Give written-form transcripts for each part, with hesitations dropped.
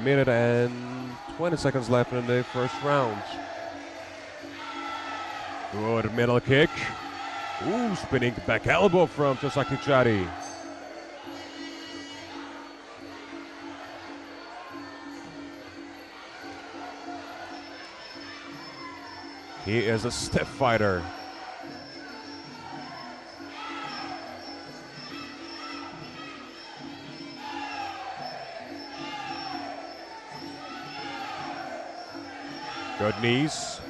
Minute and 20 seconds left in the first round. Good middle kick. Ooh, spinning back elbow from Tidjadee. He is a stiff fighter. Good knees.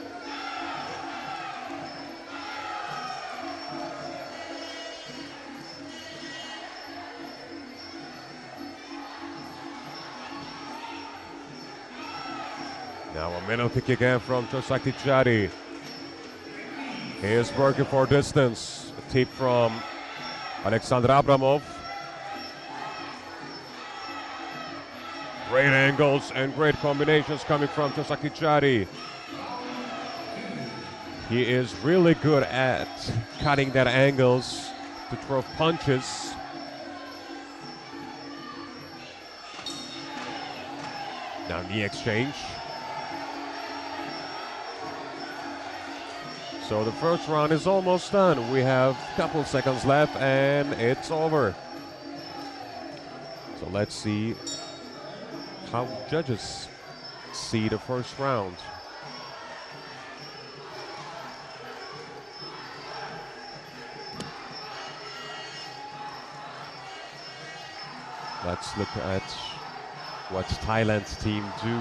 Now a middle kick again from Tidjadee. He is working for distance. A tip from Abramov. Great angles and great combinations coming from Tidjadee. He is really good at cutting that angles to throw punches. Now knee exchange. So the first round is almost done. We have a couple seconds left and it's over. So let's see how judges see the first round. Let's look at what Thailand's team do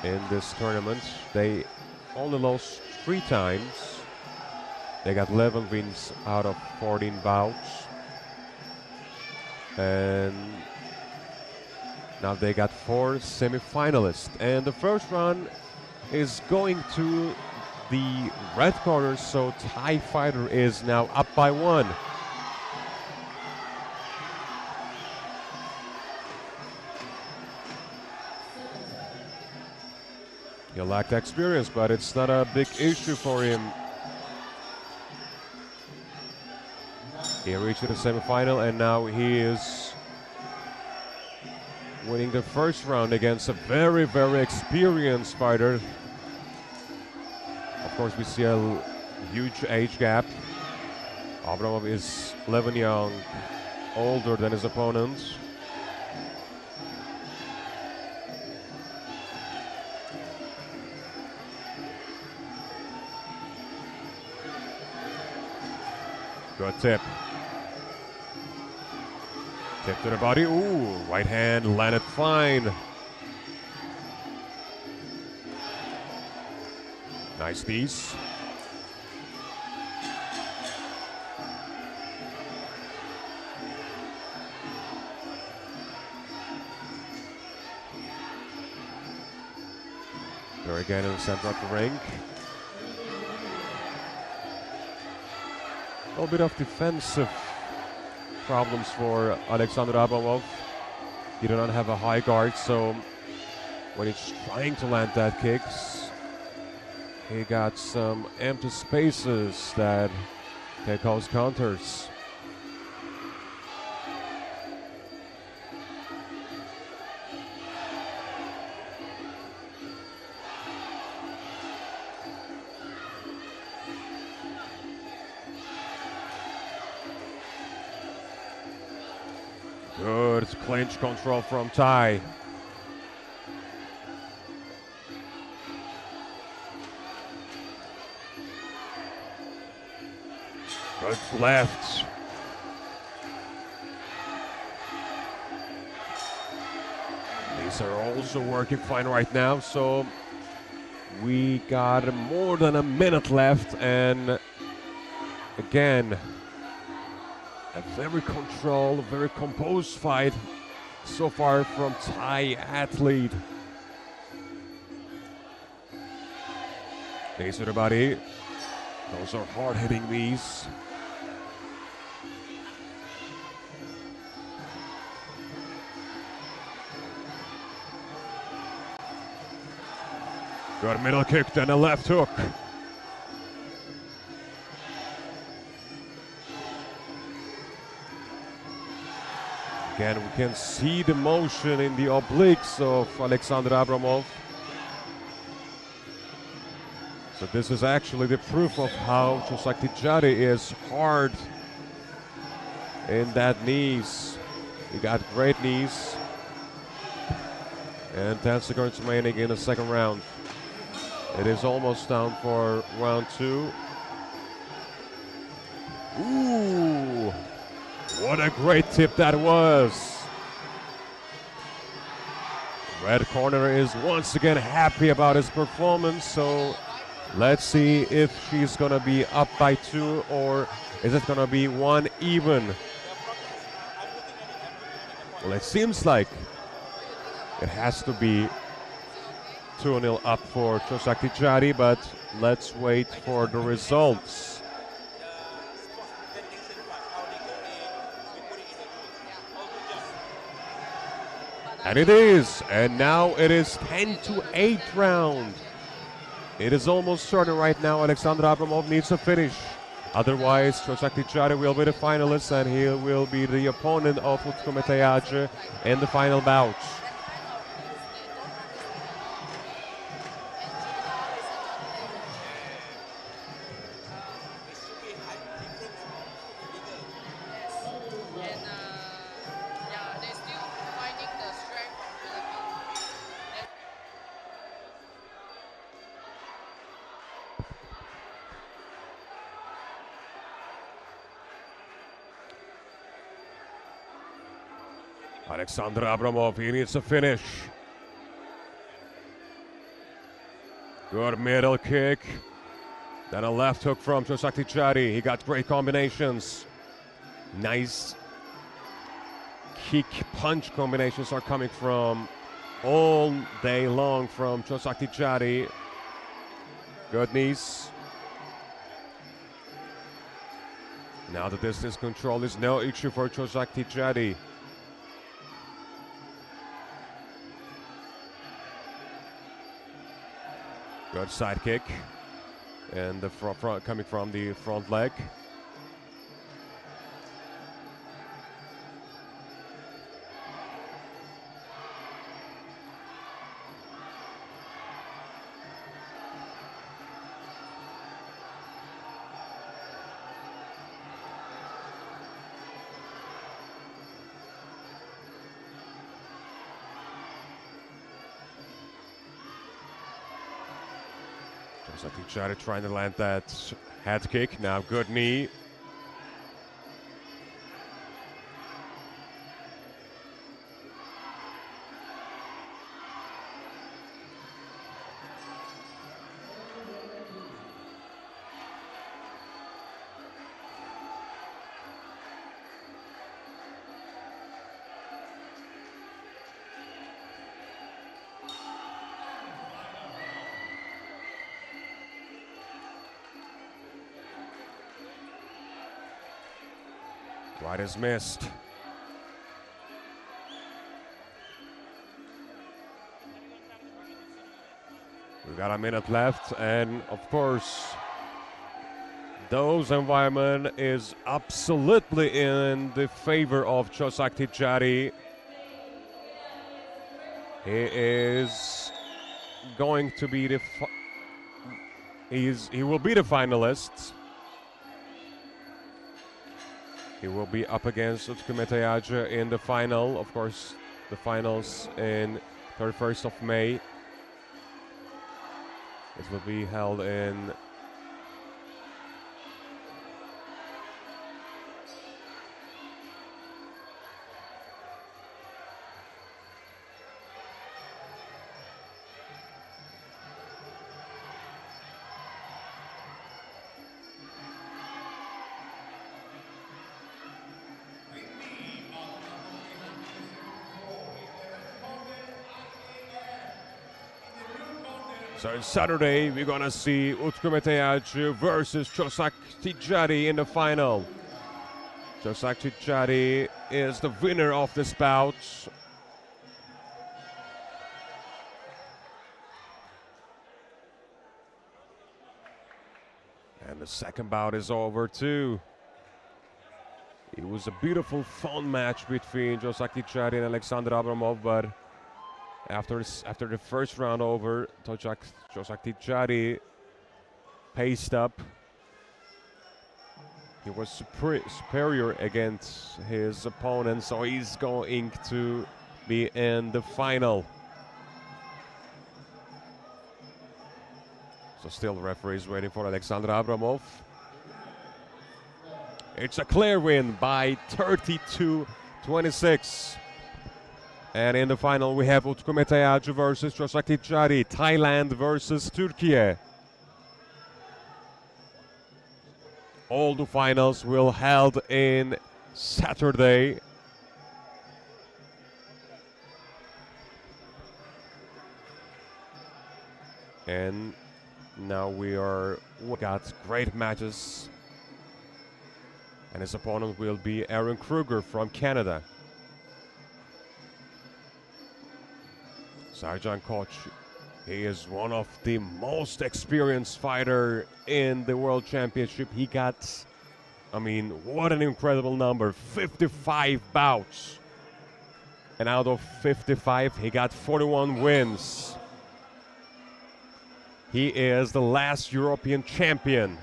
in this tournament. They only lost 3 times. They got 11 wins out of 14 bouts. And now they got 4 semi-finalists. And the first round is going to the red corner, so Thai fighter is now up by 1. He lacked experience, but it's not a big issue for him. He reached the semifinal, and now he is winning the first round against a very, very experienced fighter. Of course, we see a huge age gap. Abramov is 11 young, older than his opponent. Good tip. Tip to the body. Ooh, right hand landed fine. Nice piece. There again in the center of the ring. A little bit of defensive problems for Abramov. He did not have a high guard, so when he's trying to land that kicks, he got some empty spaces that can cause counters. Good clinch control from Thai. Good left. These are also working fine right now, so we got more than a minute left, and again, a very controlled, very composed fight so far from Thai athlete. Knees to the body. Those are hard-hitting knees. Good middle kick, then a left hook. Again, we can see the motion in the obliques of Alexander Abramov. So this is actually the proof of how Tidjadee is hard in that knees. He got great knees. And 10 seconds remaining in the second round. It is almost down for round 2. Ooh, what a great tip that was. Red corner is once again happy about his performance, so let's see if she's gonna be up by 2 or is it gonna be 1 even. Well, it seems like it has to be 2-0 up for Tidjadee, but let's wait for the results. And it is, and now it is 10-8 round. It is almost certain right now Alexander Abramov needs to finish. Otherwise, Tidjadee will be the finalist and he will be the opponent of Muaythai in the final bout. Alexander Abramov, he needs to finish. Good middle kick. Then a left hook from Tidjadee. He got great combinations. Nice kick punch combinations are coming from all day long from Tidjadee. Good knees. Now the distance control is no issue for Tidjadee. Good side kick, and the front coming from the front leg. Tidjadee trying to land that head kick. Now good knee. Right is missed. We've got a minute left, and of course, those environment is absolutely in the favor of Tidjadee. He is going to be the he will be the finalist. He will be up against Muaythai in the final. Of course, the finals in 31st of May. It will be held in so Saturday, we're gonna see Muaythai versus Tidjadee in the final. Tidjadee is the winner of this bout. And the second bout is over too. It was a beautiful, fun match between Tidjadee and Alexander Abramov, but after the first round over, Tidjadee paced up. He was superior against his opponent, so he's going to be in the final. So still the referee is waiting for Alexander Abramov. It's a clear win by 32-26. And in the final we have Muaythai versus Tidjadee, Thailand versus Türkiye. All the finals will held in Saturday. And now we got great matches. And his opponent will be Krueger from Canada. Serjan Koç, he is one of the most experienced fighter in the World Championship. He got, I mean, what an incredible number, 55 bouts. And out of 55, he got 41 wins. He is the last European champion.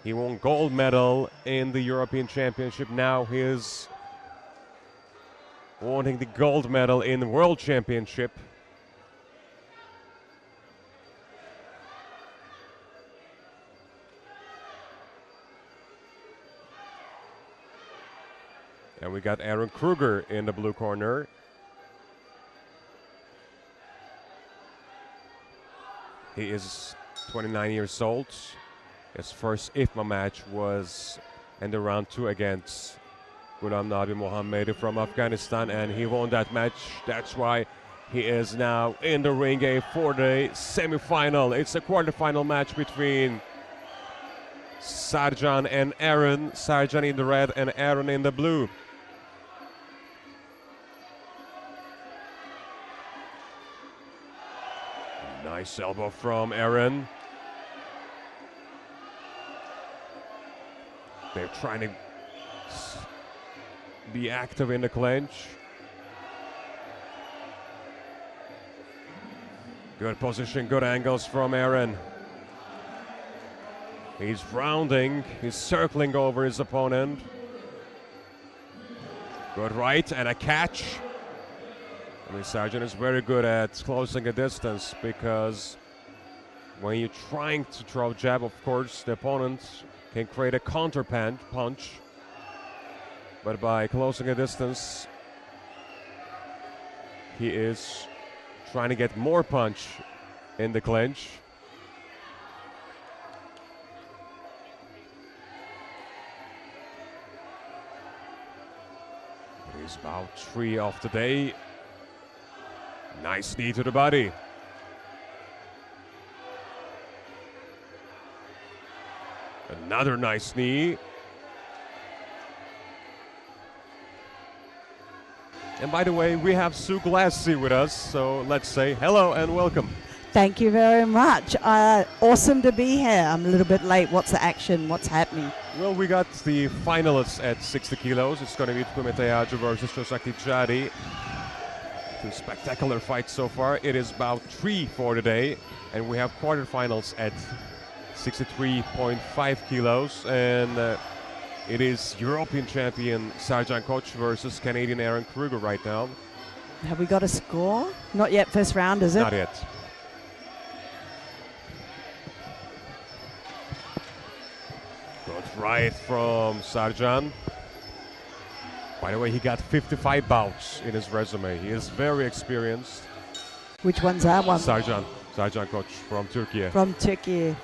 He won gold medal in the European Championship. Now he is wanting the gold medal in the World Championship. And we got Krueger in the blue corner. He is 29 years old. His first IFMA match was in the round 2 against Ghulam Nabi Mohammadi from Afghanistan, and he won that match. That's why he is now in the ring for the semi-final. It's a quarter-final match between Serjan and Aaron. Serjan in the red and Aaron in the blue. Nice elbow from Aaron. They're trying to be active in the clinch. Good position, good angles from Aaron. He's rounding, he's circling over his opponent. Good right and a catch. I mean, Serjan is very good at closing a distance, because when you're trying to throw jab, of course, the opponent can create a counter punch. But by closing a distance, he is trying to get more punch in the clinch. He's about 3 of the day. Nice knee to the body. Another nice knee. And by the way, we have Sue Glassie with us, so let's say hello and welcome. Thank you very much. Awesome to be here. I'm a little bit late. What's the action? What's happening? Well, we got the finalists at 60 kilos. It's going to be Muaythai versus Tidjadee. 2 spectacular fights so far. It is about 3 for today. And we have quarterfinals at 63.5 kilos. And it is European champion Serjan Koç versus Canadian Krueger right now. Have we got a score? Not yet. First round, is it? Not yet. Good right from Serjan. By the way, he got 55 bouts in his resume. He is very experienced. Which one's that one? Serjan Koç from Türkiye. From Turkey.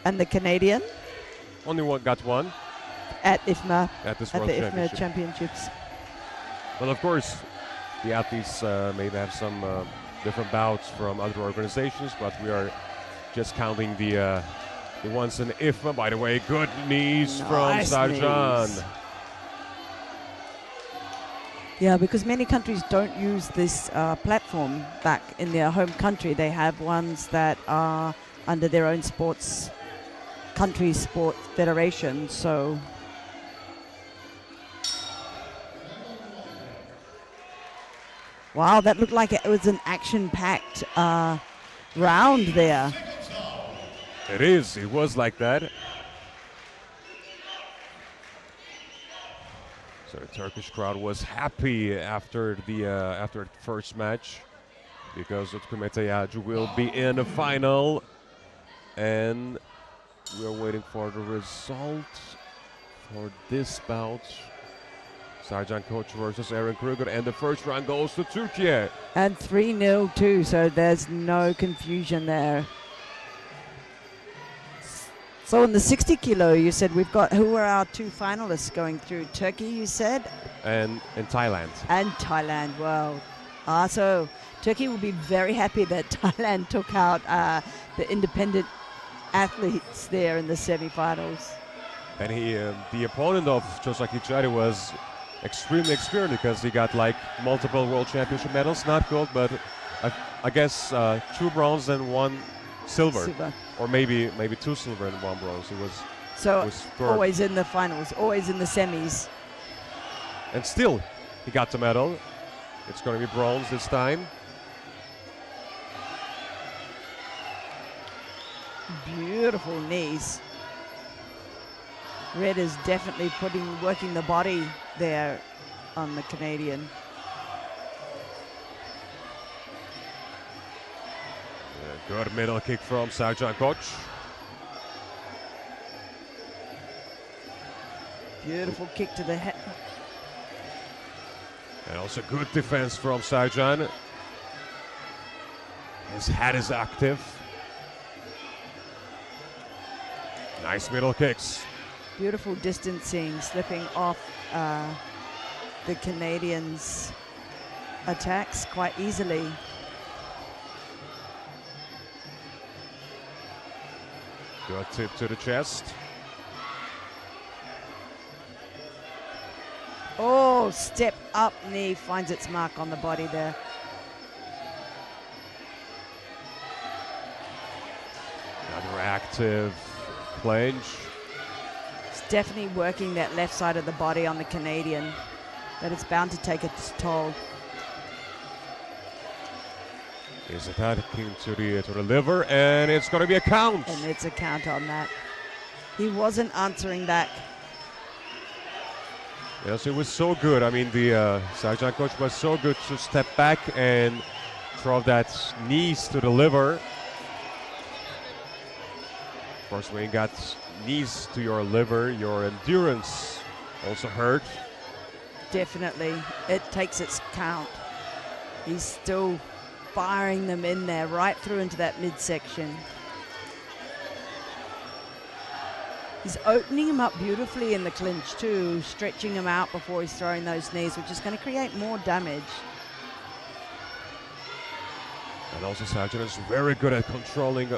And the Canadian? Only got one. At IFMA. At this at World the IFMA Championship. Championships. Well, of course, the athletes maybe have some different bouts from other organizations, but we are just counting the ones in IFMA. By the way, good knees from Serjan. Knees. Yeah, because many countries don't use this platform back in their home country. They have ones that are under their own country sport federation. So wow, that looked like it was an action-packed round there. It was like that. So the Turkish crowd was happy after the first match, because Othmane Tidjadee will be in the final, and we're waiting for the result for this bout. Sercan Koç versus Aaron Krueger, and the first round goes to Türkiye. And 3-0 too, so there's no confusion there. So in the 60 kilo, you said we've got, who are our two finalists going through? Turkey, you said? And Thailand. And Thailand, well. So Turkey will be very happy that Thailand took out the independent athletes there in the semifinals. And the opponent of Tidjadee was extremely experienced, because he got like multiple world championship medals, not gold, but I guess 2 bronze and 1 silver. Or maybe 2 silver and 1 bronze. It was always in the finals, always in the semis. And still, he got the medal. It's going to be bronze this time. Beautiful knees. Red is definitely working the body there on the Canadian. Good middle kick from Sercan Koç. Beautiful kick to the head. And also good defense from Sercan. His head is active. Nice middle kicks. Beautiful distancing, slipping off the Canadians' attacks quite easily. Good tip to the chest. Oh, step up knee finds its mark on the body there. Another active clinch. It's definitely working that left side of the body on the Canadian, but it's bound to take its toll. Is attacking to the liver, and it's going to be a count. And it's a count on that. He wasn't answering back. Yes, it was so good. I mean, the Sercan Koç was so good to step back and throw that knees to the liver. Of course, when you got knees to your liver, your endurance also hurt. Definitely. It takes its count. He's still firing them in there, right through into that midsection. He's opening him up beautifully in the clinch too, stretching him out before he's throwing those knees, which is going to create more damage. And also Sercan is very good at controlling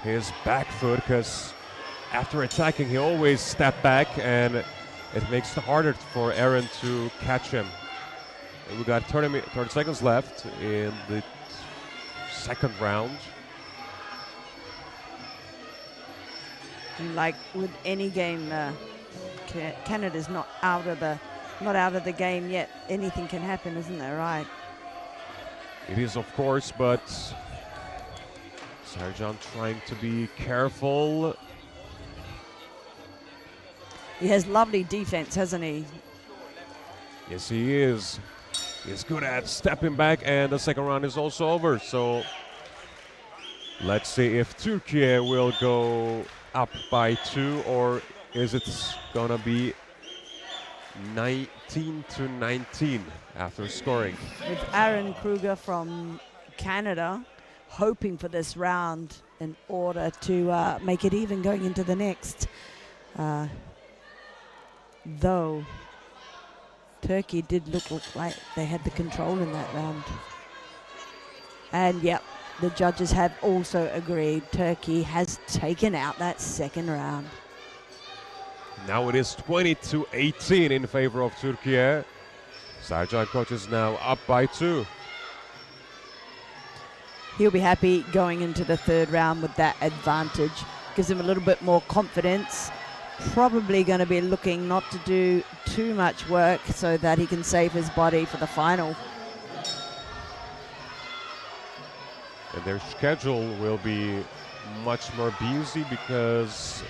his back foot, because after attacking he always step back, and it makes it harder for Aaron to catch him. And we got 30 seconds left in the second round. Like with any game, Canada's not out of the game yet. Anything can happen, isn't that right? It is, of course, but Sercan trying to be careful. He has lovely defense, hasn't he? Yes, he is. He's good at stepping back, and the second round is also over. So let's see if Türkiye will go up by 2, or is it gonna be 19-19 after scoring? With Aaron Krueger from Canada hoping for this round in order to make it even going into the next. Though Turkey did look like they had the control in that round. And yep, the judges have also agreed Turkey has taken out that second round. Now it is 20-18 in favor of Türkiye. Sercan Koç is now up by 2. he'll be happy going into the third round with that advantage. Gives him a little bit more confidence. Probably going to be looking not to do too much work so that he can save his body for the final. And their schedule will be much more busy because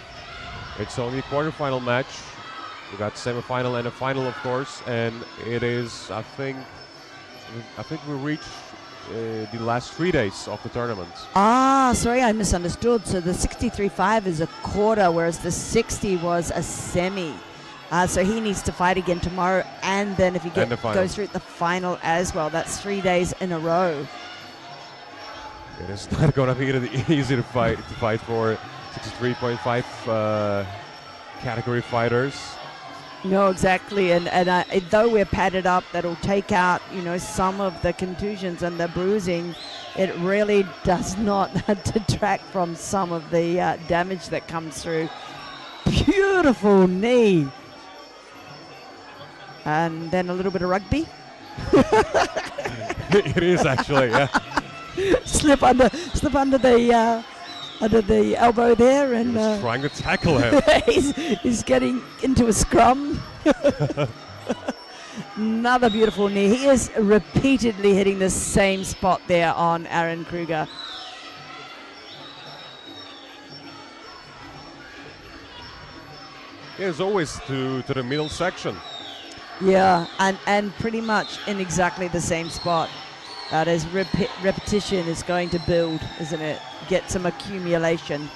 it's only a quarterfinal match. We got semifinal and a final, of course, and it is, I think we reached the last 3 days of the tournament. Ah, sorry, I misunderstood. So the 63.5 is a quarter, whereas the 60 was a semi. So he needs to fight again tomorrow, and then if he goes through the final as well, that's 3 days in a row. It is not going to be easy to fight for 63.5 category fighters. No, exactly, and though we're padded up, that'll take out, you know, some of the contusions and the bruising. It really does not detract from some of the damage that comes through. Beautiful knee, and then a little bit of rugby. It is actually, yeah. slip under the elbow there, and he was trying to tackle him. he's getting into a scrum. Another beautiful knee. He is repeatedly hitting the same spot there on Aaron Krueger. He is always to the middle section. Yeah, and pretty much in exactly the same spot. That is repetition is going to build, isn't it? Get some accumulation.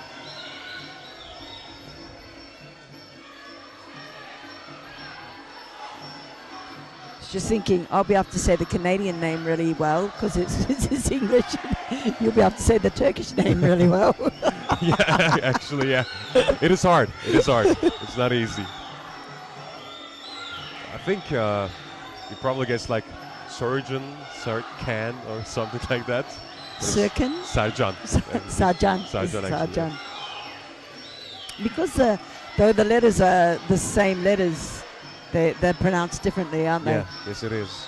Just thinking, I'll be able to say the Canadian name really well because it's English. You'll be able to say the Turkish name really well. Yeah, actually, yeah. It is hard. It is hard. It's not easy. I think he probably gets like Surgeon, Can, or something like that. Sirkin? Sarjan. Sarjan. Because though the letters are the same letters, they're pronounced differently, aren't they? Yeah, yes it is.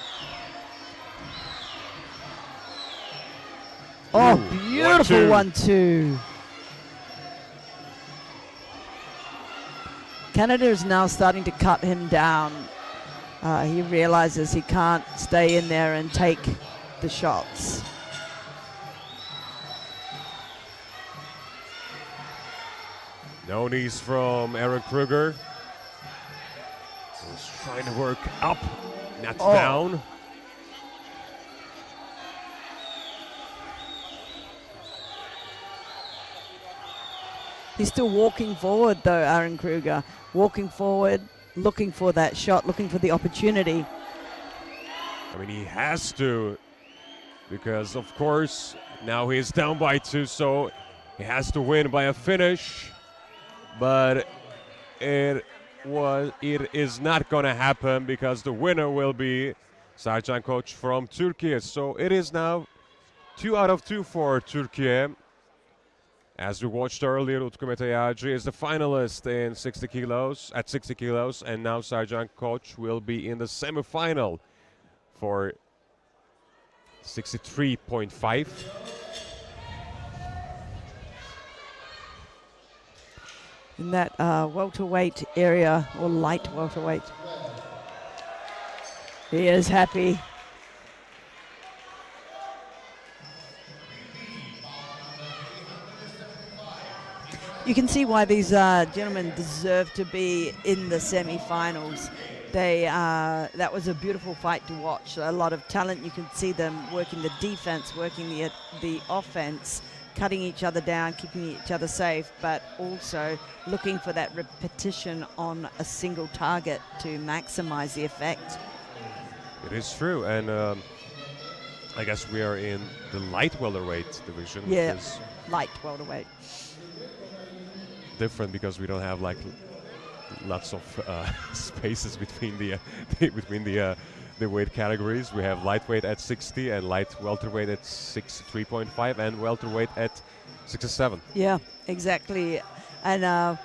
Oh, beautiful 1-2. Canada is now starting to cut him down. He realizes he can't stay in there and take the shots. No knees from Aaron Krueger. He's trying to work up, not down. He's still walking forward though, Aaron Krueger. Walking forward, looking for that shot, looking for the opportunity. I mean, he has to, because of course now he's down by 2, so he has to win by a finish. But it is not going to happen because the winner will be Sercan Koç from Turkey. So it is now 2 out of 2 for Turkey. As we watched earlier, Tidjadee is the finalist in 60 kilos, and now Sercan Koç will be in the semifinal for 63.5. In that welterweight area, or light welterweight. He is happy. You can see why these gentlemen deserve to be in the semi-finals. That was a beautiful fight to watch. A lot of talent. You can see them working the defense, working the offense, cutting each other down, keeping each other safe, but also looking for that repetition on a single target to maximize the effect. It is true, and I guess we are in the light welterweight division. Yeah, light welterweight. Different because we don't have like lots of spaces between the weight categories. We have lightweight at 60 and light welterweight at 63.5 and welterweight at 67. Yeah, exactly. And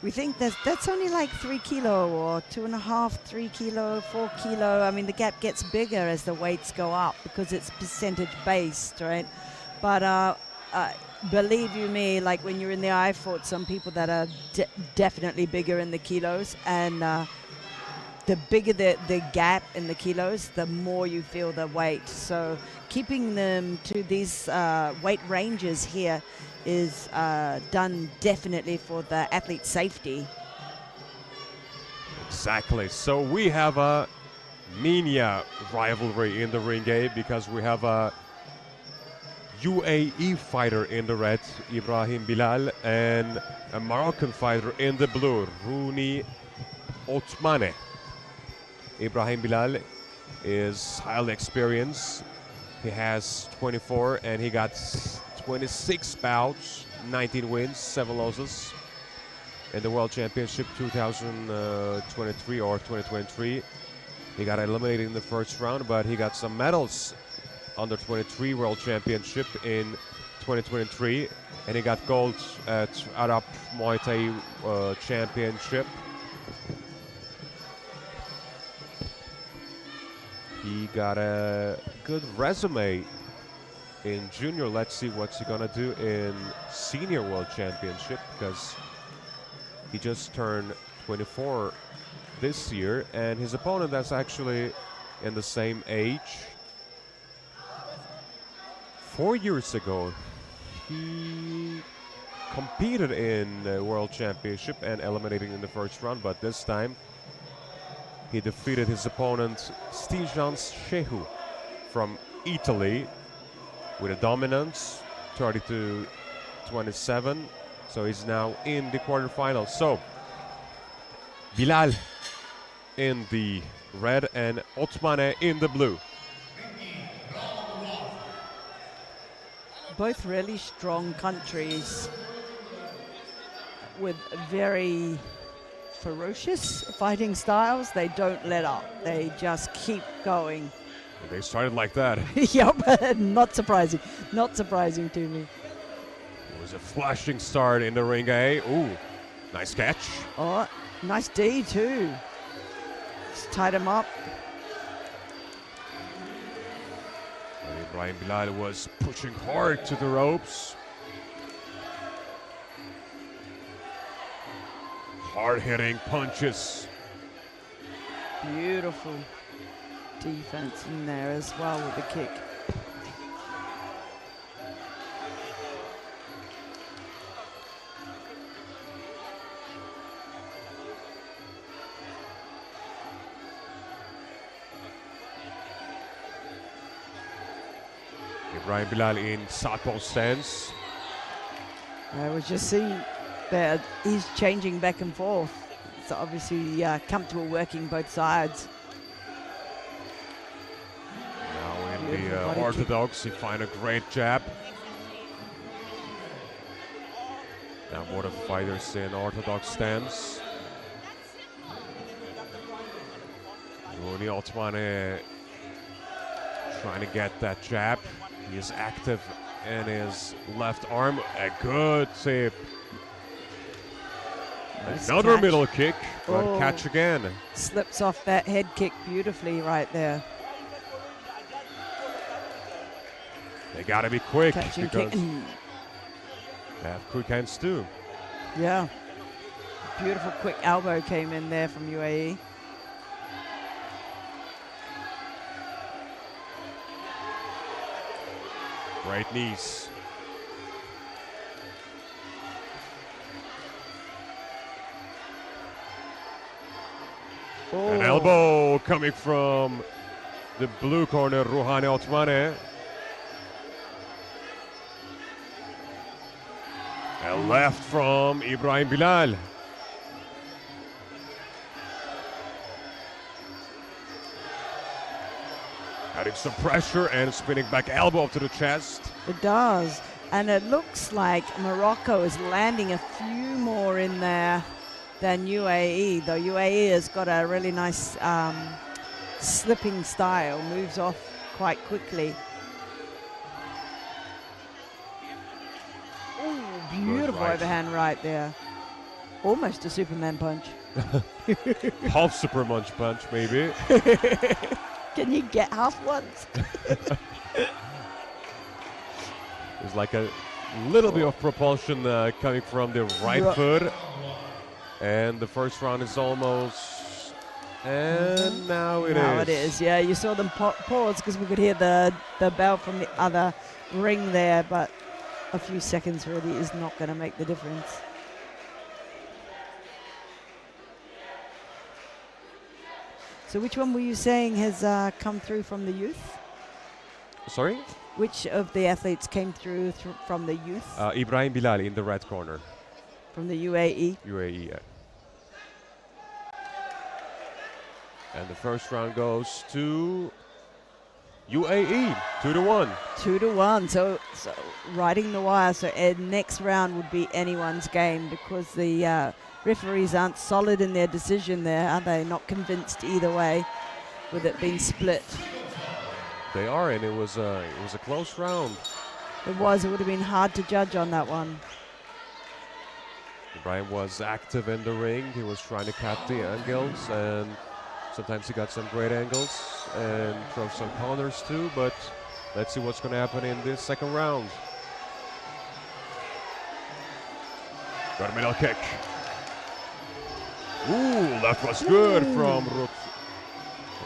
we think that's only like 3 kilo or 2.5, 3 kilo, 4 kilo. I mean, the gap gets bigger as the weights go up because it's percentage based, right? But believe you me, like when you're in there, I fought some people that are definitely bigger in the kilos, and the bigger the gap in the kilos, the more you feel the weight. So keeping them to these weight ranges here is done definitely for the athlete's safety. Exactly. So we have a Minya rivalry in the ring, because we have a UAE fighter in the red, Ibrahim Bilal, and a Moroccan fighter in the blue, Rooney Othmane. Ibrahim Bilal is highly experienced. He has 24 and he got 26 bouts, 19 wins, 7 losses in the World Championship 2023 or 2023. He got eliminated in the first round, but he got some medals under 23 World Championship in 2023, and he got gold at Arab Muaythai Championship. He got a good resume in junior. Let's see what's he gonna do in senior World Championship, because he just turned 24 this year, and his opponent that's actually in the same age. 4 years ago, he competed in the World Championship and eliminated in the first round, but this time he defeated his opponent Tidjadee from Italy with a dominance, 30-27. So he's now in the quarterfinals. So Bilal in the red and Othmane in the blue. Both really strong countries with very ferocious fighting styles. They don't let up. They just keep going. They started like that. Yep, not surprising. Not surprising to me. It was a flashing start in the ring, Ooh, nice catch. Oh, nice D too. Just tied him up. Ibrahim Bilal was pushing hard to the ropes. Hard-hitting punches. Beautiful defense in there as well with the kick. Ibrahim Bilal in southpaw stance. I was just seeing that he's changing back and forth. So obviously comfortable working both sides. Now in the orthodox, he find a great jab. Now both of fighters in orthodox stance. Rooney Othmane trying to get that jab. He is active in his left arm. A good tip. Nice Another catch. middle kick, but catch again. Slips off that head kick beautifully right there. They gotta be quick Catching because kick. they have quick hands too. Yeah. Beautiful quick elbow came in there from UAE. Right knees. An elbow coming from the blue corner, Rooney Othmane. A left from Ibrahim Bilal. Adding some pressure and spinning back elbow to the chest. It does. And it looks like Morocco is landing a few more in there than UAE, though UAE has got a really nice slipping style, moves off quite quickly. Ooh, beautiful right. overhand right there. Almost a Superman punch. Half super punch, maybe. Can you get half once? There's like a little bit of propulsion coming from the right foot. And the first round is almost, and now it is. Yeah, you saw them pause because we could hear the bell from the other ring there, but a few seconds really is not going to make the difference. So which one were you saying has come through from the youth? Sorry? Which of the athletes came through from the youth? Ibrahim Bilal in the red corner. From the UAE? UAE, yeah. And the first round goes to UAE, 2-1. 2-1, so riding the wire, so next round would be anyone's game because the referees aren't solid in their decision there, are they? Not convinced either way with it being split. They are, and it was a close round. It would have been hard to judge on that one. Ibrahim was active in the ring, he was trying to cut the angles, and sometimes he got some great angles and throw some corners too, but let's see what's going to happen in this second round. Got a middle kick. Ooh, that was good from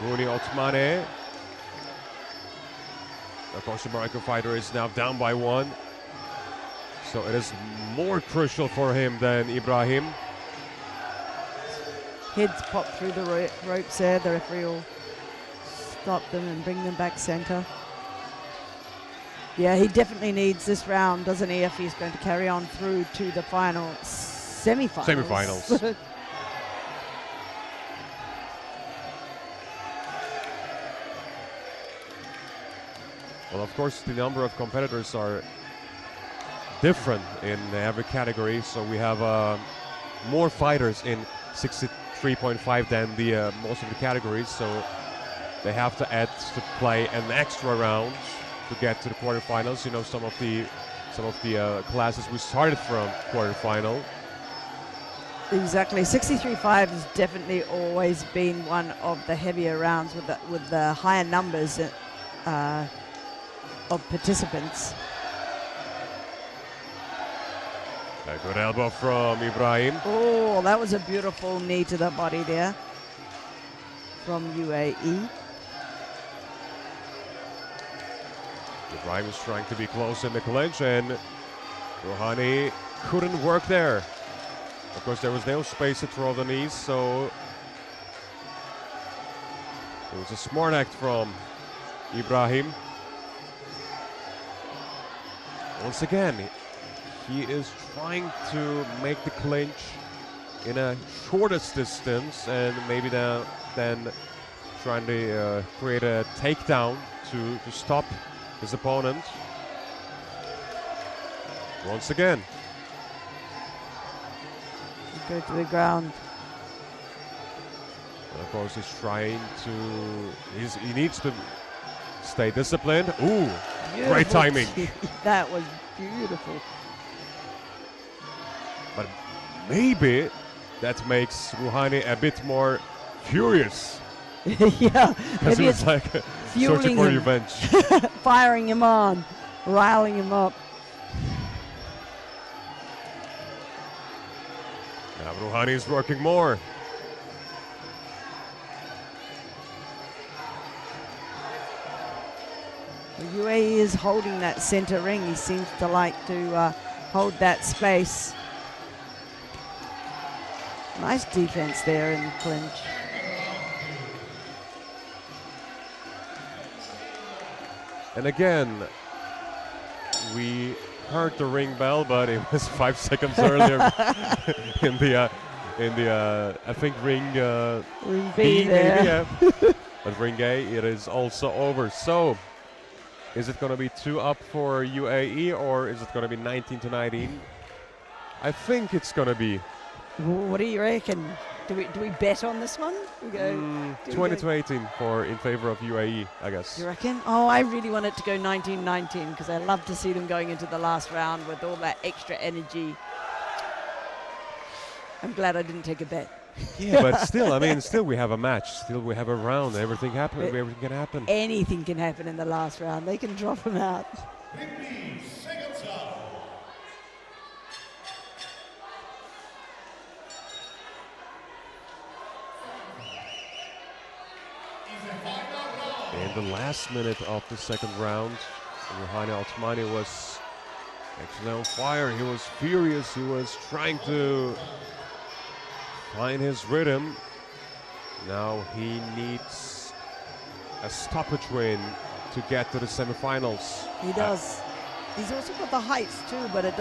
Othmane. Of course, the Moroccan fighter is now down by 1. So it is more crucial for him than Ibrahim. Heads pop through the ropes there. The referee will stop them and bring them back center. Yeah, he definitely needs this round, doesn't he, if he's going to carry on through to the final semi-finals. Well, of course, the number of competitors are different in every category. So we have more fighters in 63.5 than the most of the categories. So they have to add to play an extra round to get to the quarterfinals. You know, some of the classes we started from quarterfinal. Exactly, 63.5 has definitely always been one of the heavier rounds with the higher numbers of participants. A good elbow from Ibrahim. Oh, that was a beautiful knee to the body there from UAE. Ibrahim is trying to be close in the clinch, and Rouhani couldn't work there. Of course, there was no space to throw the knees, so it was a smart act from Ibrahim. Once again, he is trying to make the clinch in a shortest distance, and maybe then trying to create a takedown to stop his opponent. Once again. Go to the ground. And of course, he's trying to. He needs to stay disciplined. Ooh, beautiful. Great timing. That was beautiful. But maybe that makes Rouhani a bit more furious. Yeah, because he was like searching for revenge. Firing him on, riling him up. Now Rouhani is working more. The UAE is holding that center ring. He seems to like to hold that space. Nice defense there in the clinch. And again, we heard the ring bell, but it was 5 seconds earlier in the I think ring B there. Maybe, yeah. But ring A, it is also over. So, is it going to be 2 up for UAE, or is it going to be 19-19? I think it's going to be. What do you reckon? Do we bet on this one? We go 20-18 in favor of UAE, I guess. You reckon? Oh, I really want it to go 19-19 because I love to see them going into the last round with all that extra energy. I'm glad I didn't take a bet. Yeah, but still, I mean, still we have a match. Still we have a round. Everything can happen. Anything can happen in the last round. They can drop them out. In the last minute of the second round, Othmane was actually on fire. He was furious. He was trying to find his rhythm. Now he needs a stoppage win to get to the semifinals. He does. He's also got the height too, but he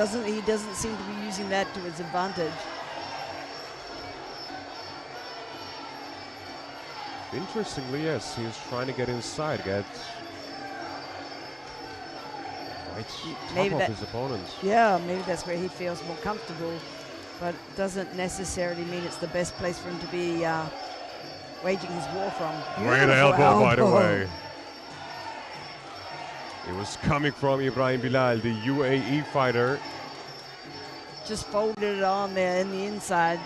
doesn't seem to be using that to his advantage. Interestingly, yes, he was trying to get inside, get right top of his opponent. Yeah, maybe that's where he feels more comfortable, but it doesn't necessarily mean it's the best place for him to be waging his war from. Great elbow, by the way. It was coming from Ibrahim Bilal, the UAE fighter. Just folded it on there in the inside.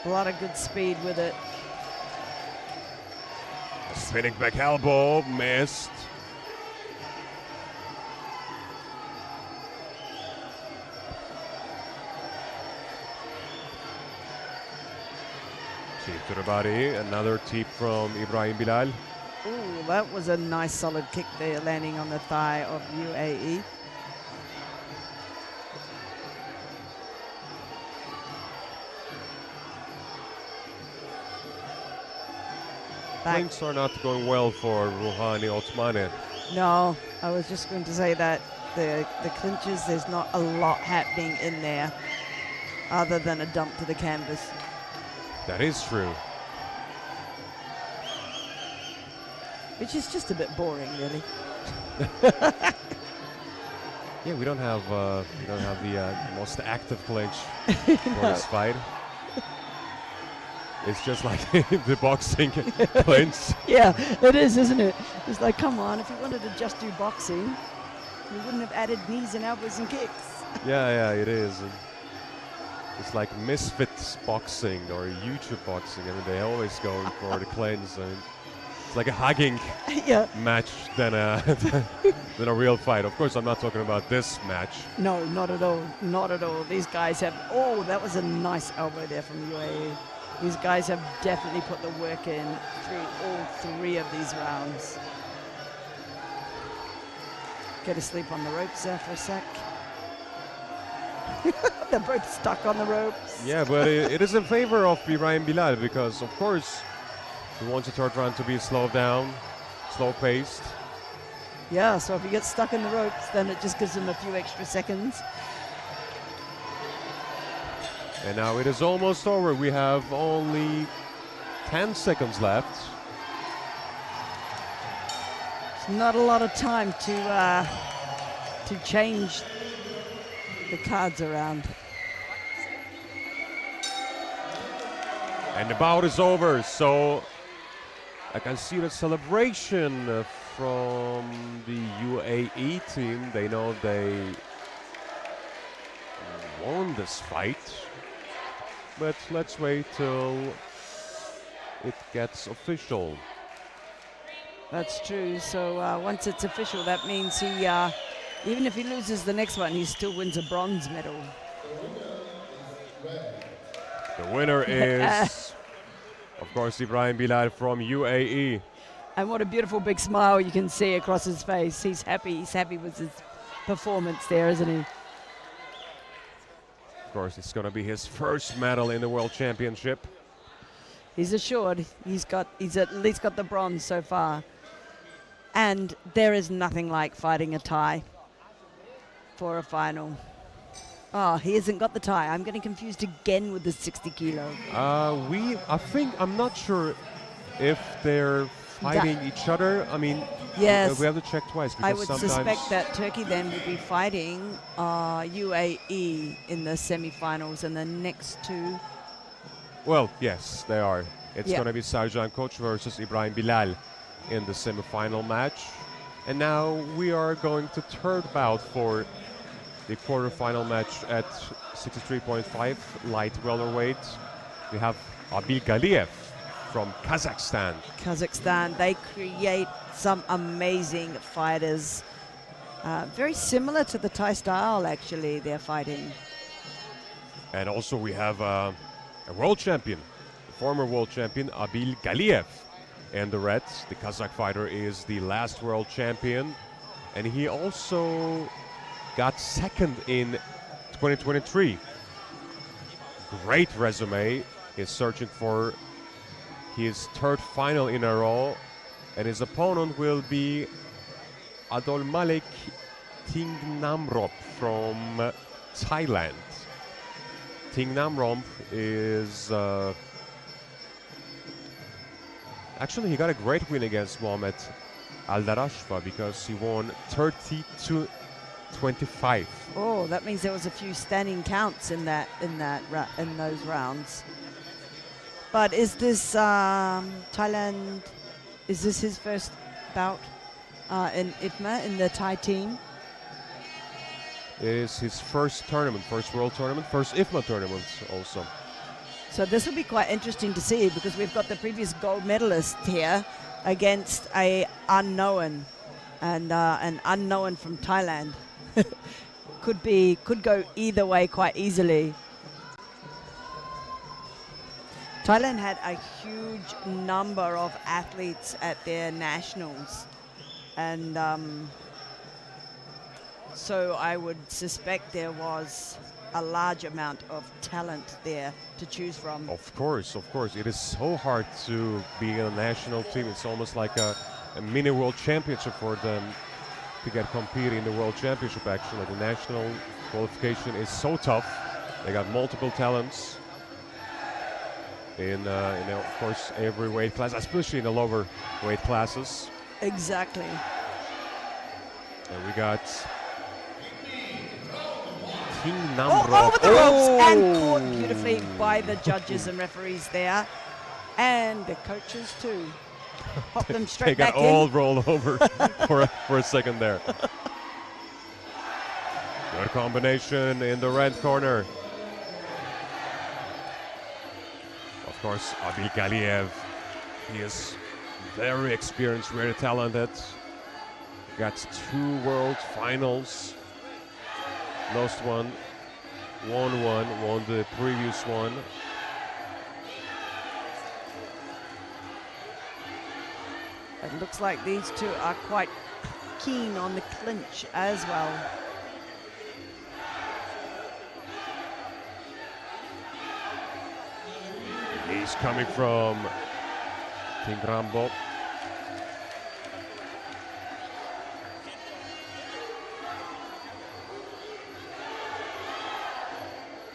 A lot of good speed with it. A spinning back elbow, missed. Teep to the body, another teep from Ibrahim Bilal. Ooh, that was a nice solid kick there, landing on the thigh of UAE. Things are not going well for Rouhani Othmane. No, I was just going to say that the clinches, there's not a lot happening in there other than a dump to the canvas. That is true. Which is just a bit boring, really. Yeah, we don't have the most active clinch for this fight. It's just like the boxing clinch. Yeah, it is, isn't it? It's like, come on, if you wanted to just do boxing, you wouldn't have added knees and elbows and kicks. Yeah, it is. It's like misfits boxing or YouTube boxing. I mean, they always go for the clinch. I mean, it's like a hugging match than a real fight. Of course, I'm not talking about this match. No, not at all. Not at all. These guys have... Oh, that was a nice elbow there from UAE. These guys have definitely put the work in through all three of these rounds. Get to sleep on the ropes there for a sec. They're both stuck on the ropes. Yeah, but it is in favor of Ibrahim Bilal because, of course, he wants the third round to be slowed down, slow-paced. Yeah, so if he gets stuck in the ropes, then it just gives him a few extra seconds. And now it is almost over. We have only 10 seconds left. It's not a lot of time to change the cards around. And the bout is over, so I can see the celebration from the UAE team. They know they won this fight. But let's wait till it gets official. That's true. So once it's official, that means he, even if he loses the next one, he still wins a bronze medal. The winner is, of course, Ibrahim Bilal from UAE. And what a beautiful big smile you can see across his face. He's happy. He's happy with his performance there, isn't he? Of course, it's going to be his first medal in the World Championship. He's assured he's at least got the bronze so far. And there is nothing like fighting a Thai for a final. Oh, he hasn't got the Thai. I'm getting confused again with the 60 kilo. I'm not sure if they're fighting each other. I mean, yes, we have to check twice. I would suspect that Turkey then would be fighting UAE in the semi-finals, and the next two. Well, yes, they are. It's going to be Sarjan Koç versus Ibrahim Bilal in the semi-final match. And now we are going to third bout for the quarter-final match at 63.5 light welterweight. We have Galiyev from Kazakhstan. They create some amazing fighters. Very similar to the Thai style, actually, they're fighting. And also we have a world champion, the former world champion, Galiyev, and the red. The Kazakh fighter is the last world champion, and he also got second in 2023. Great resume. He's searching for his third final in a row, and his opponent will be Adolmalik Ting Namrop from Thailand. Ting Namrop is actually, he got a great win against Mohamed Aldarashva because he won 30-25. Oh, that means there was a few standing counts in those rounds. But is this Thailand? Is this his first bout in IFMA in the Thai team? It is his first tournament, first world tournament, first IFMA tournament also. So this will be quite interesting to see because we've got the previous gold medalist here against an unknown, and an unknown from Thailand. could go either way quite easily. Thailand had a huge number of athletes at their nationals, and so I would suspect there was a large amount of talent there to choose from. Of course. It is so hard to be in a national team. It's almost like a mini world championship for them to get competing in the world championship. Actually, the national qualification is so tough. They got multiple talents in of course, every weight class, especially in the lower weight classes. Exactly. And we got Ting Namrop. Over the ropes and caught beautifully by the judges and referees there, and the coaches too. Pop them straight back in. They got all rolled over for a second there. Good combination in the red corner. Of course, Abil Galiyev. He is very experienced, very talented. Got 2 world finals. Lost one, won one, won the previous one. It looks like these two are quite keen on the clinch as well. He's coming from Ting Namrop.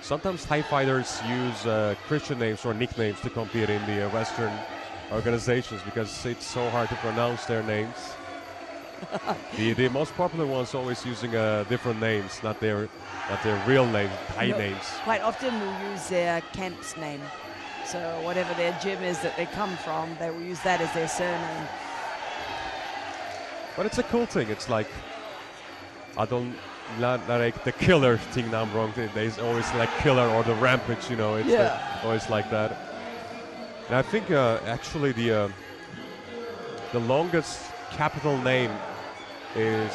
Sometimes Thai fighters use Christian names or nicknames to compete in the Western organizations because it's so hard to pronounce their names. The most popular ones always using different names, not their real name, Thai names. Quite often we'll use their camp's name. So whatever their gym is that they come from, they will use that as their surname. But it's a cool thing. It's like like the killer Ting Namrop. There's always like killer or the rampage, you know. It's always like that. And I think actually the longest capital name is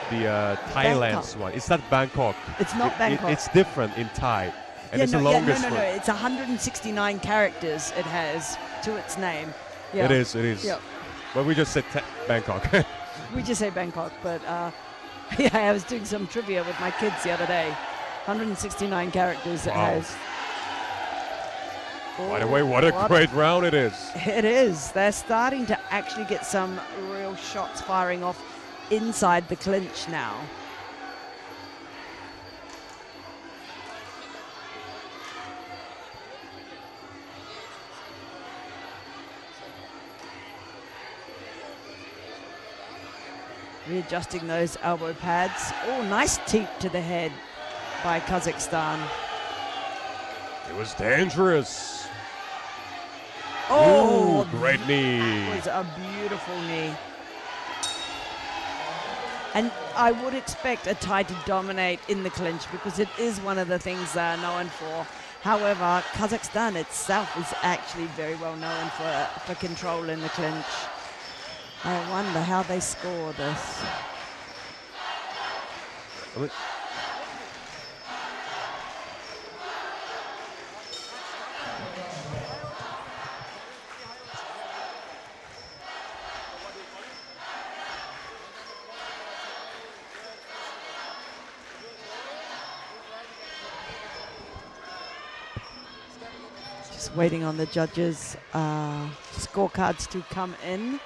the Thailand's one. It's not Bangkok. It's not Bangkok. It's different in Thai. And it's the longest one. No. It's 169 characters it has to its name. Yeah. It is. Yep. But we just said Bangkok. We just say Bangkok, but yeah, I was doing some trivia with my kids the other day. 169 characters it has. By the way, what a great round it is. It is. They're starting to actually get some real shots firing off inside the clinch now. Readjusting those elbow pads. Oh, nice teep to the head by Kazakhstan. It was dangerous. Oh, ooh, great knee. That was a beautiful knee. And I would expect a Thai to dominate in the clinch because it is one of the things they're known for. However, Kazakhstan itself is actually very well known for control in the clinch. I wonder how they score this. Just waiting on the judges' scorecards to come in.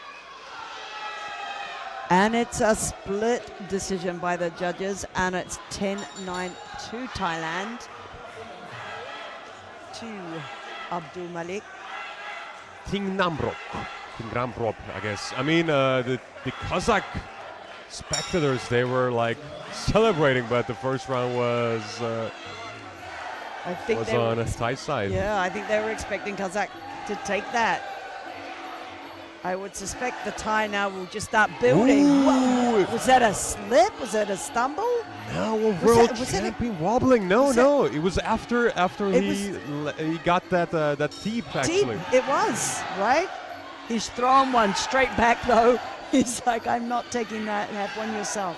And it's a split decision by the judges, and it's 10-9 to Thailand, to Abdul Malik. Ting Namrop, I guess. I mean, the Kazakh spectators, they were like celebrating, but the first round was I think on Thai side. Yeah, I think they were expecting Kazakh to take that. I would suspect the Thai now will just start building. Whoa. Was that a slip? Was that a stumble? No, a world champion wobbling. No, it was after he got that deep actually. Deep, it was, right? He's thrown one straight back though. He's like, I'm not taking that, have one yourself.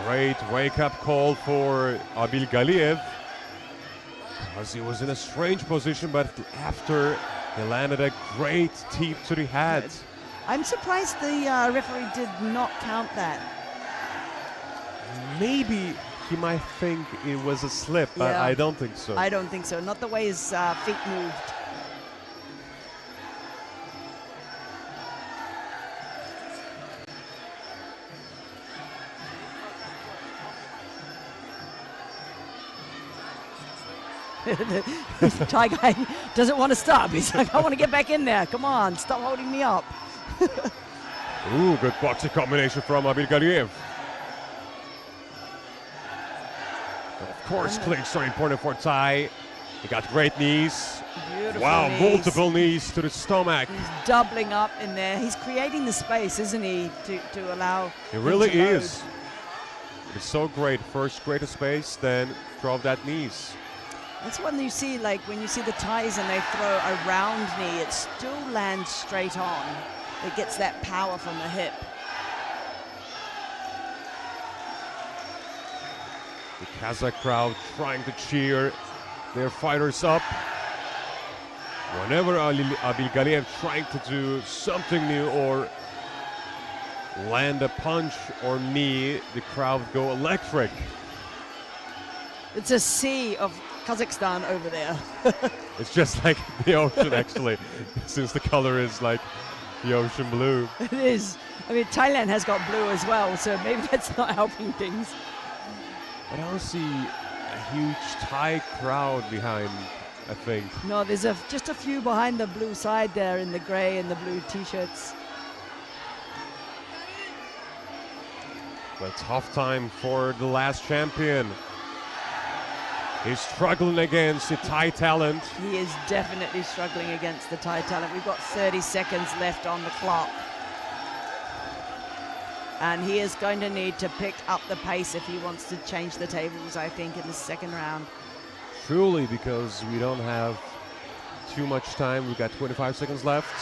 Great wake-up call for Abil Galiyev, because he was in a strange position, but after he landed a great tip to the head. I'm surprised the referee did not count that. Maybe he might think it was a slip, but I don't think so. I don't think so. Not the way his feet moved. The Thai guy doesn't want to stop. He's like, I want to get back in there. Come on, stop holding me up. Ooh, good boxing combination from Abil Galiyev. Of course, clinch are important for Thai. He got great knees. Beautiful wow, knees. Multiple knees to the stomach. He's doubling up in there. He's creating the space, isn't he, to allow. He really is. It's so great. First, create a space, then drop that knees. That's when you see, like, when you see the Thais and they throw a round knee, it still lands straight on. It gets that power from the hip. The Kazakh crowd trying to cheer their fighters up. Whenever Abil Galiyev trying to do something new or land a punch or knee, the crowd go electric. It's a sea of Kazakhstan over there. It's just like the ocean, actually, since the color is like the ocean blue. It is. I mean, Thailand has got blue as well, so maybe that's not helping things. But I don't see a huge Thai crowd behind, I think. No, there's just a few behind the blue side there in the gray and the blue t-shirts. A tough time for the last champion. He's struggling against the Thai talent. He is definitely struggling against the Thai talent. We've got 30 seconds left on the clock. And he is going to need to pick up the pace if he wants to change the tables, I think, in the second round. Truly, because we don't have too much time. We've got 25 seconds left.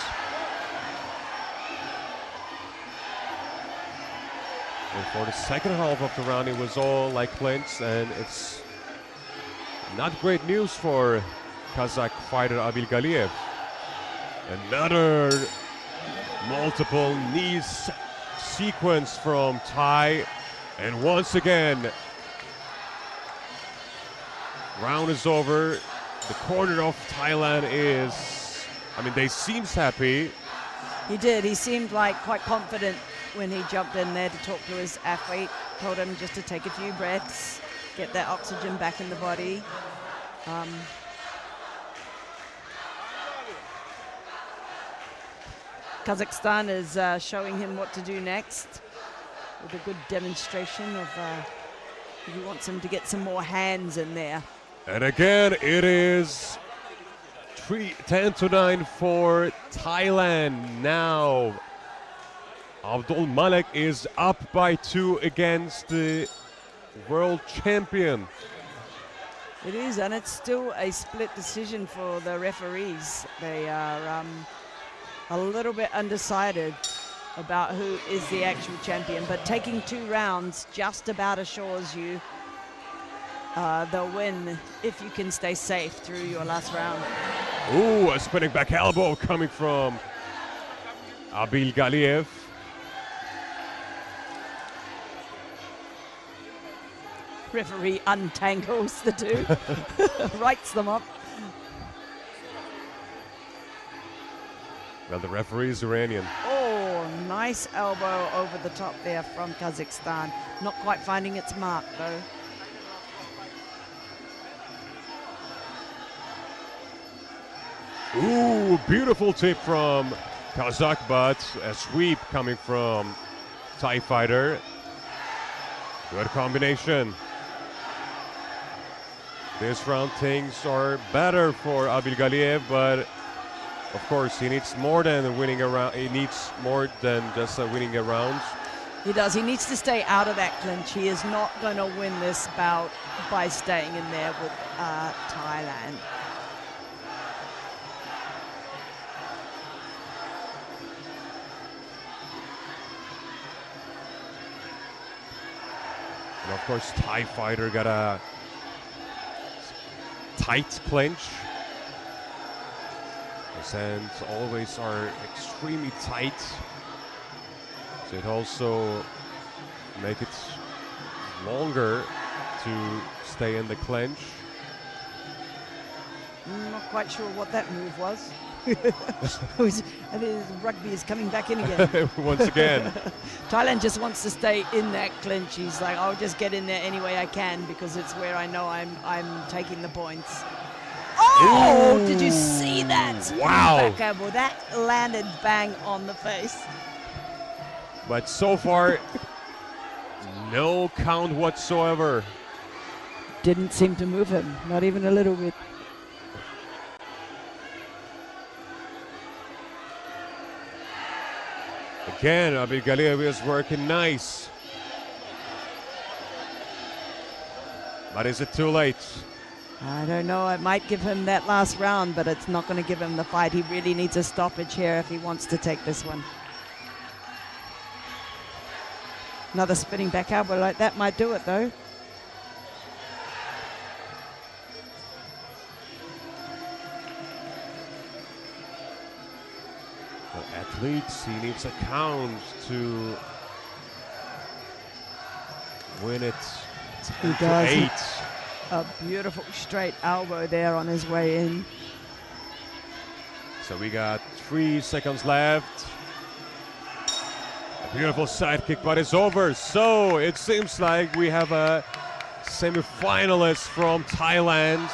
And for the second half of the round, it was all like clinch, and it's not great news for Kazakh fighter Abil Galiyev. Another multiple knees sequence from Thai, and once again, round is over. The corner of Thailand is, I mean, they seems happy. He did. He seemed like quite confident when he jumped in there to talk to his athlete. Told him just to take a few breaths, get that oxygen back in the body. Kazakhstan is showing him what to do next with a good demonstration of he wants him to get some more hands in there. And again, it is 10-9 for Thailand. Now, Abdul Malik is up by 2 against the world champion. It is, and it's still a split decision for the referees. They are a little bit undecided about who is the actual champion, but taking 2 rounds just about assures you the win if you can stay safe through your last round. Ooh, a spinning back elbow coming from Abil Galiyev. referee untangles the two, rights them up. Well, the referee is Iranian. Oh, nice elbow over the top there from Kazakhstan. Not quite finding its mark, though. Ooh, beautiful tip from Kazakh, but a sweep coming from Thai fighter. Good combination. This round things are better for Abil Galiyev, but of course he needs more than winning a round. He needs more than just winning a round. He does. He needs to stay out of that clinch. He is not going to win this bout by staying in there with Thailand. And of course, Thai fighter got a tight clinch. His hands always are extremely tight. So it also make it longer to stay in the clinch. Not quite sure what that move was. I think rugby is coming back in again. Once again. Thailand just wants to stay in that clinch. He's like, I'll just get in there any way I can because it's where I know I'm taking the points. Oh, did you see that? Wow. Well, that landed bang on the face. But so far, no count whatsoever. Didn't seem to move him, not even a little bit. Again, Abil Galiyev is working nice. But is it too late? I don't know. It might give him that last round, but it's not going to give him the fight. He really needs a stoppage here if he wants to take this one. Another spinning back elbow like that might do it, though. The athletes, he needs a count to win it. He does. 8. A beautiful straight elbow there on his way in. So we got 3 seconds left. A beautiful side kick, but it's over. So it seems like we have a semi-finalist from Thailand.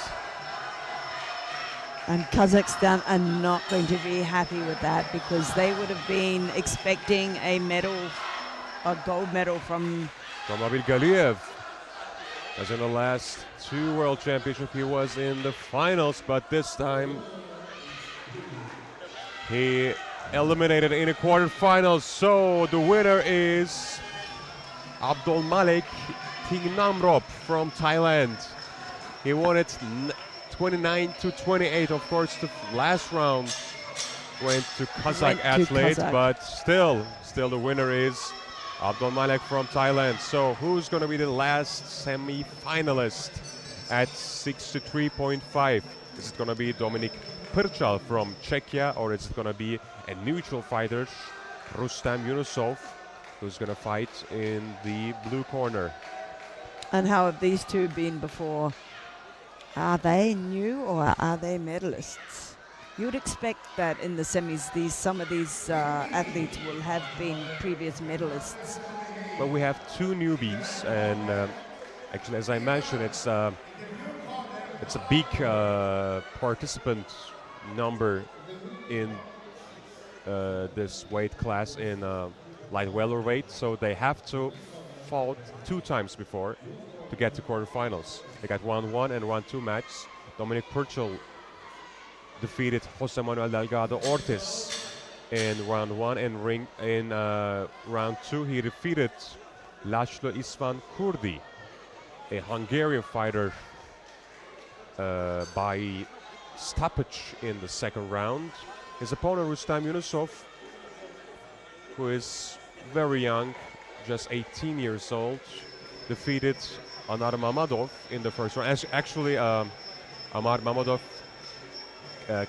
And Kazakhstan are not going to be happy with that because they would have been expecting a medal, a gold medal from Abil Galiyev. As in the last 2 World Championships, he was in the finals, but this time he eliminated in the quarterfinals. So the winner is Abdulmalik Namrop from Thailand. He won it 29-28. Of course, the last round went to Kazakh athlete, but still the winner is Abdulmalik from Thailand. So who's going to be the last semi-finalist at 63.5? Is it going to be Dominik Prchal from Czechia, or is it going to be a neutral fighter, Rustam Yunusov, who's going to fight in the blue corner? And how have these two been before? Are they new or are they medalists? You would expect that in the semis, some of these athletes will have been previous medalists. Well, we have 2 newbies, and actually, as I mentioned, it's a big participant number in this weight class in light welterweight. So they have to fought 2 times before to get to quarterfinals. They got 1-1 and 1-2 matches. Dominik Prchal defeated Jose Manuel Delgado Ortiz in round 1, and in round 2 he defeated Laszlo István Kurdi, a Hungarian fighter, by stoppage in the second round. His opponent, Rustam Yunusov, who is very young, just 18 years old, defeated Ahmad Mammadov in the first round. Actually, Ahmad Mammadov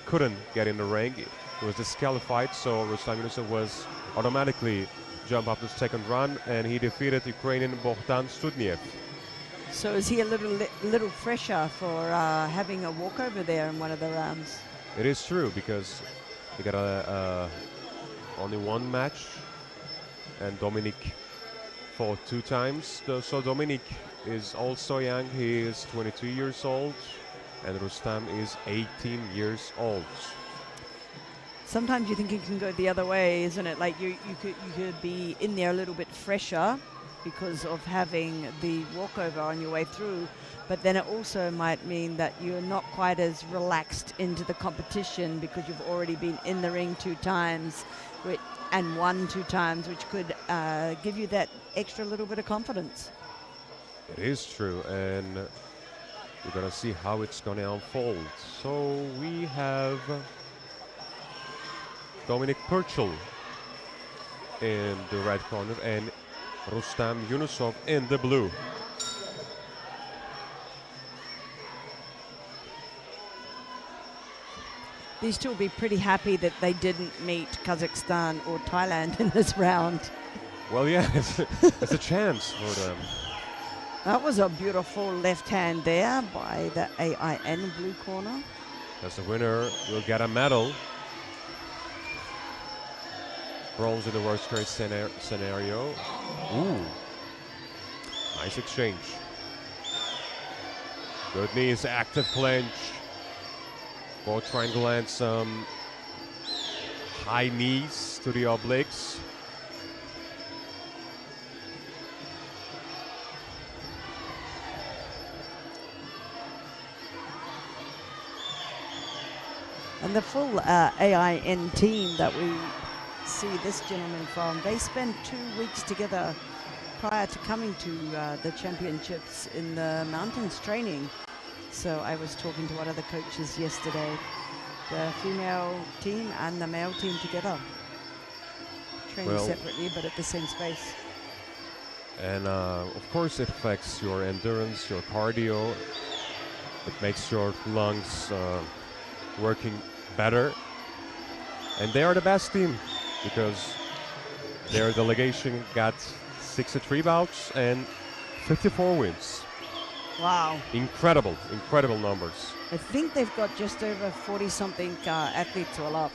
couldn't get in the ring. He was disqualified, so Rustam Yunusov was automatically jump up the second round, and he defeated Ukrainian Bohdan Studniev. So is he a little fresher for having a walkover there in one of the rounds? It is true because he got only one match, and Dominic fought 2 times. So Dominic is also young. He is 22 years old, and Rustam is 18 years old. Sometimes you think it can go the other way, isn't it? Like you could be in there a little bit fresher because of having the walkover on your way through, but then it also might mean that you're not quite as relaxed into the competition because you've already been in the ring 2 times and won 2 times, which could give you that extra little bit of confidence. It is true, and we're gonna see how it's gonna unfold. So we have Dominic Prchal in the red corner and Rustam Yunusov in the blue. These two will be pretty happy that they didn't meet Kazakhstan or Thailand in this round. Well, yeah, it's a chance for them. That was a beautiful left hand there by the AIN blue corner. As the winner will get a medal. Bronze in the worst case scenario. Ooh, nice exchange. Good knees, active clinch. Both trying to land some high knees to the obliques. And the full AIN team that we see this gentleman from, they spent 2 weeks together prior to coming to the championships in the mountains training. So I was talking to one of the coaches yesterday, the female team and the male team together, training separately but at the same space. And of course it affects your endurance, your cardio. It makes your lungs working better. And they are the best team because their delegation got 63 bouts and 54 wins. Wow. Incredible, incredible numbers. I think they've got just over 40-something athletes all up.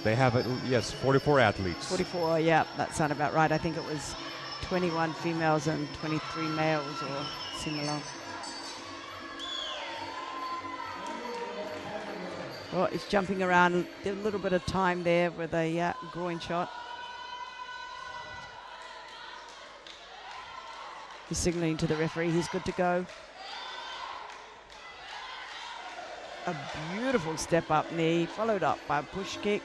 They have, yes, 44 athletes. 44, yeah, that sounded about right. I think it was 21 females and 23 males or similar. Oh, he's jumping around. A little bit of time there with a groin shot. He's signaling to the referee he's good to go. A beautiful step up knee, followed up by a push kick.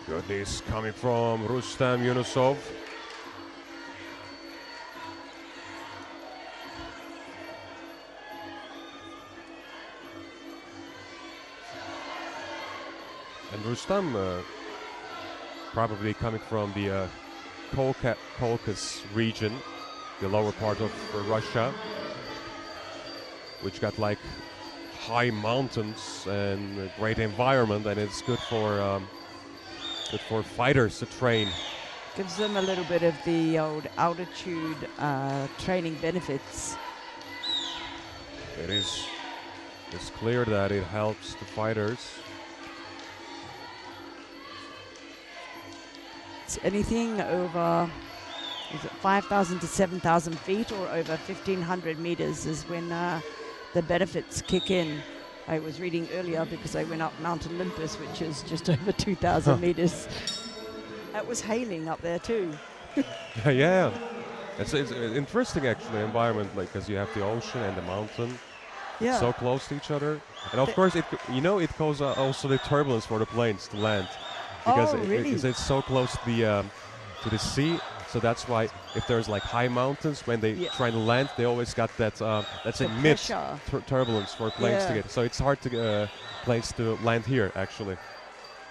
Good knees coming from Rustam Yunusov. And Rustam probably coming from the Caucasus region, the lower part of Russia, which got like high mountains and a great environment, and it's good for fighters to train. Gives them a little bit of the old altitude training benefits. It's clear that it helps the fighters. It's anything over, is it 5,000 to 7,000 feet or over 1,500 meters is when the benefits kick in. I was reading earlier because I went up Mount Olympus, which is just over 2,000 meters. It was hailing up there too. Yeah, it's an interesting actually environment, like because you have the ocean and the mountain, so close to each other, and of course it causes also the turbulence for the planes to land. Because because it's so close to the sea, so that's why if there's like high mountains, when they try to land, they always got that let's say mid turbulence for planes to get. So it's hard to planes to land here actually.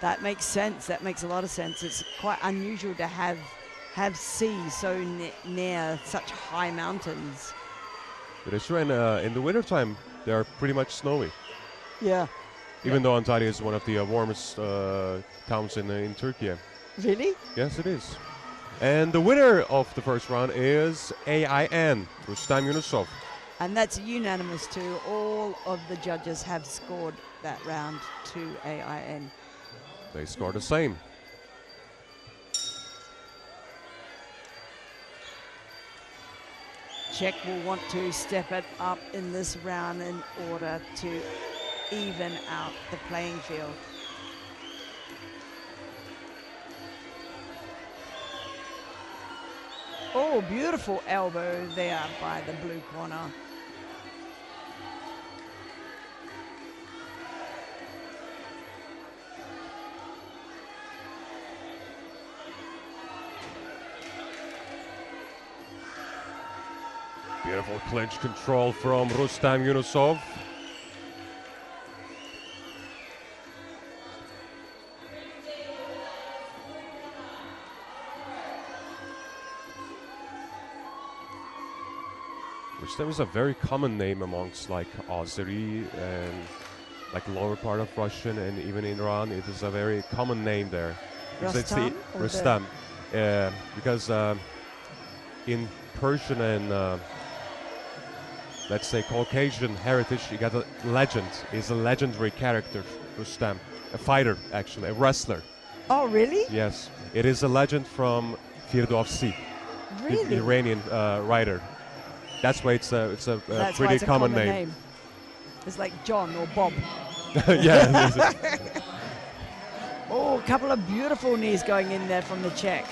That makes sense. That makes a lot of sense. It's quite unusual to have sea so near such high mountains. It is true, and in the wintertime they are pretty much snowy. Yeah. Even though Antalya is one of the warmest towns in Turkey. Really? Yes, it is. And the winner of the first round is AIN, Rustam Yunusov. And that's unanimous too. All of the judges have scored that round to AIN. They score the same. Czech will want to step it up in this round in order to even out the playing field. Oh, beautiful elbow there by the blue corner. Beautiful clinch control from Rustam Yunusov. Rustam is a very common name amongst like Azeri and like lower part of Russian and even in Iran. It is a very common name there. Rustam? Rustam. Because in Persian and let's say Caucasian heritage, you got a legend. He's a legendary character, Rustam. A fighter, actually, a wrestler. Oh, really? Yes. It is a legend from Firdevsi, Really? the Iranian writer. That's why it's a That's why pretty it's a common name. It's like John or Bob. Yeah. Oh, a couple of beautiful knees going in there from the Czech.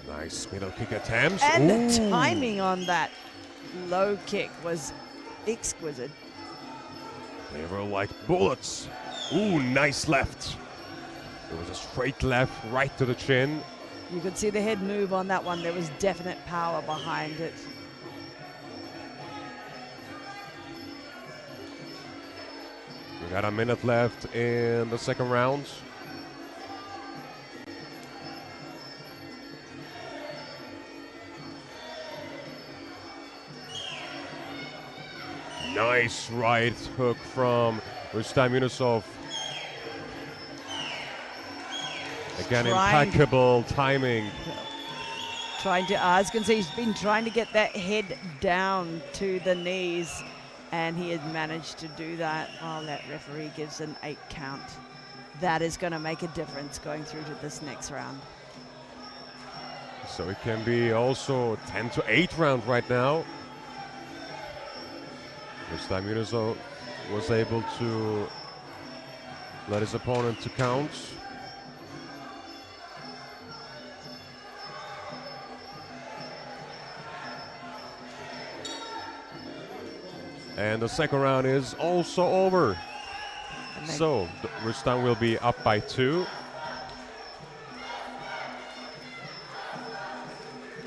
Nice middle kick attempts. And Ooh. the timing on that low kick was exquisite. They were like bullets. Ooh, nice left. It was a straight left right to the chin. You could see the head move on that one. There was definite power behind it. We got a minute left in the second round. Nice right hook from Rustam Yunusov. Again, impeccable timing. I was going to say, he's been trying to get that head down to the knees, and he had managed to do that. Oh, that referee gives an 8 count. That is going to make a difference going through to this next round. So it can be also 10-8 round right now. Rustam Yunusov was able to let his opponent to count. And the second round is also over. So Rustam will be up by 2.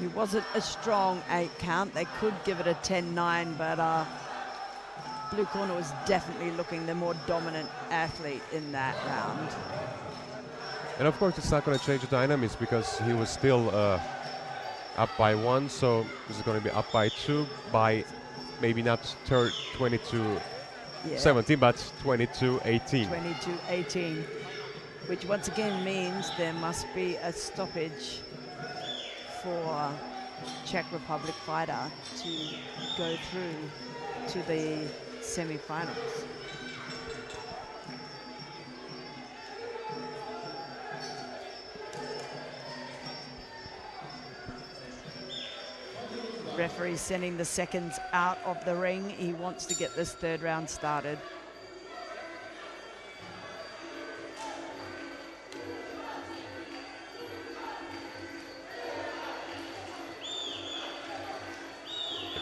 It wasn't a strong 8 count. They could give it a 10-9, but blue corner was definitely looking the more dominant athlete in that round. And of course, it's not going to change the dynamics because he was still up by 1. So this is going to be up by 2 by maybe not 22-17, but 22-18. 22-18, which once again means there must be a stoppage for Czech Republic fighter to go through to the semi-finals. Referee sending the seconds out of the ring. He wants to get this third round started.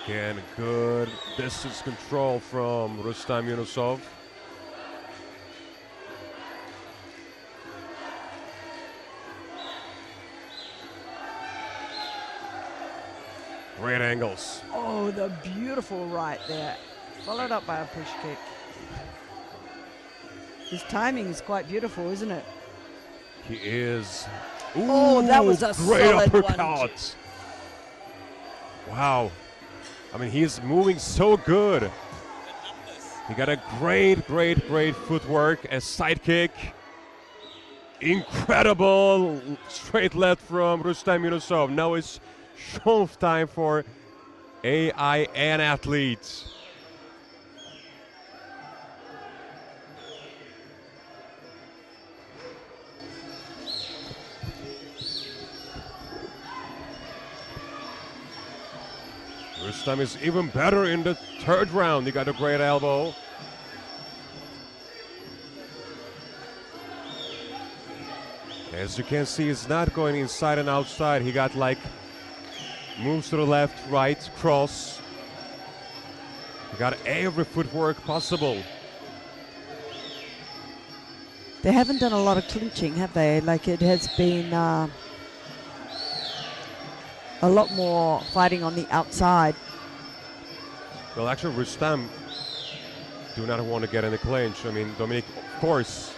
Again, good distance control from Rustam Yunusov. Great angles. Oh, the beautiful right there, followed up by a push kick. His timing is quite beautiful, isn't it? He is. Oh, that was a great solid uppercut. one. Wow. I mean, he's moving so good. He got a great footwork, a side kick. Incredible straight left from Rustam Yunusov. Now it's show time for AIN athletes. Rustam is even better in the third round. He got a great elbow. As you can see, it's not going inside and outside. He got like moves to the left, right, cross. He got every footwork possible. They haven't done a lot of clinching, have they? Like it has been a lot more fighting on the outside. Well, actually, Rustam do not want to get in the clinch. I mean, Dominic, of course,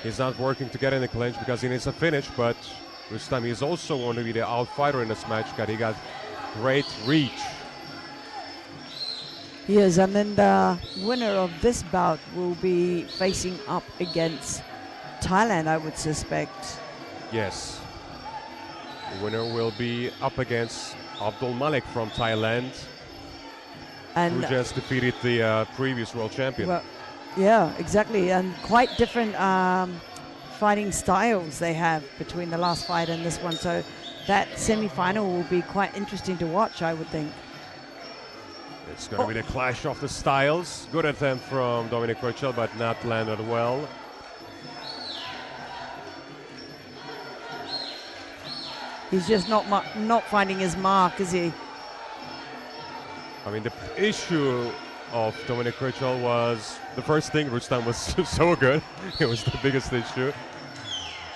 he's not working to get in the clinch because he needs a finish, but Rustam is also going to be the out-fighter in this match because he got great reach. He is, and then the winner of this bout will be facing up against Thailand, I would suspect. Yes. The winner will be up against Abdul Malik from Thailand, And who just defeated the previous world champion. well, yeah, exactly, and quite different fighting styles they have between the last fight and this one. So that semi-final will be quite interesting to watch, I would think. It's going to be the clash of the styles. Good attempt from Dominic Prchal, but not landed well. He's just not finding his mark, is he? I mean, the issue of Dominic Prchal was the first thing. Rustam was so good. It was the biggest issue.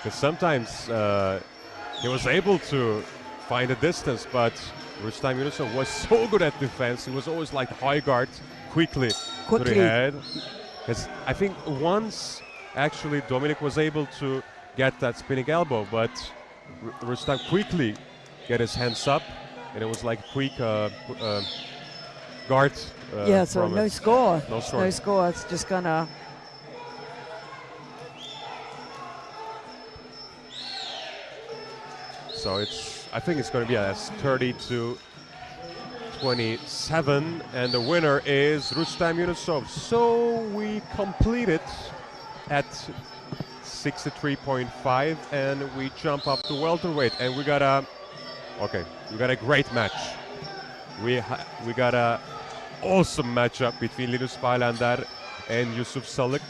Because sometimes he was able to find a distance, but Rustam Yunusov was so good at defense. He was always like high guard, quickly to the head. Because I think once actually Dominic was able to get that spinning elbow, but Rustam quickly get his hands up, and it was like quick guard. Yeah, so no score. No score. No score. It's just gonna. So I think it's going to be a 30-27, and the winner is Rustam Yunusov. So we completed at 63.5, and we jump up to welterweight, and we got a great match. We got a awesome matchup between Linus Baylander and Yusuf Salk.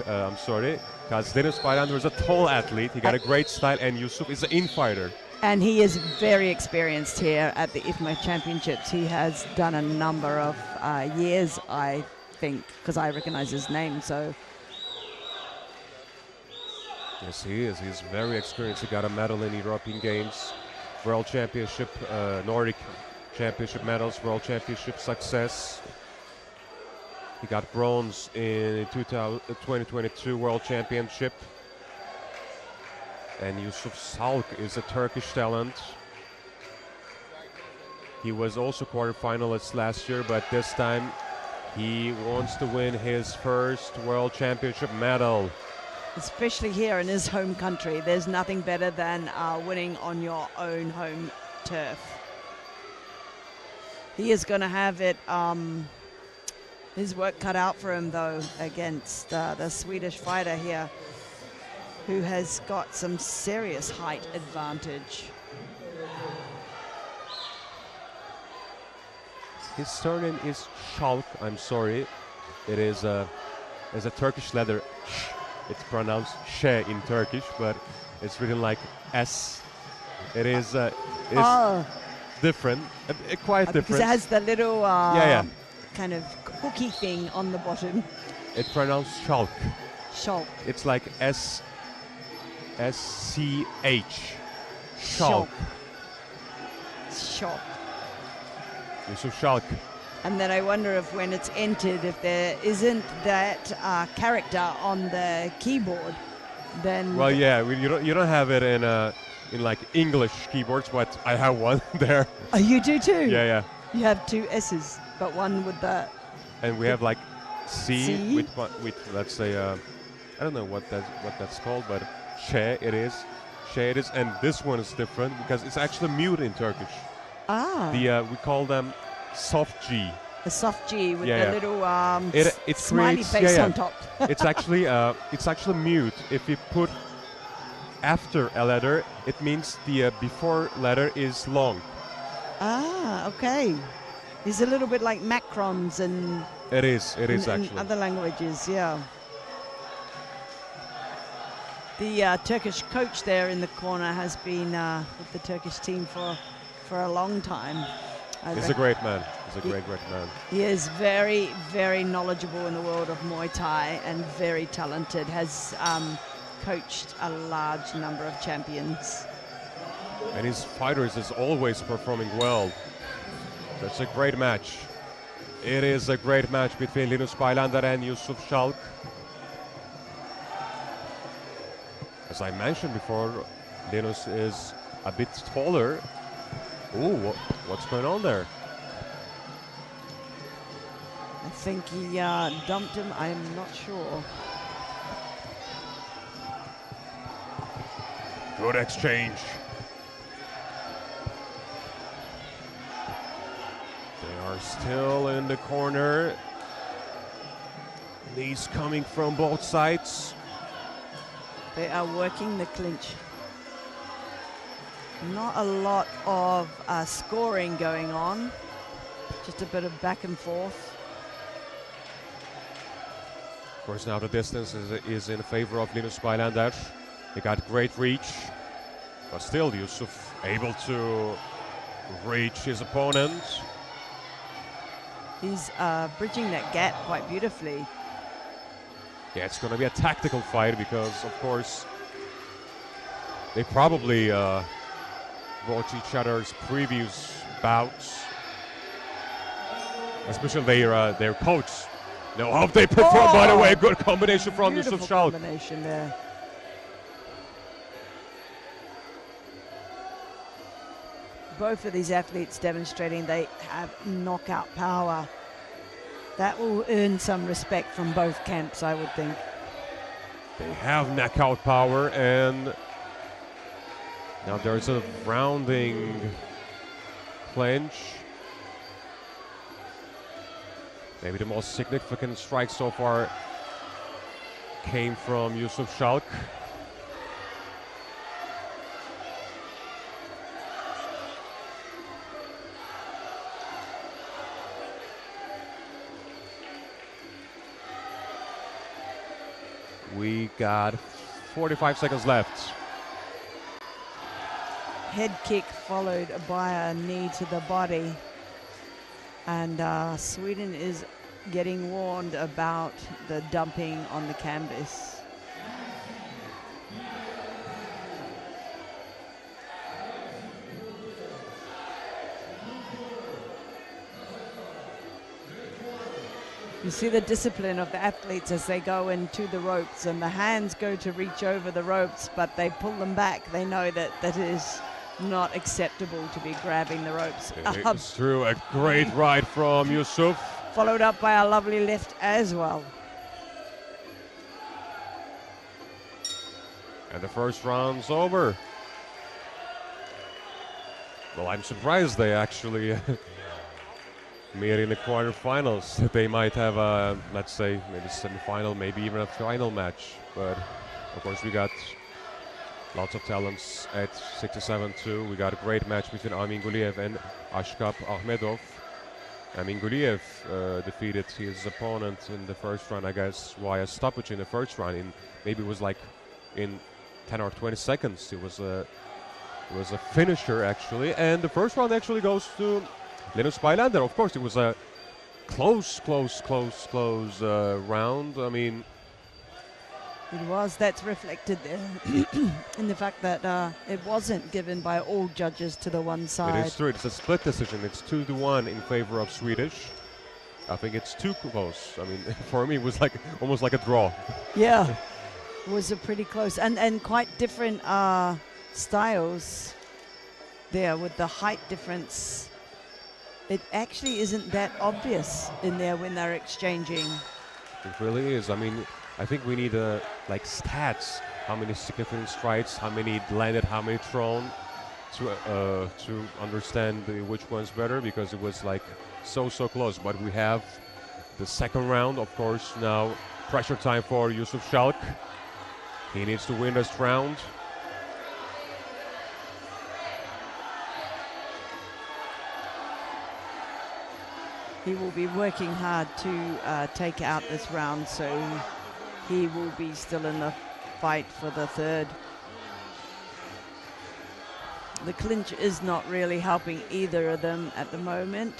I'm sorry, because Linus Baylander is a tall athlete. He got a great style, and Yusuf is an infighter. And he is very experienced here at the IFMA Championships. He has done a number of years, I think, because I recognize his name. So. Yes, he is. He's very experienced. He got a medal in European Games, World Championship, Nordic Championship medals, World Championship success. He got bronze in 2022 World Championship. And Yusuf Salk is a Turkish talent. He was also quarterfinalist last year, but this time he wants to win his first World Championship medal. Especially here in his home country, there's nothing better than winning on your own home turf. He is going to have it, his work cut out for him, though, against the Swedish fighter here, who has got some serious height advantage. His surname is Schalk. I'm sorry. It is a Turkish letter. It's pronounced she in Turkish, but it's written like S. It is different, quite different. Because it has the little kind of cookie thing on the bottom. It's pronounced Schalk. Schalk. It's like S-C-H. Schalk. Schalk. Yusuf Schalk. And then I wonder if when it's entered, if there isn't that character on the keyboard, then... Well, yeah, you don't have it in in like English keyboards, but I have one there. Oh, you do too? Yeah, yeah. You have two S's, but one with the... And we have like C, C? with let's say, I don't know what that's called, but She it is. And this one is different because it's actually mute in Turkish. Ah. We call them soft G. A soft G with Yeah, the yeah. little It smiley creates- face yeah, yeah. on top. It's actually mute. If you put after a letter, it means the before letter is long. Ah, okay. It's a little bit like macrons and It is in actually. other languages, yeah. The Turkish coach there in the corner has been with the Turkish team for a long time. He's a great man. He's a great man. He is very, very knowledgeable in the world of Muay Thai and very talented. Has coached a large number of champions. And his fighters is always performing well. That's a great match. It is a great match between Linus Baylander and Yusuf Schalk. As I mentioned before, Linus is a bit taller. Ooh, what's going on there? I think he dumped him. I'm not sure. Good exchange. They are still in the corner. Knees coming from both sides. They are working the clinch. Not a lot of scoring going on. Just a bit of back and forth. Of course, now the distance is in favor of Linus Baylander. He got great reach, but still Yusuf able to reach his opponent. He's bridging that gap quite beautifully. Yeah, it's going to be a tactical fight because, of course, they probably watch each other's previous bouts, especially their coach. Know how they perform. By the way, good combination from Beautiful Yusuf Schalk. combination there. Both of these athletes demonstrating they have knockout power. That will earn some respect from both camps, I would think. They have knockout power, and now there's a rounding clinch. Maybe the most significant strike so far came from Yusuf Schalk. We got 45 seconds left. Head kick followed by a knee to the body. And Sweden is getting warned about the dumping on the canvas. You see the discipline of the athletes as they go into the ropes, and the hands go to reach over the ropes, but they pull them back. They know that that is not acceptable to be grabbing the ropes. It's true, a great ride from Yusuf. Followed up by a lovely lift as well. And the first round's over. Well, I'm surprised they actually meet in the quarterfinals. They might have a, let's say, maybe semi-final, maybe even a final match. But of course, we got lots of talents at 67 too. We got a great match between Amin Guliev and Ashkap Ahmedov. Amin Guliev defeated his opponent in the first round, I guess, via stoppage in the first round. Maybe it was like in 10 or 20 seconds. It was a finisher actually, and the first round actually goes to Linus Baylander. Of course, it was a close round. I mean, it was. That's reflected there in the fact that it wasn't given by all judges to the one side. it is true. It's a split decision. It's 2-1 in favor of Swedish. I think it's too close. I mean, for me, it was like almost like a draw. Yeah, it was a pretty close and quite different styles there with the height difference. It actually isn't that obvious in there when they're exchanging. It really is. I mean, I think we need like stats. How many significant strikes, how many landed, how many thrown, to understand which one's better, because it was like so close. But we have the second round, of course. Now pressure time for Yusuf Schalk. He needs to win this round. He will be working hard to take out this round, so he will be still in the fight for the third. The clinch is not really helping either of them at the moment,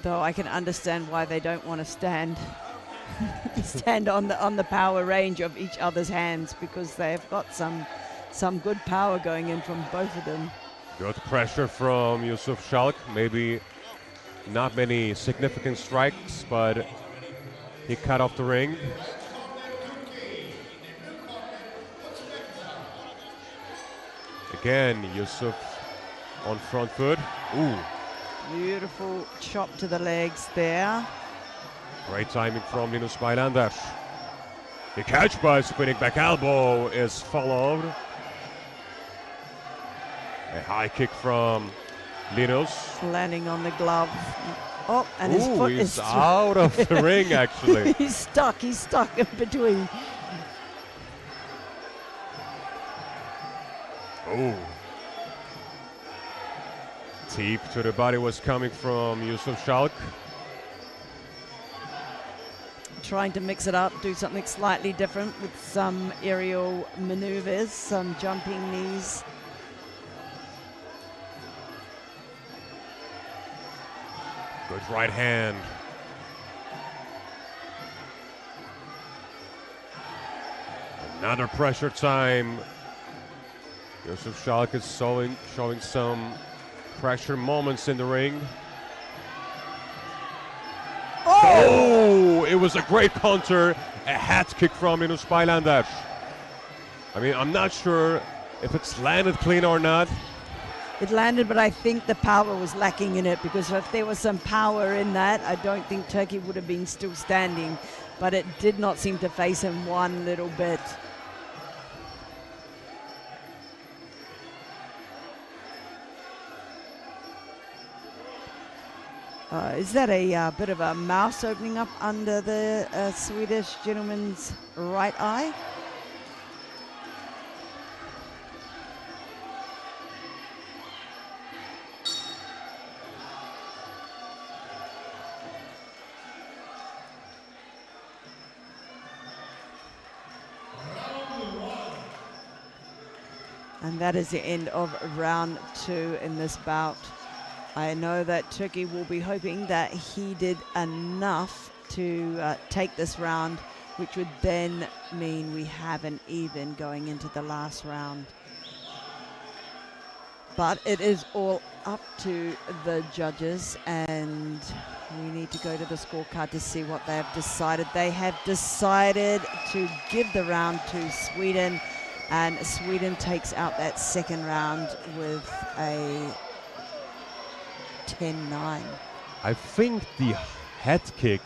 though I can understand why they don't want to stand on the power range of each other's hands, because they've got some good power going in from both of them. Good pressure from Yusuf Schalk. Maybe not many significant strikes, but he cut off the ring. Again, Yusuf on front foot. Ooh. Beautiful chop to the legs there. Great timing from Linus Bailander. The catch by spinning back elbow is followed. A high kick from Linus. Landing on the glove. Oh, and his foot is out of the ring, actually. He's stuck in between. Oh. Deep to the body was coming from Yusuf Schalk. Trying to mix it up, do something slightly different with some aerial maneuvers, some jumping knees. Good right hand. Another pressure time. Yusuf Schalk is showing some pressure moments in the ring. Oh! It was a great counter. A hat kick from Linus Bailander. I mean, I'm not sure if it's landed clean or not. It landed, but I think the power was lacking in it, because if there was some power in that, I don't think Turkey would have been still standing. But it did not seem to face him one little bit. Is that a bit of a mouse opening up under the Swedish gentleman's right eye? And that is the end of round 2 in this bout. I know that Turkey will be hoping that he did enough to take this round, which would then mean we have an even going into the last round. But it is all up to the judges, and we need to go to the scorecard to see what they have decided. They have decided to give the round to Sweden, and Sweden takes out that second round with a 10-9. I think the head kick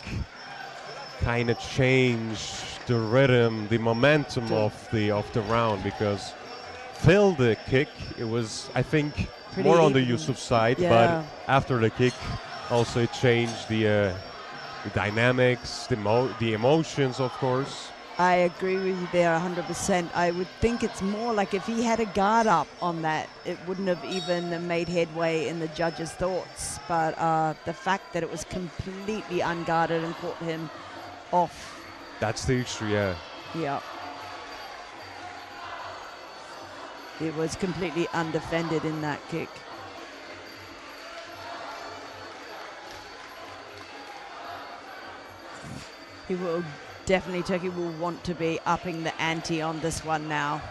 kind of changed the rhythm, the momentum of the round, because till the kick, it was, I think, pretty more on even. the Yusuf side, Yeah. but after the kick, also it changed the dynamics, the emotions, of course. I agree with you there 100%. I would think it's more like if he had a guard up on that, it wouldn't have even made headway in the judges' thoughts. But the fact that it was completely unguarded and caught him off. That's the issue, yeah. Yeah. It was completely undefended in that kick. He will definitely, Turkey will want to be upping the ante on this one now.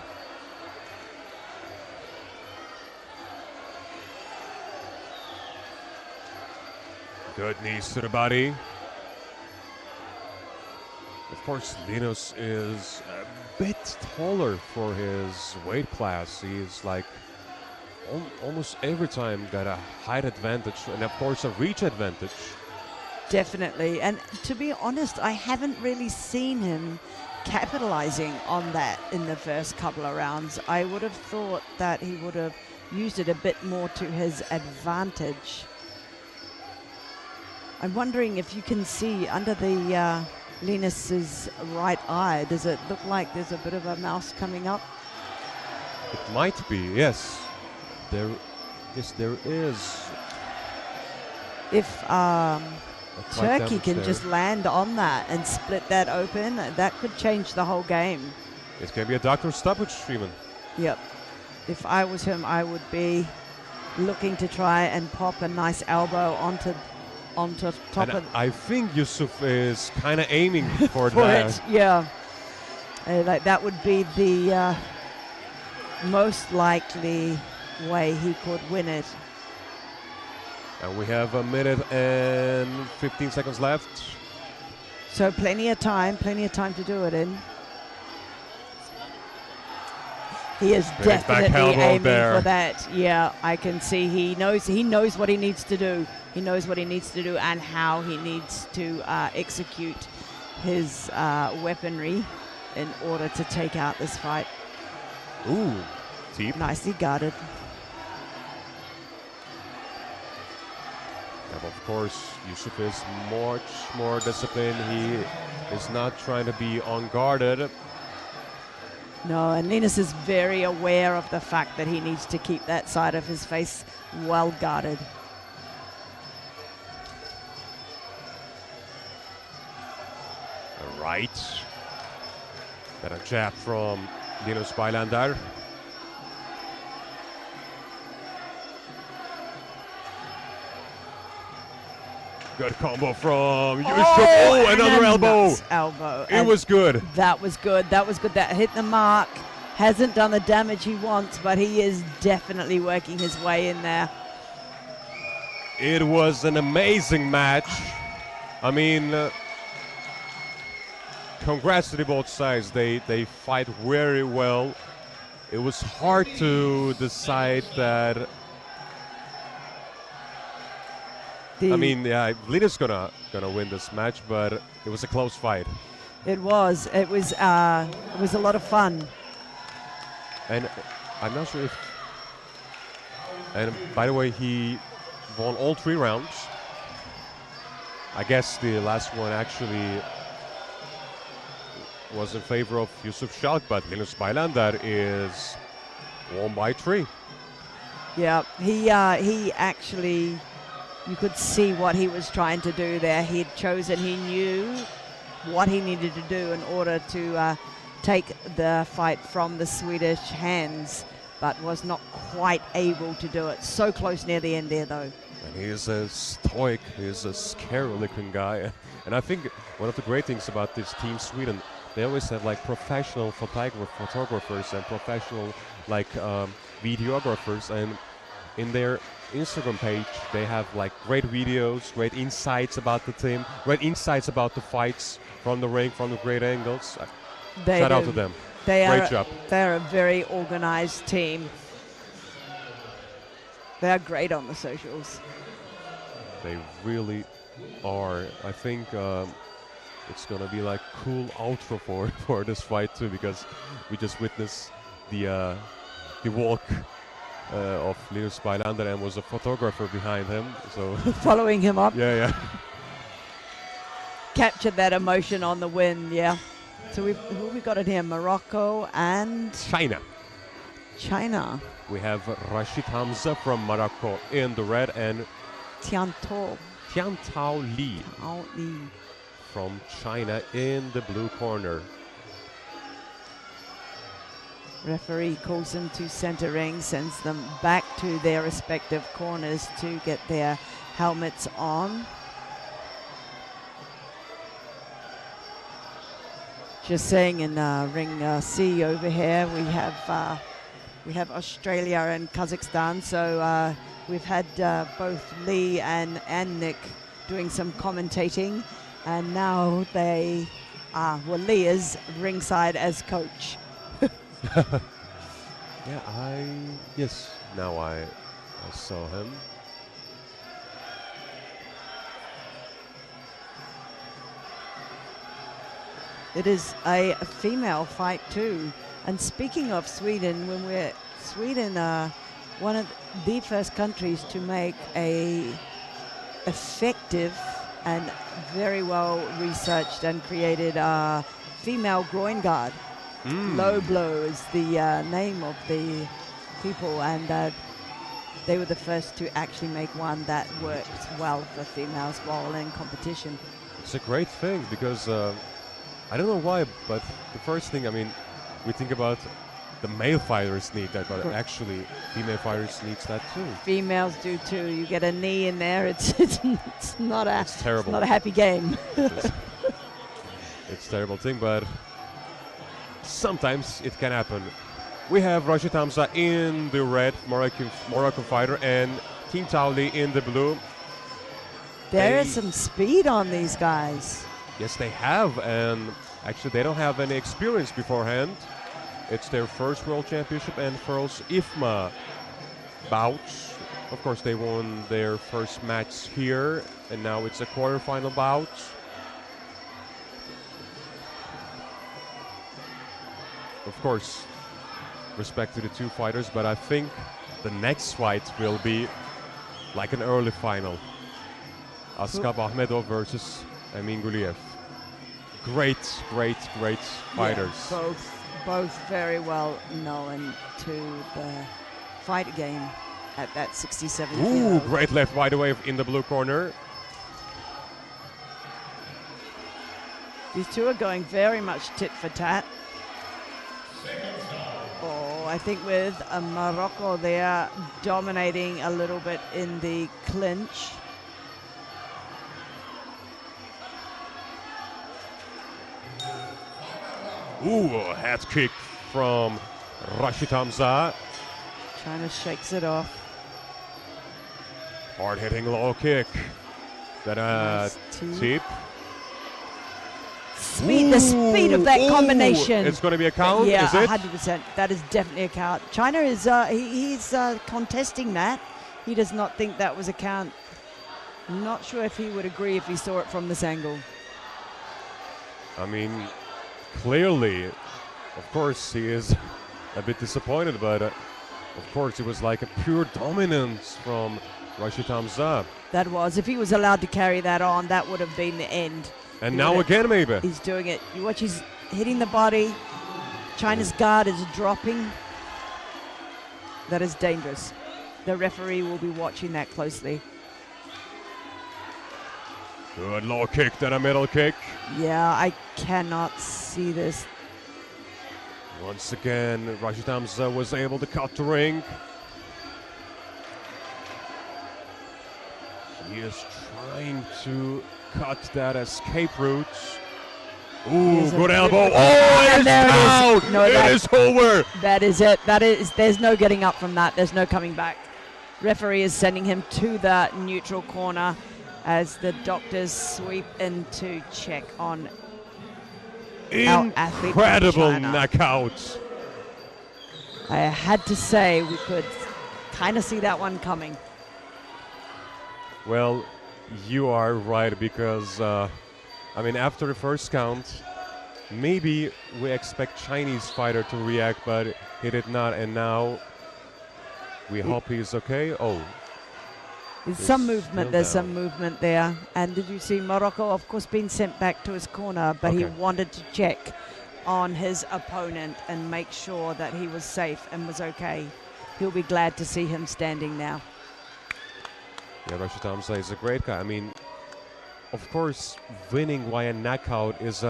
Good knees to the body. Of course, Linus is a bit taller for his weight class. He's like almost every time got a height advantage and of course a reach advantage. Definitely. And to be honest, I haven't really seen him capitalizing on that in the first couple of rounds. I would have thought that he would have used it a bit more to his advantage. I'm wondering if you can see under the Linus's right eye, does it look like there's a bit of a mouse coming up? It might be, yes. There is. If Turkey can just land on that and split that open, that could change the whole game. It's going to be a doctor stoppage, Freeman. Yep. If I was him, I would be looking to try and pop a nice elbow onto top And of. I think Yusuf is kind of aiming for for that. it, yeah. Like that would be the most likely way he could win it. And we have a minute and 15 seconds left. So plenty of time to do it in. He is Great back definitely elbow aiming there. for that. Yeah, I can see he knows what he needs to do. He knows what he needs to do and how he needs to execute his weaponry in order to take out this fight. Ooh, deep. Nicely guarded. And of course, Yusuf is much more disciplined. He is not trying to be unguarded. No, and Linus is very aware of the fact that he needs to keep that side of his face well guarded. Right. Got a jab from Linus Bailander. Good combo from Yusuf. Oh, another elbow. Nice elbow. It was good. That was good. That was good. That hit the mark. Hasn't done the damage he wants, but he is definitely working his way in there. It was an amazing match. I mean, congrats to the both sides. They fight very well. It was hard to decide that. I mean, yeah, Linus gonna win this match, but it was a close fight. It was a lot of fun. And I'm not sure if. And by the way, he won all 3 rounds. I guess the last one actually was in favor of Yusuf Schalk, but Linus Bailander is won by 3. Yeah, he actually, you could see what he was trying to do there. He knew what he needed to do in order to take the fight from the Swedish hands, but was not quite able to do it. So close near the end there, though. And he is a stoic, he is a scary-looking guy. And I think one of the great things about this Team Sweden, they always have like professional photographers and professional like videographers, and in their Instagram page they have like great videos, great insights about the team, great insights about the fights from the ring, from the great angles. Shout out to them. Great job. They're a very organized team. They're great on the socials. They really are. I think it's gonna be like cool outro for this fight too, because we just witnessed the walk of Linus Bailander and was a photographer behind him. So following him up. yeah. Captured that emotion on the win. Yeah. So who we got in here? Morocco and China. We have Rashid Hamza from Morocco in the red and Tantoi Li from China in the blue corner. Referee calls them to center ring, sends them back to their respective corners to get their helmets on. Just saying in ring C over here, we have Australia and Kazakhstan. So we've had both Lee and Nick doing some commentating, and now they Well, Leah's ringside as coach. Yeah, yes, now I saw him. It is a female fight too. And speaking of Sweden, Sweden are one of the first countries to make a effective and very well researched and created female groin guard. Low blow is the name of the people, and they were the first to actually make one that works well for females while in competition. It's a great thing because I don't know why, but the first thing, I mean, we think about the male fighters need that, but actually female fighters needs that too. Females do too. You get a knee in there, it's not a terrible. It's not a happy game. It's a terrible thing, but sometimes it can happen. We have Rashid Hamza in the red, Moroccan fighter, and Tantoi in the blue. There is some speed on these guys. Yes, they have, and actually they don't have any experience beforehand. It's their first World Championship and first IFMA bouts. Of course, they won their first match here, and now it's a quarterfinal bout. Of course, respect to the two fighters, but I think the next fight will be like an early final. Ahmedov versus Galiyev. Great fighters. Yeah, both very well known to the fight game at that 67 Ooh, kilo. great left wide away in the blue corner. These two are going very much tit for tat. Oh, I think with Morocco, they are dominating a little bit in the clinch. Ooh, a head kick from Rashid Hamza. China shakes it off. Hard-hitting low kick. Then a Nice tip. The speed of that combination. It's going to be a count, yeah, is it? 100%. That is definitely a count. China is he's contesting that. He does not think that was a count. Not sure if he would agree if he saw it from this angle. I mean, clearly, of course, he is a bit disappointed, but of course, it was like a pure dominance from Rashid Hamza. That was. If he was allowed to carry that on, that would have been the end. And now again, maybe. He's doing it. You watch, he's hitting the body. China's guard is dropping. That is dangerous. The referee will be watching that closely. Good low kick, then a middle kick. Yeah, I cannot see this. Once again, Rashid Hamza was able to cut the ring. He is trying to cut that escape route. Ooh, good elbow. Oh, it's down. No, it is over. That is it. That is. There's no getting up from that. There's no coming back. Referee is sending him to the neutral corner as the doctors sweep in to check on our athlete from Incredible China. knockout. I had to say we could kind of see that one coming. Well, you are right because, after the first count, maybe we expect Chinese fighter to react, but he did not, and now we hope he's okay. Oh. There's some movement. There's down. some movement there. And did you see Morocco, of course, being sent back to his corner, but he Okay. wanted to check on his opponent and make sure that he was safe and was okay. He'll be glad to see him standing now. Yeah, Rashid Hamza is a great guy. I mean, of course, winning via knockout is,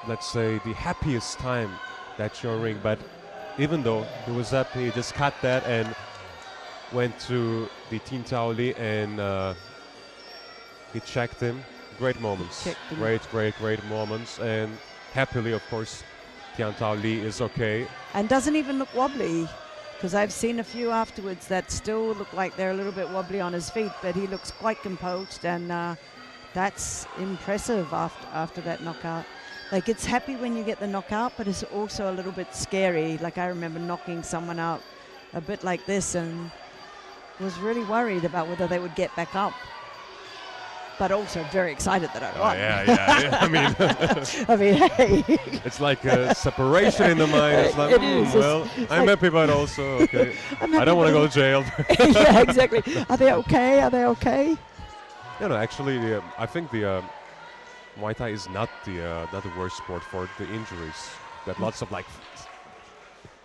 let's say, the happiest time that you're in ring. But even though he was up, he just cut that and went to the Tantoi and he checked him. Great moments. Checked him. Great moments. And happily, of course, Tantoi is okay. And doesn't even look wobbly, because I've seen a few afterwards that still look like they're a little bit wobbly on his feet, but he looks quite composed, and that's impressive after that knockout. Like, it's happy when you get the knockout, but it's also a little bit scary. Like, I remember knocking someone out a bit like this and was really worried about whether they would get back up. But also very excited that I won. Yeah. I mean, I mean, hey. it's like a separation in the mind. It's like, It is. well, It's I'm like- happy, but also, okay. I'm I don't want to happy, go to jail. yeah, exactly. Are they okay? Are they okay? No, actually, I think the Muay Thai is not the worst sport for the injuries. Got lots of like,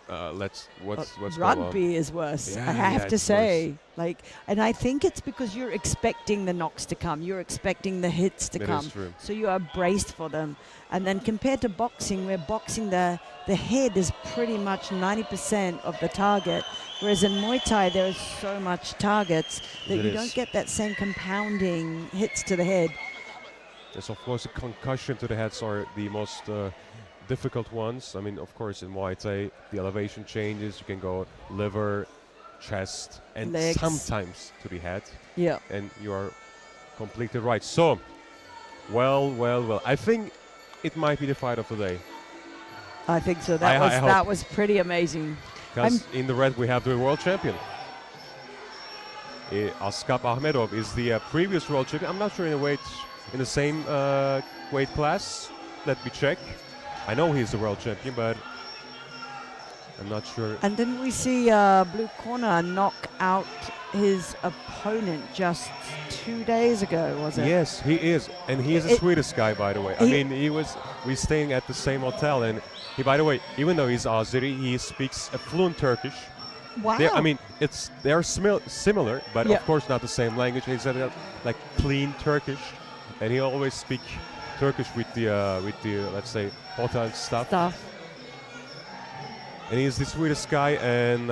what's going on? Rugby is worse. Yeah, I have yeah, to it's say, like, and I think it's because you're expecting the knocks to come. You're expecting the hits to That come. is true. So you are braced for them. And then compared to boxing, where boxing the head is pretty much 90% of the target, whereas in Muay Thai there is so much targets that It you is. don't get that same compounding hits to the head. Yes, of course, the concussion to the heads are the most difficult ones. I mean, of course, in Muay Thai, the elevation changes. You can go liver, chest, and Legs. sometimes to the head. Yeah. And you are completely right. So, well. I think it might be the fight of the day. I think so. I hope. That was pretty amazing. Because in the red we have the world champion. Ahmedov is the previous world champion. I'm not sure in the same weight class. Let me check. I know he's the world champion, but I'm not sure. And didn't we see Blue Corner knock out his opponent just 2 days ago, was it? Yes, he is. And he is the sweetest guy, by the way. I mean, we're staying at the same hotel. And he, by the way, even though he's Azeri, he speaks a fluent Turkish. Wow. They're similar, but Yeah. of course not the same language. He's like clean Turkish. And he always speak Turkish with the let's say hotel stuff. And he's the sweetest guy, and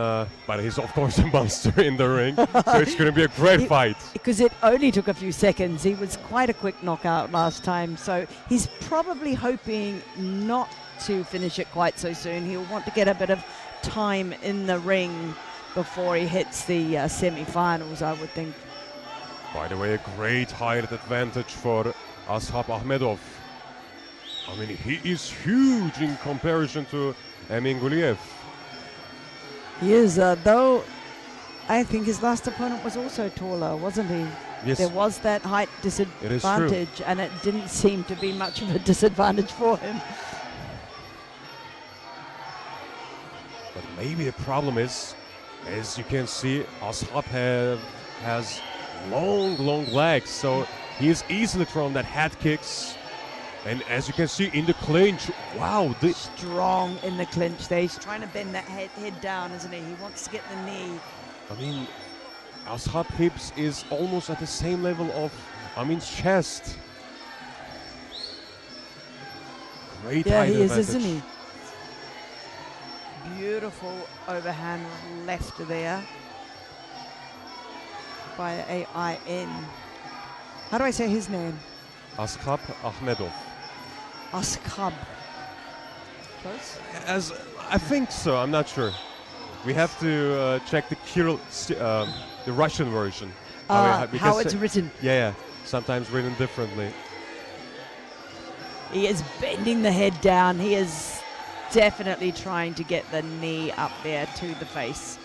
but he's of course a monster in the ring. So it's going to be a great fight. Because it only took a few seconds. He was quite a quick knockout last time, so he's probably hoping not to finish it quite so soon. He'll want to get a bit of time in the ring before he hits the semi-finals, I would think. By the way, a great height advantage for Ahmedov. I mean, he is huge in comparison to Guliev. He is, though I think his last opponent was also taller, wasn't he? Yes. There was that height disadvantage, and it didn't seem to be much of a disadvantage for him. But maybe the problem is, as you can see, Ashab has long legs, so he is easily thrown that head kicks. And as you can see in the clinch, wow. Strong in the clinch there. He's trying to bend that head down, isn't he? He wants to get the knee. I mean, Ashab hips is almost at the same level of Amin's chest. Great height he is, advantage. isn't he? Beautiful overhand left there by A-I-N. How do I say his name? Ashab Ahmedov. Ashab. Close? As I think so, I'm not sure. We have to check the the Russian version. How it's written. Yeah, sometimes written differently. He is bending the head down. He is definitely trying to get the knee up there to the face.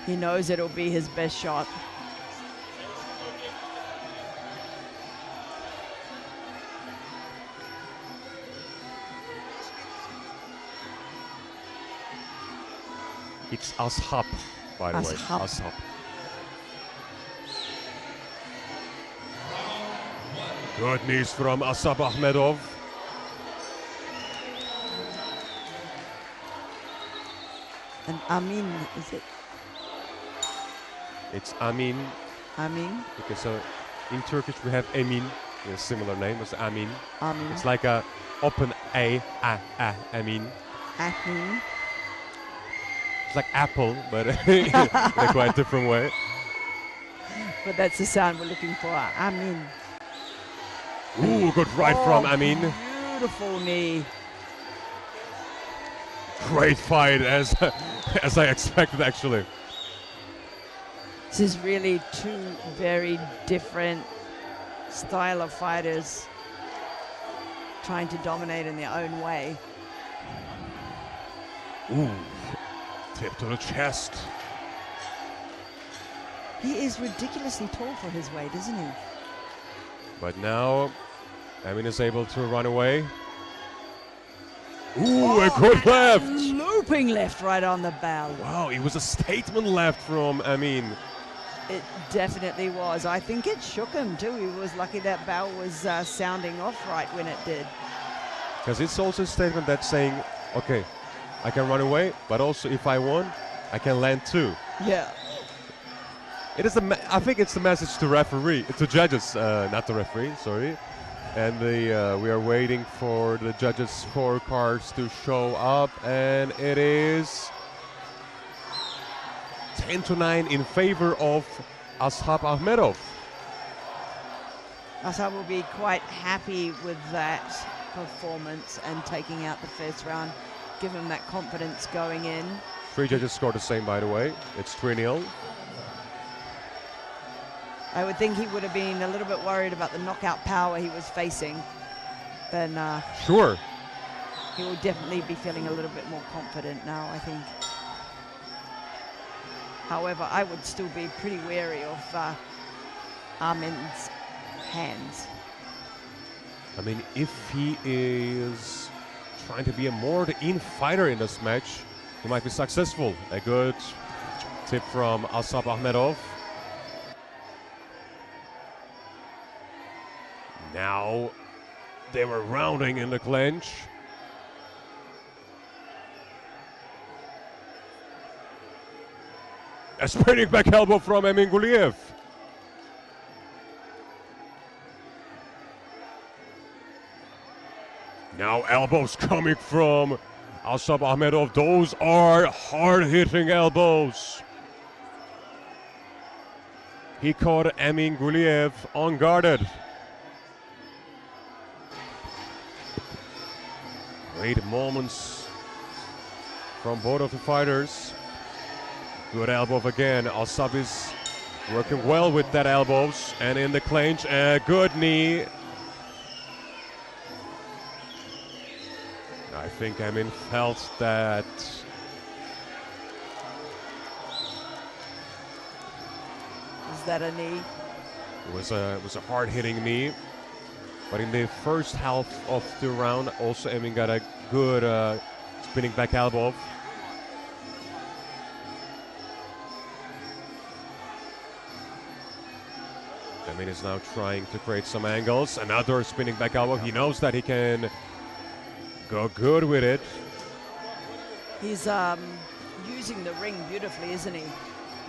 He knows it'll be his best shot. It's Ashab, by the way. Ashab. Ashab. Good knees from Ashab Ahmedov. And Amin, is it? It's Amin. Amin? Okay, so in Turkish we have Emin, a similar name as Amin. Amin. It's like a open Amin. Amin. It's like apple, but in a quite different way. But that's the sound we're looking for. Amin. Ooh, good right from Amin. Beautiful knee. Great fight, as I expected, actually. This is really two very different style of fighters. trying to dominate in their own way. Ooh, tip to the chest. He is ridiculously tall for his weight, isn't he? But now, Amin is able to run away. Ooh, a good left! Looping left right on the bell. Wow, it was a statement left from Amin. It definitely was. I think it shook him too. He was lucky that bell was sounding off right when it did. Because it's also a statement that's saying, okay, I can run away, but also if I won, I can land too. Yeah. It is I think it's the message to referee, to judges, not the referee, sorry. And we are waiting for the judges' scorecards to show up, and it is 10-9 in favor of Ahmedov. Ashab will be quite happy with that performance and taking out the first round, give him that confidence going in. 3 judges scored the same, by the way. It's 3-0. I would think he would have been a little bit worried about the knockout power he was facing. Then Sure. he will definitely be feeling a little bit more confident now, I think. However, I would still be pretty wary of Armin's hands. I mean, if he is trying to be a more in-fighter in this match, he might be successful. A good tip from Ahmedov. Now they were rounding in the clinch. A spinning back elbow from Guliev. Now elbows coming from Ahmedov. Those are hard-hitting elbows. He caught Guliev unguarded. Great moments from both of the fighters. Good elbow again. Ahmedov is working well with that elbows, and in the clinch, a good knee. I think Amin felt that Is that a knee? it was a hard-hitting knee. But in the first half of the round, also Amin got a good spinning back elbow. Amin is now trying to create some angles. Another spinning back elbow. He knows that he can go good with it. He's using the ring beautifully, isn't he?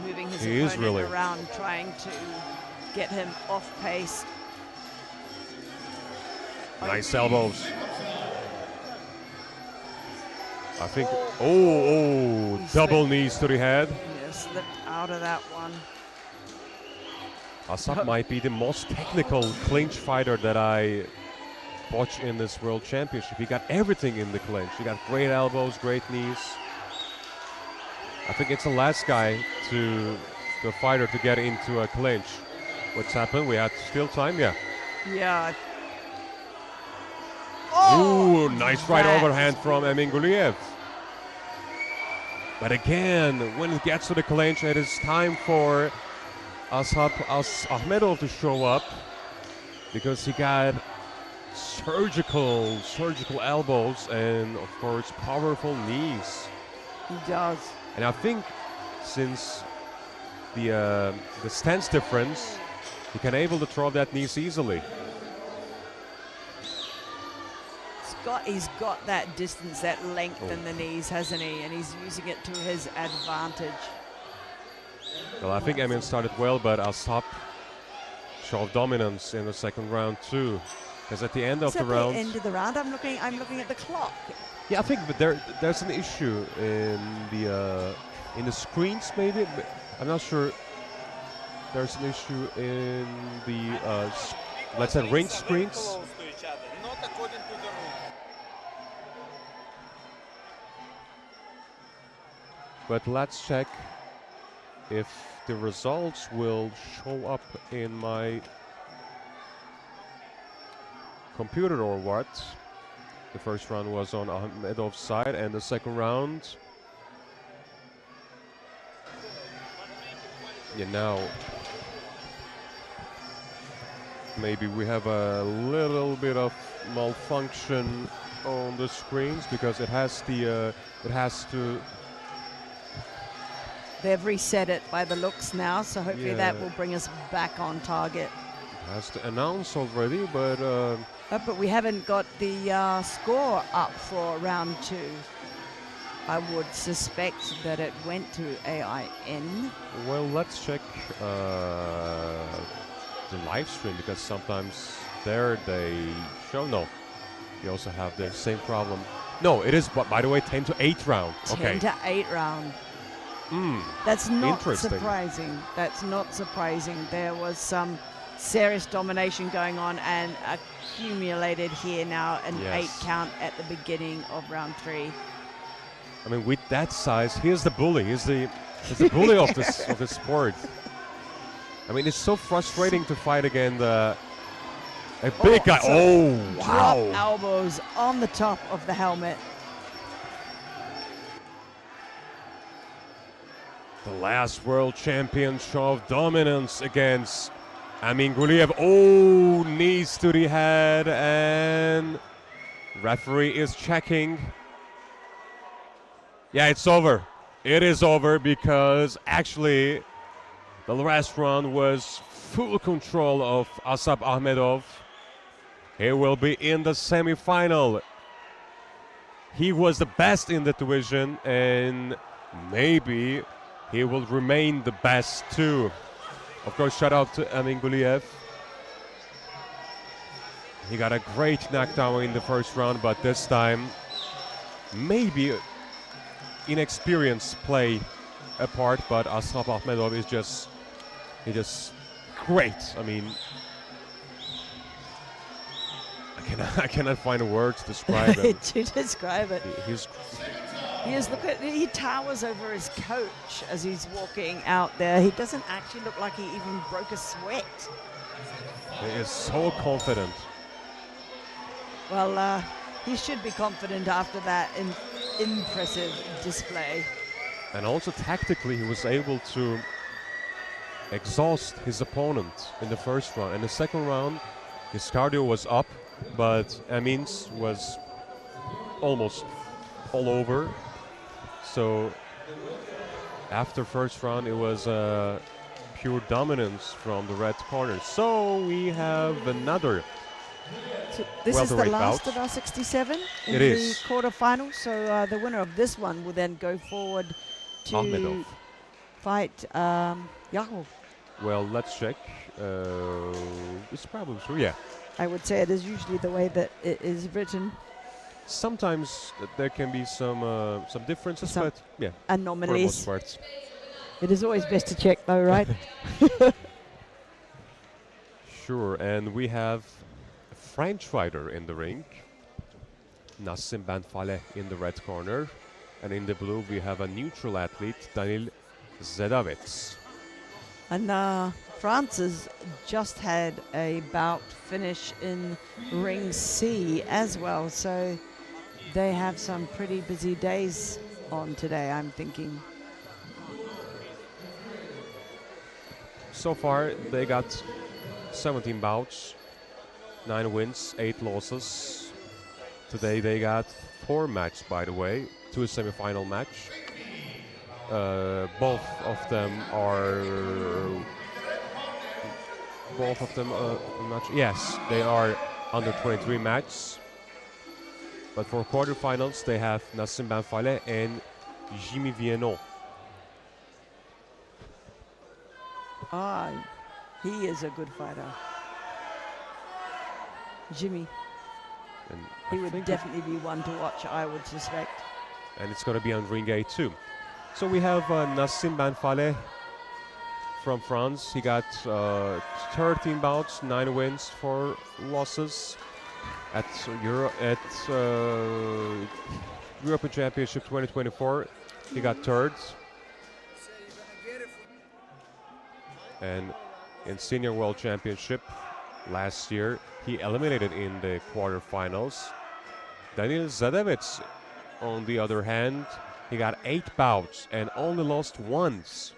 Moving his He is opponent really around, trying to get him off pace. Nice elbows. I think, oh, double knees to the head. Yeah, slipped out of that one. Ahmedov might be the most technical clinch fighter that I watch in this World Championship. He got everything in the clinch. He got great elbows, great knees. I think it's the last guy the fighter to get into a clinch. What's happened? We had still time, yeah. Yeah. Ooh, nice right overhand from Guliev. But again, when it gets to the clinch, it is time for Ahmedov to show up, because he got surgical elbows and, of course, powerful knees. He does. And I think since the stance difference, he can able to throw that knees easily. He's got that distance, that length in the knees, hasn't he? And he's using it to his advantage. Well, I think Amin started well, but Ahmedov showed dominance in the second round too. Because at the end of the round, end of the round, I'm looking at the clock. yeah, I think that there's an issue in the screens. Maybe I'm not sure. There's an issue in the let's say ring screens. But let's check if the results will show up in my computer or what. The first round was on Ahmedov's side, and the second round, yeah, now maybe we have a little bit of malfunction on the screens because it has to. They've reset it by the looks now, so hopefully that Yeah. will bring us back on target. Has to announce already, but But we haven't got the score up for round 2. I would suspect that it went to AIN. well, let's check the live stream because sometimes there they show. No, you also have the same problem. No, it is. By the way, 10 to 8 round. 10 Okay. to 8 round. Mm. That's not Interesting. surprising. That's not surprising. There was some serious domination going on and accumulated here now an Yes. 8 count at the beginning of round 3. I mean, with that size, here's the bully. He's the bully of this sport. I mean, it's so frustrating to fight against a big guy. so Oh, Drop wow! elbows on the top of the helmet. The last world champion show of dominance against Galiyev. Oh, knees to the head, and referee is checking. Yeah, it's over. It is over because actually the last round was full control of Ahmedov. He will be in the semi-final. He was the best in the division, and maybe he will remain the best too. Of course, shout out to Galiyev. He got a great knockdown in the first round, but this time maybe inexperience play a part, but Ahmedov is just great. I mean, I cannot find a word to describe him. To describe it. He's He towers over his coach as he's walking out there. He doesn't actually look like he even broke a sweat. he is so confident. Well, he should be confident after that impressive display. And also tactically, he was able to exhaust his opponent in the first round. In the second round, his cardio was up, but Amins was almost all over. So after first round, it was pure dominance from the red corner. So we have another. So this is the Welterweight last bout. of our 67 in It the is. quarterfinals. So the winner of this one will then go forward to Ahmedov. fight Yakov. Well, let's check. It's probably true, yeah. I would say it is usually the way that it is written. Sometimes there can be some differences, Some but yeah, for the most Anomalies. part. It is always best to check though, right? Sure, and we have a French fighter in the ring. Nassim Banfal in the red corner. And in the blue, we have a neutral athlete, Daniil Zadavitz. And France has just had a bout finish in Ring C as well. So they have some pretty busy days on today, I'm thinking. So far, they got 17 bouts, 9 wins, 8 losses. Today they got 4 matches, by the way, 2 semi-final match. Both of them match. Yes, they are under 23 matches. But for quarterfinals, they have Nassim Banfal and Vino. Ah, he is a good fighter. Jimmy, And he I would think definitely be one to watch, I would suspect. and it's going to be on ring A too. So we have Nassim Banfal from France. He got 13 bouts, 9 wins, 4 losses at European Championship 2024. He got third. And in Senior World Championship last year, he eliminated in the quarterfinals. Daniil Zadavitz, on the other hand, he got 8 bouts and only lost once.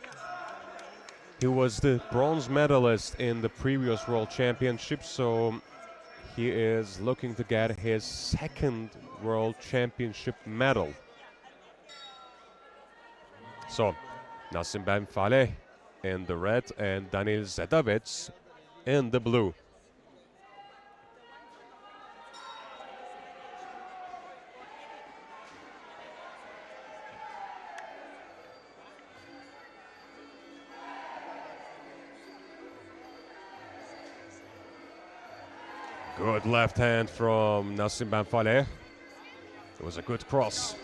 He was the bronze medalist in the previous World Championship, so he is looking to get his 2nd World Championship medal. So, Nassim Banfal in the red and Daniil Zadavitz in the blue. Good left hand from Nassim Banfal. It was a good cross.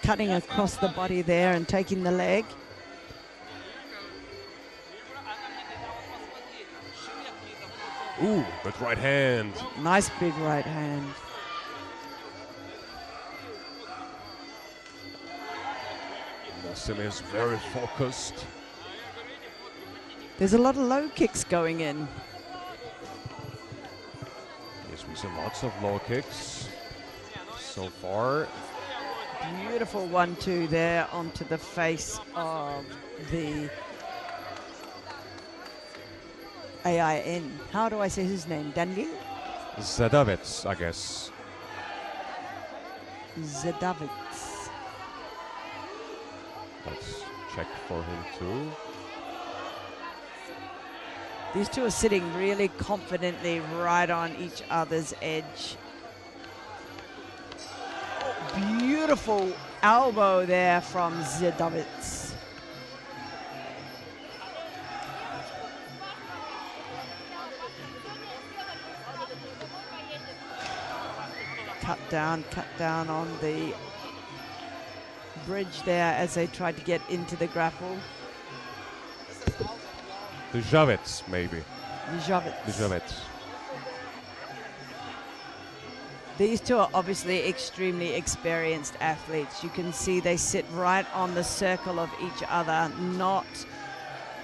Cutting across the body there and taking the leg. Ooh, good right hand. Nice big right hand. Nassim is very focused. There's a lot of low kicks going in. Yes, we see lots of low kicks so far. Beautiful 1-2 there onto the face of the AIN. How do I say his name? Daniil? Zadavitz, I guess. Zadavitz. Let's check for him too. These two are sitting really confidently right on each other's edge. Beautiful elbow there from Zadavitz. Cut down on the bridge there as they tried to get into the grapple. Tidjadee, maybe. Tidjadee. These two are obviously extremely experienced athletes. You can see they sit right on the circle of each other, not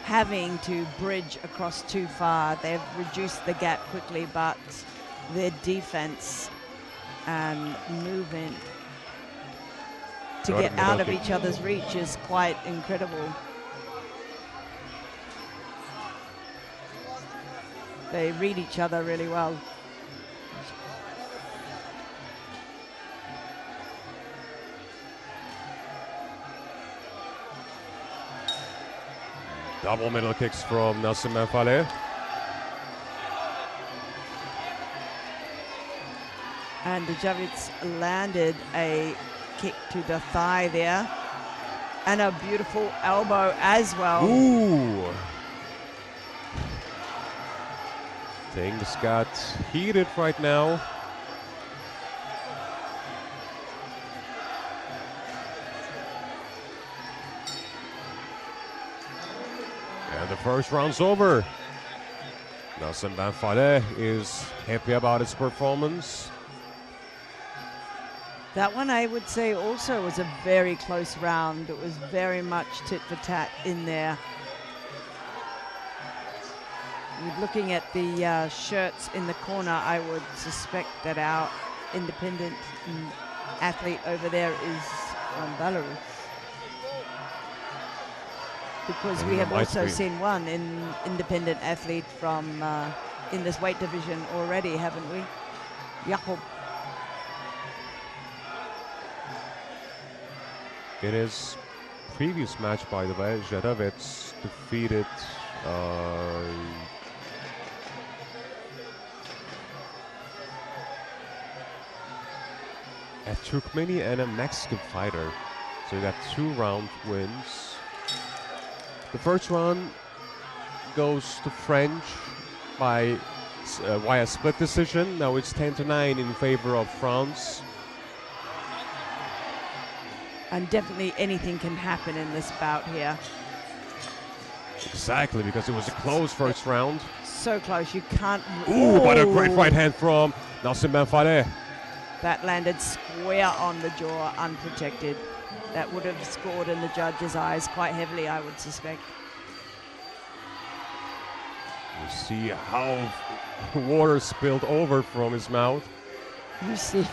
having to bridge across too far. They've reduced the gap quickly, but their defense and movement to get out of each other's reach is quite incredible. They read each other really well. Double middle kicks from Nassim Banfal. And Tidjadee landed a kick to the thigh there. And a beautiful elbow as well. Ooh! Things got heated right now. And the first round's over. Nassim Banfal is happy about his performance. That one, I would say, also was a very close round. It was very much tit for tat in there. Looking at the shirts in the corner, I would suspect that our independent athlete over there is from Belarus. Because we have also seen one independent athlete from in this weight division already, haven't we? Jakob. In his previous match, by the way, Zadavitz defeated a Turkmeni and a Mexican fighter. So he got 2 round wins. The first round goes to French by via split decision. Now it's 10-9 in favor of France. And definitely anything can happen in this bout here. Exactly, because it was a close first round. So close, you can't... Ooh, what a great right hand from Nassim Banfal. That landed square on the jaw, unprotected. That would have scored in the judge's eyes quite heavily, I would suspect. You see how water spilled over from his mouth. You see,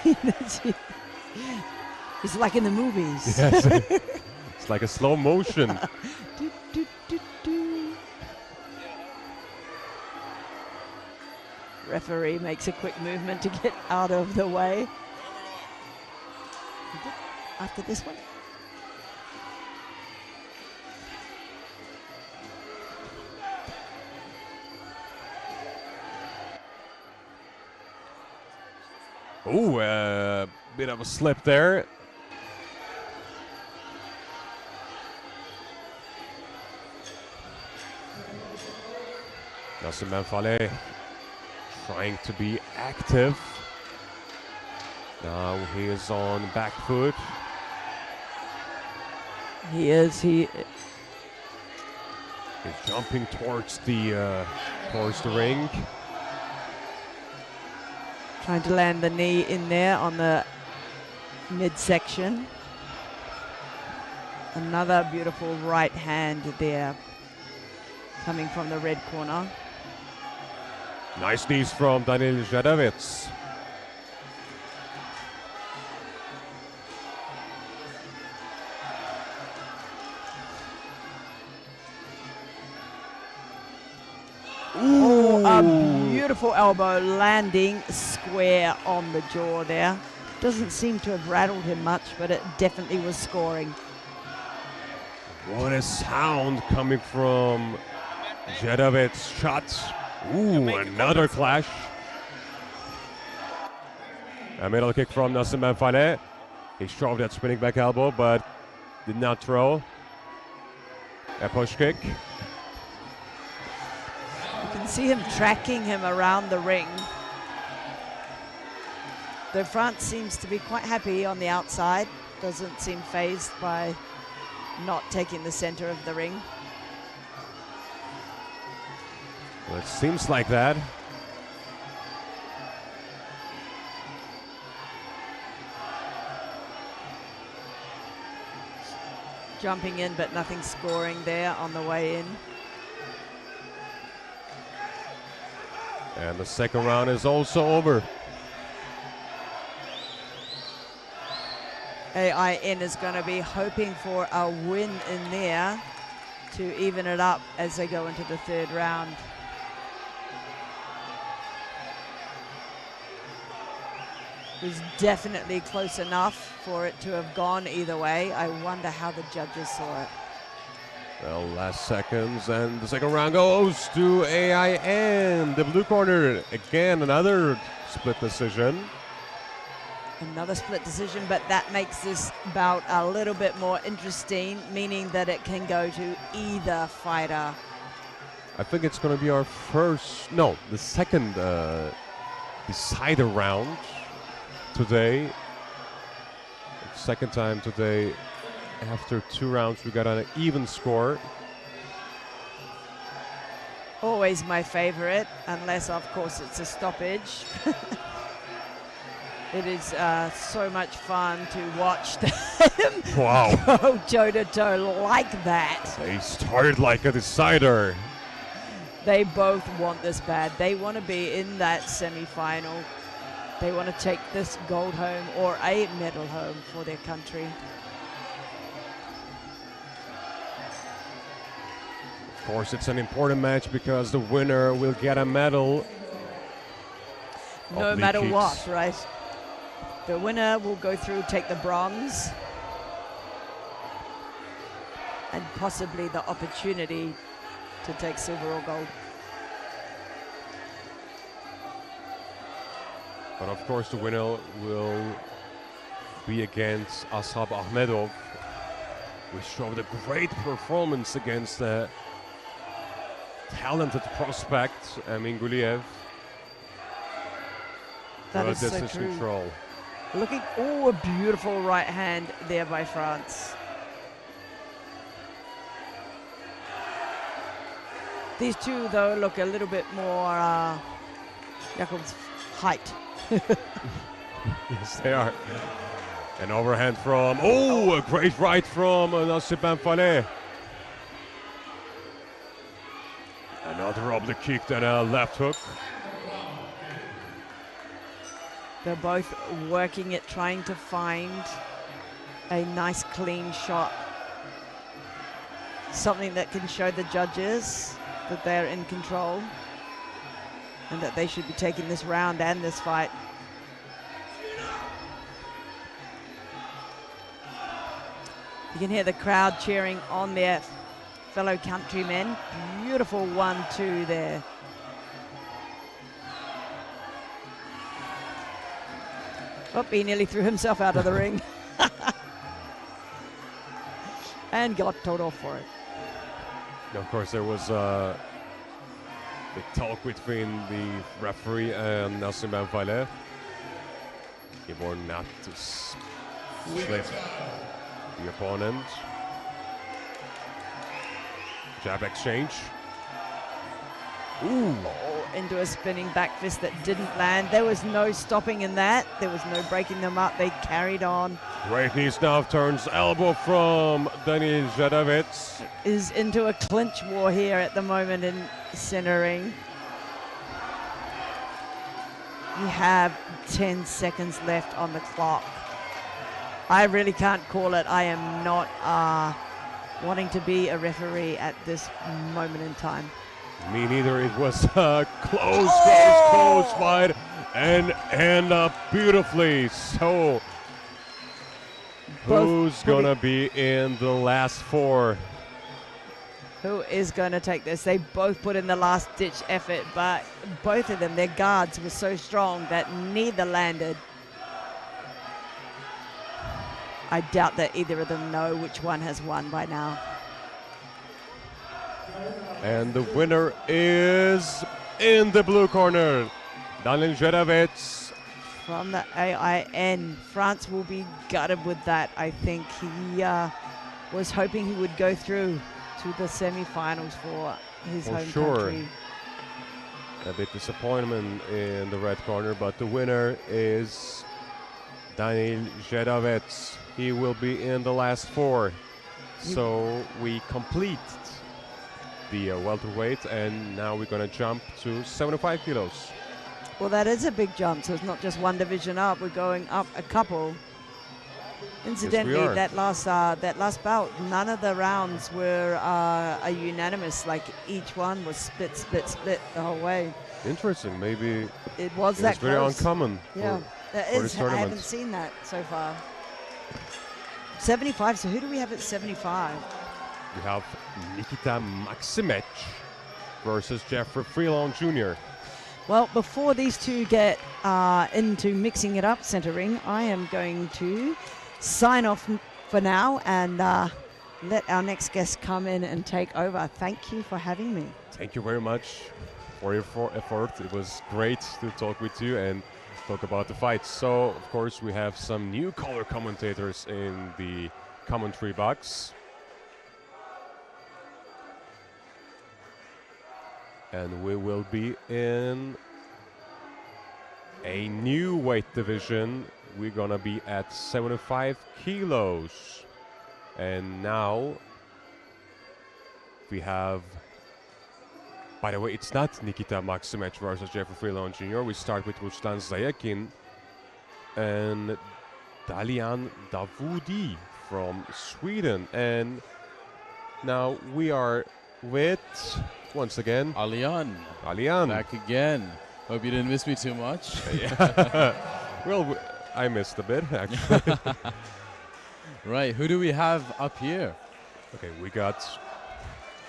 it's like in the movies. Yes. It's like a slow motion. Do, do, do, do. Referee makes a quick movement to get out of the way. After this one. Ooh, a bit of a slip there. Banfal trying to be active. Now he is on back foot. He is. He's jumping towards the ring. Trying to land the knee in there on the midsection. Another beautiful right hand there coming from the red corner. Nice knees from Zadavitz. Oh, a beautiful elbow landing square on the jaw there. Doesn't seem to have rattled him much, but it definitely was scoring. What a sound coming from Zadavitz's shots. Ooh, another clash. A middle kick from Banfal. He shoved that spinning back elbow, but did not throw. A push kick. You can see him tracking him around the ring. The front seems to be quite happy on the outside. Doesn't seem phased by not taking the center of the ring. Well, it seems like that. Jumping in, but nothing scoring there on the way in. And the second round is also over. AIN is going to be hoping for a win in there to even it up as they go into the third round. It was definitely close enough for it to have gone either way. I wonder how the judges saw it. Well, last seconds, and the second round goes to AIN. The blue corner, again, another split decision. Another split decision, but that makes this bout a little bit more interesting, meaning that it can go to either fighter. I think it's going to be our the second decider round today. Second time today. After 2 rounds, we got an even score. Always my favorite, unless, of course, it's a stoppage. It is so much fun to watch them Wow. go toe-to-toe like that. They started like a decider. They both want this bad. They want to be in that semi-final. They want to take this gold home or a medal home for their country. Of course, it's an important match because the winner will get a medal. No matter what, right? The winner will go through, take the bronze, and possibly the opportunity to take silver or gold. But of course, the winner will be against Ahmedov, who showed a great performance against the talented prospect, Guliev. That is so distance true. control. Looking, oh, a beautiful right hand there by France. These two, though, look a little bit more Jakob's height. Yes, they are. An overhand from, a great right from Banfal. Another oblique kick, then a left hook. They're both working it, trying to find a nice clean shot. Something that can show the judges that they're in control and that they should be taking this round and this fight. You can hear the crowd cheering on their fellow countrymen. Beautiful 1-2 there. Oh, he nearly threw himself out of the ring. And got told off for it. Of course, there was the talk between the referee and Nassim Banfal. He warned not to slip the opponent. Jab exchange. Ooh. Oh, into a spinning back fist that didn't land. There was no stopping in that. There was no breaking them up. They carried on. Right knee now turns elbow from Zadavitz. Is into a clinch war here at the moment in centering. You have 10 seconds left on the clock. I really can't call it. I am not wanting to be a referee at this moment in time. Me neither. It was a close fight and end up beautifully. So, who's gonna be in the last four? Who is going to take this? They both put in the last-ditch effort, but both of them, their guards were so strong that neither landed. I doubt that either of them know which one has won by now. And the winner is in the blue corner, Zadavitz. From the AIN, France will be gutted with that. I think he was hoping he would go through to the semi-finals for his home country. A bit disappointment in the red corner, but the winner is Zadavitz. He will be in the last four. So we complete the welterweight, and now we're going to jump to 75 kilos. Well, that is a big jump, so it's not just one division up. We're going up a couple. Incidentally, yes, that last bout, none of the rounds were a unanimous. Like each one was split the whole way. Interesting. Maybe it was that very close. Uncommon. Yeah, I haven't seen that so far. 75. So who do we have at 75? We have Nikita Maximich versus Freon Jr. Well, before these two get into mixing it up, centering, I am going to sign off for now and let our next guest come in and take over. Thank you for having me. Thank you very much for your effort. It was great to talk with you and talk about the fight. So, of course, we have some new color commentators in the commentary box. And we will be in a new weight division. We're gonna be at 75 kilos. And now we have, by the way, it's not Nikita Maximich versus Freon Jr. We start with Ruslan Zayakin and Davoodi from Sweden. And now we are with, once again, Alian. Back again. Hope you didn't miss me too much. Well, I missed a bit, actually. Right, who do we have up here? Okay, we got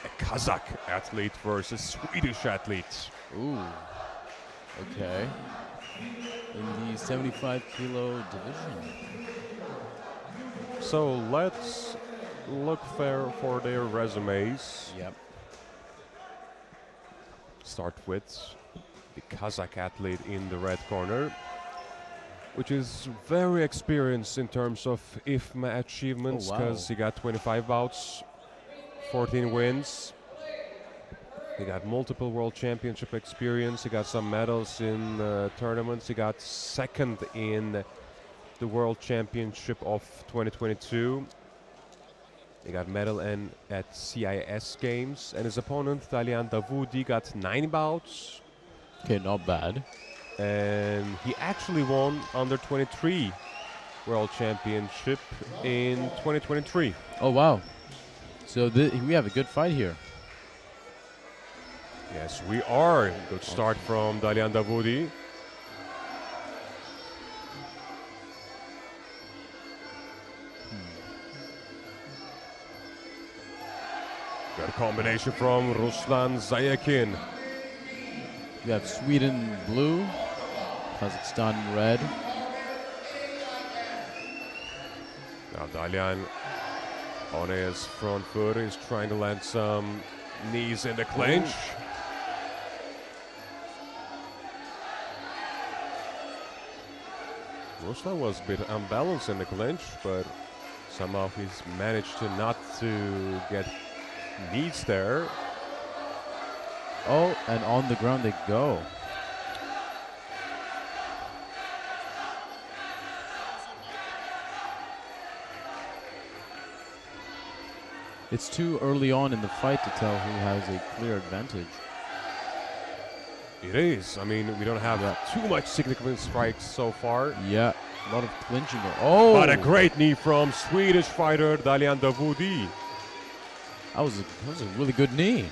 a Kazakh athlete versus Swedish athlete. Ooh, okay. In the 75 kilo division. So let's look for their resumes. Yep. Start with the Kazakh athlete in the red corner, which is very experienced in terms of IFMA achievements, because he got 25 bouts, 14 wins. He got multiple world championship experience. He got some medals in tournaments. He got second in the world championship of 2022. He got medal at CIS games, and his opponent, Davoodi, got 9 bouts. Okay, not bad. And he actually won under 23 World Championship in 2023. Oh, wow. So we have a good fight here. Yes, we are. Good start from Davoodi. Got a combination from Ruslan Zayakin. We have Sweden blue, Kazakhstan red. Now Dalian on his front foot is trying to land some knees in the clinch. Ruslan was a bit unbalanced in the clinch, but somehow he's managed to not to get knees there. Oh, and on the ground they go. It's too early on in the fight to tell who has a clear advantage. It is. I mean, we don't have too much significant strikes so far. Yeah, a lot of clinching. Oh! But a great knee from Swedish fighter Davoodi. That was a really good knee.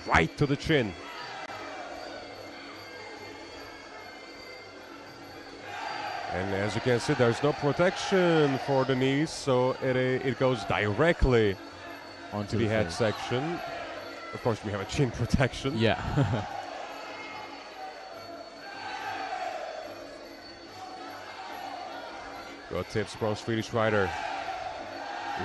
Right to the chin. And as you can see, there's no protection for the knees, so it goes directly onto the head section. Of course, we have a chin protection. Yeah. Good tips from Swedish fighter.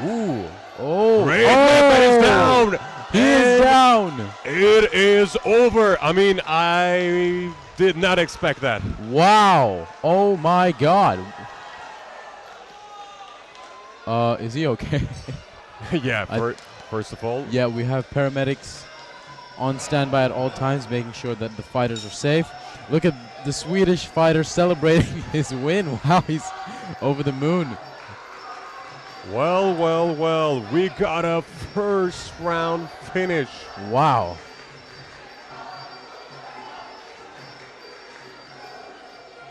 Ooh. Oh. Great. That is down. He is down. It is over. I mean, I did not expect that. Wow. Oh my God. Is he okay? Yeah, first of all. Yeah, we have paramedics on standby at all times, making sure that the fighters are safe. Look at the Swedish fighter celebrating his win. Wow, he's over the moon. Well, well, well. We got a first round finish. Wow.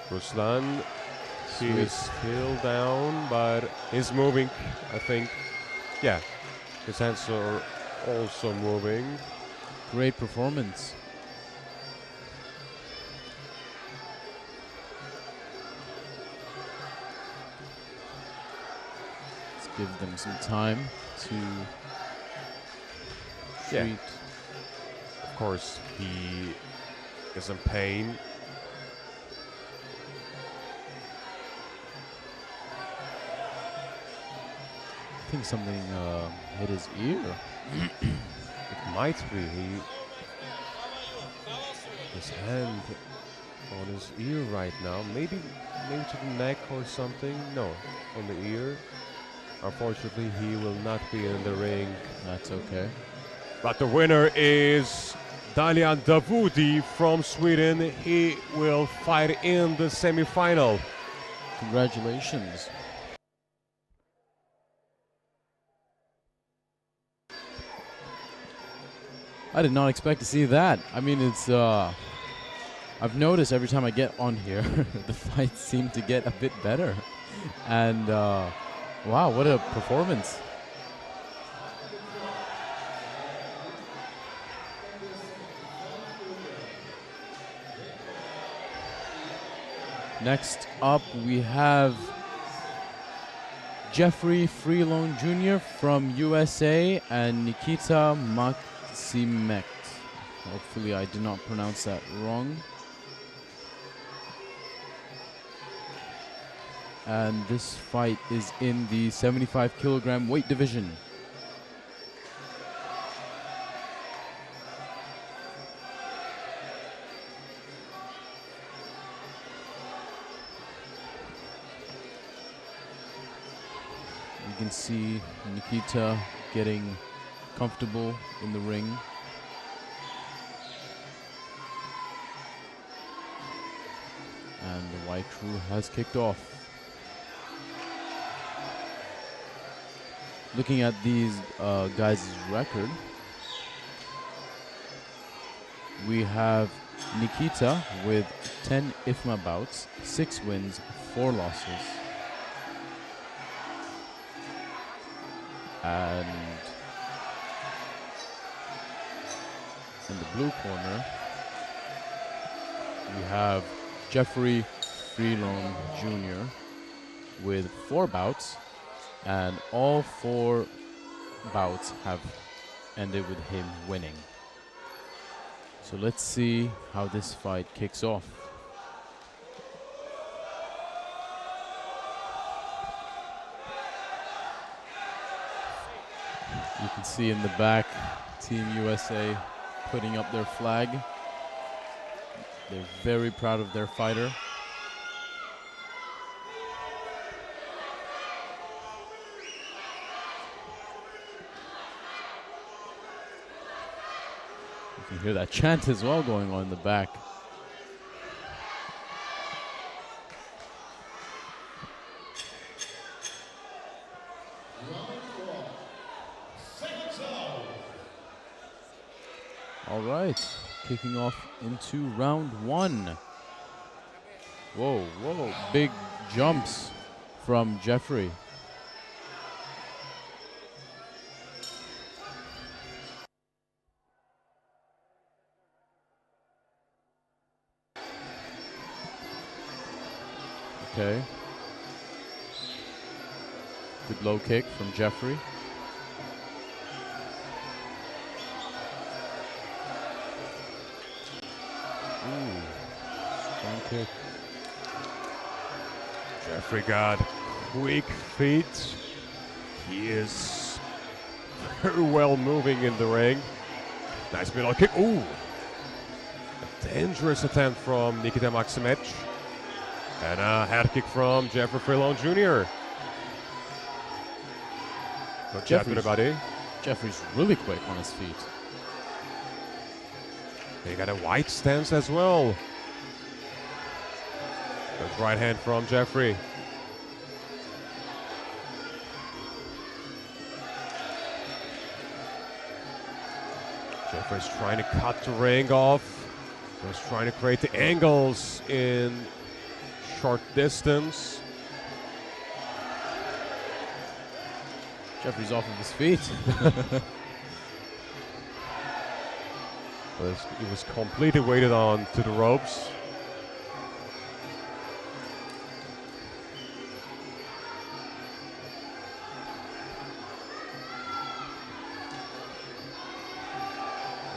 Ruslan, he is still down, but is moving, I think. Yeah, his hands are also moving. Great performance. Let's give them some time to treat. Yeah. Of course, he is in pain. I think something hit his ear. It might be. His hand on his ear right now. Maybe to the neck or something. No, on the ear. Unfortunately, he will not be in the ring. That's okay. But the winner is Davoodi from Sweden. He will fight in the semi-final. Congratulations. I did not expect to see that. I mean, it's, I've noticed every time I get on here, the fights seem to get a bit better. And, wow, what a performance. Next up, we have Jeffrey Freon Jr. from USA and Nikita Maximich. Hopefully I did not pronounce that wrong. And this fight is in the 75 kilogram weight division. You can see Nikita getting comfortable in the ring. And the white crew has kicked off. looking at these guys' record, we have Nikita with 10 IFMA bouts, 6 wins, 4 losses. And in the blue corner, we have Jeffrey Freon Jr. with 4 bouts, and all 4 bouts have ended with him winning. So let's see how this fight kicks off. You can see in the back, Team USA putting up their flag. They're very proud of their fighter. You can hear that chant as well going on in the back. All right, kicking off into round 1. Whoa, whoa, big jumps from Jeffrey. Okay. Good low kick from Jeffrey. Ooh, strong kick. Jeffrey got quick feet. He is very well moving in the ring. Nice middle kick. Ooh. A dangerous attempt from Nikita Maximich. And a head kick from Jeffrey Freon Jr. Good job, everybody. Jeffrey's really quick on his feet. They got a wide stance as well. Good right hand from Jeffrey. Jeffrey's trying to cut the ring off. He's trying to create the angles in short distance. Jeffrey's off of his feet. He was completely weighted on to the ropes.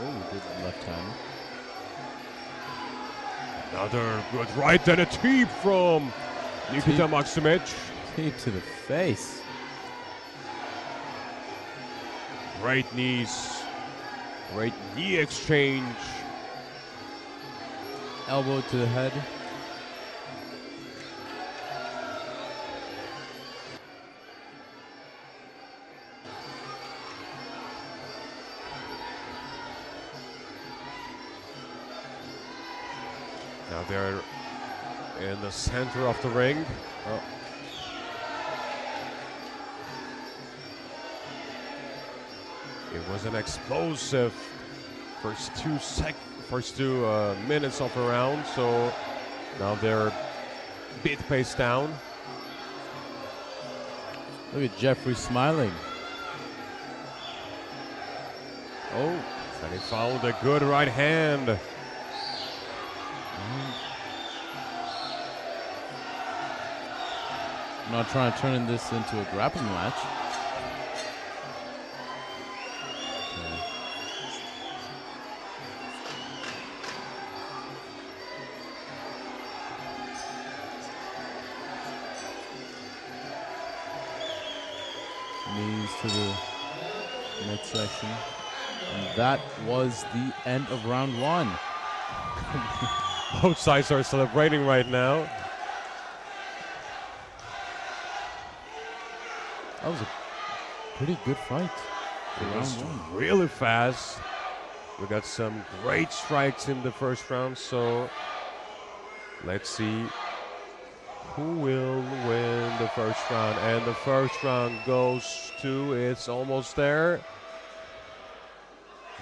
Oh, good left hand. Another good right and a teep from Nikita Maximich. Teep to the face. Great knees. Great knee exchange. Elbow to the head. Now they're in the center of the ring. Oh. It was an explosive first two minutes of the round, so now they're a bit paced down. Look at Jeffrey smiling. Oh, and he found a good right hand. I'm not trying to turn this into a grappling match. Knees to the midsection. And that was the end of round 1. Both sides are celebrating right now. That was a pretty good fight. It was really fast. We got some great strikes in the first round, so let's see who will win the first round? And the first round goes to, it's almost there,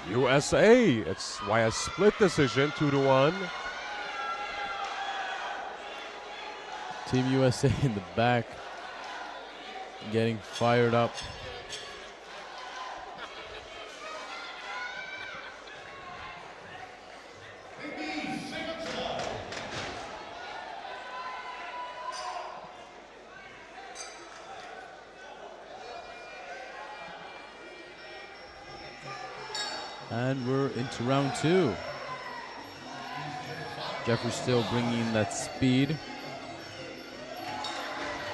USA. It's via split decision, 2-1. Team USA in the back, getting fired up. And we're into round 2. Jeffrey still bringing that speed.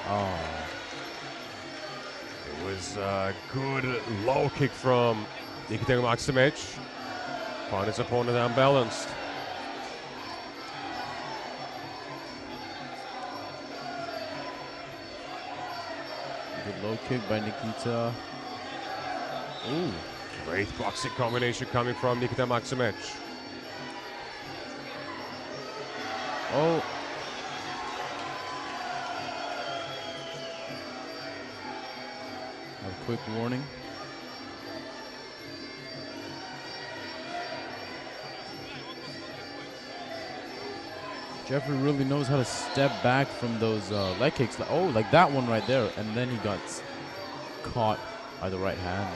Oh. It was a good low kick from Nikita Maximich. Found his opponent unbalanced. Good low kick by Nikita. Ooh. Great boxing combination coming from Nikita Maximich. Oh. A quick warning. Jeffrey really knows how to step back from those leg kicks. Oh, like that one right there. And then he got caught by the right hand.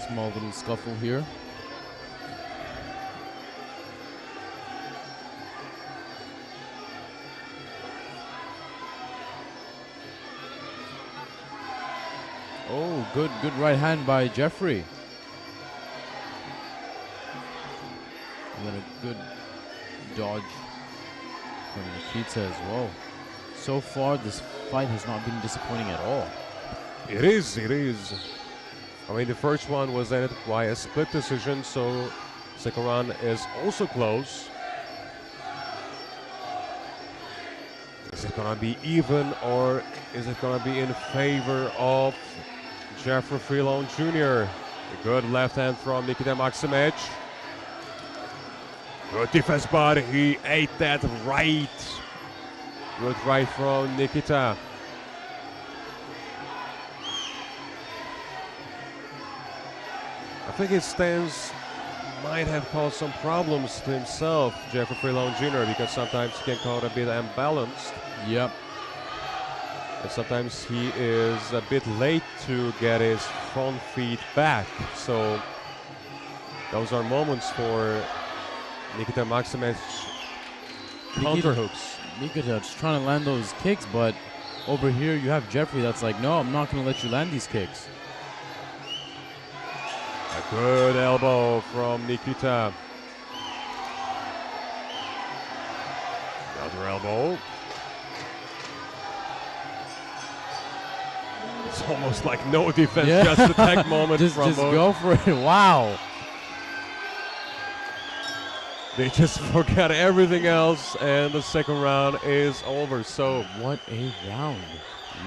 Small little scuffle here. Oh, good right hand by Jeffrey. And then a good dodge from Nikita as well. So far, this fight has not been disappointing at all. It is. I mean, the first one was ended by a split decision, so second round is also close. Is it gonna be even, or is it gonna be in favor of Jeffrey Freon Jr.? A good left hand from Nikita Maximich. Good defense, but he ate that right. Good right from Nikita. I think his stance might have caused some problems to himself, Jeffrey Freon Jr., because sometimes he can caught a bit unbalanced. Yep. And sometimes he is a bit late to get his front feet back. So those are moments for Nikita Maximich counter hooks. Nikita's trying to land those kicks, but over here you have Jeffrey that's like, no, I'm not going to let you land these kicks. A good elbow from Nikita. Another elbow. It's almost like no defense, just attack moment just from both. Go for it. Wow. They just forgot everything else, and the second round is over. So what a round.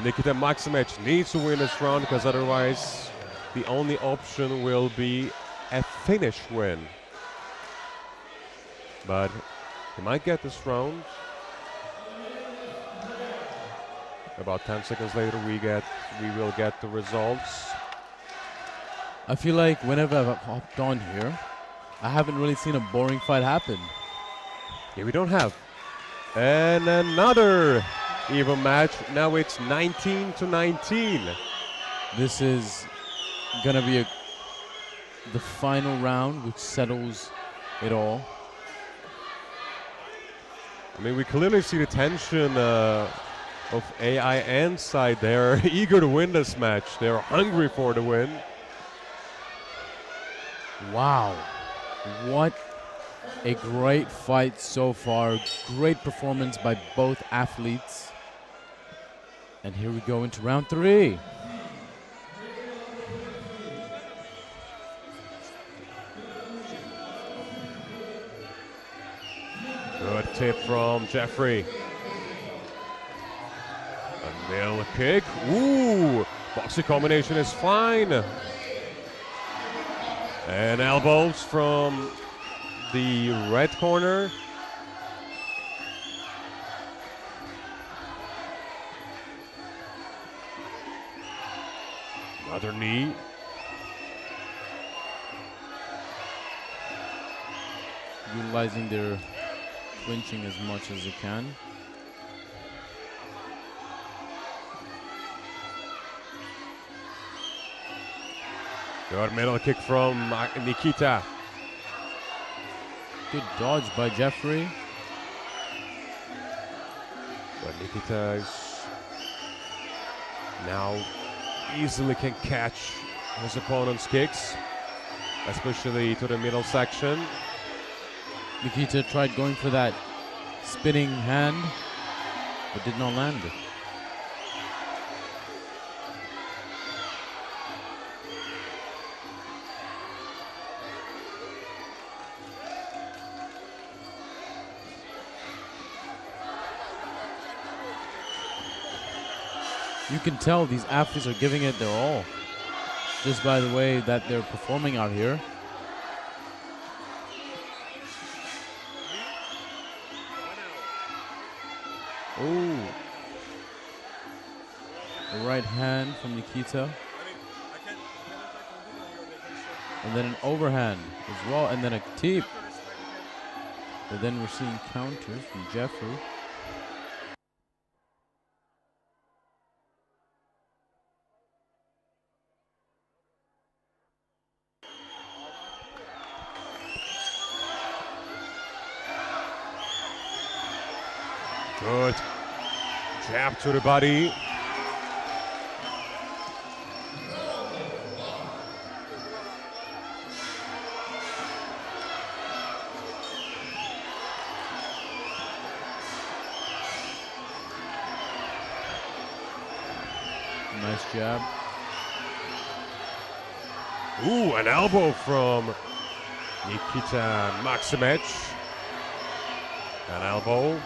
Nikita Maximich needs to win this round, because otherwise the only option will be a finish win. But he might get this round. About 10 seconds later, we will get the results. I feel like whenever I've hopped on here, I haven't really seen a boring fight happen. Yeah, we don't have. And another even match. Now it's 19-19. This is gonna be the final round, which settles it all. I mean, we clearly see the tension of AIN side. They're eager to win this match. They're hungry for the win. Wow. What a great fight so far. Great performance by both athletes. And here we go into round 3. Good tip from Jeffrey. Middle kick. Ooh, boxing combination is fine. And elbows from the red corner. Another knee. Utilizing their clinching as much as they can. Good middle kick from Nikita. Good dodge by Jeffrey. But Nikita is now easily can catch his opponent's kicks, especially to the middle section. Nikita tried going for that spinning hand, but did not land. You can tell these athletes are giving it their all, just by the way that they're performing out here. Ooh. The right hand from Nikita. And then an overhand as well, and then a teep. But then we're seeing counters from Jeffrey. Good jab to the body. Nice jab. Ooh, an elbow from Nikita Maximich. An elbow.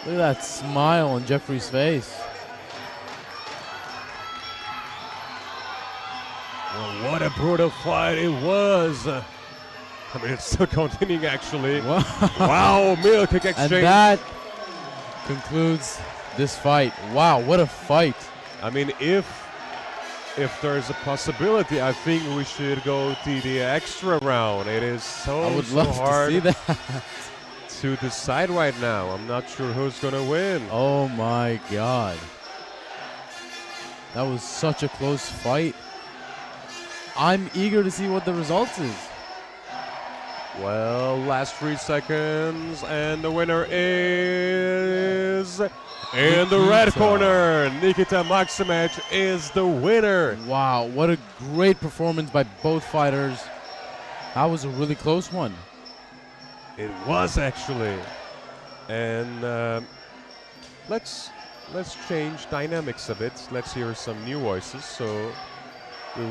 Look at that smile on Jeffrey's face. Well, what a brutal fight it was. I mean, it's still continuing actually. Wow. Wow, middle kick exchange. And that concludes this fight. Wow, what a fight. I mean, if there's a possibility, I think we should go to the extra round. It is so, I would so love hard to see that. to decide right now. I'm not sure who's gonna win. Oh my God. That was such a close fight. I'm eager to see what the results is. Well, last 3 seconds, and the winner is in the red corner. Nikita Maximich is the winner. Wow, what a great performance by both fighters. That was a really close one. It was actually, and let's change dynamics a bit. Let's hear some new voices. So we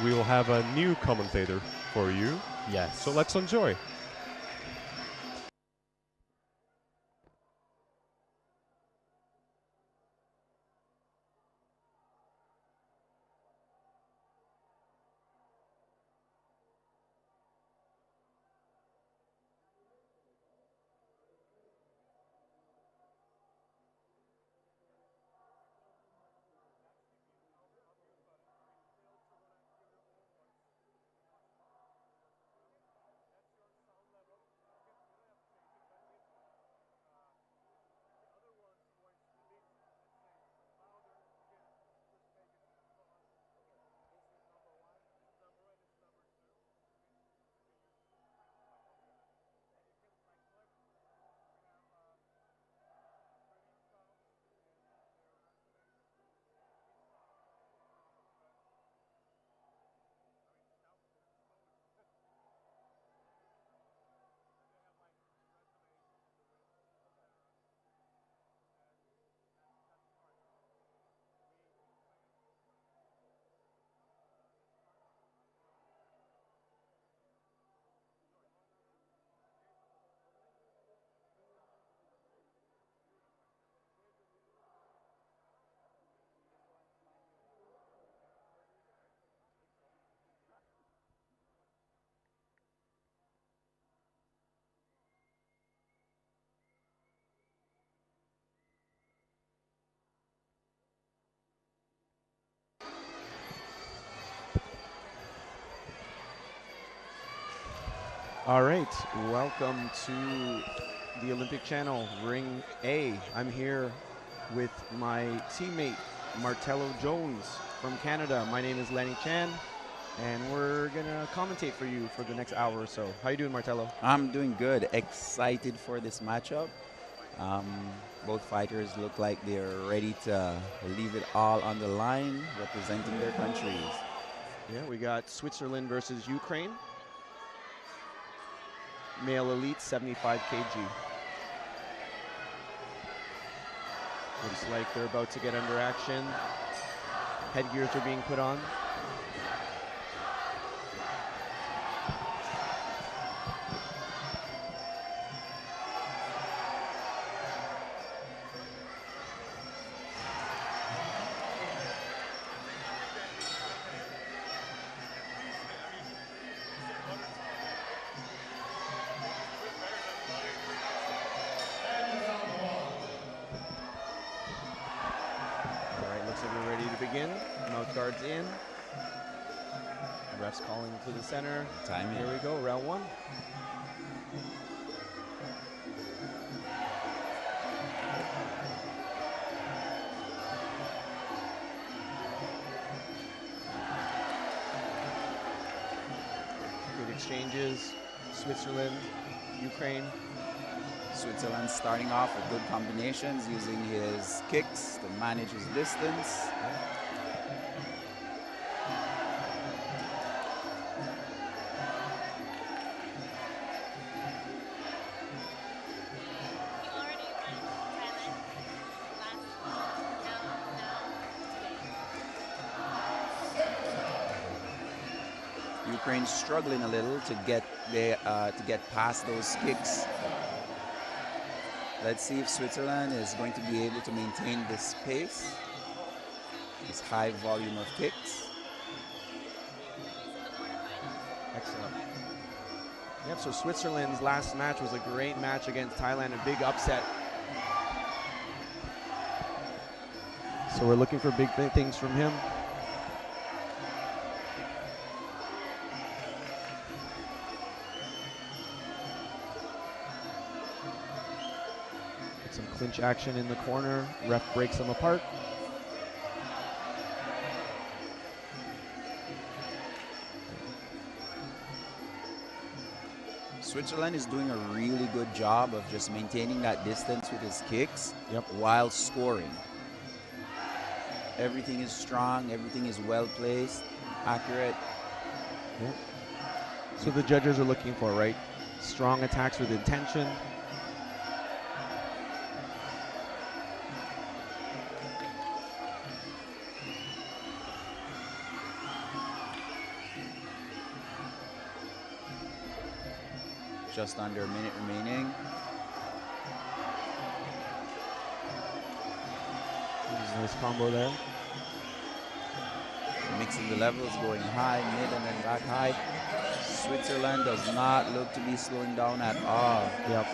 will have a new commentator for you. Yes. So let's enjoy. All right, welcome to the Olympic Channel, Ring A. I'm here with my teammate, Martello Jones from Canada. My name is Lenny Chan, and we're gonna commentate for you for the next hour or so. How you doing, Martello? I'm doing good. Excited for this matchup. Both fighters look like they're ready to leave it all on the line, representing their countries. Yeah, we got Switzerland versus Ukraine. Male elite, 75 kg. Looks like they're about to get under action. Headgears are being put on. Mouth guards in. Refs calling to the center. Time Here we go, round one. Good exchanges. Switzerland, Ukraine. Switzerland starting off with good combinations, using his kicks to manage his distance. Ukraine's struggling a little to get past those kicks. Let's see if Switzerland is going to be able to maintain this pace, this high volume of kicks. Excellent. Yep, so Switzerland's last match was a great match against Thailand, a big upset. So we're looking for big things from him. Some clinch action in the corner. Ref breaks them apart. Switzerland is doing a really good job of just maintaining that distance with his kicks while scoring. Everything is strong, everything is well placed, accurate. Yep. So the judges are looking for, right? Strong attacks with intention. Just under a minute remaining. Nice combo there. Mixing the levels, going high, mid, and then back high. Switzerland does not look to be slowing down at all. Yep.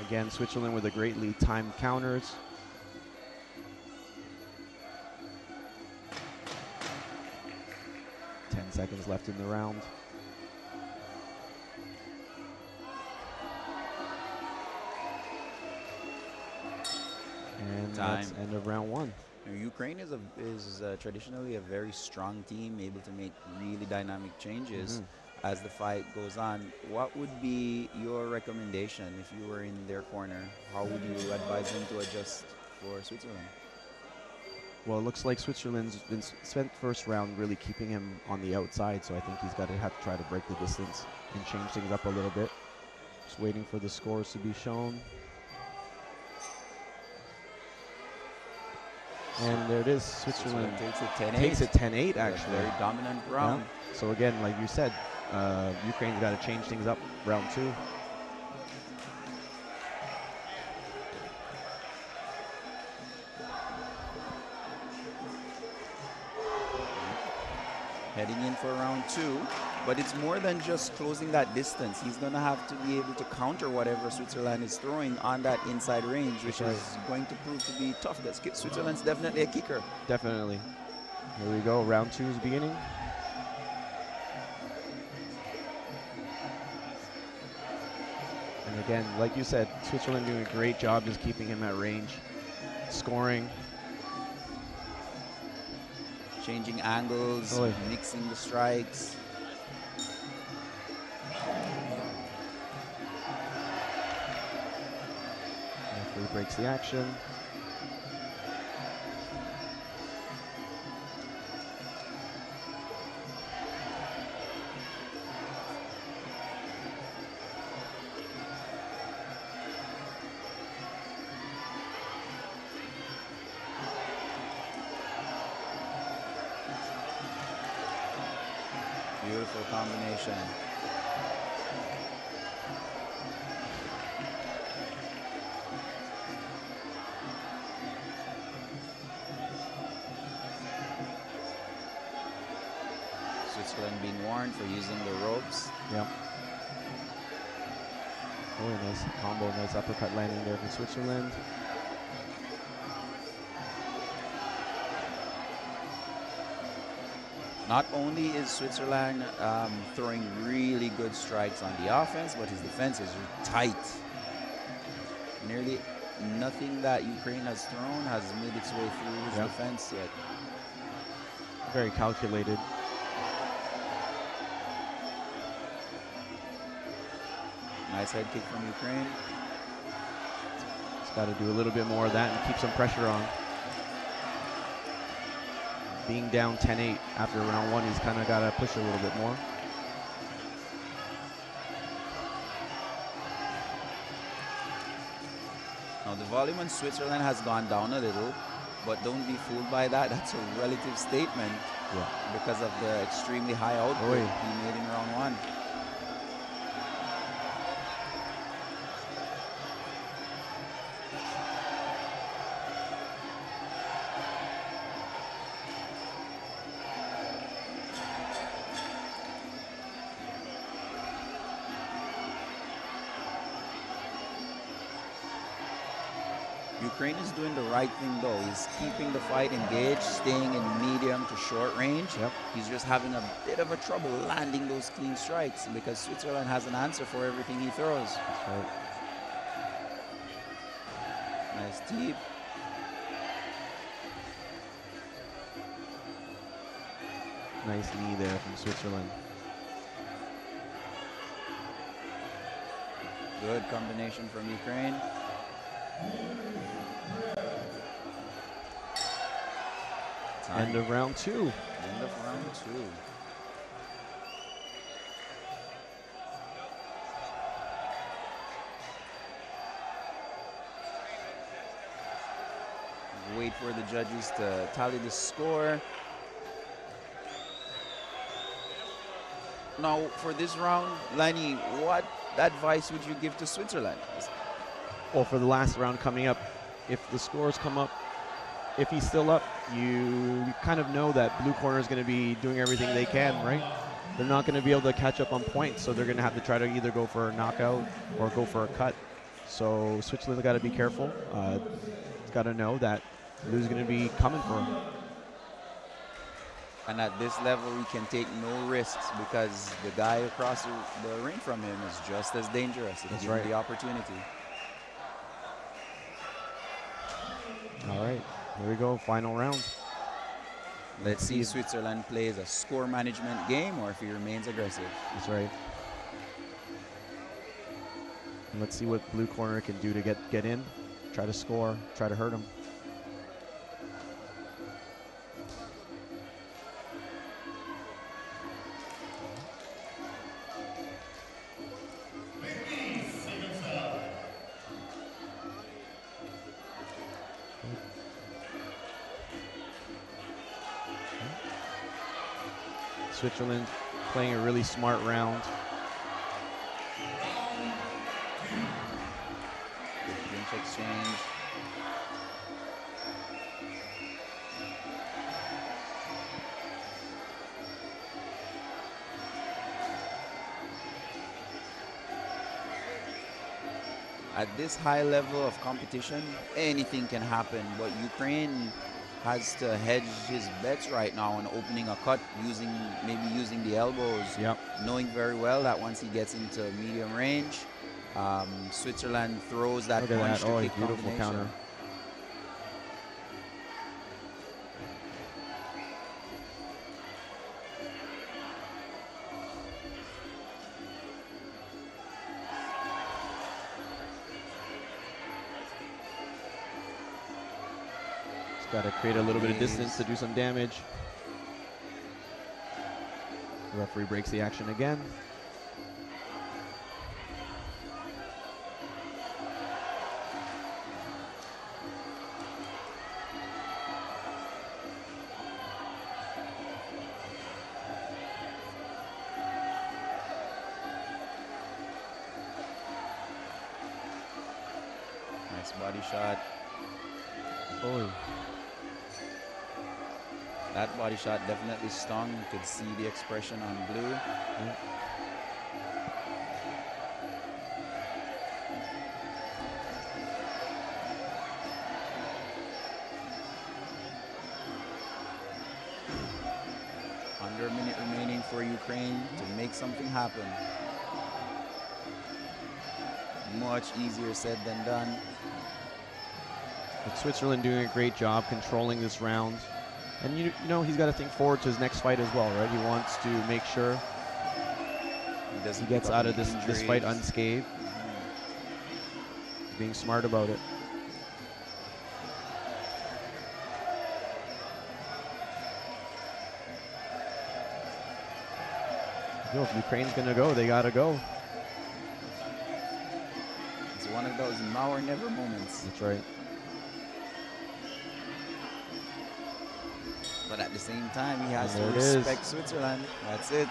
Again, Switzerland with a great lead, time counters. Ten seconds left in the round. And that's end of round one. Ukraine is traditionally a very strong team, able to make really dynamic changes as the fight goes on. What would be your recommendation if you were in their corner? How would you advise them to adjust for Switzerland? Well, it looks like Switzerland's been spent first round really keeping him on the outside, so I think he's got to have to try to break the distance and change things up a little bit. Just waiting for the scores to be shown. And there it is. Switzerland takes it 10-8. Takes it 10-8 actually. Very dominant round. Yeah. So again, like you said, Ukraine's got to change things up round two. heading in for round 2. But it's more than just closing that distance. He's going to have to be able to counter whatever Switzerland is throwing on that inside range, which is going to prove to be tough. Switzerland's definitely a kicker. Definitely. Here we go. Round 2 is beginning. And again, like you said, Switzerland doing a great job just keeping him at range, scoring. Changing angles, mixing the strikes. Referee breaks the action. Beautiful combination. Switzerland being warned for using the ropes. Yep. Oh, nice combo, nice uppercut landing there for Switzerland. Not only is Switzerland throwing really good strikes on the offense, but his defense is tight. Nearly nothing that Ukraine has thrown has made its way through his defense yet. Very calculated. Nice head kick from Ukraine. He's got to do a little bit more of that and keep some pressure on. Being down 10-8 after round 1, he's kind of got to push a little bit more. Now the volume in Switzerland has gone down a little, but don't be fooled by that. That's a relative statement because of the extremely high output he made in round 1. Ukraine is doing the right thing though. He's keeping the fight engaged, staying in medium to short range. He's just having a bit of a trouble landing those clean strikes because Switzerland has an answer for everything he throws. That's right. Nice deep. Nice knee there from Switzerland. Good combination from Ukraine. End of round 2. End of round 2. Wait for the judges to tally the score. Now, for this round, Lenny, what advice would you give to Switzerland? Well, for the last round coming up, if the scores come up, if he's still up, you kind of know that blue corner is going to be doing everything they can, right? They're not going to be able to catch up on points, so they're going to have to try to either go for a knockout or go for a cut. So Switzerland's got to be careful. It's got to know that blue's going to be coming for him. And at this level, he can take no risks because the guy across the ring from him is just as dangerous if given the opportunity. All right, here we go, final round. Let's see if Switzerland plays a score management game or if he remains aggressive. That's right. And let's see what blue corner can do to get in, try to score, try to hurt him. Switzerland playing a really smart round. Clinch exchange. at this high level of competition, anything can happen. But Ukraine has to hedge his bets right now on opening a cut, maybe using the elbows, knowing very well that once he gets into medium range, Switzerland throws that punch to kick beautiful counter. Got to create a little bit of distance to do some damage. The referee breaks the action again. Nice body shot. Oh. That body shot definitely stung. You could see the expression on blue. Under a minute remaining for Ukraine to make something happen. Much easier said than done. But Switzerland doing a great job controlling this round. And you know, he's got to think forward to his next fight as well, right? He wants to make sure he gets out of this fight unscathed. He's being smart about it. If Ukraine's going to go, they got to go. It's one of those now or never moments. That's right. But at the same time, he has to respect Switzerland. That's it.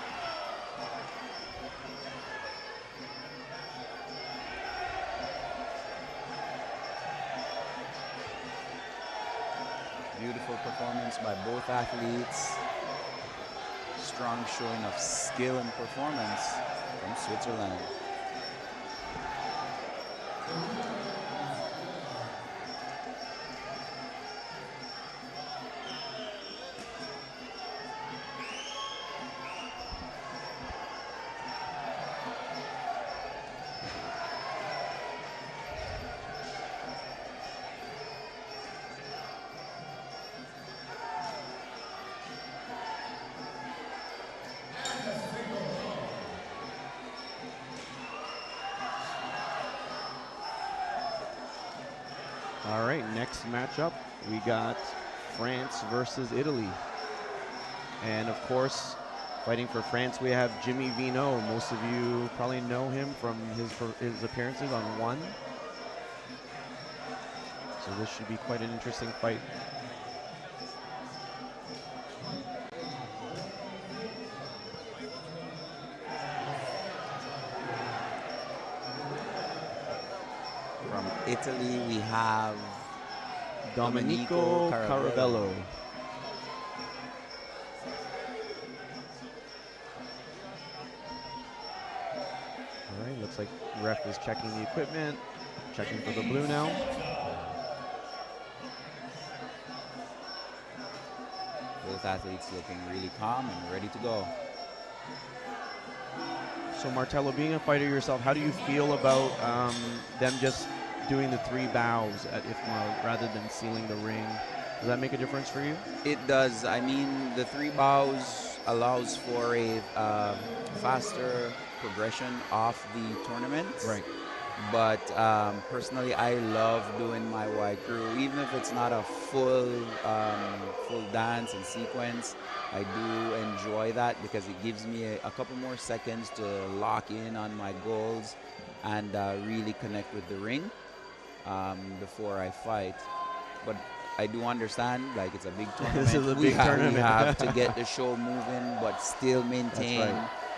Beautiful performance by both athletes. Strong showing of skill and performance from Switzerland. All right, next matchup, we got France versus Italy. And of course, fighting for France, we have Jimmy Vino. Most of you probably know him from his appearances on One. So this should be quite an interesting fight. From Italy, we have Domenico Caribello. All right, looks like ref is checking the equipment, checking for the blue now. Both athletes looking really calm and ready to go. So Martello, being a fighter yourself, how do you feel about them just doing the 3 bows at IFMA rather than sealing the ring? Does that make a difference for you? It does. I mean, the 3 bows allows for a faster progression of the tournament. Right. But personally, I love doing my Y crew, even if it's not a full dance and sequence. I do enjoy that because it gives me a couple more seconds to lock in on my goals and really connect with the ring before I fight. But I do understand, like, it's a big tournament. This is a big tournament. We have to get the show moving, but still maintain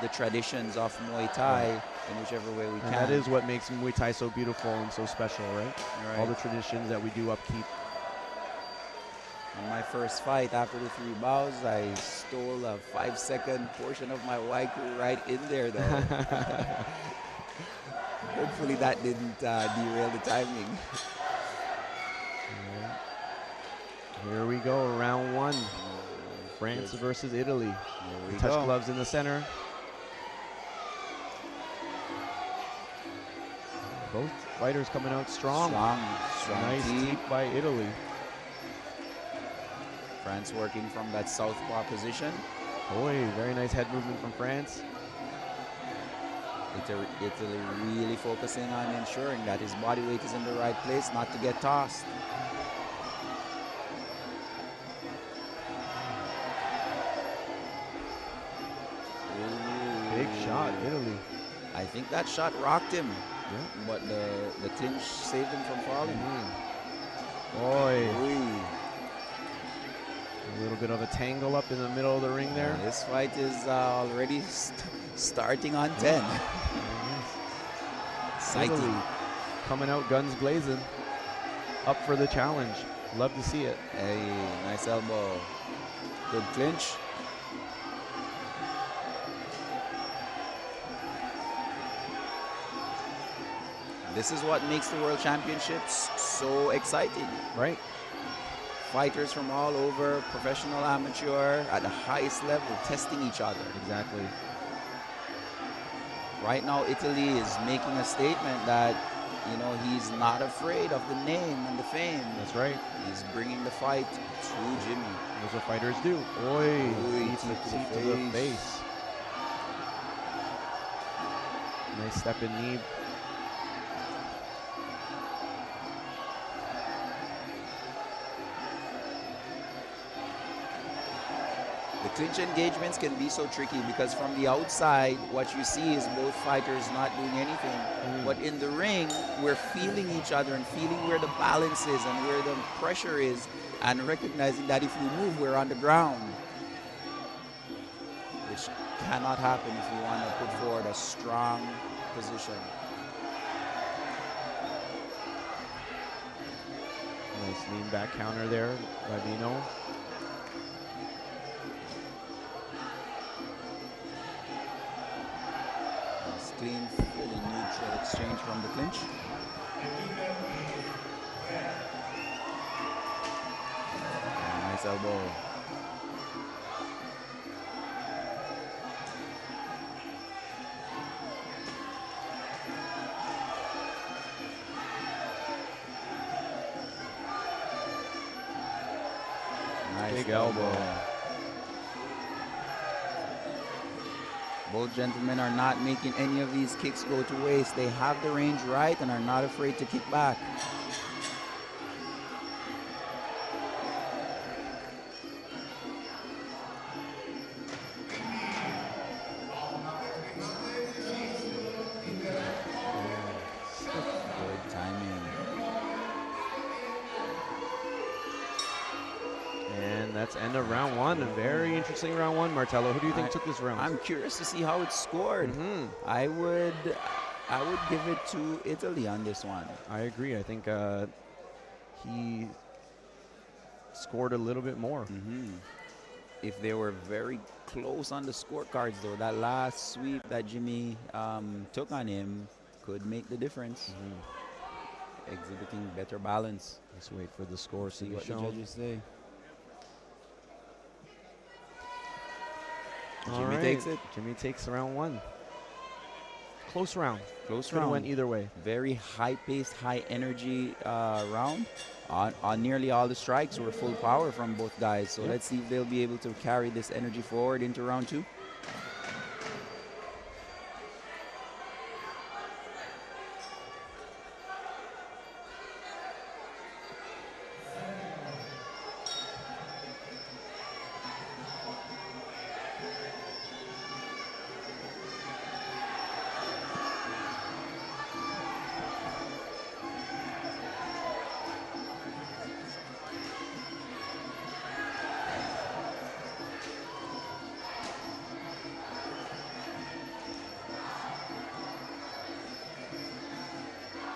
the traditions of Muay Thai in whichever way we can. That is what makes Muay Thai so beautiful and so special, right? All the traditions that we do upkeep. In my first fight, after the 3 bows, I stole a 5-second portion of my Y crew right in there, though. Hopefully that didn't derail the timing. Here we go, round one. France versus Italy. Here we Touch go. gloves in the center. Both fighters coming out strong. Strong Nice deep. deep by Italy. France working from that southpaw position. Boy, very nice head movement from France. Italy really focusing on ensuring that his body weight is in the right place, not to get tossed. Big shot, Italy. I think that shot rocked him, Yeah. but the clinch saved him from falling. Boy, Ooh. a little bit of a tangle up in the middle of the ring there. This fight is already starting on 10. Italy Exciting. coming out guns blazing. Up for the challenge. Love to see it. Hey, nice elbow. Good clinch. This is what makes the World Championships so exciting. Right? Fighters from all over, professional, amateur, at the highest level, testing each other. Exactly. Right now, Italy is making a statement that, you know, he's not afraid of the name and the fame. That's right. He's bringing the fight to Jimmy. That's what fighters do. Boy, Oy, beats the teeth to the teeth to the face. face. Nice step in knee. The clinch engagements can be so tricky because from the outside, what you see is both fighters not doing anything. But in the ring, we're feeling each other and feeling where the balance is and where the pressure is, and recognizing that if we move, we're on the ground. Which cannot happen if you want to put forward a strong position. Nice lean back counter there by Vino. Nice clean, fully neutral exchange from the clinch. Nice elbow. Nice Big elbow. Both gentlemen are not making any of these kicks go to waste. They have the range right and are not afraid to kick back. Good timing. And that's end of round one. A very interesting round one, Martello. Who do you think I- took this round? I'm curious to see how it's scored. I would give it to Italy on this one. I agree. I think he scored a little bit more. If they were very close on the scorecards, though, that last sweep that Jimmy took on him could make the difference. Exhibiting better balance. Let's wait for the score to See be what the shown. judges say. All Jimmy right. takes it. Jimmy takes round one. Close round. Close Could have round. went either way. Very high-paced, high-energy round. On nearly all the strikes were full power from both guys. So Yep. let's see if they'll be able to carry this energy forward into round two.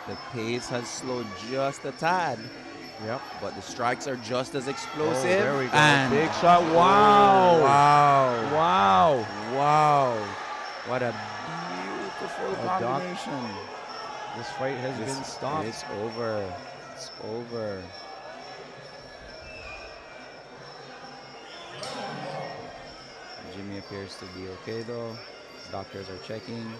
The pace has slowed just a tad, Yep. but the strikes are just as explosive. Oh, there we go. And Big shot. Wow. Wow. Wow. Wow. What a beautiful A doc- combination. This fight has been stopped. It's over. It's over. Jimmy appears to be okay though. Doctors are checking.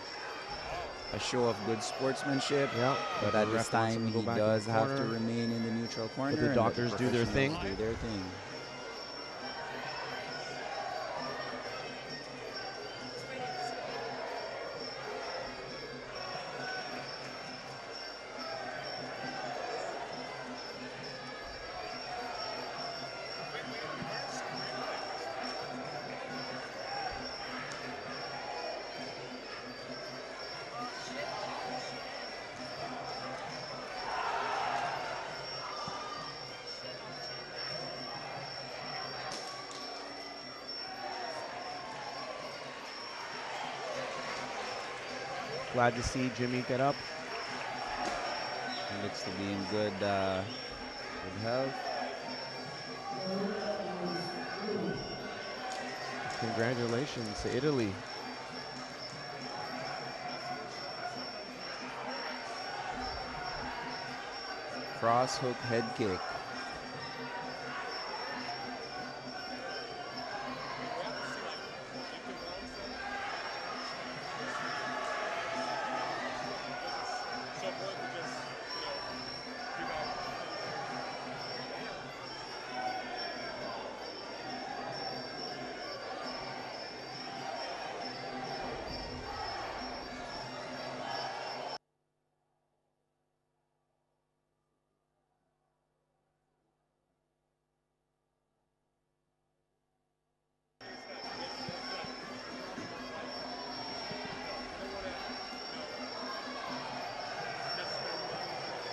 A show of good sportsmanship. Yeah, but at this time he does have to remain in the neutral corner. But the doctors do their thing. Do their thing. Glad to see Jimmy get up. He looks to be in good health. Congratulations to Italy. Cross hook head kick.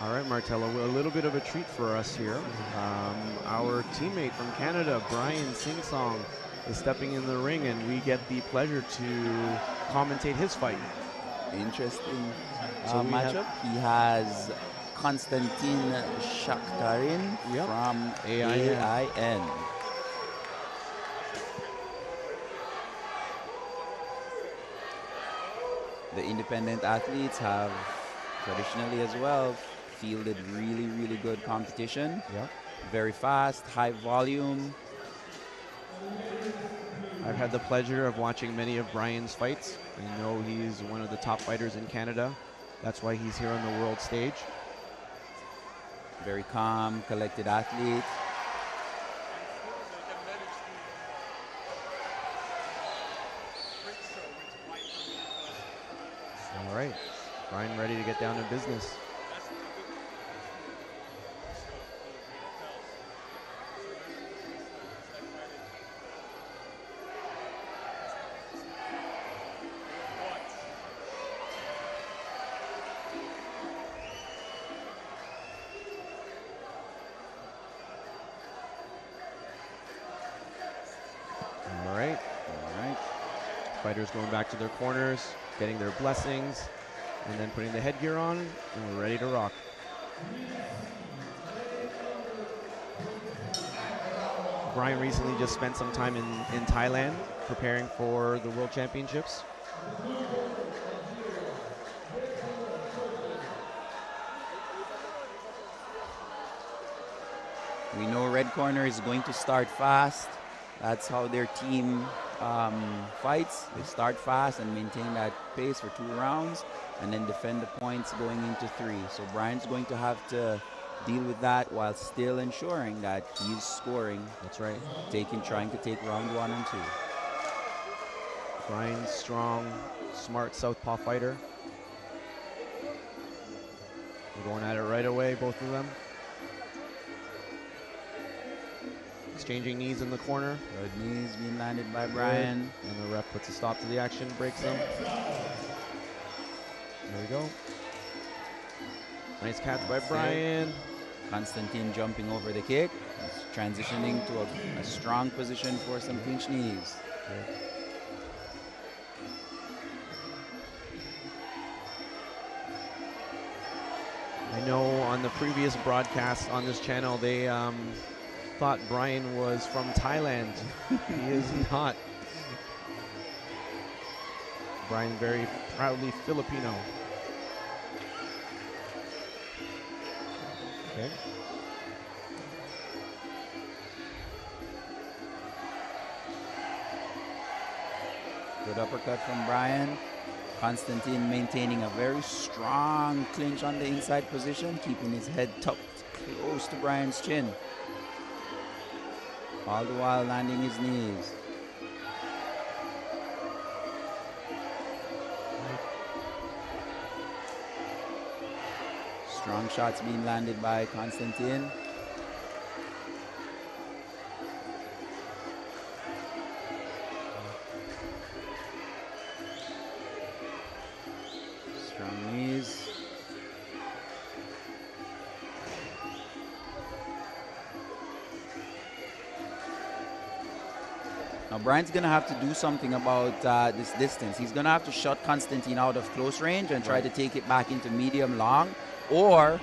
All right, Martello, a little bit of a treat for us here. Our teammate from Canada, Brian Sing-Song, is stepping in the ring, and we get the pleasure to commentate his fight. Interesting matchup. He has Konstantin Shakarin from AIN. The independent athletes have traditionally as well fielded really, really good competition. Yep. Very fast, high volume. I've had the pleasure of watching many of Brian's fights. I know he's one of the top fighters in Canada. That's why he's here on the world stage. Very calm, collected athlete. All right, Brian ready to get down to business. Fighters going back to their corners, getting their blessings, and then putting the headgear on, and we're ready to rock. Brian recently just spent some time in Thailand preparing for the World Championships. We know Red Corner is going to start fast. That's how their team fights. They start fast and maintain that pace for 2 rounds and then defend the points going into 3. So Brian's going to have to deal with that while still ensuring that he's scoring. That's right. Trying to take round 1 and 2. Brian's strong, smart southpaw fighter. They're going at it right away, both of them. Exchanging knees in the corner. Good knees being landed by Brian. And the ref puts a stop to the action, breaks them. There we go. Nice catch by Brian. Konstantin jumping over the kick. He's transitioning to a strong position for some clinch knees. Good. I know on the previous broadcast on this channel, they thought Brian was from Thailand. He is not. Brian very proudly Filipino. Okay. Good uppercut from Brian. Constantine maintaining a very strong clinch on the inside position, keeping his head tucked close to Brian's chin. All the while landing his knees. Strong shots being landed by Constantine. Strong knees. Now Brian's going to have to do something about this distance. He's going to have to shut Constantine out of close range and try to take it back into medium long, or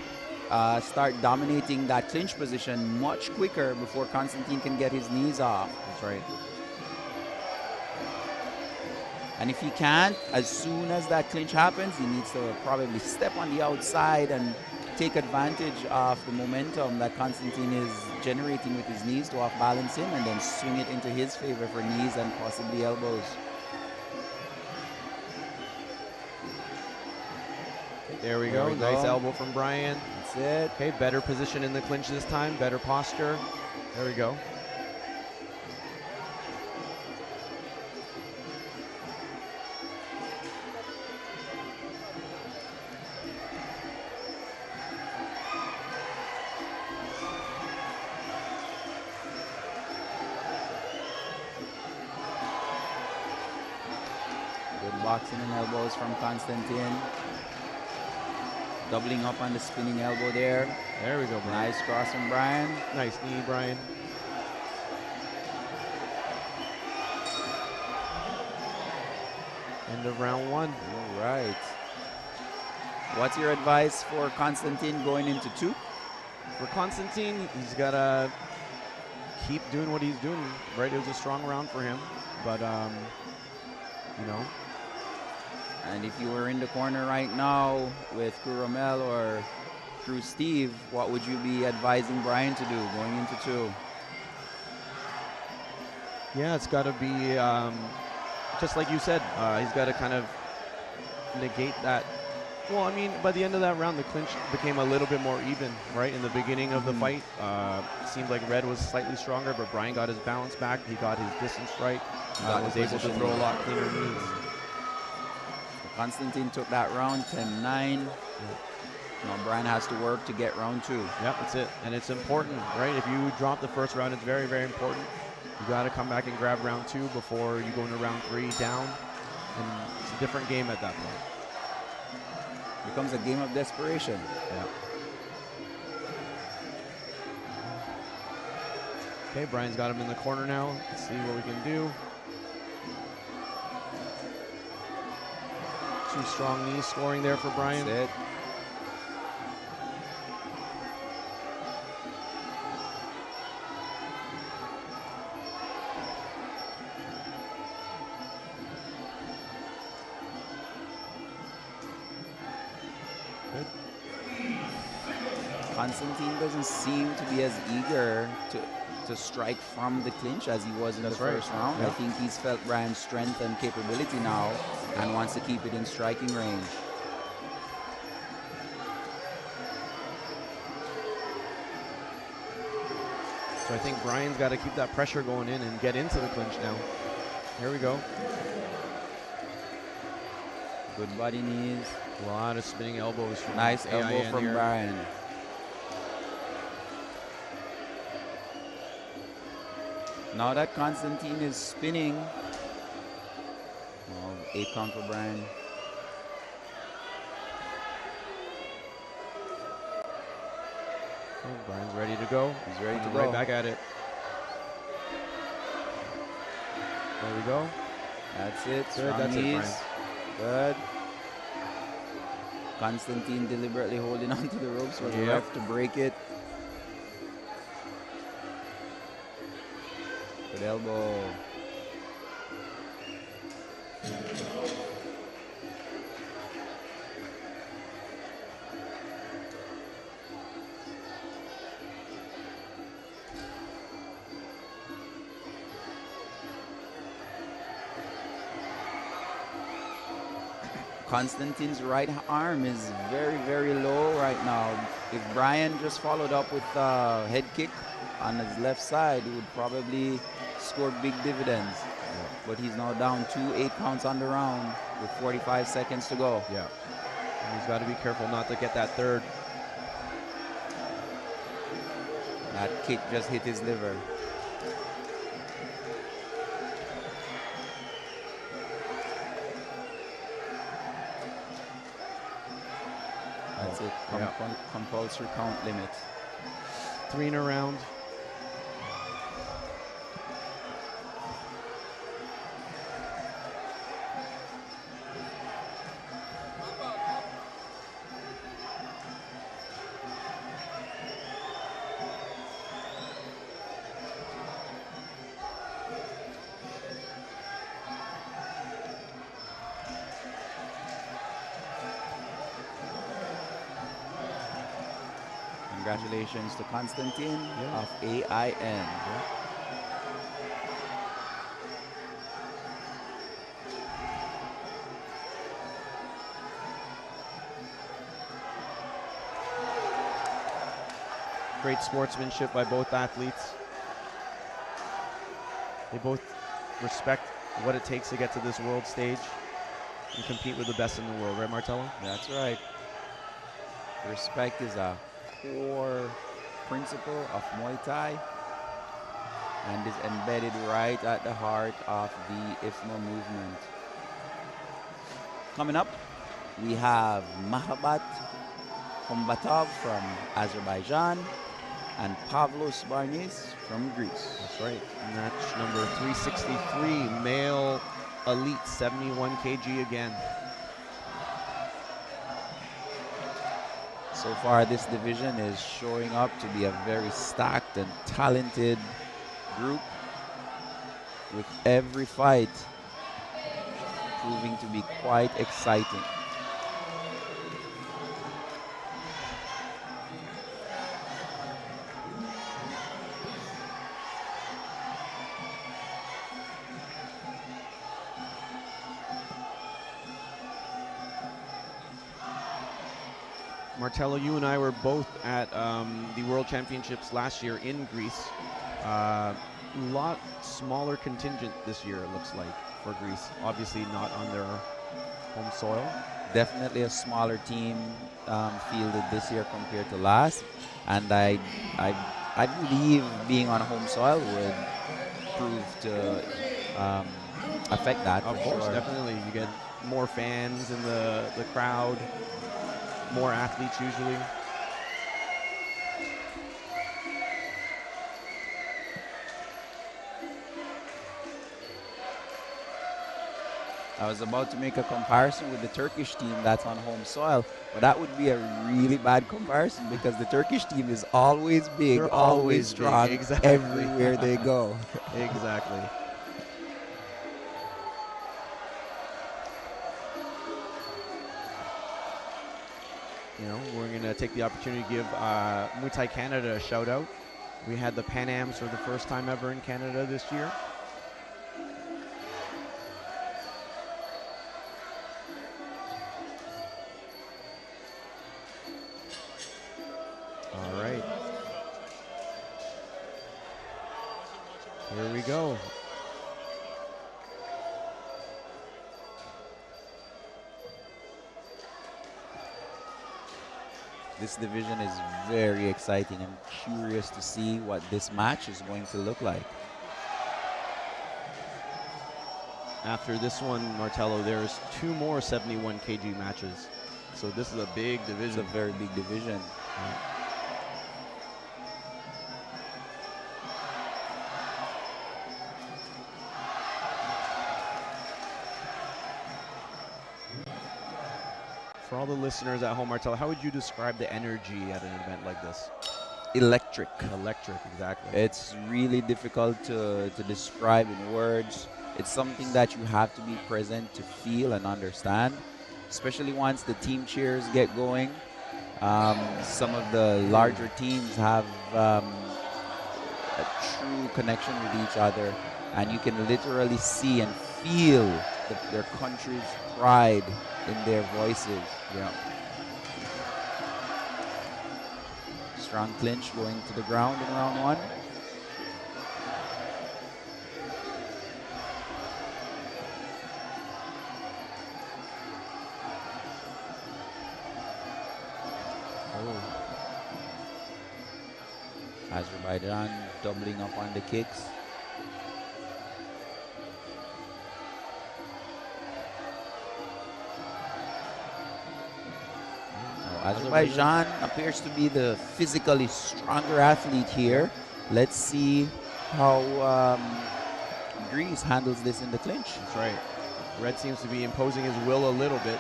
start dominating that clinch position much quicker before Constantine can get his knees off. That's right. And if he can't, as soon as that clinch happens, he needs to probably step on the outside and take advantage of the momentum that Constantine is generating with his knees to off-balance him, and then swing it into his favor for knees and possibly elbows. There we go. Nice elbow from Brian. That's it. Okay, better position in the clinch this time. Better posture. There we go. Good boxing and elbows from Constantine. Doubling up on the spinning elbow there. There we go, Brian. Nice cross from Brian. Nice knee, Brian. End of round one. All right. What's your advice for Constantine going into two? For Constantine, he's got to keep doing what he's doing, right? It was a strong round for him, but, you know. And if you were in the corner right now with Krueger or Crew Steve, what would you be advising Brian to do going into two? Yeah, it's got to be, just like you said, he's got to kind of negate that. Well, I mean, by the end of that round, the clinch became a little bit more even, right? In the beginning of the fight, seemed like Red was slightly stronger, but Brian got his balance back. He got his distance right. Was able to throw a lot cleaner knees. Constantine took that round 10-9. Now Brian has to work to get round two. Yep, that's it. And it's important, right? If you drop the first round, it's very, very important. You got to come back and grab round two before you go into round three down. And it's a different game at that point. Becomes a game of desperation. Yeah. Okay, Brian's got him in the corner now. Let's see what we can do. Two strong knees scoring there for Brian. That's it. Good. Constantine doesn't seem to be as eager to strike from the clinch as he was in the first round. Yeah. I think he's felt Brian's strength and capability now and wants to keep it in striking range. So I think Brian's got to keep that pressure going in and get into the clinch now. Here we go. Good body knees. A lot of spinning elbows from Nice AIN elbow from here. Brian. Now that Constantine is spinning, 8 count for Brian. Okay, Brian's ready to go. He's ready to Right go. back at it. There we go. That's it. Good, Strong that's it, knees. Good. Constantine deliberately holding on to the ropes for the Yep. ref to break it. Good elbow. Konstantin's right arm is very, very low right now. If Brian just followed up with a head kick on his left side, he would probably score big dividends. But he's now down 2 8 counts on the round with 45 seconds to go. Yeah. And he's got to be careful not to get that third. That kick just hit his liver. That's it. Compulsory count limit. 3 in a round. Congratulations to Konstantin of AIN. Great sportsmanship by both athletes. They both respect what it takes to get to this world stage and compete with the best in the world, right, Martello? That's right. Respect is a core principle of Muay Thai and is embedded right at the heart of the IFMA movement. Coming up, we have Mahabat Kombatav from Azerbaijan and Pavlos Barnis from Greece. That's right. Match number 363, male elite, 71 kg again. So far, this division is showing up to be a very stacked and talented group, with every fight proving to be quite exciting. Martello, you and I were both at the World Championships last year in Greece. Lot smaller contingent this year, it looks like, for Greece. Obviously not on their home soil. Definitely a smaller team fielded this year compared to last, and I believe being on home soil would prove to affect that. Of course, sure. Definitely. You get more fans in the crowd, more athletes usually. I was about to make a comparison with the Turkish team that's on home soil, but that would be a really bad comparison because the Turkish team is always big, They're always big, strong, exactly. everywhere they go. Exactly. You know, we're going to take the opportunity to give Muay Thai Canada a shout out. We had the Pan Ams for the first time ever in Canada this year. All right. Here we go. This division is very exciting. I'm curious to see what this match is going to look like. After this one, Martello, there's 2 more 71 kg matches. So this is a big It's a division. very big division. For all the listeners at home, Martello, how would you describe the energy at an event like this? Electric. Electric, exactly. It's really difficult to describe in words. It's something that you have to be present to feel and understand, especially once the team cheers get going. Some of the larger teams have a true connection with each other, and you can literally see and feel their country's pride in their voices. Yeah. Strong clinch going to the ground in round one. Azerbaijan doubling up on the kicks. Azerbaijan appears to be the physically stronger athlete here. Let's see how Greece handles this in the clinch. That's right. Red seems to be imposing his will a little bit.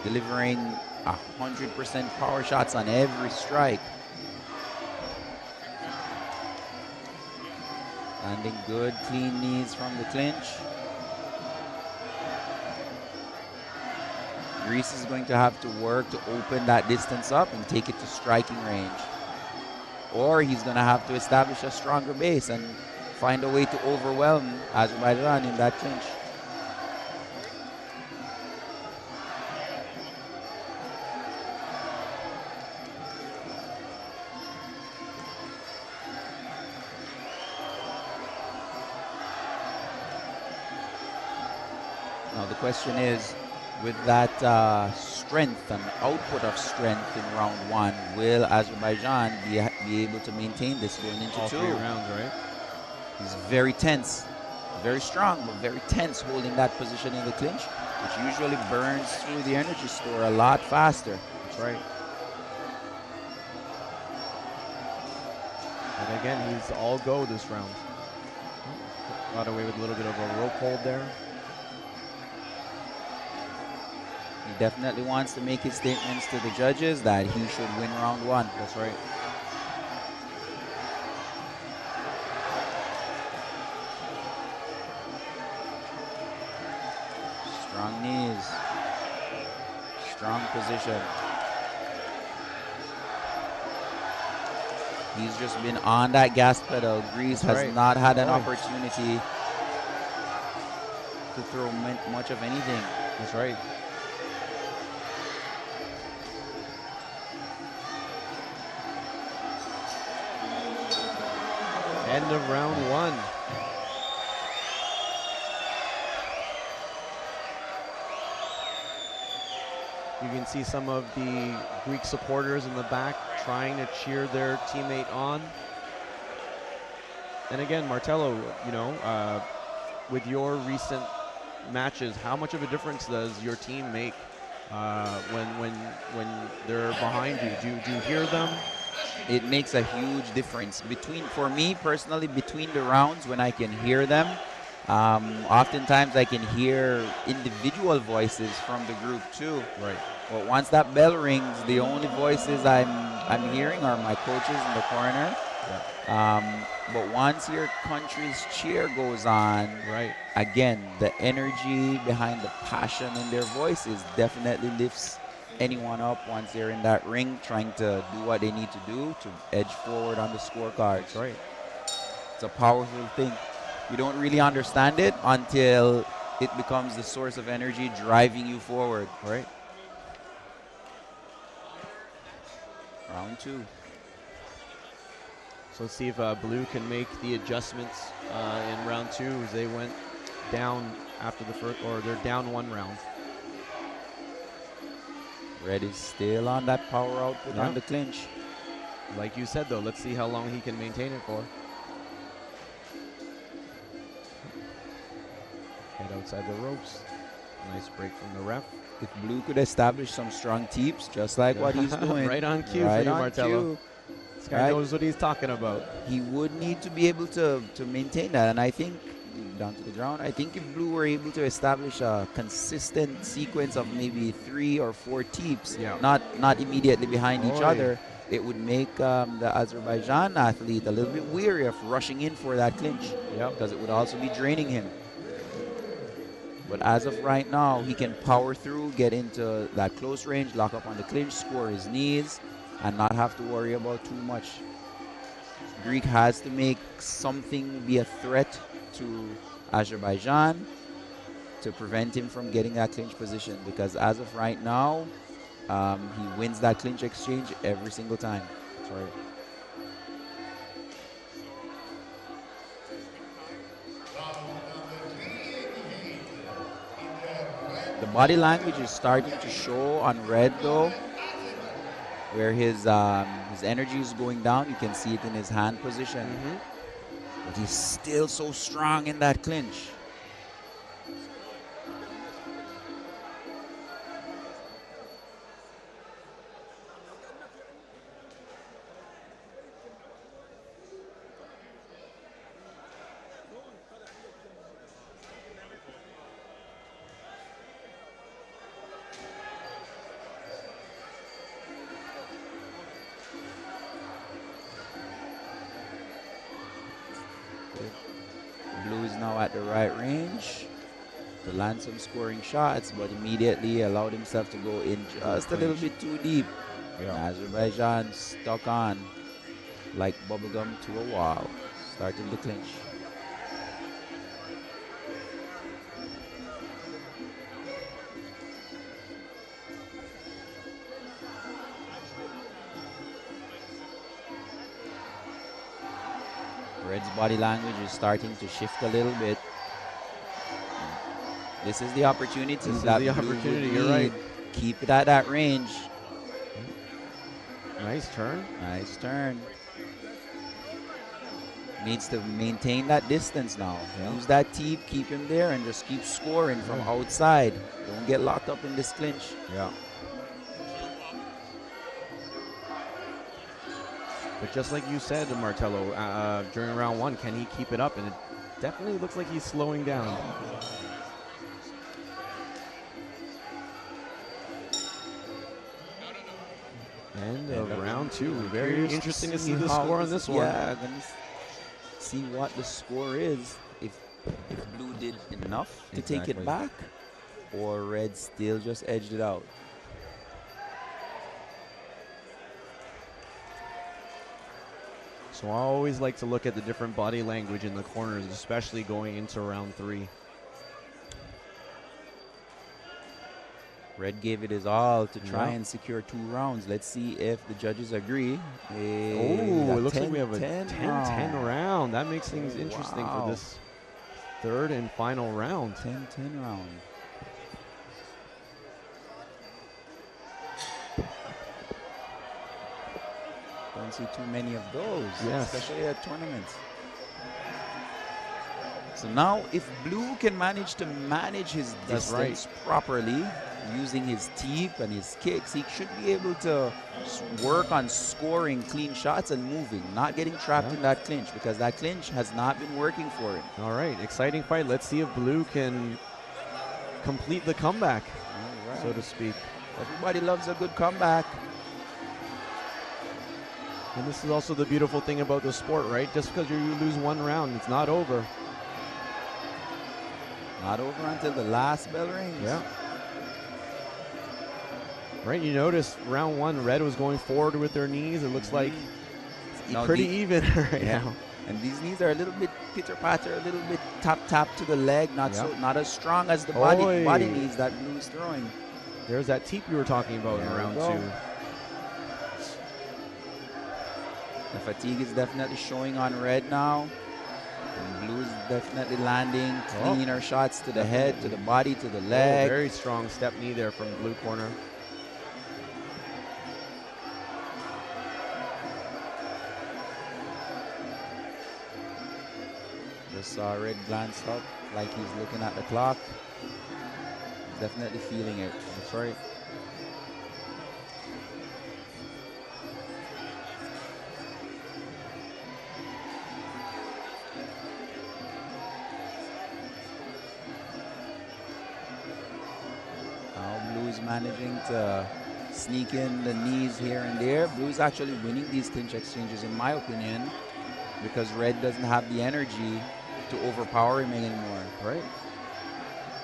Delivering 100% power shots on every strike. Landing good, clean knees from the clinch. Greece is going to have to work to open that distance up and take it to striking range. Or he's going to have to establish a stronger base and find a way to overwhelm Azerbaijan in that clinch. Now the question is, with that strength and output of strength in round one, will Azerbaijan be able to maintain this going into all 2 3 rounds, right? He's very tense, very strong, but very tense holding that position in the clinch, which usually burns through the energy store a lot faster. That's right. And again, he's all go this round. Got away with a little bit of a rope hold there. He definitely wants to make his statements to the judges that he should win round one. That's right. Strong knees. Strong position. He's just been on that gas pedal. Greece has not had an opportunity to throw much of anything. That's right. End of round one. You can see some of the Greek supporters in the back trying to cheer their teammate on. And again, Martello, you know, with your recent matches, how much of a difference does your team make when they're behind you? Do you hear them? It makes a huge difference for me personally, between the rounds when I can hear them. Oftentimes I can hear individual voices from the group too. Right. But once that bell rings, the only voices I'm hearing are my coaches in the corner. Yeah. But once your country's cheer goes on, right, again, the energy behind the passion in their voices definitely lifts anyone up once they're in that ring trying to do what they need to do to edge forward on the scorecards. That's right. It's a powerful thing. You don't really understand it until it becomes the source of energy driving you forward. Right. Round two. So let's see if Blue can make the adjustments in round two, as they went down after the first, or they're down one round. Red is still on that power output on the clinch. Like you said, though, let's see how long he can maintain it for. Head outside the ropes. Nice break from the ref. If Blue could establish some strong teeps, just like what he's doing. Right on cue for you, Martello. This guy knows what he's talking about. He would need to be able to maintain that. And I think, down to the ground, I think if Blue were able to establish a consistent sequence of maybe 3 or 4 teeps, not immediately behind each other, it would make the Azerbaijan athlete a little bit weary of rushing in for that clinch. Because it would also be draining him. But as of right now, he can power through, get into that close range, lock up on the clinch, score his knees, and not have to worry about too much. Greek has to make something be a threat to Azerbaijan to prevent him from getting that clinch position, because as of right now, he wins that clinch exchange every single time. That's right. The body language is starting to show on Red though, where his energy is going down. You can see it in his hand position. But he's still so strong in that clinch. Blue is now at the right range to land some scoring shots, but immediately allowed himself to go in just a little bit too deep. Azerbaijan stuck on like bubblegum to a wall, starting the clinch. Red's body language is starting to shift a little bit. This is the opportunity. This is the opportunity, you're right. Keep it at that range. Nice turn. Nice turn. Needs to maintain that distance now. Use that teep, keep him there, and just keep scoring from outside. Don't get locked up in this clinch. Yeah. But just like you said, Martello, during round one, can he keep it up? And it definitely looks like he's slowing down. End of round two. Very interesting to see the score on this one. Yeah, gonna see what the score is. If Blue did enough to take it back, or Red still just edged it out. So I always like to look at the different body language in the corners, especially going into round three. Red gave it his all to try and secure 2 rounds. Let's see if the judges agree. Oh, it looks like we have a 10-10 round. That makes things interesting for this third and final round. 10-10 round. Don't see too many of those, especially at tournaments. So now, if Blue can manage to manage his distance properly, using his teep and his kicks, he should be able to work on scoring clean shots and moving, not getting trapped in that clinch, because that clinch has not been working for him. All right, exciting fight. Let's see if Blue can complete the comeback, so to speak. Everybody loves a good comeback. And this is also the beautiful thing about the sport, right? Just because you lose one round, it's not over. Not over until the last bell rings. Yeah. Right, you notice round one, Red was going forward with their knees. It looks like it's pretty even right now. And these knees are a little bit pitter-patter, a little bit tap to the leg, not as strong as the body knees that Blue is throwing. There's that teep you were talking about in round two. The fatigue is definitely showing on Red now. And Blue is definitely landing cleaner shots to the head, to the body, to the leg. Very strong step knee there from Blue corner. Just saw Red glance up like he's looking at the clock. He's definitely feeling it. That's right. Managing to sneak in the knees here and there. Blue's actually winning these clinch exchanges, in my opinion, because Red doesn't have the energy to overpower him anymore. Right.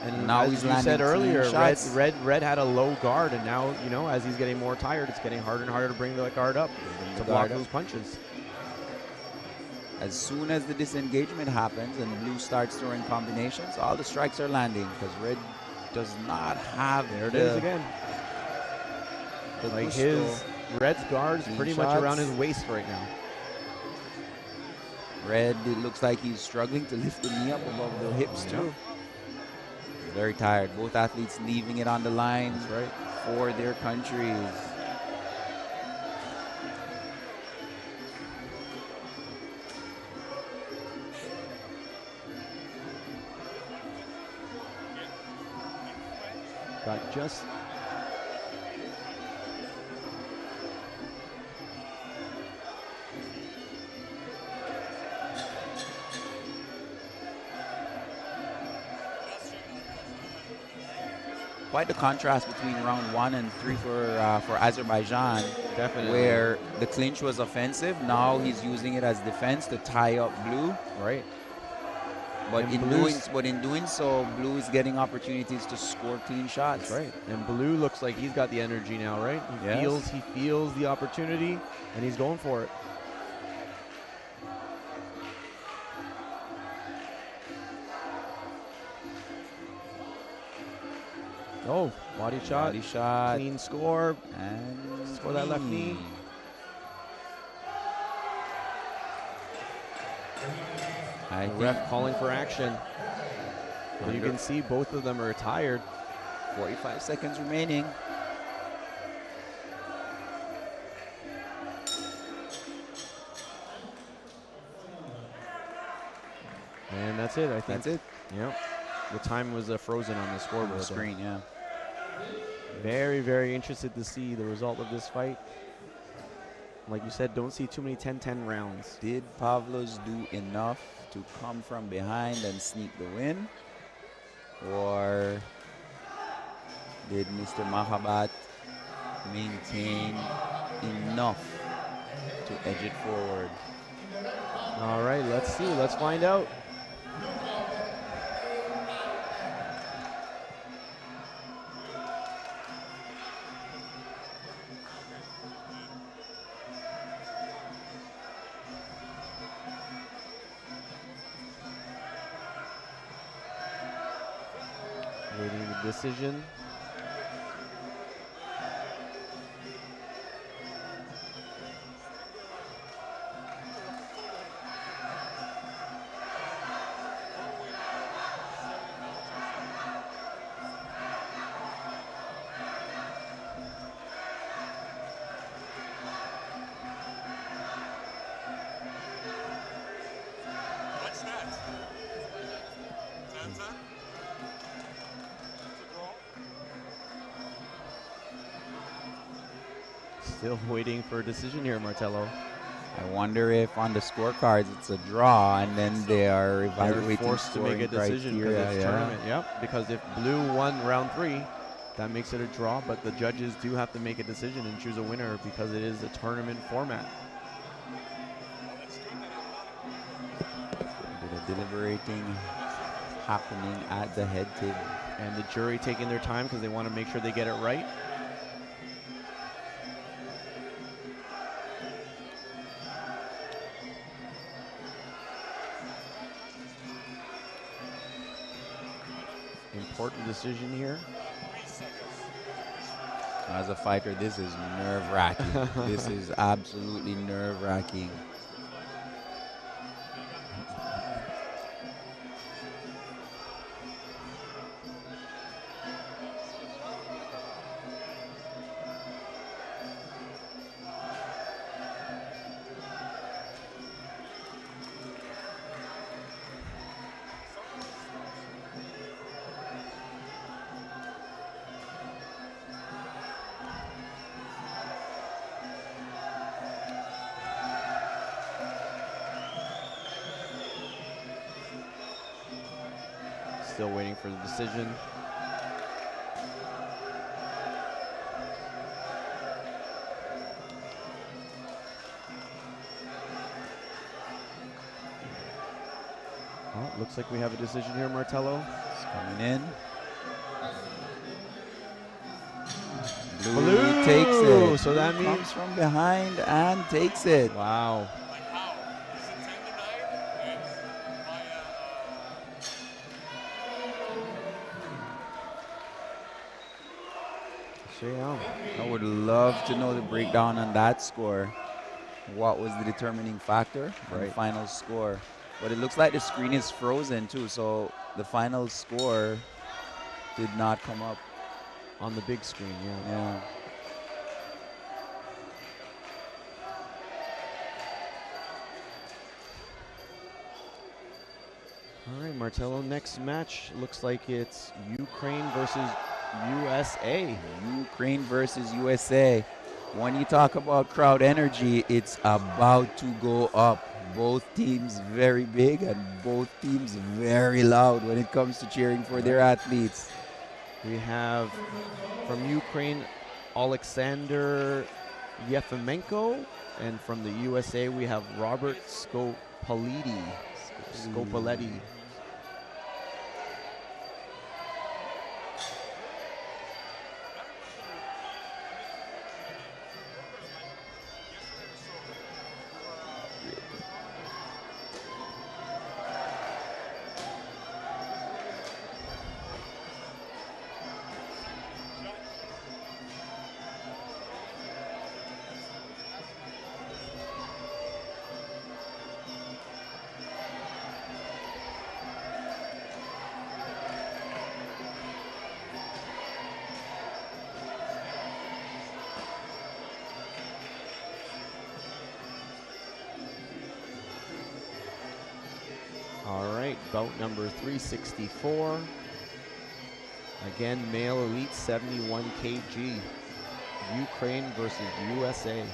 And now as he's you said earlier, Red had a low guard, and now, you know, as he's getting more tired, it's getting harder and harder to bring the guard up to block those punches. As soon as the disengagement happens and blue starts throwing combinations, all the strikes are landing because red does not have There it is again. Like his red's guard is pretty much around his waist right now. Red, it looks like he's struggling to lift the knee up above the hips too. He's very tired. Both athletes leaving it on the line for their countries. Got just quite the contrast between round 1 and 3 for Azerbaijan. Definitely. Where the clinch was offensive, now he's using it as defense to tie up blue. Right. But in doing so, blue is getting opportunities to score clean shots. Right. And blue looks like he's got the energy now, right? He feels the opportunity and he's going for it. Oh, body shot, clean score, and score that left knee. The ref calling for action. But you can see both of them are tired. 45 seconds remaining. And that's it, I think. That's it. Yep. The time was frozen on the scoreboard. On the screen, yeah. Very, very interested to see the result of this fight. Like you said, don't see too many 10-10 rounds. Did Pavlos do enough to come from behind and sneak the win? Or did Mr. Mahabat maintain enough to edge it forward? All right, let's see. Let's find out. Waiting the decision. What's that? Hamza? Still waiting for a decision here, Martello. I wonder if on the scorecards it's a draw and then they are evaluating forced to make a decision because it's tournament. Yep, because if blue won round 3, that makes it a draw, but the judges do have to make a decision and choose a winner because it is a tournament format. A bit of deliberating happening at the head table. And the jury taking their time because they want to make sure they get it right. Important decision here. As a fighter, this is nerve-wracking. This is absolutely nerve-wracking. Still waiting for the decision. Oh, looks like we have a decision here, Martello. It's coming in. Blue takes it. So that Blue means comes from behind and takes it. wow. Like how? Is it tendonitis? So yeah, I would love to know the breakdown on that score. What was the determining factor on the Right. final score? But it looks like the screen is frozen too, so the final score did not come up. on the big screen, yeah. Yeah. All right, Martello, next match looks like it's Ukraine versus USA. Ukraine versus USA. When you talk about crowd energy, it's about to go up. Both teams very big and both teams very loud when it comes to cheering for their athletes. We have from Ukraine, Alexander Yeamnco, and from the USA, we have Robert Scopaletti. All right, bout number 364. Again, male elite 71 kg. Ukraine versus USA.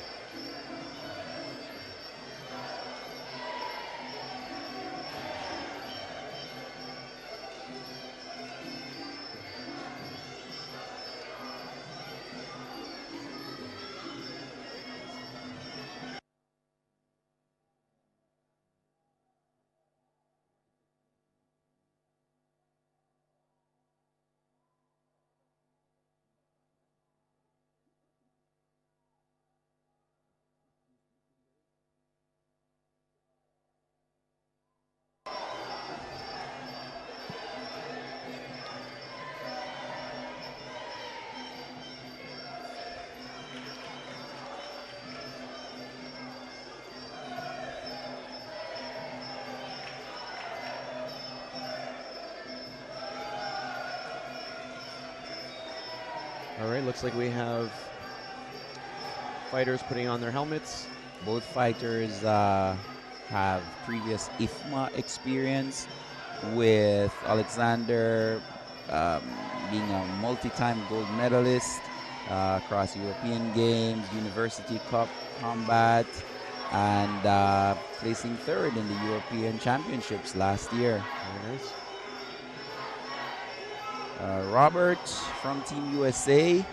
All right, looks like we have fighters putting on their helmets. Both fighters have previous IFMA experience, with Alexander being a multi-time gold medalist across European Games, University Cup combat, and placing third in the European Championships last year. Very nice. Robert from Team USA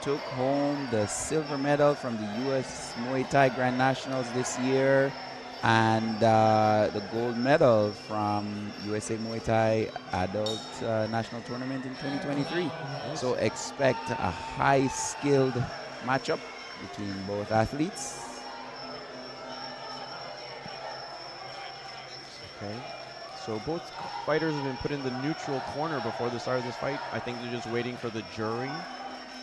took home the silver medal from the US Muay Thai Grand Nationals this year, and the gold medal from USA Muay Thai Adult National Tournament in 2023. So expect a high-skilled matchup between both athletes. Okay. So both fighters have been put in the neutral corner before the start of this fight. I think they're just waiting for the jury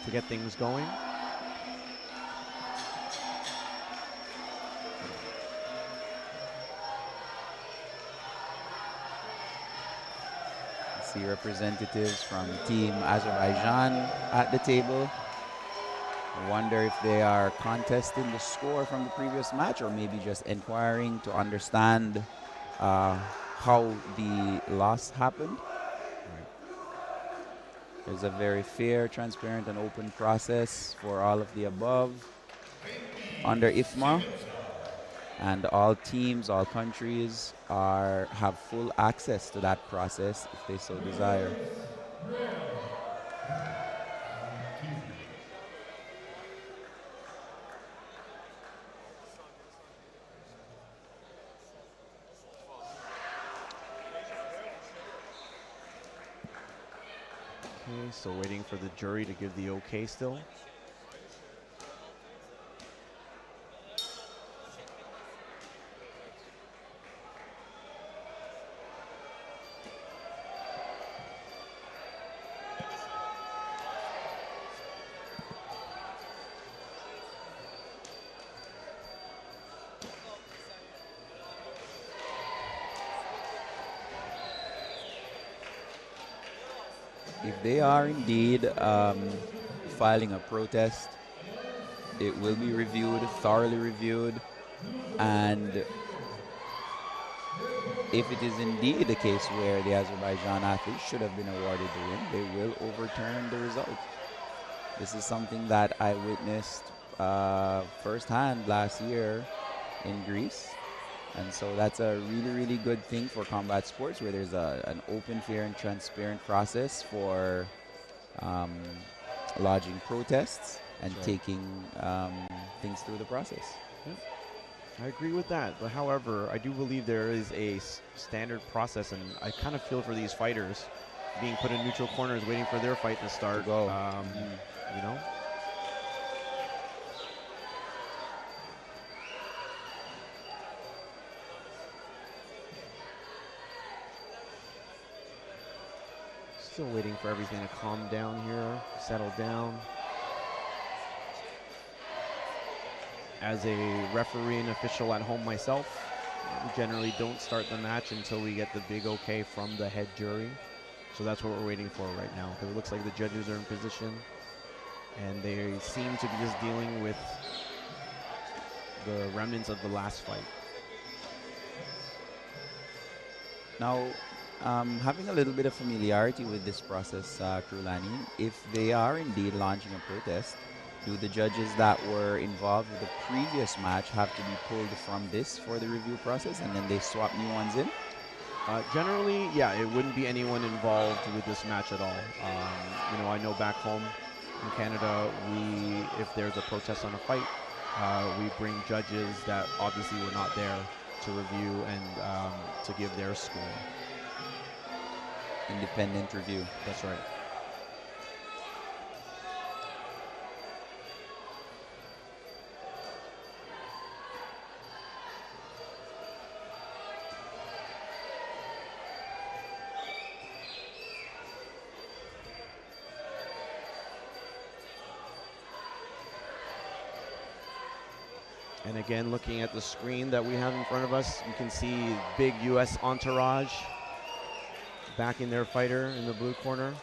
to get things going. See representatives from Team Azerbaijan at the table. I wonder if they are contesting the score from the previous match, or maybe just inquiring to understand how the loss happened. There's a very fair, transparent, and open process for all of the above under IFMA, and all teams, all countries have full access to that process if they so desire. Okay, so waiting for the jury to give the okay still. If they are indeed filing a protest, it will be reviewed, thoroughly reviewed, and if it is indeed the case where the Azerbaijan athletes should have been awarded the win, they will overturn the result. This is something that I witnessed firsthand last year in Greece. And so that's a really, really good thing for combat sports, where there's an open, fair, and transparent process for lodging protests and taking things through the process. I agree with that, but however, I do believe there is a standard process, and I kind of feel for these fighters being put in neutral corners, waiting for their fight to start. Go. You know. Still waiting for everything to calm down here, settle down. As a referee and official at home myself, we generally don't start the match until we get the big okay from the head jury. So that's what we're waiting for right now, because it looks like the judges are in position and they seem to be just dealing with the remnants of the last fight. Now, having a little bit of familiarity with this process, Krulani, if they are indeed launching a protest, do the judges that were involved with the previous match have to be pulled from this for the review process, and then they swap new ones in? Generally, yeah, it wouldn't be anyone involved with this match at all. You know, I know back home in Canada, if there's a protest on a fight, we bring judges that obviously were not there to review and to give their score. Independent review. That's right. And again, looking at the screen that we have in front of us, you can see big U.S. entourage backing their fighter in the blue corner.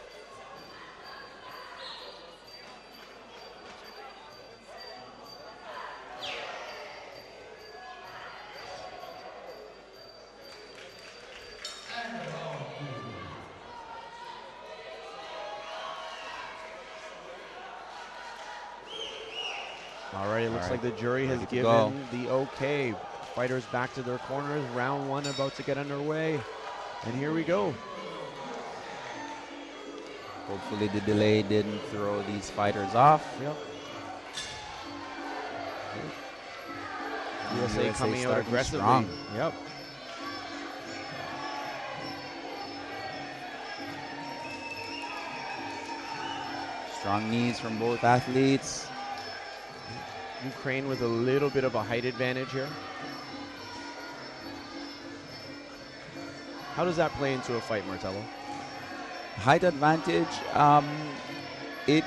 All right, it looks like the jury has given the okay. Fighters back to their corners. Round one about to get underway. And here we go. Hopefully the delay didn't throw these fighters off. Yep. USA coming out aggressively. Strong. Yep. Strong knees from both athletes. Ukraine with a little bit of a height advantage here. How does that play into a fight, Martello? Height advantage, it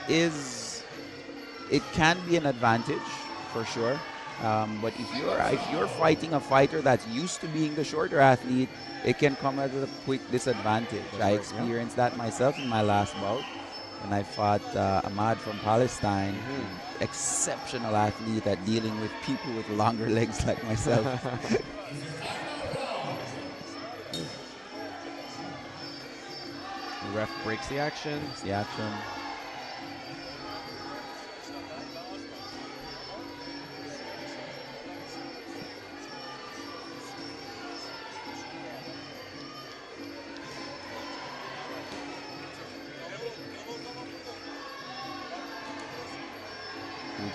can be an advantage for sure. But if you're fighting a fighter that's used to being the shorter athlete, it can come at a quick disadvantage. I experienced that myself in my last bout when I fought Ahmad from Palestine. Exceptional athlete at dealing with people with longer legs like myself. The ref breaks the action.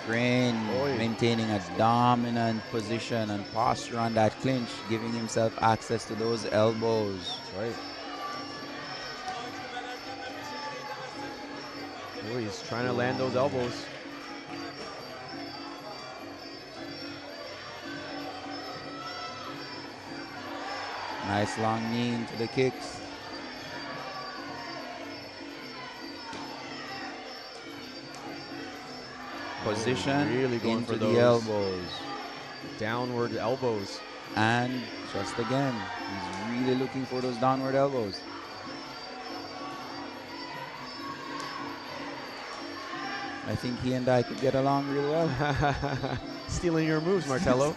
Ukraine maintaining a dominant position and posture on that clinch, giving himself access to those elbows. That's right. Oh, he's trying to land those elbows. Nice long knee into the kicks. Position really going into for the those elbows. Downward elbows. And just again, he's really looking for those downward elbows. I think he and I could get along real well. Stealing your moves, Martello.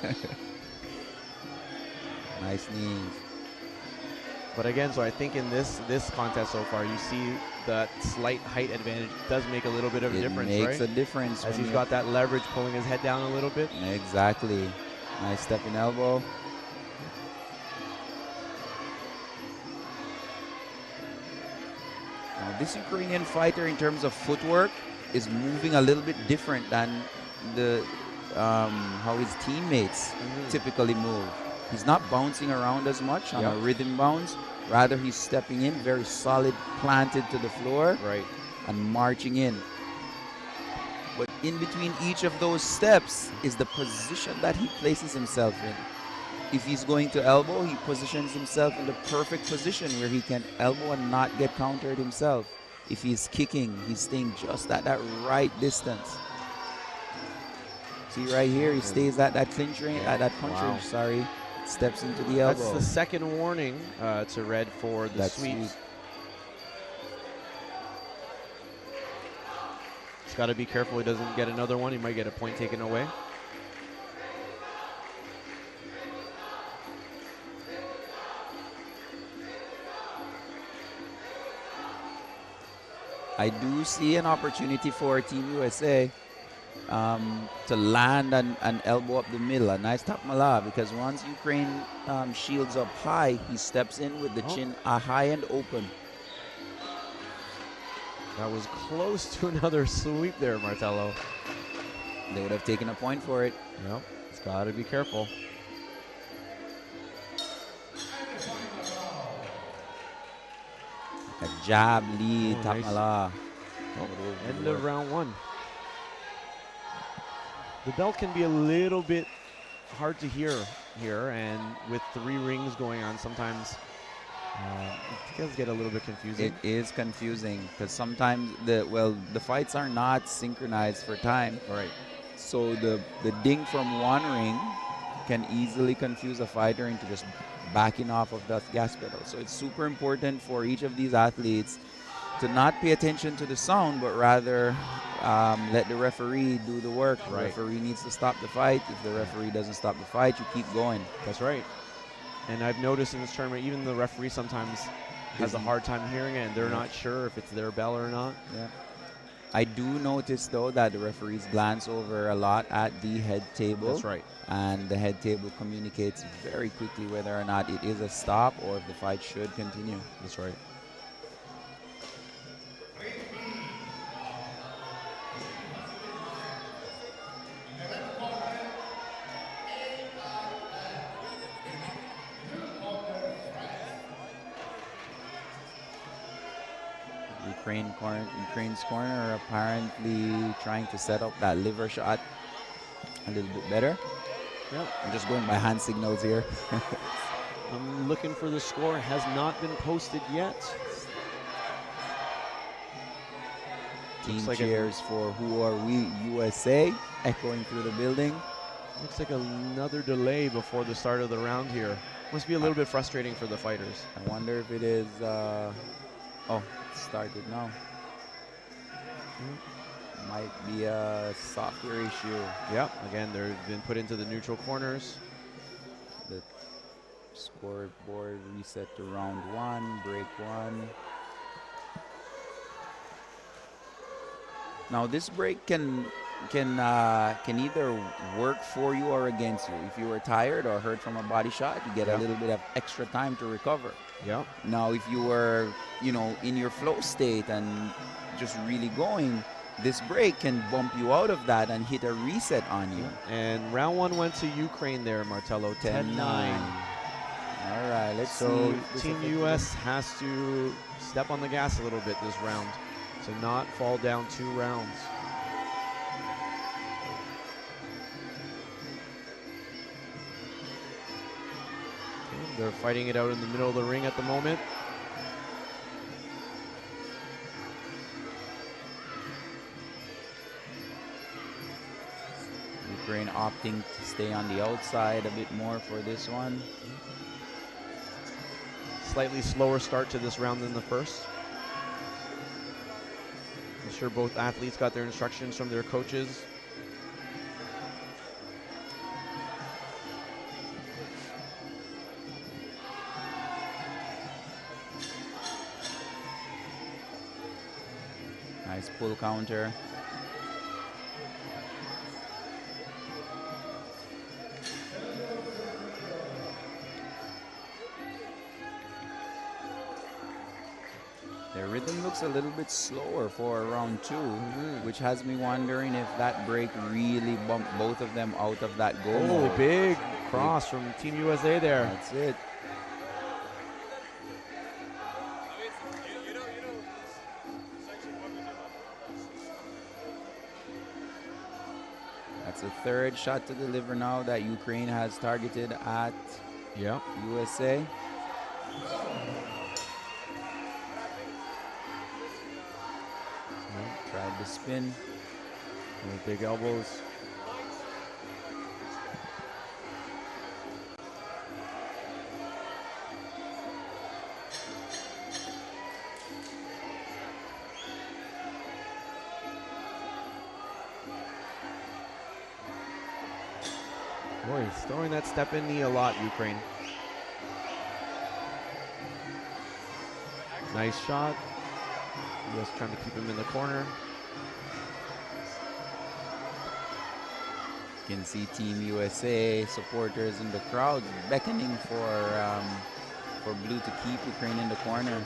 Nice knees. But again, so I think in this contest so far, you see that slight height advantage does make a little bit of a difference, It makes right? a difference. As when he's got that leverage, pulling his head down a little bit. Exactly. Nice stepping elbow. Now, this Ukrainian fighter, in terms of footwork, is moving a little bit different than the how his teammates typically move. He's not bouncing around as much on a rhythm bounce. Rather, he's stepping in very solid, planted to the floor, Right. and marching in. But in between each of those steps is the position that he places himself in. If he's going to elbow, he positions himself in the perfect position where he can elbow and not get countered himself. If he's kicking, he's staying just at that right distance. See right here, he stays at that clinch range, at that punch range, sorry. Steps into the elbow. That's the second warning to red for the sweep. He's got to be careful he doesn't get another one. He might get a point taken away. I do see an opportunity for Team USA to land and elbow up the middle. A nice top mala, because once Ukraine shields up high, he steps in with the chin high and open. That was close to another sweep there, Martello. They would have taken a point for it. Yep, he's got to be careful. A jab lead, top nice. mala. End of round one. The bell can be a little bit hard to hear here, and with 3 rings going on, sometimes it does get a little bit confusing. It is confusing because sometimes the fights are not synchronized for time. Right. So the ding from one ring can easily confuse a fighter into just backing off of the gas pedal. So it's super important for each of these athletes to not pay attention to the sound, but rather let the referee do the work. The referee needs to stop the fight. If the referee doesn't stop the fight, you keep going. That's right. And I've noticed in this tournament, even the referee sometimes has a hard time hearing it, and they're not sure if it's their bell or not. Yeah. I do notice, though, that the referees glance over a lot at the head table. That's right. And the head table communicates very quickly whether or not it is a stop or if the fight should continue. That's right. Ukraine's corner apparently trying to set up that liver shot a little bit better. Yep. I'm just going by hand signals here. I'm looking for the score. Has not been posted yet. Team cheers for Who Are We USA echoing through the building. Looks like another delay before the start of the round here. Must be a little bit frustrating for the fighters. I wonder if it is... oh, it started now. Might be a software issue. Yep. Again, they've been put into the neutral corners. The scoreboard reset to round 1, break 1. Now this break can either work for you or against you. If you were tired or hurt from a body shot, you get a little bit of extra time to recover. Yeah. Now if you were, in your flow state and just really going, this break can bump you out of that and hit a reset on you. And round 1 went to Ukraine there, Martello, 10-9. All right, let's see. So Team US has to step on the gas a little bit this round to not fall down 2 rounds. Okay, they're fighting it out in the middle of the ring at the moment. Ukraine opting to stay on the outside a bit more for this one. Slightly slower start to this round than the first. sure both athletes got their instructions from their coaches. Nice pull counter. Their rhythm looks a little bit slower for round 2, which has me wondering if that break really bumped both of them out of that goal. Oh, big cross from Team USA there. That's it. That's a third shot to deliver now that Ukraine has targeted at USA. Tried to spin. With big elbows. Boy, he's throwing that step-in knee a lot, Ukraine. Nice shot. Just trying to keep him in the corner. You can see Team USA supporters in the crowd beckoning for Blue to keep Ukraine in the corner.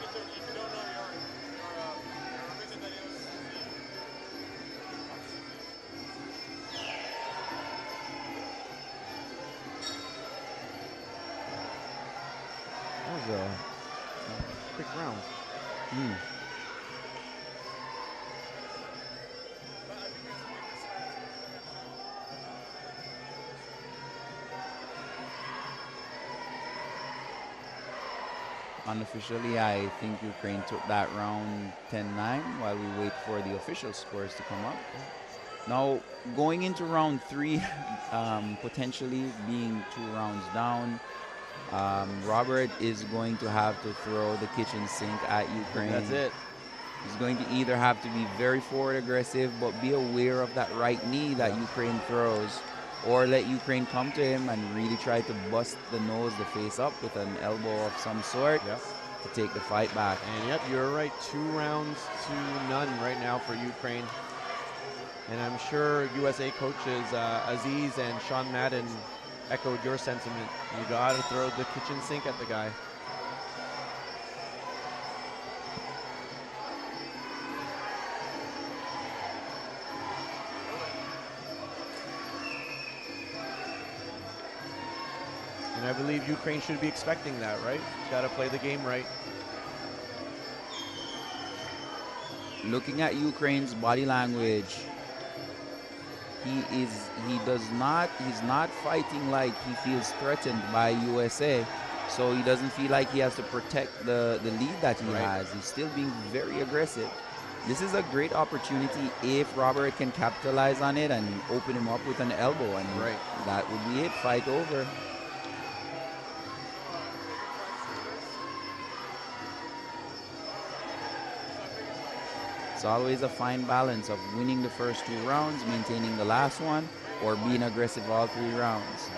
That was a quick round. Unofficially, I think Ukraine took that round 10-9 while we wait for the official scores to come up. Now, going into round 3, potentially being 2 rounds down, Robert is going to have to throw the kitchen sink at Ukraine. That's it. He's going to either have to be very forward aggressive, but be aware of that right knee that Ukraine throws, or let Ukraine come to him and really try to bust the nose, the face up with an elbow of some sort to take the fight back. And yep, you're right. 2 rounds to none right now for Ukraine. And I'm sure USA coaches Aziz and Sean Madden echoed your sentiment. You got to throw the kitchen sink at the guy. And I believe Ukraine should be expecting that, right? Got to play the game right. Looking at Ukraine's body language, he's not fighting like he feels threatened by USA. So he doesn't feel like he has to protect the lead that he has. He's still being very aggressive. This is a great opportunity if Robert can capitalize on it and open him up with an elbow, and that would be it, fight over. It's always a fine balance of winning the first 2 rounds, maintaining the last one, or being aggressive all 3 rounds.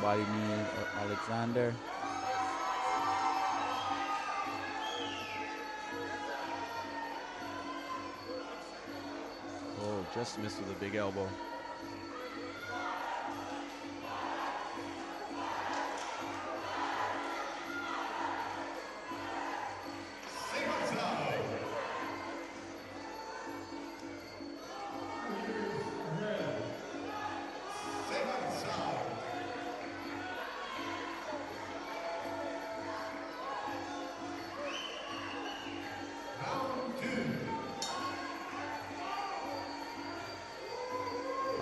Body knee for Alexander. Oh, just missed with a big elbow.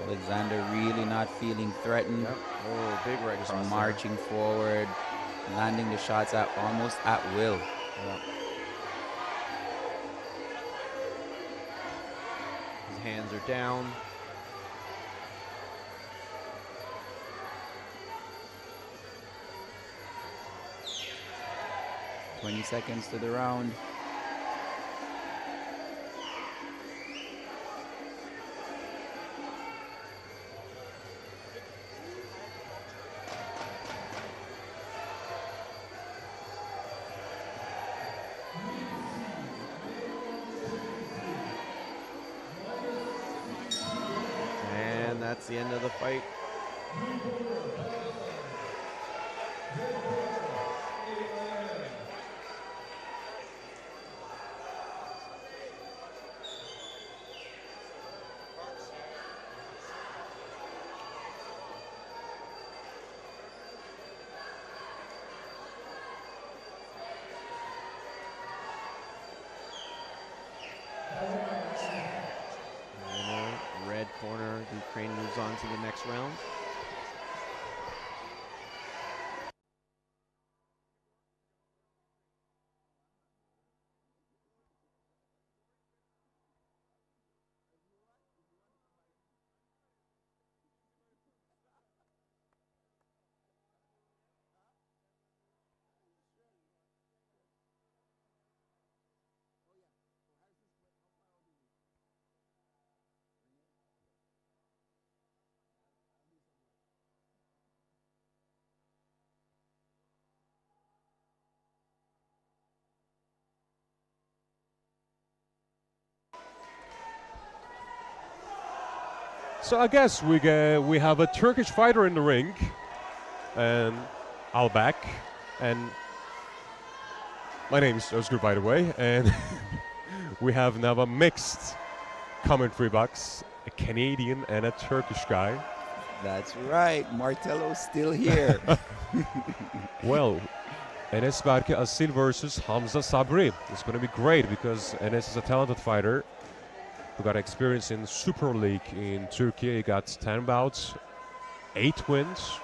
Alexander really not feeling threatened. Yep. Oh, big right Just cross there. marching forward, landing the shots at almost at will. Yeah. His hands are down. "20 seconds to the round." And that's the end of the fight. Red corner, the Ukraine moves on to the next round. So I guess we have a Turkish fighter in the ring, and Albak, and my name is Özgür, by the way, and we have now a mixed commentary box, a Canadian and a Turkish guy. That's right, Martelo's still here. Well, Enes Berke Asil versus Hamza Sabri. It's going to be great because Enes is a talented fighter who got experience in Super League in Turkey. He got 10 bouts, 8 wins,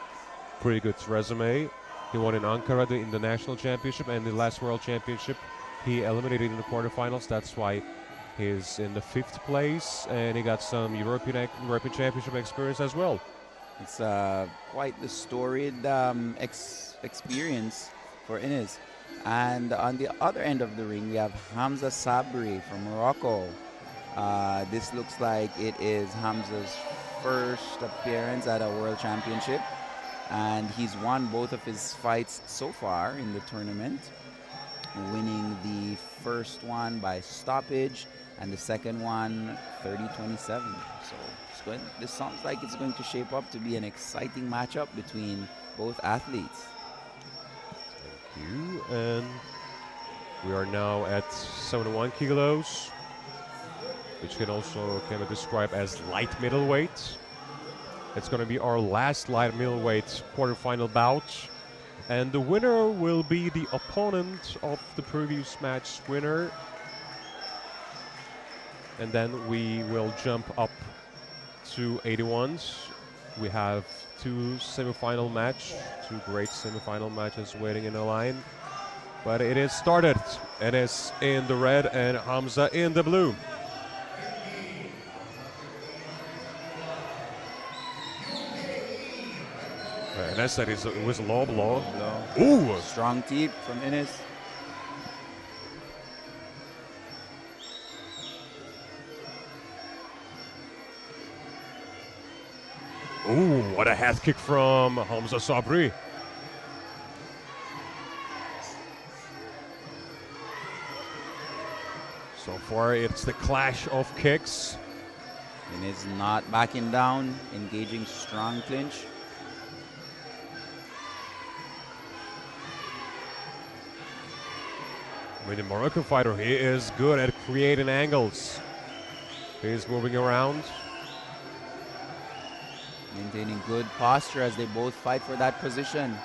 pretty good resume. He won in Ankara in the national championship, and the last world championship he eliminated in the quarterfinals. That's why he's in the 5th place, and he got some European championship experience as well. It's quite the storied experience for Enes. And on the other end of the ring, we have Hamza Sabri from Morocco. This looks like it is Hamza's first appearance at a world championship, and he's won both of his fights so far in the tournament, winning the first one by stoppage and the second one 30-27. So this sounds like it's going to shape up to be an exciting matchup between both athletes. Thank you. And we are now at 71 kilos, which can be described as light middleweight. It's going to be our last light middleweight quarterfinal bout, and the winner will be the opponent of the previous match winner, and then we will jump up to 81s. We have 2 semifinal great semifinal matches waiting in the line, but it is started. Enes in the red and Hamza in the blue. And I said it was a low blow. Ooh! Strong teep from Enes. Ooh, what a head kick from Hamza Sabri. So far, it's the clash of kicks. Enes not backing down, engaging strong clinch. I mean, the Moroccan fighter, he is good at creating angles. He's moving around. Maintaining good posture as they both fight for that position.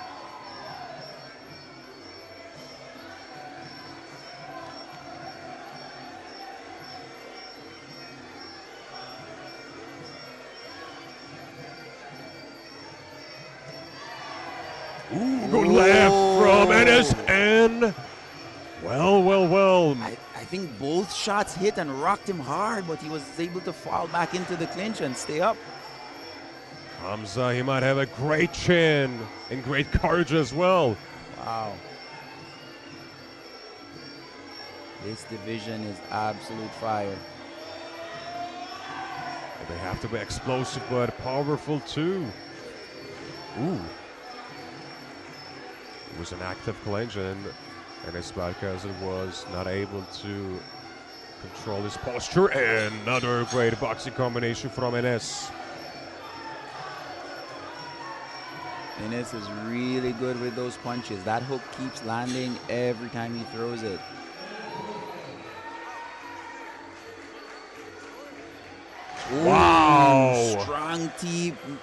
Ooh, good left from Enes, and well. I think both shots hit and rocked him hard, but he was able to fall back into the clinch and stay up. Hamza, he might have a great chin and great courage as well. Wow. This division is absolute fire. They have to be explosive but powerful too. Ooh. It was an active clinch, and Enes Barkazı was not able to control his posture. And another great boxing combination from Enes. Enes is really good with those punches. That hook keeps landing every time he throws it. Ooh, wow!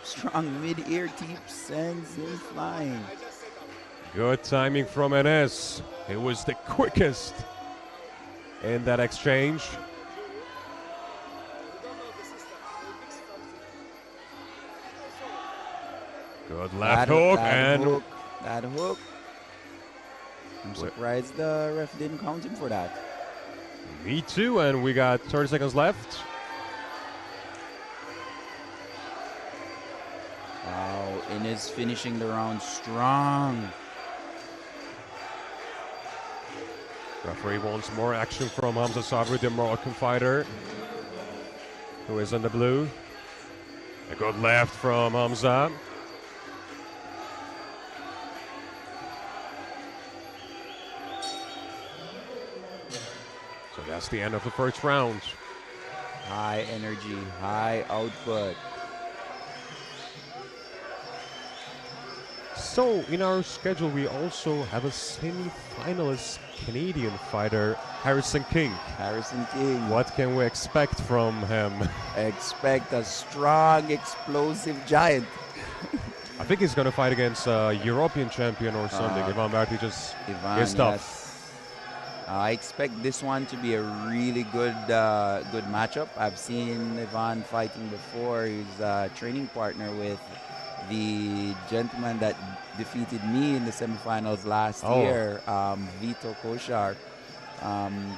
Strong mid-air teep sends him flying. Good timing from Enes. It was the quickest in that exchange. Good left hook and that hook. I'm surprised the ref didn't count him for that. Me too, and we got 30 seconds left. Wow, Enes finishing the round strong. Referee wants more action from Hamza Sabri, the Moroccan fighter, who is in the blue. A good left from Hamza. So that's the end of the first round. High energy, high output. So in our schedule, we also have a semi-finalist Canadian fighter, Harrison King. Harrison King. What can we expect from him? Expect a strong, explosive giant. I think he's going to fight against a European champion or something. Ivan Barty just is tough. Yes. I expect this one to be a really good matchup. I've seen Ivan fighting before. He's a training partner with the gentleman that defeated me in the semifinals last year, Vito Koshar.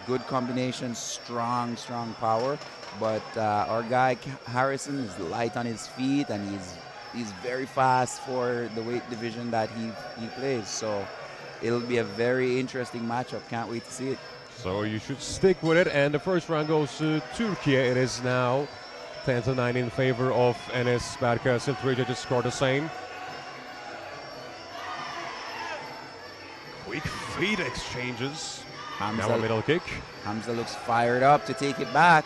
Good combination, strong power. But our guy Harrison is light on his feet, and he's very fast for the weight division that he plays. So it'll be a very interesting matchup. Can't wait to see it. So you should stick with it. And the first round goes to Turkey. It is now 10-9 in favor of Enes Barkazı. Three judges score the same. Quick feet exchanges. Now a middle kick. Hamza looks fired up to take it back.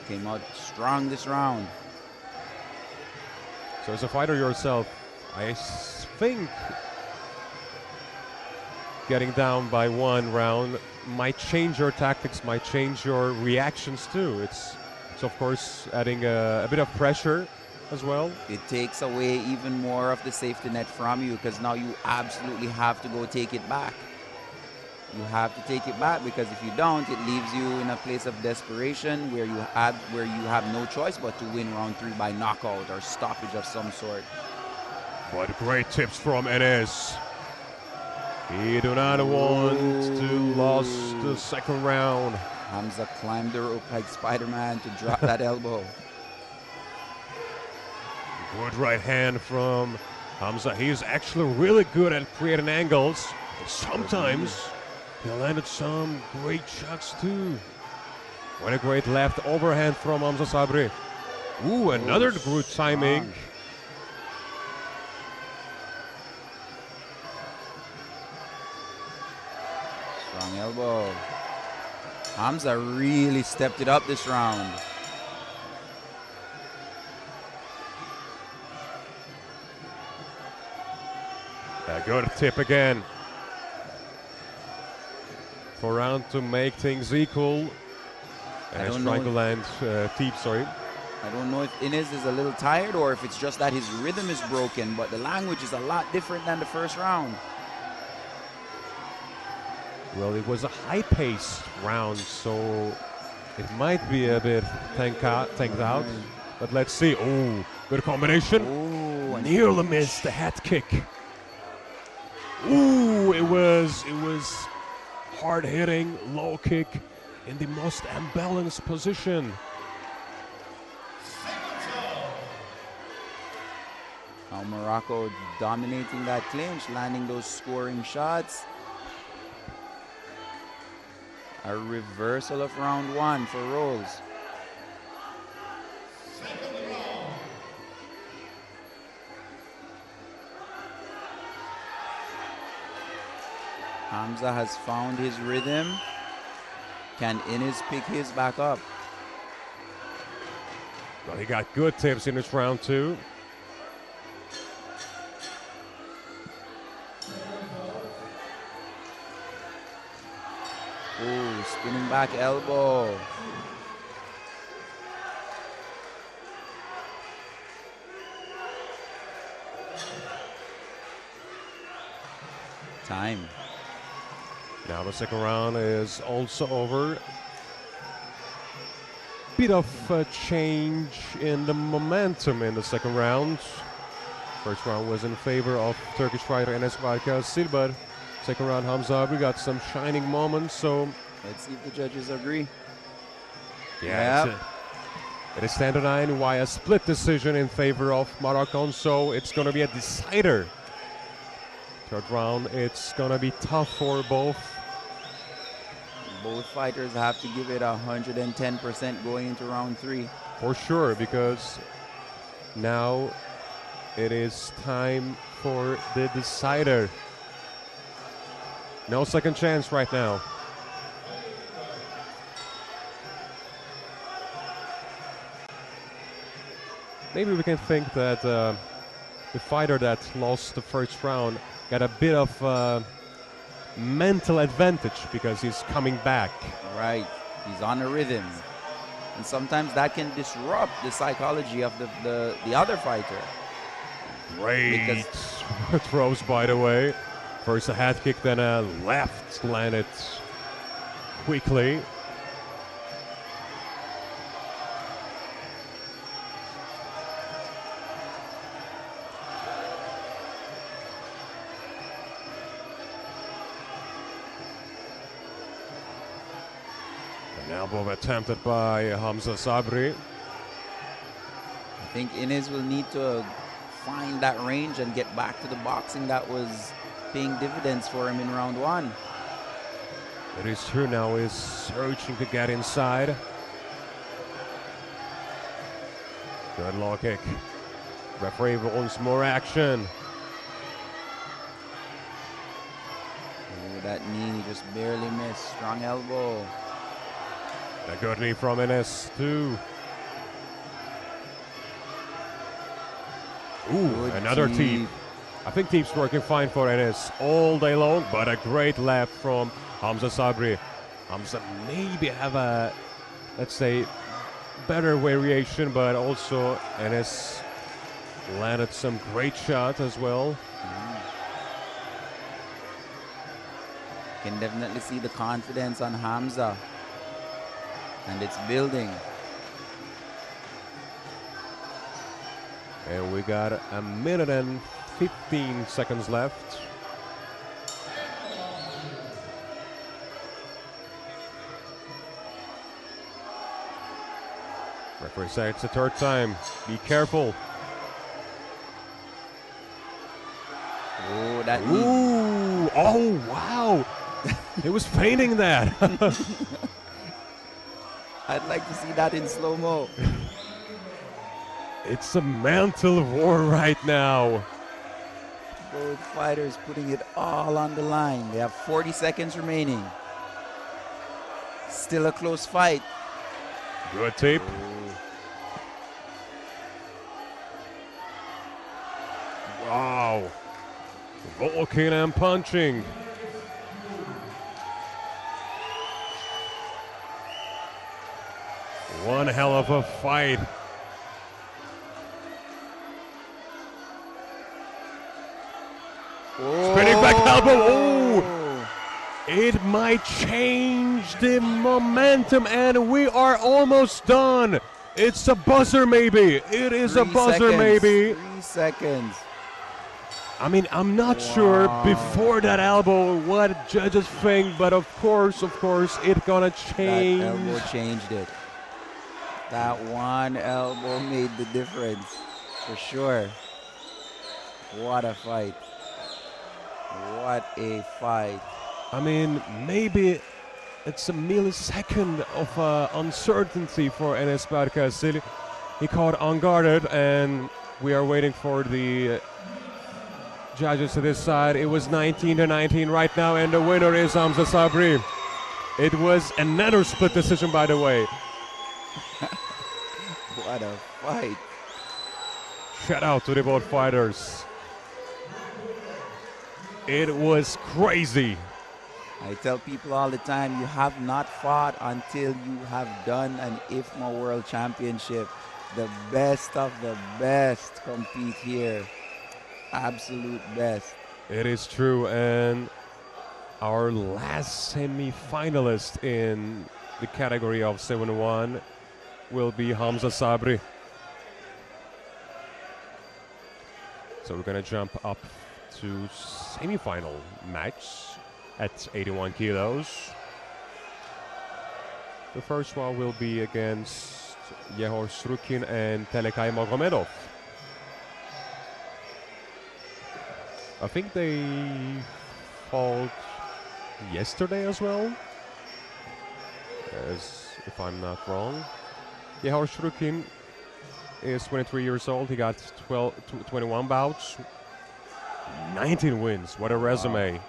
Came out strong this round. So as a fighter yourself, I think getting down by one round might change your tactics, might change your reactions too. It's of course adding a bit of pressure as well. It takes away even more of the safety net from you, because now you absolutely have to go take it back. You have to take it back, because if you don't, it leaves you in a place of desperation where you have no choice but to win round 3 by knockout or stoppage of some sort. But great tips from Enes. He do not want to lose the second round. Hamza climbed the rope like Spider-Man to drop that elbow. Good right hand from Hamza. He's actually really good at creating angles. Sometimes he landed some great shots too. What a great left overhand from Hamza Sabri. Ooh, another good timing. Strong elbow. Hamza really stepped it up this round. A good tip again. For round to make things equal. And he's trying to land deep, sorry. I don't know if Enes is a little tired or if it's just that his rhythm is broken, but the language is a lot different than the first round. Well, it was a high-paced round, so it might be a bit tanked out. But let's see. Oh, good combination. Oh, Nearly missed the head kick. Ooh, it was hard hitting, low kick in the most unbalanced position. Now Morocco dominating that clinch, landing those scoring shots. A reversal of round one for Rolls. Hamza has found his rhythm. Can Innes pick his back up? Well, he got good tips in this round too. Ooh, spinning back elbow. Time. Now the second round is also over. Bit of a change in the momentum in the second round. First round was in favor of Turkish fighter Enes Barkasi, but second round Hamza, we got some shining moments, so Let's see if the judges agree. yeah, Yep. it is 10-9 via split decision in favor of Morocco, so it's going to be a decider. Third round, it's going to be tough for both. Both fighters have to give it 110% going into round three. For sure, because now it is time for the decider. No second chance right now. Maybe we can think that the fighter that lost the first round got a bit of mental advantage because he's coming back. Right. He's on a rhythm. And sometimes that can disrupt the psychology of the other fighter. Great throws, by the way. First a head kick, then a left landed quickly. An elbow attempted by Hamza Sabri. I think Innes will need to find that range and get back to the boxing that was paying dividends for him in round one. It is true now, he's searching to get inside. Good low kick. Referee wants more action. Ooh, that knee just barely missed. Strong elbow. A good knee from Innes too. Ooh, Good another teep. teep. I think teep's working fine for Innes all day long, but a great left from Hamza Sabri. Hamza maybe have a, let's say, better variation, but also Innes landed some great shots as well. Can definitely see the confidence on Hamza. And it's building. And we got a minute and 15 seconds left. Referee said it's the third time. Be careful. Oh, that knee. Ooh! Oh, wow! He was feigning that. I'd like to see that in slow-mo. It's a mental war right now. Both fighters putting it all on the line. They have 40 seconds remaining. Still a close fight. Good tape. Wow. Volcano and punching. One hell of a fight. Spinning back elbow. Oh! It might change the momentum, and we are almost done. It's a buzzer, maybe. It is a buzzer, maybe. 3 seconds. I mean, I'm not sure before that elbow what judges think, but of course, it gonna change. That elbow changed it. That one elbow made the difference, for sure. What a fight. What a fight. I mean, maybe it's a millisecond of uncertainty for Enes Berkasili. He caught unguarded, and we are waiting for the judges to this side. It was 19-19 right now, and the winner is Hamza Sabri. It was another split decision, by the way. What a fight. Shout out to the both fighters. It was crazy. I tell people all the time, you have not fought until you have done an IFMA World Championship. The best of the best compete here. Absolute best. It is true, and our last semi-finalist in the category of 7-1 will be Hamza Sabri. So we're gonna jump up to semi-final match at 81 kilos. The first one will be against Yehor Shrukin and Telekai Magomedov. I think they fought yesterday as well, if I'm not wrong. Yehor Shrukin is 23 years old. He got 21 bouts, 19 wins. What a resume. Wow.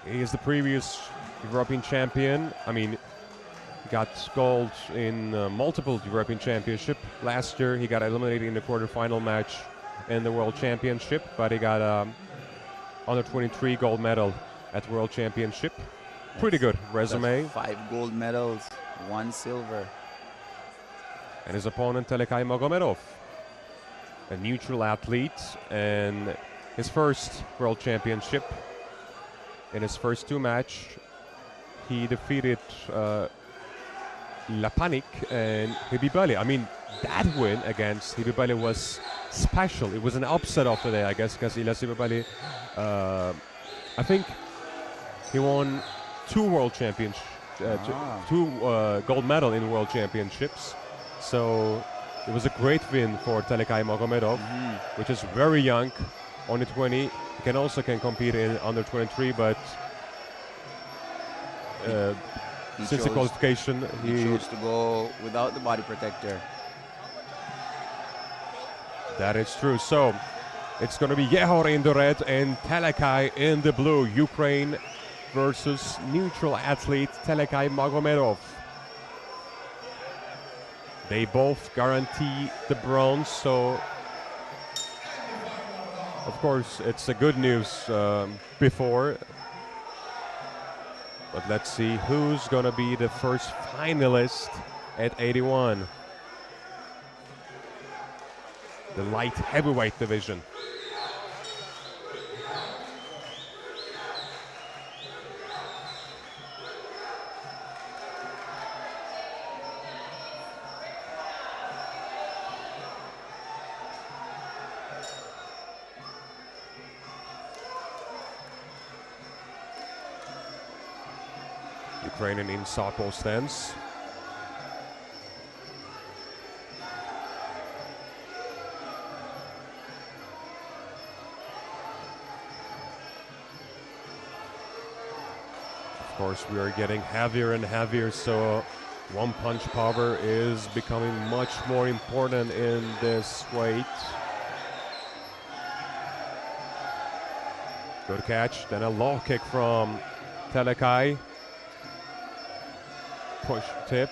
He is the previous European champion. I mean, he got gold in multiple European Championship. Last year, he got eliminated in the quarterfinal match in the World Championship, but he got under 23 gold medal at World Championship. Pretty good resume. 5 gold medals, 1 silver. And his opponent, Telekai Magomedov, a neutral athlete, and his first World Championship. In his first 2 matches, he defeated Lapanik and Hibibali. I mean, that win against Hibibali was special. It was an upset of the day, I guess, because Ilyas Hibibali, I think he won 2 world championships, 2 gold medal in world championships. So it was a great win for Telekai Magomedov, which is very young, only 20. He can compete in under 23, but since the qualification, he chose to go without the body protector. That is true. So it's going to be Yehor in the red and Telekai in the blue. Ukraine versus neutral athlete Telekai Magomedov. They both guarantee the bronze, so of course it's a good news before. But let's see who's going to be the first finalist at 81. The light heavyweight division. Ukrainian in southpaw stance. Of course, we are getting heavier and heavier, so one punch power is becoming much more important in this weight. Good catch, then a low kick from Telekai. Push tip.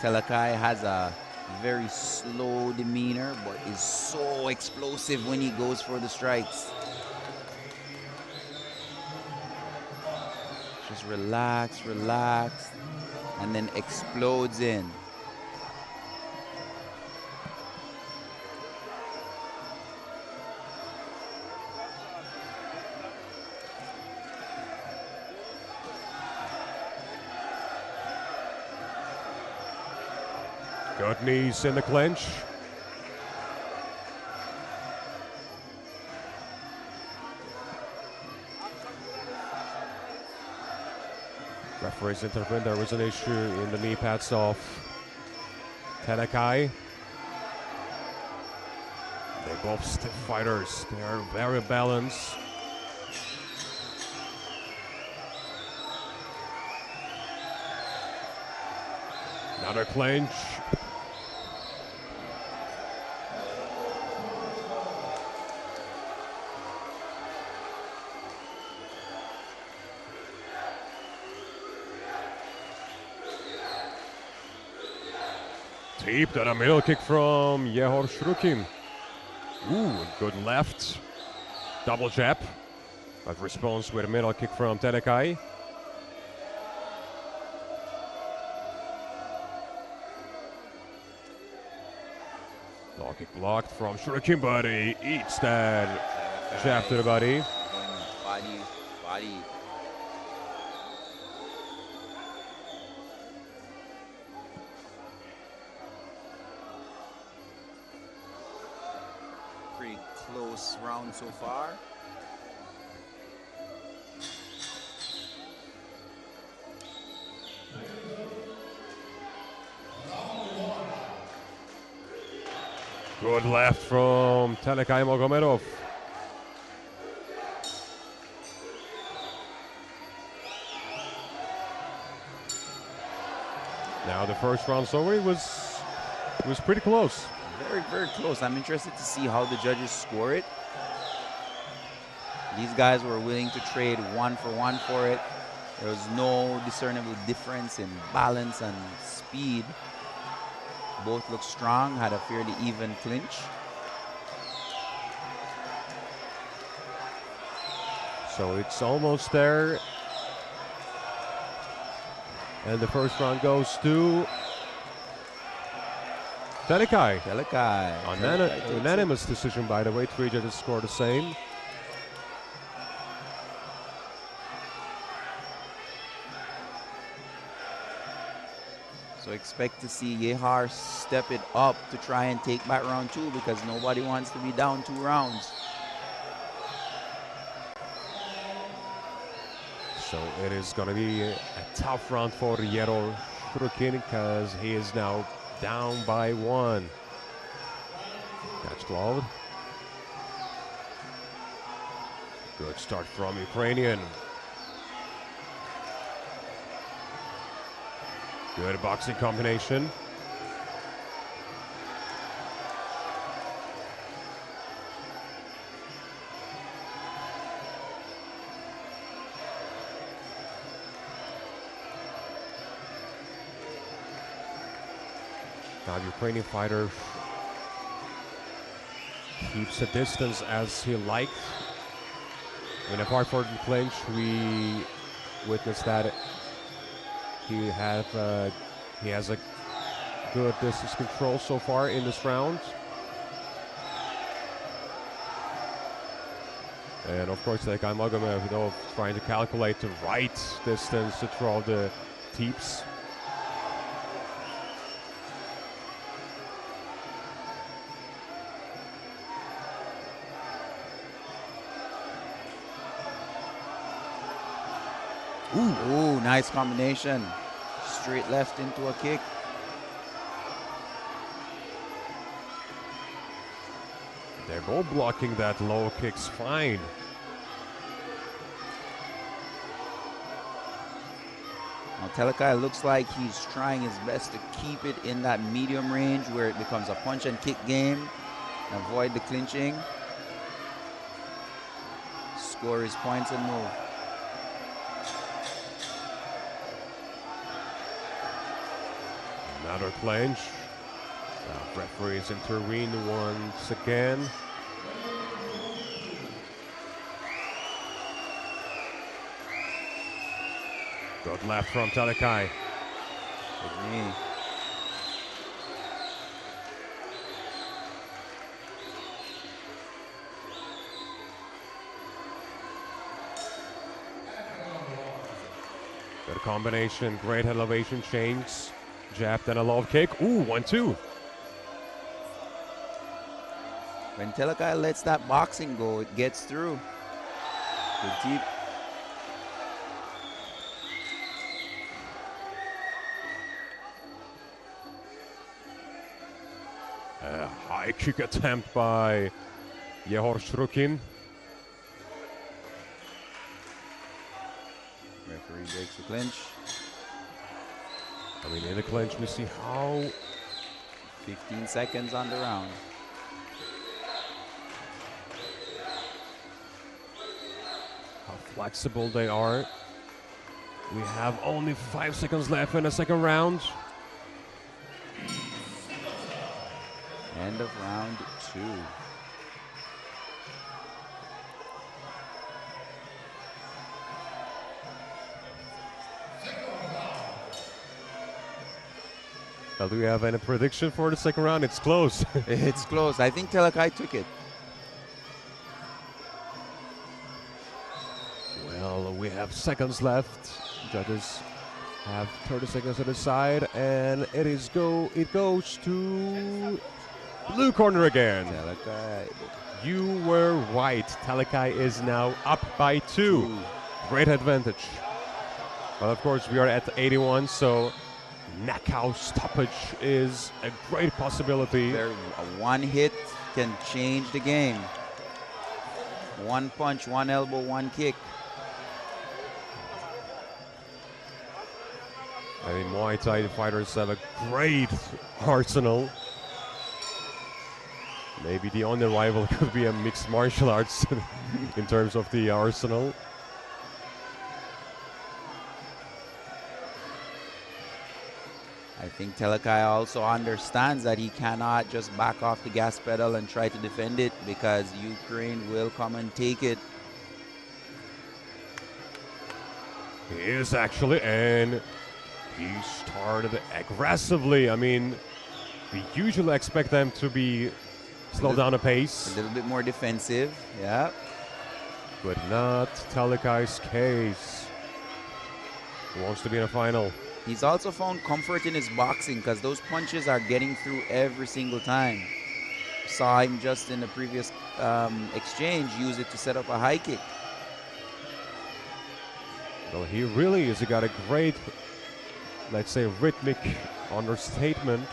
Telekai has a very slow demeanor, but is so explosive when he goes for the strikes. Just relax, relax, and then explodes in. Good knees in the clinch. Referees intervened. There was an issue in the knee pads of Telekai. They're both stiff fighters. They are very balanced. Another clinch. Deep, then a middle kick from Yehor Shrukin. Ooh, good left. Double jab. But response with a middle kick from Telekai. Low kick blocked from Shuriken, but he eats that jab to the body. Body. Pretty close round so far. Good left from Telekai Magomedov. Now the first round's over. It was pretty close. Very, very close. I'm interested to see how the judges score it. These guys were willing to trade 1-for-1 for it. There was no discernible difference in balance and speed. Both looked strong, had a fairly even clinch. So it's almost there. And the first round goes to Telekai. Unanimous decision, by the way. Three judges score the same. So expect to see Yehar step it up to try and take back round 2 because nobody wants to be down 2 rounds. So it is going to be a tough round for Yehor Shrukin because he is now down by 1. Catch glove. Good start from Ukrainian. Good boxing combination. Now Ukrainian fighter keeps a distance as he likes. When apart from the clinch, we witnessed that he has a good distance control so far in this round. And of course, like Ahmedov trying to calculate the right distance to throw the teeps. Ooh, nice combination. Straight left into a kick. They're both blocking that low kicks fine. Now Telekai looks like he's trying his best to keep it in that medium range where it becomes a punch and kick game. Avoid the clinching. Score his points and move. Another clinch. Referees intervene once again. Good left from Telekai. Good knee. Good combination, great elevation change. Jab, then a low kick. Ooh, 1-2. When Telekai lets that boxing go, it gets through. Good deep. A high kick attempt by Yehor Shrukin. Referee breaks the clinch. I mean, in the clinch, we see how 15 seconds on the round. flexible they are. We have only 5 seconds left in the second round. End of round 2. Do we have any prediction for the second round? It's close. It's close. I think Telekai took it. Well, we have seconds left. Judges have 30 seconds to decide, and it goes to blue corner again. Telekai. You were right. Telekai is now up by 2. Great advantage. But of course, we are at 81, so knockout stoppage is a great possibility. One hit can change the game. One punch, one elbow, one kick. I mean, Muay Thai fighters have a great arsenal. Maybe the only rival could be a mixed martial arts in terms of the arsenal. I think Telekai also understands that he cannot just back off the gas pedal and try to defend it, because Ukraine will come and take it. He is actually, and he started aggressively. I mean, we usually expect them to be slow down the pace. A little bit more defensive, yeah. But not Telekai's case. He wants to be in a final. He's also found comfort in his boxing, because those punches are getting through every single time. Saw him just in the previous exchange use it to set up a high kick. Well, he really is. He got a great, let's say, rhythmic understatement.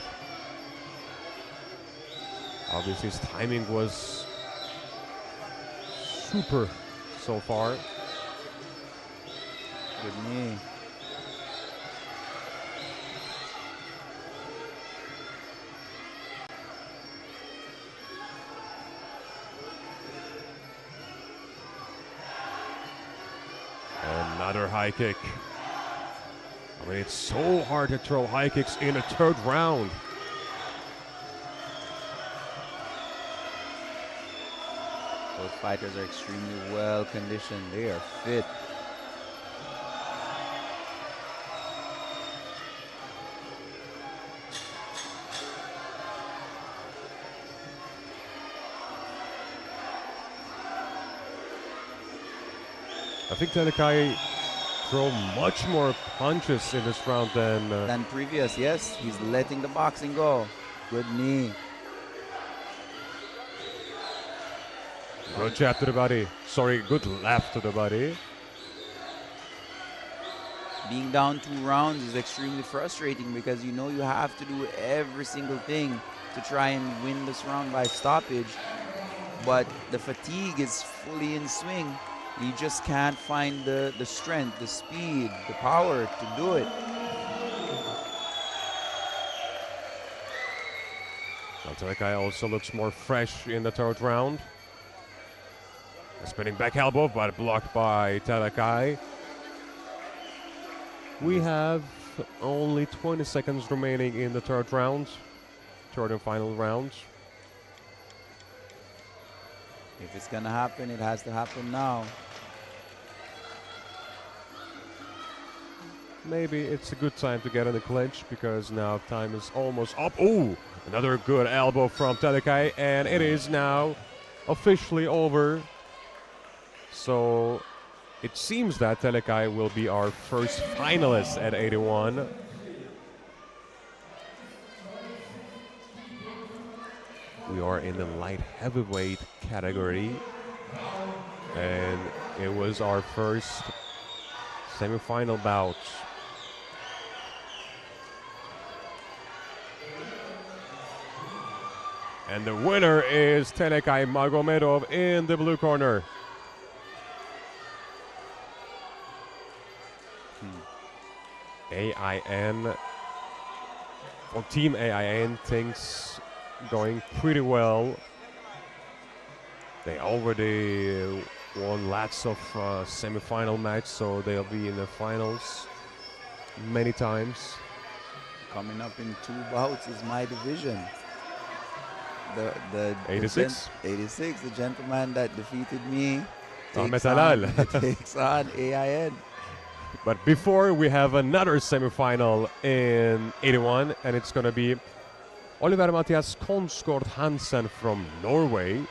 Obviously, his timing was super so far. Good knee. Another high kick. I mean, it's so hard to throw high kicks in a third round. Both fighters are extremely well conditioned. They are fit. I think Telekai throw much more punches in this round than Previous. Yes, he's letting the boxing go. Good knee. good jab to the body. Sorry, good left to the body. Being down 2 rounds is extremely frustrating, because you know you have to do every single thing to try and win this round by stoppage. But the fatigue is fully in swing. You just can't find the strength, the speed, the power to do it. Telekai also looks more fresh in the third round. A spinning back elbow, but blocked by Telekai. We have only 20 seconds remaining in the third round, third and final round. If it's gonna happen, it has to happen now. Maybe it's a good time to get in the clinch, because now time is almost up. Ooh, another good elbow from Telekai, and it is now officially over. So it seems that Telekai will be our first finalist at 81. We are in the light heavyweight category, and it was our first semi-final bout. And the winner is Telekai Magomedov in the blue corner. AIN, or Team AIN, things going pretty well. They already won lots of semi-final matches, so they'll be in the finals many times. Coming up in 2 bouts is my division. The 86? 86, the gentleman that defeated me Ahmedov. takes on AIN. But before, we have another semi-final in 81, and it's going to be Oliver Mathias Konsgaard Hansen from Norway,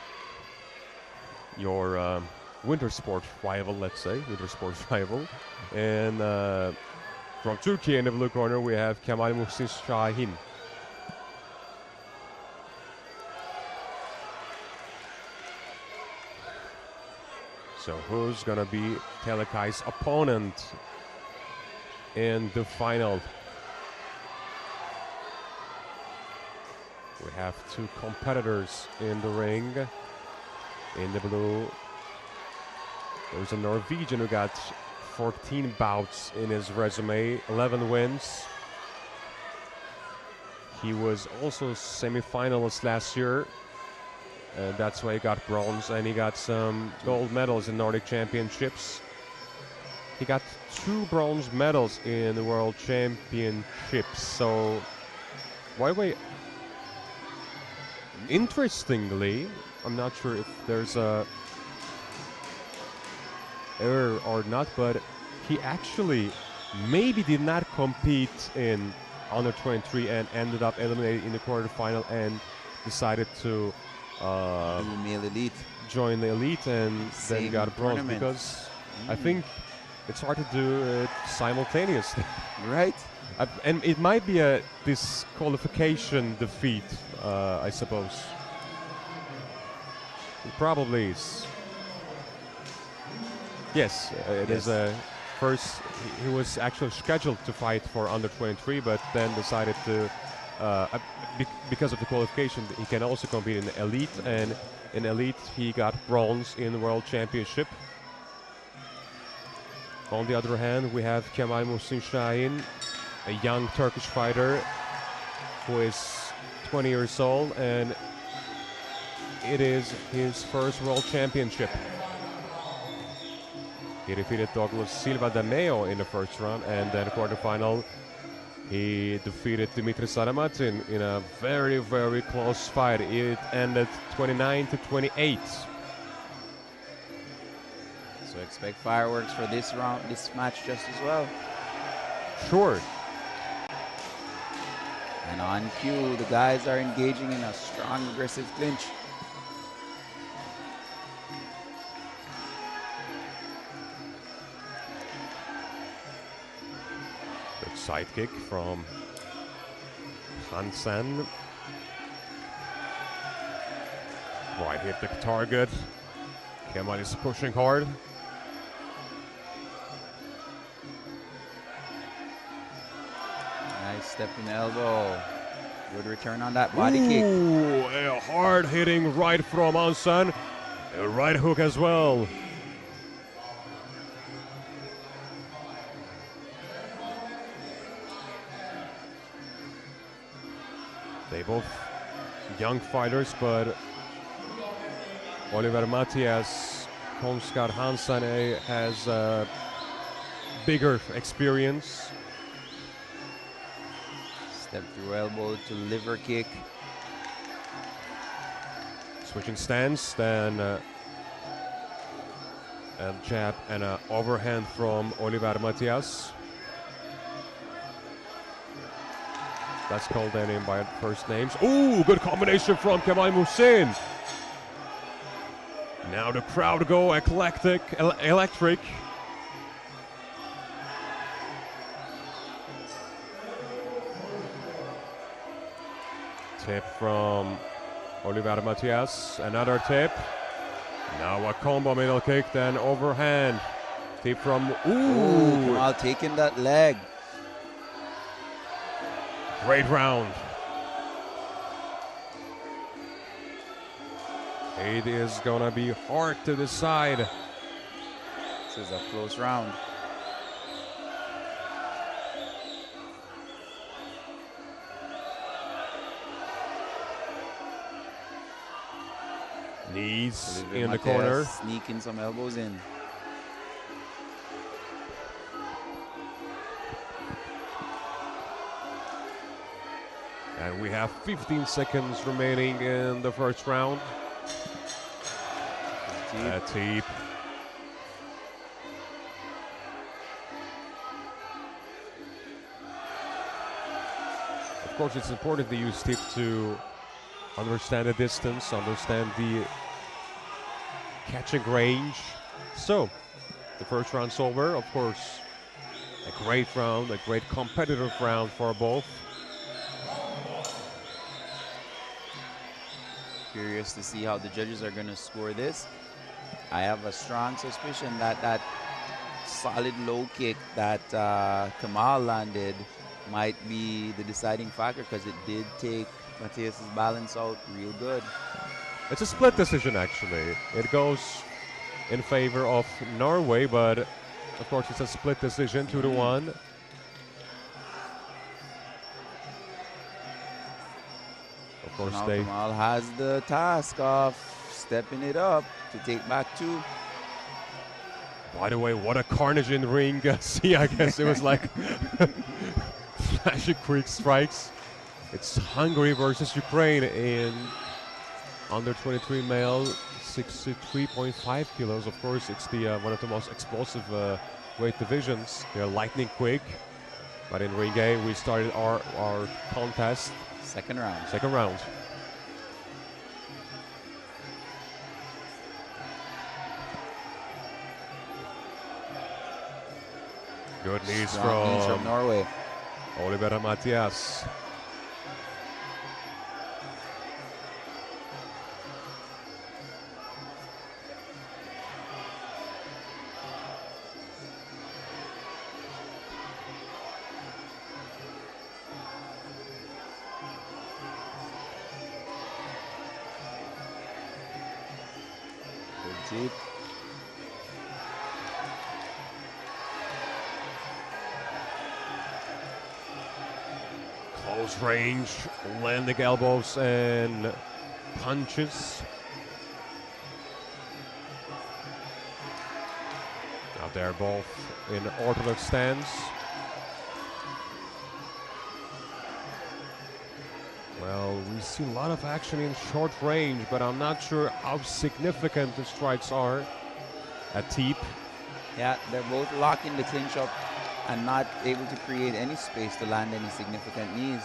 your winter sport rival, let's say, winter sports rival. And from Turkey in the blue corner, we have Kemal Muhsin Shahin. So who's going to be Telekai's opponent in the final? We have 2 competitors in the ring. In the blue, there's a Norwegian who got 14 bouts in his resume, 11 wins. He was also semi-finalist last year. That's why he got bronze, and he got some gold medals in Nordic Championships. He got 2 bronze medals in the World Championships. So, by the way, interestingly, I'm not sure if there's a error or not, but he actually maybe did not compete in under 23 and ended up eliminated in the quarterfinal and decided to Male elite. join the elite and Same then got bronze tournament. because I think it's hard to do it simultaneously. Right? And it might be a disqualification defeat, I suppose. It probably is. Yes, it is a first. He was actually scheduled to fight for under 23, but then decided to, because of the qualification, he can also compete in the elite. And in elite, he got bronze in the World Championship. On the other hand, we have Kemal Muhsin Shahin, a young Turkish fighter who is 20 years old, and it is his first World Championship. He defeated Douglas Silva de Meo in the first round, and then quarterfinal, he defeated Dimitri Saramatin in a very, very close fight. It ended 29-28. So expect fireworks for this round, this match just as well. Sure. And on cue, the guys are engaging in a strong, aggressive clinch. Good side kick from Hansen. Right, hit the target. Kemal is pushing hard. Nice stepping elbow. Good return on that body kick. Ooh, a hard hitting right from Hansen. A right hook as well. They both young fighters, but Oliver Mathias Konsgaard Hansen has bigger experience. Step through elbow to liver kick. Switching stance, then a jab and an overhand from Oliver Mathias. That's called their name by first names. Ooh, good combination from Kemal Muhsin. Now the crowd go eclectic, electric. Tip from Oliver Matias, another tip. Now a combo middle kick, then overhand. Tip from, ooh, Kamal taking that leg. great round. It is gonna be hard to decide. This is a close round. Knees Oliver in the Matias corner. sneaking some elbows in. And we have 15 seconds remaining in the first round. A tip. Of course, it's important to use tip to understand the distance, understand the catching range. So, the first round's over. Of course, a great round, a great competitive round for both. Curious to see how the judges are going to score this. I have a strong suspicion that that solid low kick that Kamal landed might be the deciding factor, because it did take Matias's balance out real good. It's a split decision, actually. It goes in favor of Norway, but of course it's a split decision, 2-1. Of course, Now they Kamal has the task of stepping it up to take back two. By the way, what a carnage in the ring. See, I guess it was like flashing quick strikes. It's Hungary versus Ukraine in under 23 male, 63.5 kilos. Of course, it's the one of the most explosive weight divisions. They're lightning quick. But in ring A, we started our contest. Second round. Second round. Good knees Strong knees from Norway. Oliver Matias. Good deep. Close range, landing elbows and punches. Now they're both in orthodox stance. Well, we see a lot of action in short range, but I'm not sure how significant the strikes are at teep. Yeah, they're both locking the clinch up and not able to create any space to land any significant knees.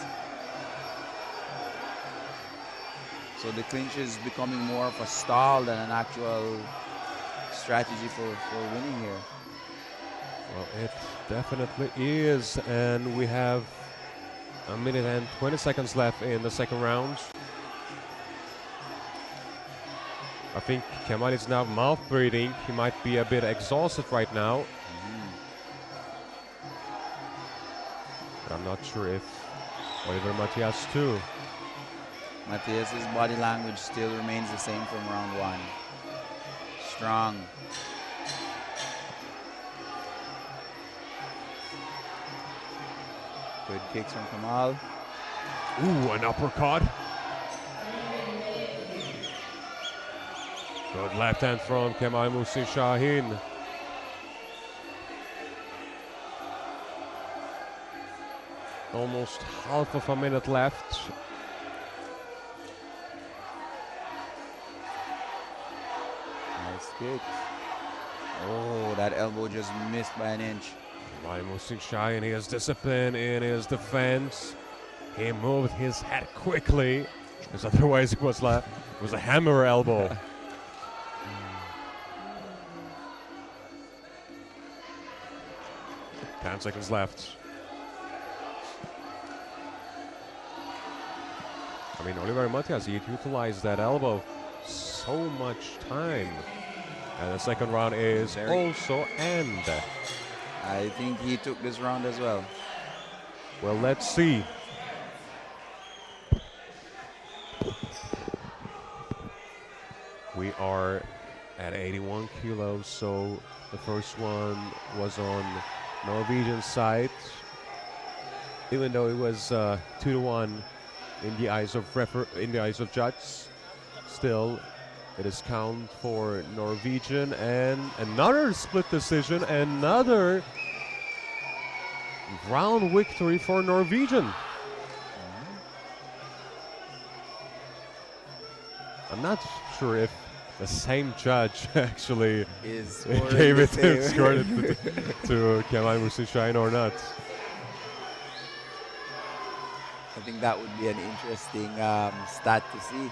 So the clinch is becoming more of a stall than an actual strategy for winning here. Well, it definitely is, and we have a minute and 20 seconds left in the second round. I think Kamal is now mouth breathing. He might be a bit exhausted right now. But I'm not sure if Oliver Matias too. Matias's body language still remains the same from round one. Strong. Good kicks from Kamal. Ooh, an uppercut. Good left hand from Kemal Musin Shahin. Almost half of a minute left. Nice kick. Oh, that elbow just missed by an inch. Kemal Musin Shahin, he has discipline in his defense. He moved his head quickly, because otherwise it was a hammer elbow. 10 seconds left. I mean, Oliver Matias, he utilized that elbow so much time. And the second round is also end. I think he took this round as well. Well, let's see. We are at 81 kilos, so the first one was on Norwegian side. Even though it was 2-1 in the eyes of judges, still it is count for Norwegian, and another split decision, another round victory for Norwegian. I'm not sure if the same judge actually gave it to Kemal Muaythai or not. I think that would be an interesting stat to see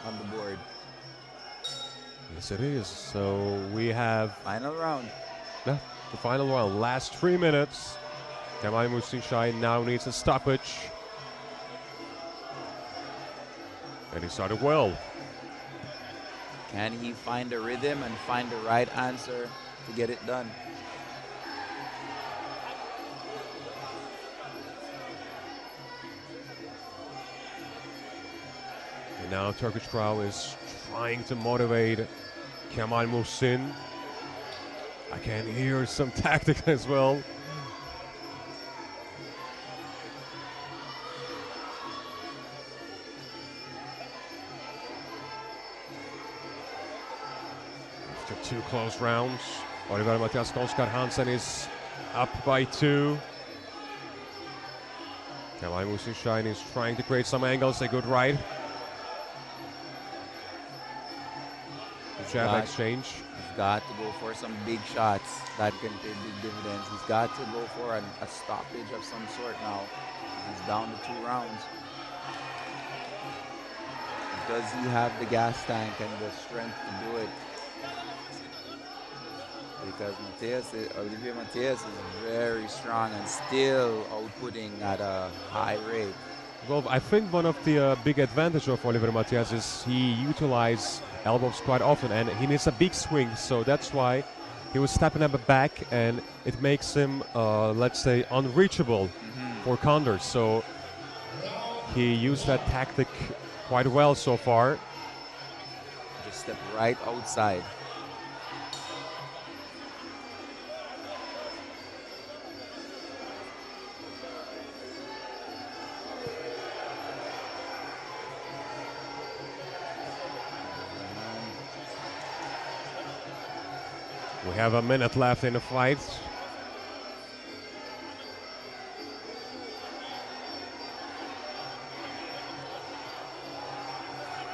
on the board. Yes, it is. So we have Final round. the final round. Last 3 minutes. Kemal Muaythai now needs a stoppage. And he started well. Can he find a rhythm and find the right answer to get it done? And now Turkish crowd is trying to motivate Kemal Muaythai. I can hear some tactics as well. After 2 close rounds, Oliver Mathias Kolskar Hansen is up by 2. Kemal Muaythai is trying to create some angles, a good right. Jab exchange. He's got to go for some big shots that can pay big dividends. He's got to go for a stoppage of some sort now. He's down to 2 rounds. Does he have the gas tank and the strength to do it? Because Olivier Matias is very strong and still outputting at a high rate. Well, I think one of the big advantage of Oliver Matias is he utilizes elbows quite often, and he needs a big swing, so that's why he was stepping up back, and it makes him, let's say, unreachable for counters. So he used that tactic quite well so far. Just step right outside. We have a minute left in the fight.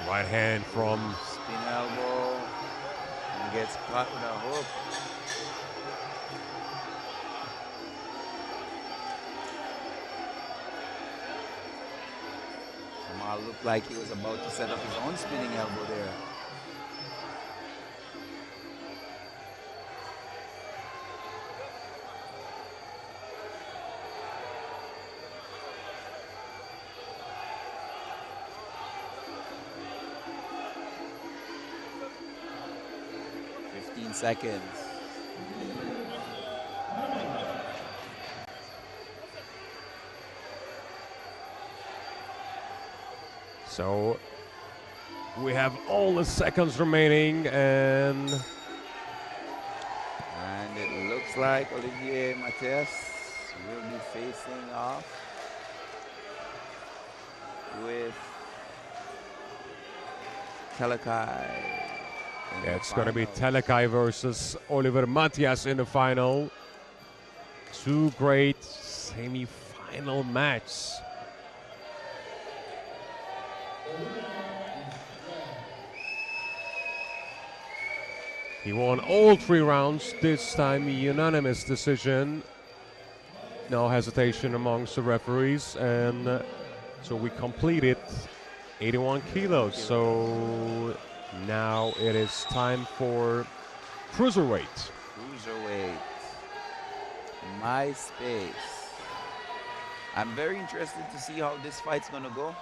Right hand from Spin elbow and gets caught with a hook. Kamal looked like he was about to set up his own spinning elbow there. Seconds. So we have all the seconds remaining, and it looks like Olivier Matias will be facing off with Telekai. yeah, it's going to be Telekai versus Oliver Matias in the final. 2 great semi-final matches. He won all 3 rounds, this time unanimous decision. No hesitation amongst the referees, and so we completed 81 kilos. So now it is time for cruiserweight. Cruiserweight. My space. I'm very interested to see how this fight's gonna go.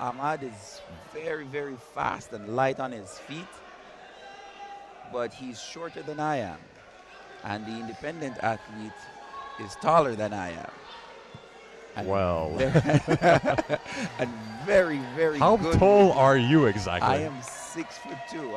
Ahmad is very, very fast and light on his feet, but he's shorter than I am. And the independent athlete is taller than I am. And Well. and very, very How good. tall are you exactly? I am 6'2".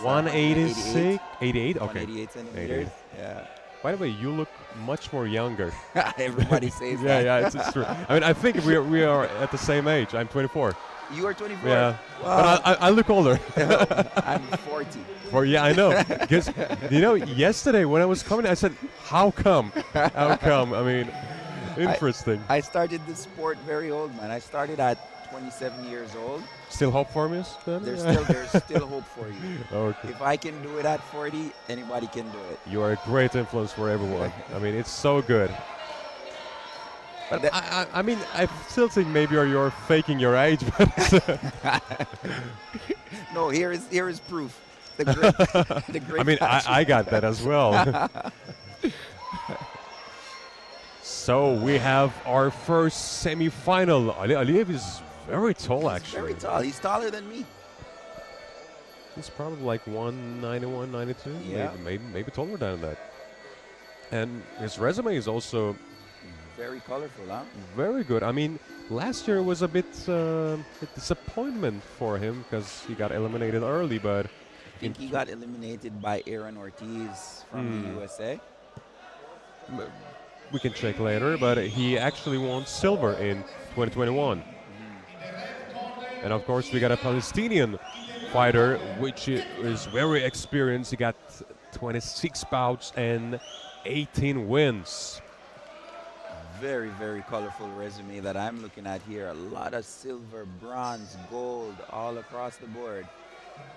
186, 88. Okay. 188 centimeters. 88. Yeah. By the way, you look much more younger. Everybody says Yeah, that. yeah, it's true. I mean, I think we are at the same age. I'm 24. You are 24. Yeah, Wow. but I look older. I'm 40. Yeah, I know. Because yesterday when I was coming, I said, "How come? How come?" I mean, interesting. I started this sport very old, man. I started at 27 years old. Still hope for me, then? There's still hope for you. Okay. If I can do it at 40, anybody can do it. You are a great influence for everyone. I mean, it's so good. But I mean, I still think maybe you're faking your age, but No, here is proof. The great, the great I mean, I got that as well. So we have our first semi-final. Galiyev is very tall, actually. Very tall. He's taller than me. He's probably like 191, 92, Yeah. maybe taller than that. And his resume is also Very colorful, huh? very good. I mean, last year was a bit a disappointment for him because he got eliminated early, but I think he got eliminated by Aaron Ortiz from the USA. we can check later, but he actually won silver in 2021. And of course, we got a Palestinian fighter, which is very experienced. He got 26 bouts and 18 wins. Very, very colorful resume that I'm looking at here. A lot of silver, bronze, gold, all across the board.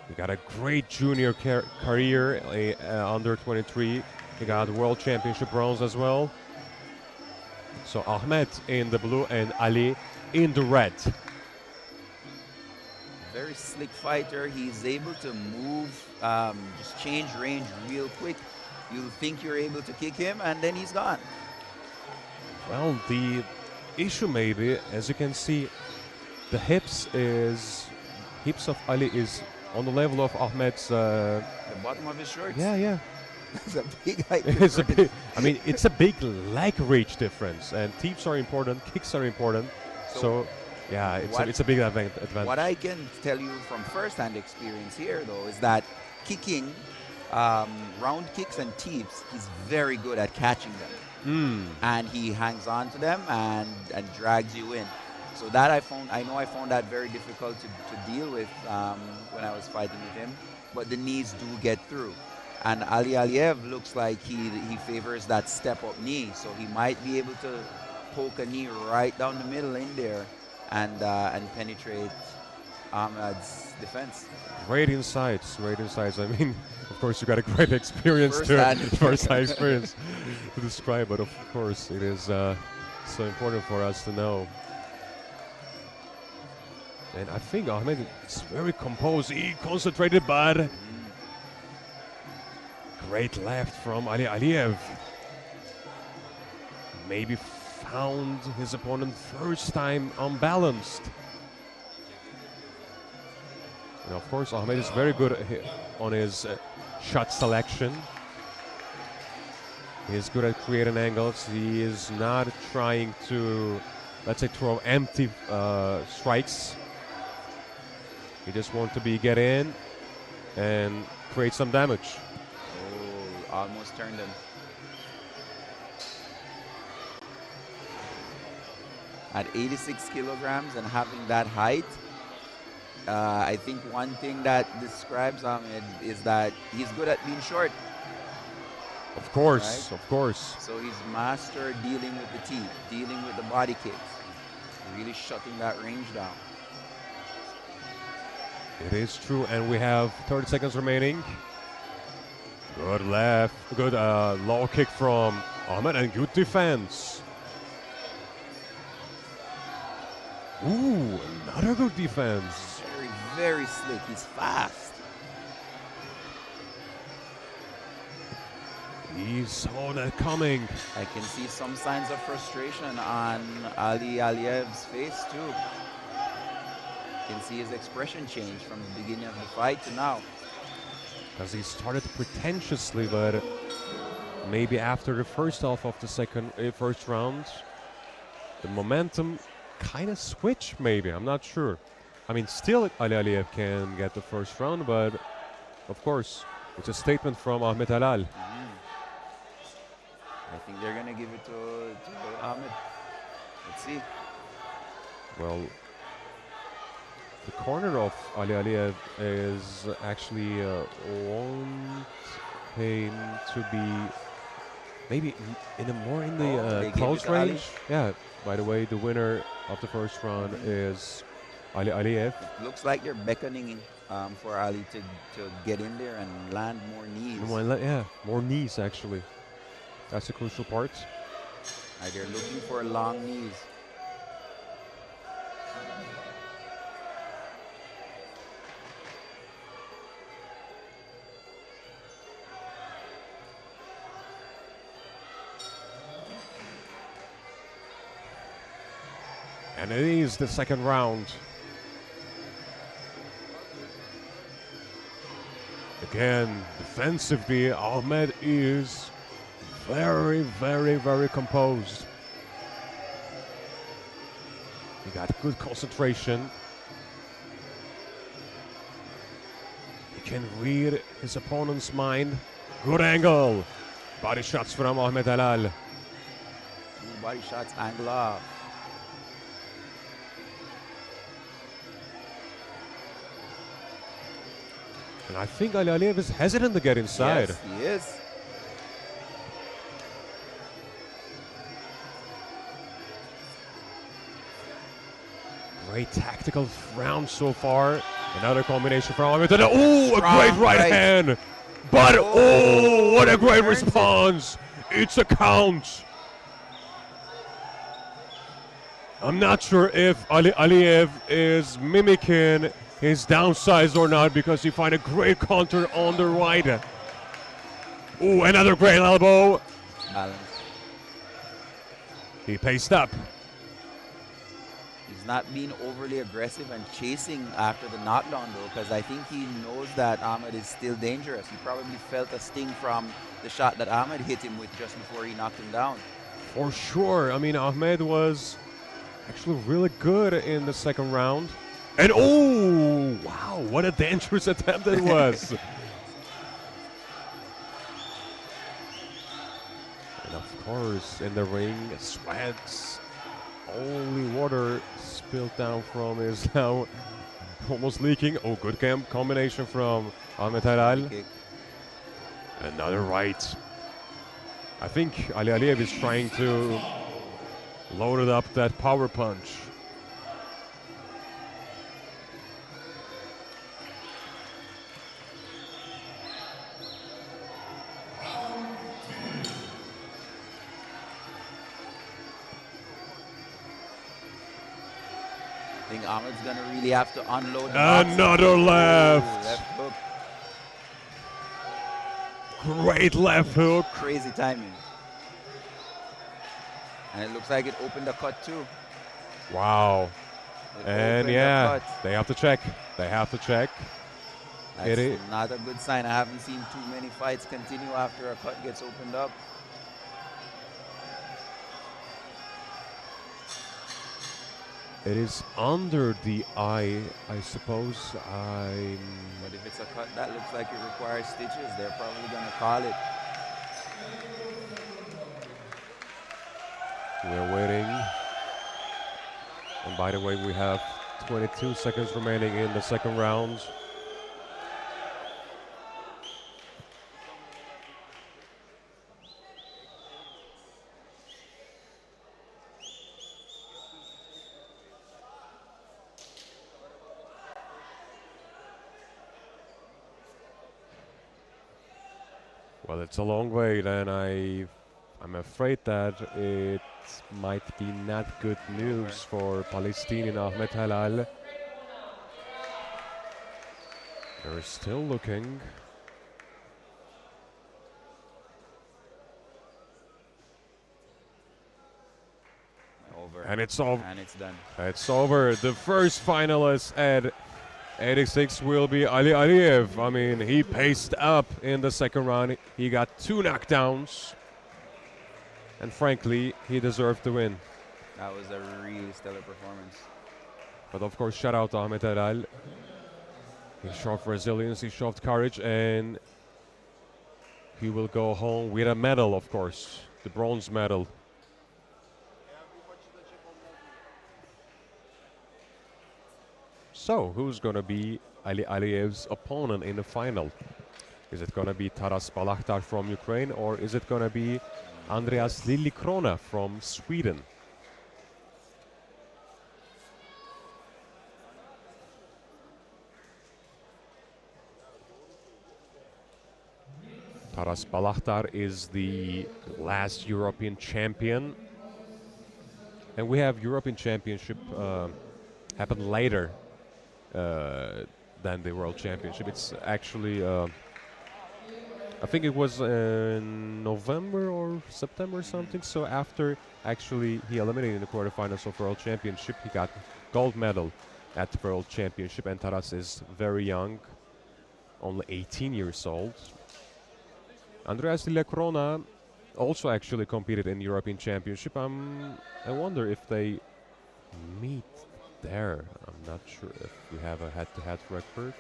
He got a great junior career, under 23. He got World Championship bronze as well. So Ahmed in the blue and Ali in the red. Very slick fighter. He's able to move, just change range real quick. You think you're able to kick him, and then he's gone. Well, the issue maybe, as you can see, the hips of Ali is on the level of Ahmed's. The bottom of his shorts. Yeah. It's a big height It's a difference. big, I mean, it's a big leg reach difference, and teeps are important, kicks are important. So yeah, it's a big advantage. What I can tell you from first-hand experience here, though, is that kicking, round kicks and teeps, he's very good at catching them. And he hangs on to them and drags you in. So that I know I found that very difficult to deal with when I was fighting with him. But the knees do get through. And Ali Galiyev looks like he favors that step-up knee. So he might be able to poke a knee right down the middle in there and penetrate Ahmed's defense. Great insights, great insights. I mean, of course, you got a great experience first-hand experience to describe, but of course, it is so important for us to know. And I think Ahmed is very composed, concentrated, but great left from Ali Galiyev. Maybe found his opponent first time unbalanced. And of course, Ahmed is very good on his shot selection. He's good at creating angles. He is not trying to, let's say, throw empty strikes. He just wants to get in and create some damage. Oh, almost turned him. At 86 kilograms and having that height, I think one thing that describes Ahmed is that he's good at being short. Of course, right? Of course. So he's mastered dealing with the teeth, dealing with the body kicks, really shutting that range down. It is true, and we have 30 seconds remaining. Good left, good low kick from Ahmed, and good defense. Ooh, another good defense. Very, very slick. He's fast. He saw that coming. I can see some signs of frustration on Ali Galiyev's face too. can see his expression change from the beginning of the fight to now. Because he started pretentiously, but maybe after the first half of the first round, the momentum kind of switched. Maybe, I'm not sure. I mean, still Galiyev can get the first round, but of course, it's a statement from Ahmed Halal. I think they're gonna give it to Ahmed. Let's see. Well, the corner of Galiyev is actually want him to be maybe more in the close range. Yeah. By the way, the winner of the first round is Galiyev. Looks like they're beckoning for Ali to get in there and land more knees. Yeah, more knees actually. That's the crucial part. They're looking for long knees. And it is the second round. Again, defensively, Ahmed is very, very, very composed. He got good concentration. He can read his opponent's mind. Good angle. Body shots from Ahmed Halal. 2 body shots, angle off. And I think Galiyev is hesitant to get inside. Yes, he is. Great tactical round so far. Another combination from Ahmed. Oh, a great right hand. But oh, what a great response. It's a count. I'm not sure if Galiyev is mimicking his downsides or not, because he find a great counter on the right. Oh, another great elbow. Balance. He paced up. He's not being overly aggressive and chasing after the knockdown though, because I think he knows that Ahmed is still dangerous. He probably felt a sting from the shot that Ahmed hit him with just before he knocked him down. For sure. I mean, Ahmed was actually really good in the second round. And oh, wow, what a dangerous attempt it was. And of course, in the ring, sweats. Only water spilled down from his now almost leaking. Oh, good combination from Ahmed Halal. Another right. I think Galiyev is trying to load it up that power punch. I think Ahmed's gonna really have to unload. Another left. Ooh, left hook. Great left hook. Crazy timing. And it looks like it opened the cut too. Wow. And yeah, they have to check. They have to check. That's not a good sign. I haven't seen too many fights continue after a cut gets opened up. It is under the eye, I suppose. But if it's a cut that looks like it requires stitches, they're probably going to call it. We're waiting. And by the way, we have 22 seconds remaining in the second round. Well, it's a long wait, and I'm afraid that it might be not good news for Palestinian Ahmed Halal. They're still looking. over. And it's over. And it's done. It's over. The first finalist at 86 will be Ali Aliyev. I mean, he paced up in the second round. He got 2 knockdowns. And frankly, he deserved to win. That was a really stellar performance. But of course, shout out to Ahmedov. He showed resilience, he showed courage, and he will go home with a medal, of course, the bronze medal. So, who's going to be Ali Aliyev's opponent in the final? Is it going to be Taras Balakhtar from Ukraine, or is it going to be Andreas Lillikrona from Sweden? Taras Balakhtar is the last European champion. And we have European Championship happen later than the World Championship. It's actually, I think it was in November or September or something. So after actually he eliminated in the quarterfinals of World Championship, he got gold medal at the World Championship. And Taras is very young, only 18 years old. Andreas Lillikrona also actually competed in European Championship. I wonder if they meet there. I'm not sure if we have a head-to-head record.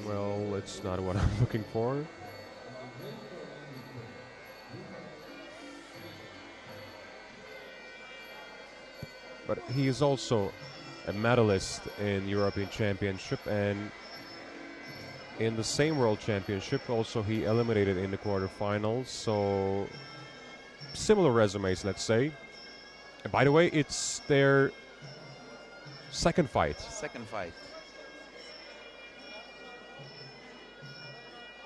Well, it's not what I'm looking for. But he is also a medalist in European Championship, and in the same World Championship also he eliminated in the quarterfinals, so similar resumes, let's say. And by the way, it's their second fight. Second fight.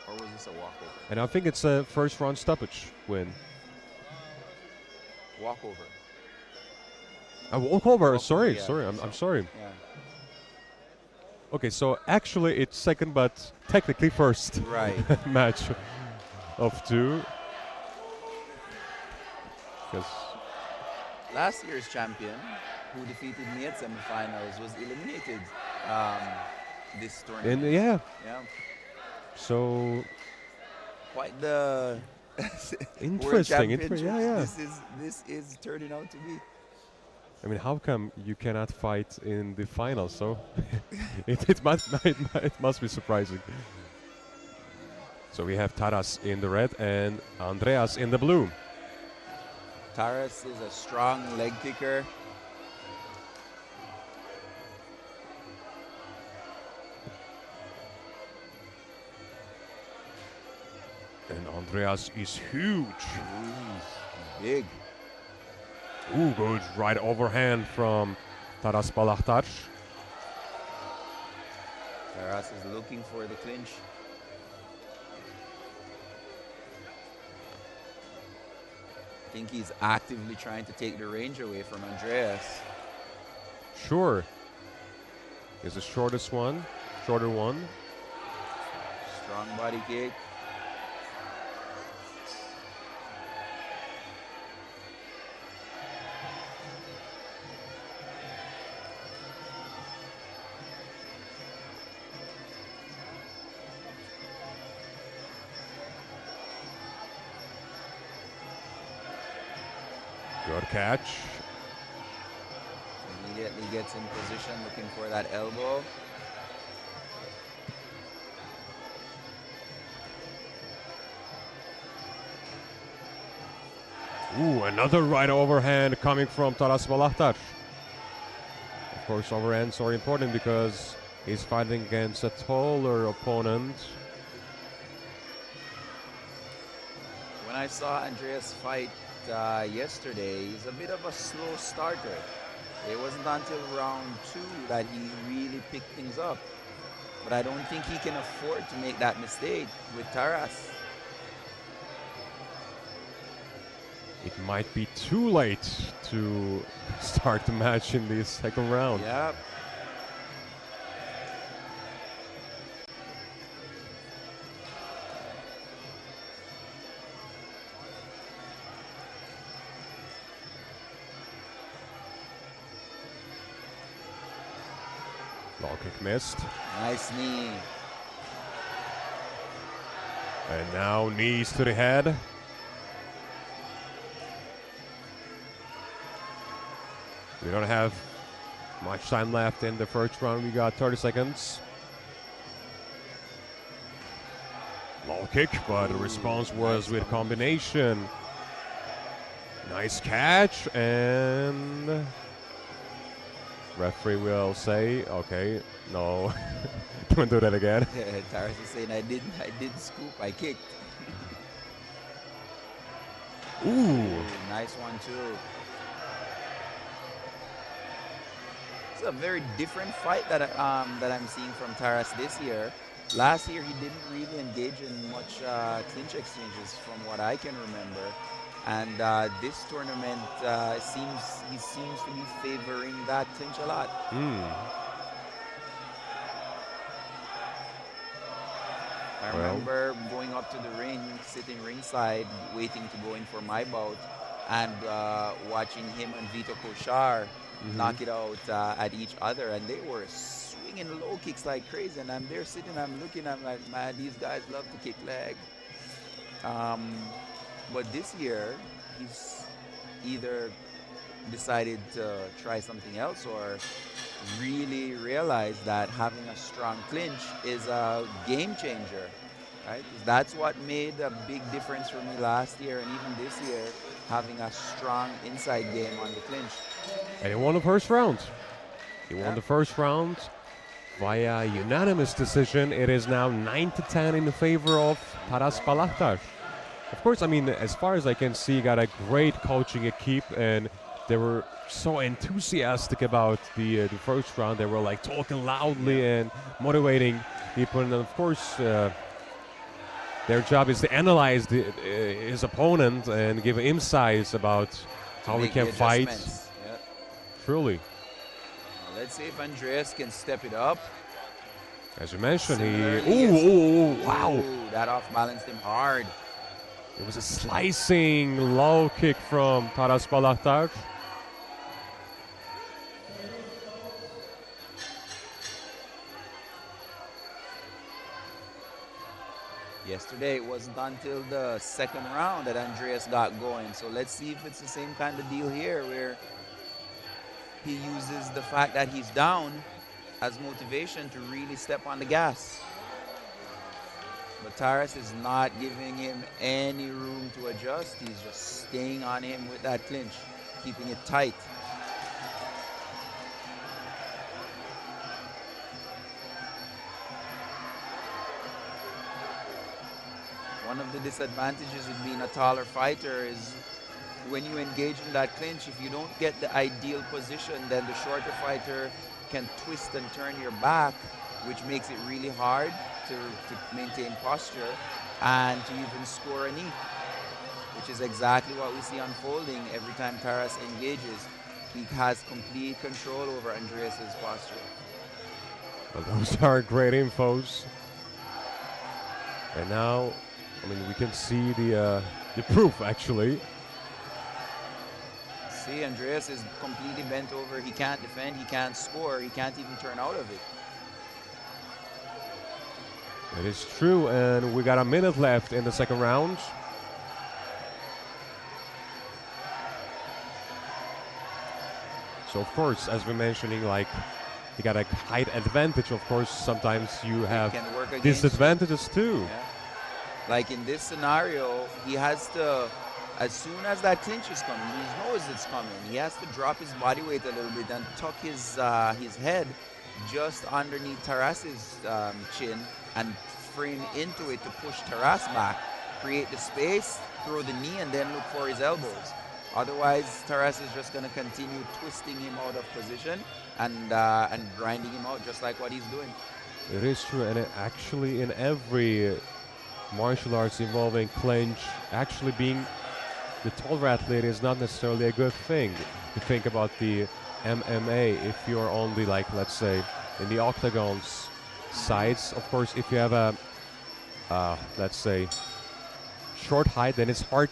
Or was this a walkover? And I think it's a first round stoppage win. Walkover. A walkover, Walkover, sorry, yeah, sorry, I'm sorry. Yeah. Okay, so actually it's second, but technically first Right. match of 2. Because Last year's champion, who defeated me at semifinals, was eliminated this tournament. yeah, Yeah. so Quite the interesting. World Championships Yeah. This is turning out to be. I mean, how come you cannot fight in the final? So it must be surprising. So we have Taras in the red and Andreas in the blue. Taras is a strong leg kicker. And Andreas is huge. Big. Ooh, good right overhand from Taras Balakhtar. Taras is looking for the clinch. I think he's actively trying to take the range away from Andreas. Sure. Is the shorter one. Strong body kick. Good catch. Immediately gets in position, looking for that elbow. Ooh, another right overhand coming from Taras Balakhtar. Of course, overhands are important because he's fighting against a taller opponent. When I saw Andreas fight yesterday, he's a bit of a slow starter. It wasn't until round 2 that he really picked things up. But I don't think he can afford to make that mistake with Taras. It might be too late to start the match in the second round. Yep. Low kick missed. Nice knee. And now knees to the head. We don't have much time left in the first round. We got 30 seconds. Low kick, but the response was with combination. Nice catch, and referee will say, okay, no, don't do that again. Taras is saying I didn't scoop, I kicked. Ooh. Nice one too. It's a very different fight that I'm seeing from Taras this year. Last year he didn't really engage in much clinch exchanges from what I can remember. And this tournament he seems to be favoring that clinch a lot. I remember going up to the ring, sitting ringside, waiting to go in for my bout, and watching him and Vito Koshar knock it out at each other, and they were swinging low kicks like crazy. And I'm there sitting, I'm looking, I'm like, man, these guys love to kick leg. But this year, he's either decided to try something else or really realized that having a strong clinch is a game changer, right? That's what made a big difference for me last year and even this year, having a strong inside game on the clinch. And he won the first round. He won the first round via unanimous decision. It is now 9-10 in the favor of Taras Balahtar. Of course, I mean, as far as I can see, got a great coaching equipe, and they were so enthusiastic about the first round. They were like talking loudly and motivating people. And of course, their job is to analyze his opponent and give insights about how he can fight. Yep. Truly. Well, let's see if Andreas can step it up. As you mentioned, Wow. That off-balanced him hard. It was a slicing low kick from Taras Balahtar. Yesterday, it wasn't until the second round that Andreas got going. So let's see if it's the same kind of deal here, where he uses the fact that he's down as motivation to really step on the gas. But Taras is not giving him any room to adjust. He's just staying on him with that clinch, keeping it tight. One of the disadvantages with being a taller fighter is when you engage in that clinch, if you don't get the ideal position, then the shorter fighter can twist and turn your back, which makes it really hard to maintain posture and to even score a knee, which is exactly what we see unfolding every time Taras engages. He has complete control over Andreas's posture. Well, those are great infos. And now, I mean, we can see the proof, actually. See, Andreas is completely bent over. He can't defend, he can't score, he can't even turn out of it. It is true, and we got a minute left in the second round. So, of course, as we're mentioning, like, you got a height advantage. Of course, sometimes you have disadvantages too. Yeah. Like in this scenario, he has to, as soon as that clinch is coming, he knows it's coming. He has to drop his body weight a little bit and tuck his head just underneath Taras's chin and frame into it to push Taras back, create the space, throw the knee, and then look for his elbows. Otherwise, Taras is just going to continue twisting him out of position and grinding him out just like what he's doing. It is true, and actually in every martial arts involving clinch, actually being the taller athlete is not necessarily a good thing. You think about the MMA, if you're only, like, let's say, in the octagon's sides. Of course, if you have a, let's say, short height, then it's hard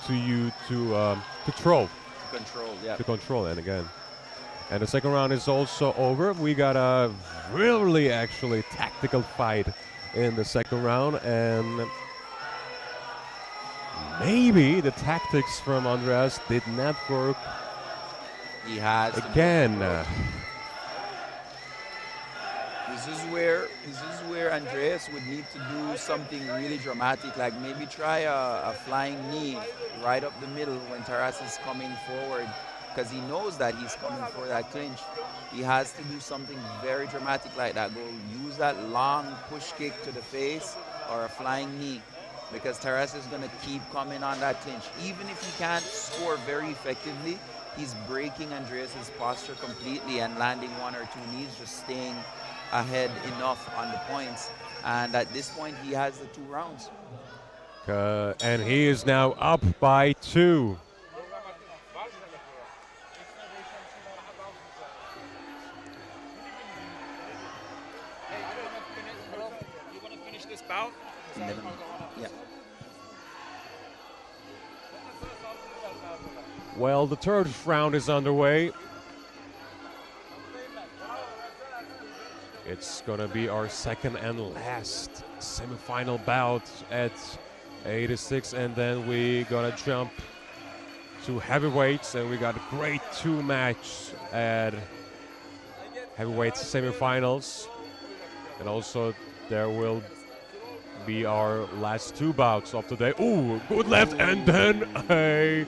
to throw. Control, yeah. To control, and again, And the second round is also over. We got a really actually tactical fight in the second round, and maybe the tactics from Andreas did not work He has to again. This is where Andreas would need to do something really dramatic, like maybe try a flying knee right up the middle when Taras is coming forward, because he knows that he's coming for that clinch. He has to do something very dramatic like that. Go use that long push kick to the face or a flying knee, because Taras is going to keep coming on that clinch. Even if he can't score very effectively, he's breaking Andreas's posture completely and landing one or two knees, just staying ahead enough on the points. And at this point, he has the 2 rounds. And he is now up by 2. You want to finish this bout? Yeah. Well, the third round is underway. It's gonna be our second and last semifinal bout at 86, and then we gonna jump to heavyweights, and we got a great 2 match at heavyweight semifinals, and also there will be our last 2 bouts of the day. Ooh, good left, and then a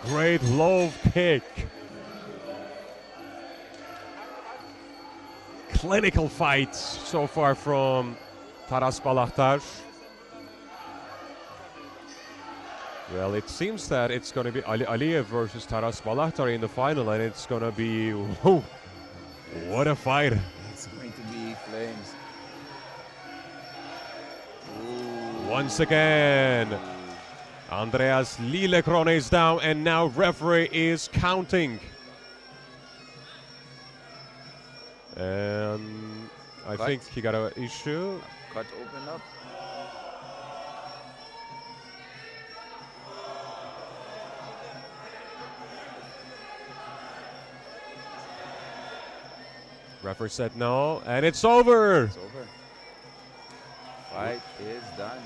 great low kick. Clinical fight so far from Taras Balaktar. Well, it seems that it's going to be Aliyev versus Taras Balaktar in the final, and it's going to be, whoa, what a fight. It's going to be flames. Once again, Andreas Lillekrone is down, and now referee is counting. And I think he got an issue. Cut open up. Referee said no, and it's over. It's over. Fight is done.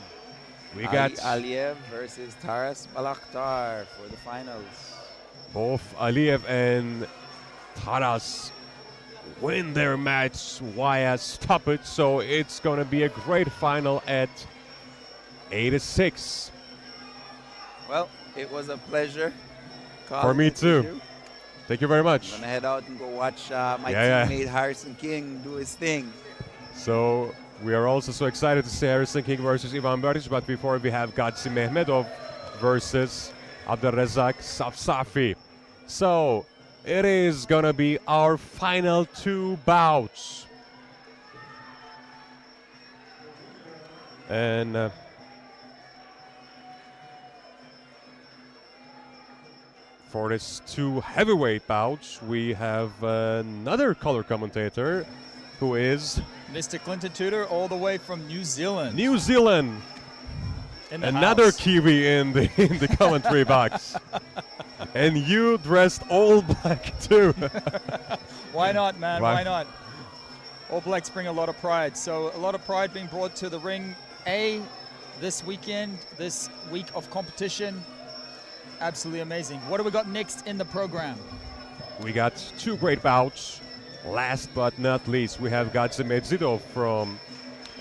We got Aliyev versus Taras Balaktar for the finals. both Aliyev and Taras win their match via stoppage, so it's going to be a great final at 86. Well, it was a pleasure. For me too. Thank you very much. I'm gonna head out and go watch my Yeah. teammate Harrison King do his thing. So we are also so excited to see Harrison King versus Ivan Berdych, but before we have Gadzi Mehmedov versus Abdurrazak Safsafi. So it is gonna be our final 2 bouts. And for this 2 heavyweight bouts, we have another color commentator who is Mr. Clinton Tudor, all the way from New Zealand. New Zealand. In the Another house. Kiwi in the commentary box. And you dressed all black too. Why not, man? Why? Why not? All Blacks bring a lot of pride. So a lot of pride being brought to the ring. This weekend, this week of competition. Absolutely amazing. What do we got next in the program? We got 2 great bouts. Last but not least, we have Gadzi Medzidov from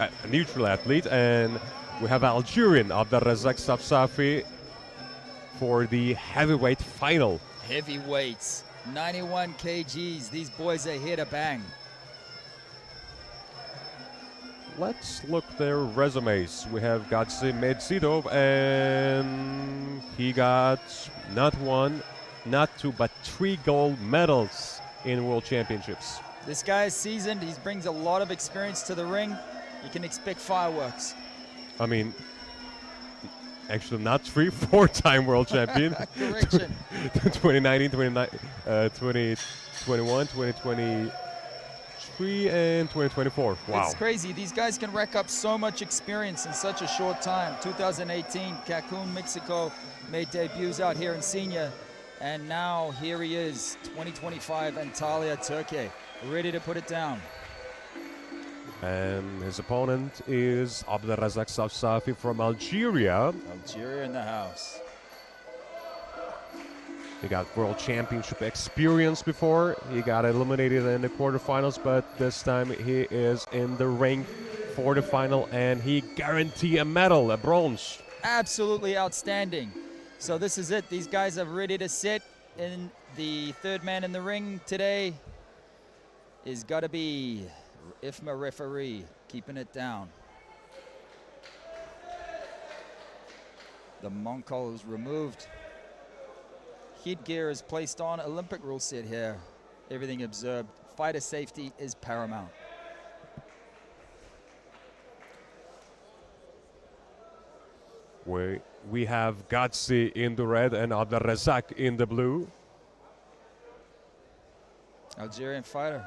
a neutral athlete, and we have Algerian Abdurrazak Safsafi for the heavyweight final. Heavyweights, 91 kgs. These boys are here to bang. Let's look their resumes. We have Gadzi Medzidov, and he got not 1, not 2, but 3 gold medals in World Championships. This guy is seasoned. He brings a lot of experience to the ring. You can expect fireworks. I mean, actually not 3, 4-time world champion. Correction. 2019, 2021, 2023, and 2024. Wow. It's crazy. These guys can rack up so much experience in such a short time. 2018, Cancun, Mexico, made debuts out here in senior. And now here he is, 2025 Antalya, Turkey, ready to put it down. And his opponent is Abderrazak Safsafi from Algeria. Algeria in the house. He got World Championship experience before. He got eliminated in the quarterfinals, but this time he is in the ring for the final, and he guaranteed a medal, a bronze. Absolutely outstanding. So this is it. These guys are ready to sit, and the third man in the ring today is got to be IFMA referee, keeping it down. The Moncol is removed. Headgear is placed on. Olympic rule set here. Everything observed. Fighter safety is paramount. We have Gatsi in the red and Abderrazak in the blue. Algerian fighter.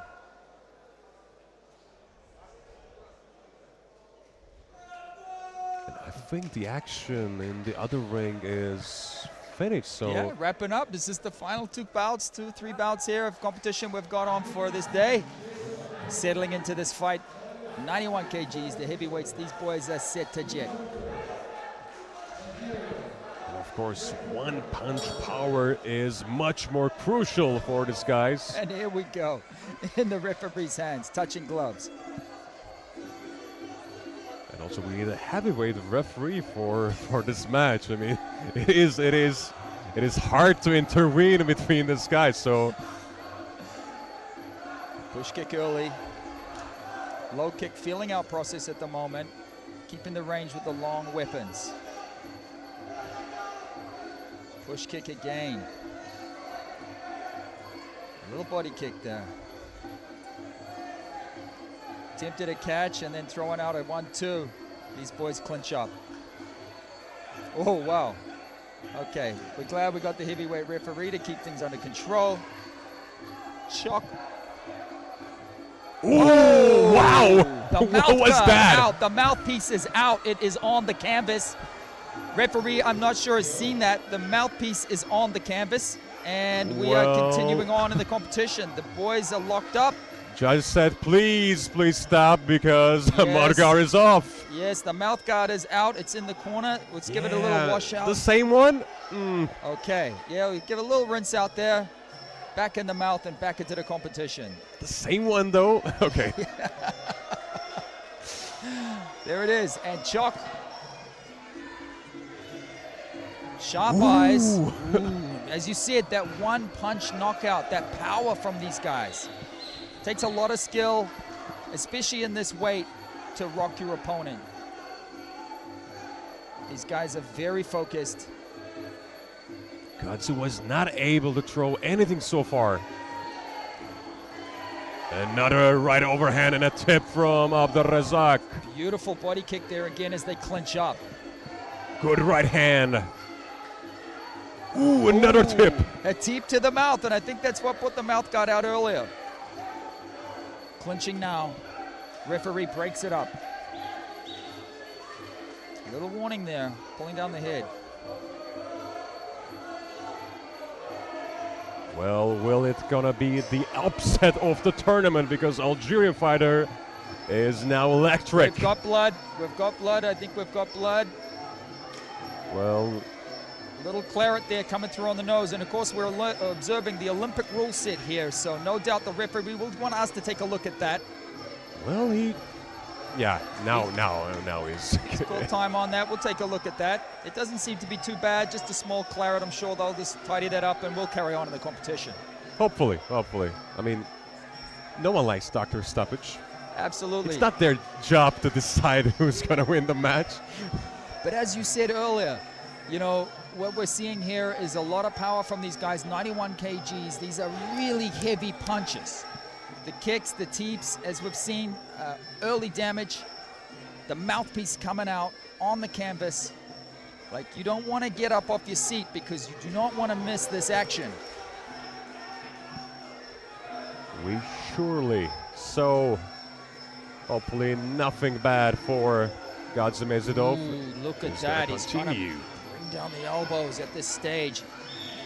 And I think the action in the other ring is finished. So Yeah, wrapping up. This is the final 3 bouts here of competition we've got on for this day. Settling into this fight, 91 kgs, the heavyweights. These boys are set to jet. And of course, one punch power is much more crucial for these guys. And here we go, in the referee's hands, touching gloves. And also we need a heavyweight referee for this match. I mean, it is hard to intervene between these guys. So Push kick early. Low kick feeling out process at the moment. Keeping the range with the long weapons. Push kick again. A little body kick there. Attempted a catch and then throwing out a 1-2. These boys clinch up. Oh, wow. Okay, we're glad we got the heavyweight referee to keep things under control. Shock. Ooh, wow! The What was mouth that? out. The mouthpiece is out. It is on the canvas. Referee, I'm not sure, has seen that. The mouthpiece is on the canvas, and we are continuing on in the competition. The boys are locked up. Judge said, please stop because Margar is off. Yes, the mouth guard is out. It's in the corner. Let's give it a little washout. The same one? Okay, yeah, we give a little rinse out there. Back in the mouth and back into the competition. The same one though? Okay. There it is, and Choc. Sharp eyes. Ooh. As you said, that one punch knockout, that power from these guys. Takes a lot of skill, especially in this weight, to rock your opponent. These guys are very focused. Gatsu was not able to throw anything so far. Another right overhand and a tip from Abderrazak. Beautiful body kick there again as they clinch up. Good right hand. Ooh, another tip. A tip to the mouth, and I think that's what put the mouth guard out earlier. Clinching now. Referee breaks it up. A little warning there, pulling down the head. Well, will it gonna be the upset of the tournament because Algerian fighter is now electric. We've got blood. We've got blood. I think we've got blood. Well, a little claret there coming through on the nose, and of course we're observing the Olympic rule set here, so no doubt the referee will want us to take a look at that. well, now he's Full time on that. We'll take a look at that. It doesn't seem to be too bad, just a small claret. I'm sure they'll just tidy that up and we'll carry on in the competition. Hopefully. I mean, no one likes doctor stoppage. Absolutely. It's not their job to decide who's going to win the match. But as you said earlier, you know, what we're seeing here is a lot of power from these guys, 91 kgs. These are really heavy punches. The kicks, the teeps, as we've seen, early damage. The mouthpiece coming out on the canvas. Like, you don't want to get up off your seat because you do not want to miss this action. We surely. So, hopefully nothing bad for Gadzimezidov. Look at that. He's trying to bring down the elbows at this stage.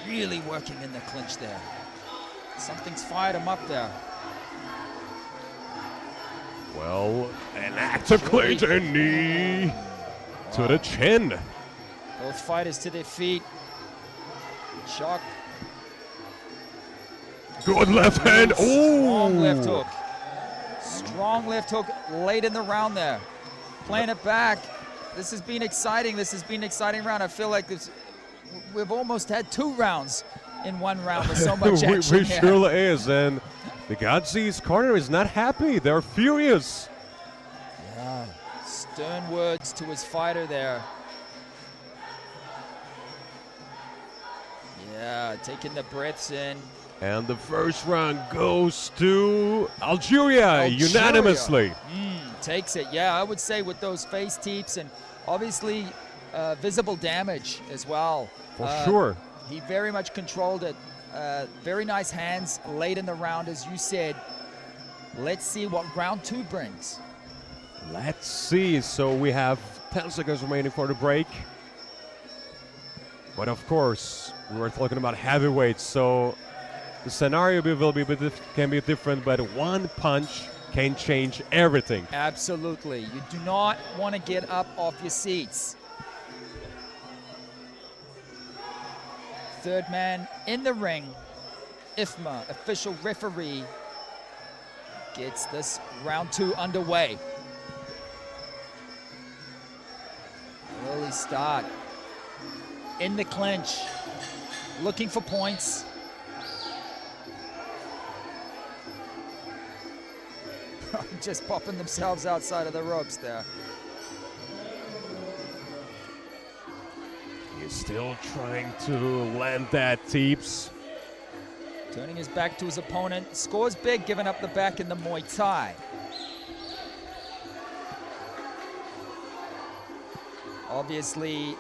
really working in the clinch there. Something's fired him up there. Well, an active clinch and knee to the chin. Both fighters to their feet. Shock. Good left hand. Strong Oh, left hook. Strong left hook late in the round there. Playing it back. This has been exciting. This has been an exciting round. I feel like we've almost had 2 rounds in one round with so much action we here. surely is, and the Godzi's corner is not happy. They're furious. Yeah. Stern words to his fighter there. Yeah, taking the breaths in. And the first round goes to Algeria. Unanimously. Takes it. Yeah, I would say with those face teeps and obviously visible damage as well. For sure. He very much controlled it. Very nice hands late in the round, as you said. Let's see what round 2 brings. Let's see. So we have 10 seconds remaining for the break. But of course, we were talking about heavyweights, so the scenario can be different, but one punch can change everything. Absolutely. You do not want to get up off your seats. Third man in the ring, IFMA official referee, gets this round 2 underway. Early start. In the clinch, looking for points. Just popping themselves outside of the ropes there. He's still trying to land that teeps. Turning his back to his opponent. Scores big, giving up the back in the Muay Thai. Obviously,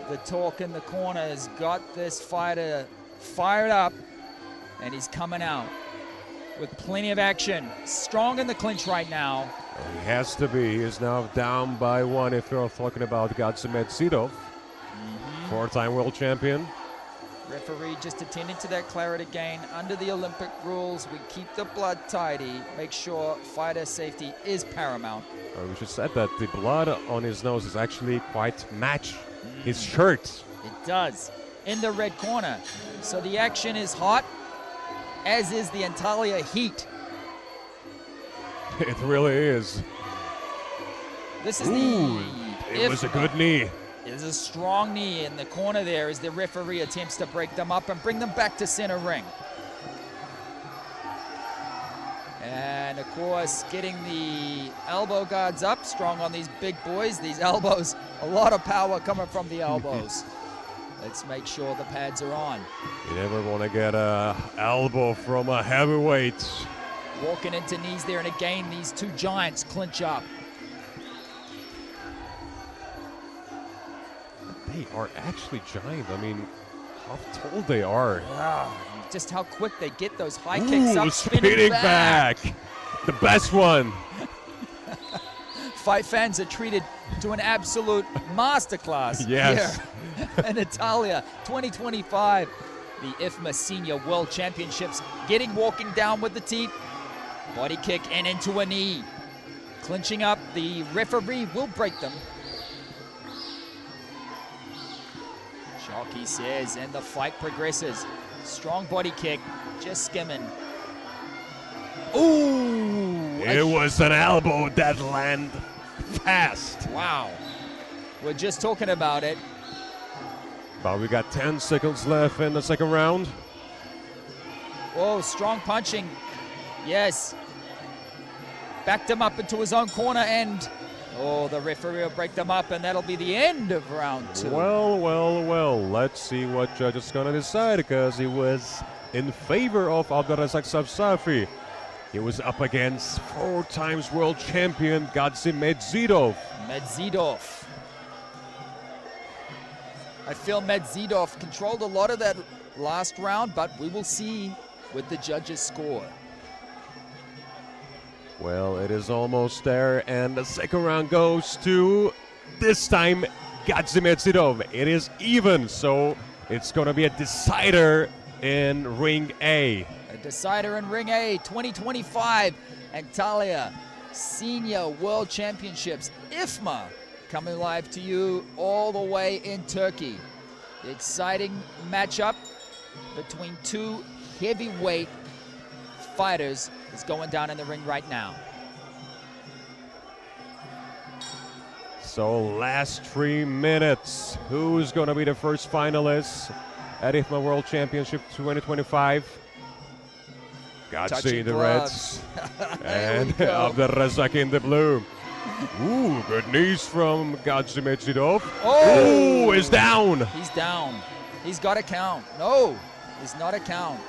the talk in the corner has got this fighter fired up, and he's coming out with plenty of action. Strong in the clinch right now. He has to be. He is now down by 1 if you're talking about Gadzhimedzidov, 4-time world champion. Referee just attending to that clarity gain. Under the Olympic rules, we keep the blood tidy, make sure fighter safety is paramount. We should said that the blood on his nose is actually quite match his shirt. It does, in the red corner. So the action is hot, as is the Antalya heat. It really is. This is It was a good knee. It is a strong knee in the corner there as the referee attempts to break them up and bring them back to center ring. And of course, getting the elbow guards up, strong on these big boys. These elbows, a lot of power coming from the elbows. Let's make sure the pads are on. You never want to get a elbow from a heavyweight. Walking into knees there, and again, these 2 giants clinch up. They are actually giant. I mean, how tall they are. Wow, just how quick they get those high kicks up, spinning back. The best one. Fight fans are treated to an absolute masterclass Yes. here in Antalya 2025. The IFMA Senior World Championships, walking down with the teep. Body kick and into a knee. Clinching up, the referee will break them. Shock, he says, and the fight progresses. Strong body kick, just skimming. Ooh! It was an elbow that landed fast. Wow. We're just talking about it. But we got 10 seconds left in the second round. Oh, strong punching. Yes. Backed him up into his own corner, and oh, the referee will break them up, and that'll be the end of round 2. Well. Let's see what judge is going to decide, because he was in favor of Abdurrazak Safsafi. He was up against 4 times world champion Gadzhimedzidov. Medzidov. I feel Medzidov controlled a lot of that last round, but we will see with the judges' score. Well, it is almost there, and the second round goes to, this time, Gadzhimedzidov. It is even, so It's going to be a decider in ring A. A decider in ring A, 2025 Antalya Senior World Championships. IFMA coming live to you all the way in Turkey. The exciting matchup between two heavyweight fighters is going down in the ring right now. So last 3 minutes. Who's going to be the first finalist at IFMA World Championship 2025? Gadzhi in the reds. And Abdurrazak in the blue. Ooh, good knees from Maximich. Oh, he's down. He's down. He's got a count. No, he's not a count.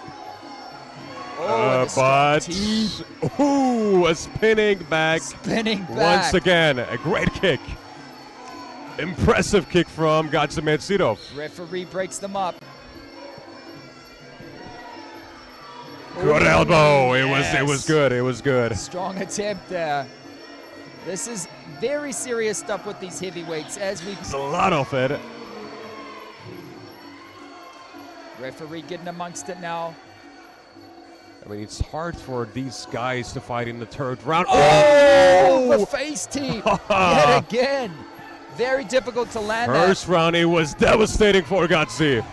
But ooh, a spinning back. Spinning back. Once again, a great kick. Impressive kick from Maximich. Referee breaks them up. Good Ooh, elbow. yes. It was good. It was good. Strong attempt there. This is very serious stuff with these heavyweights as we. There's a lot of it. Referee getting amongst it now. I mean, it's hard for these guys to fight in the third round. Oh, the face team yet again. Very difficult to land that. First round, it was devastating for Gadzhi.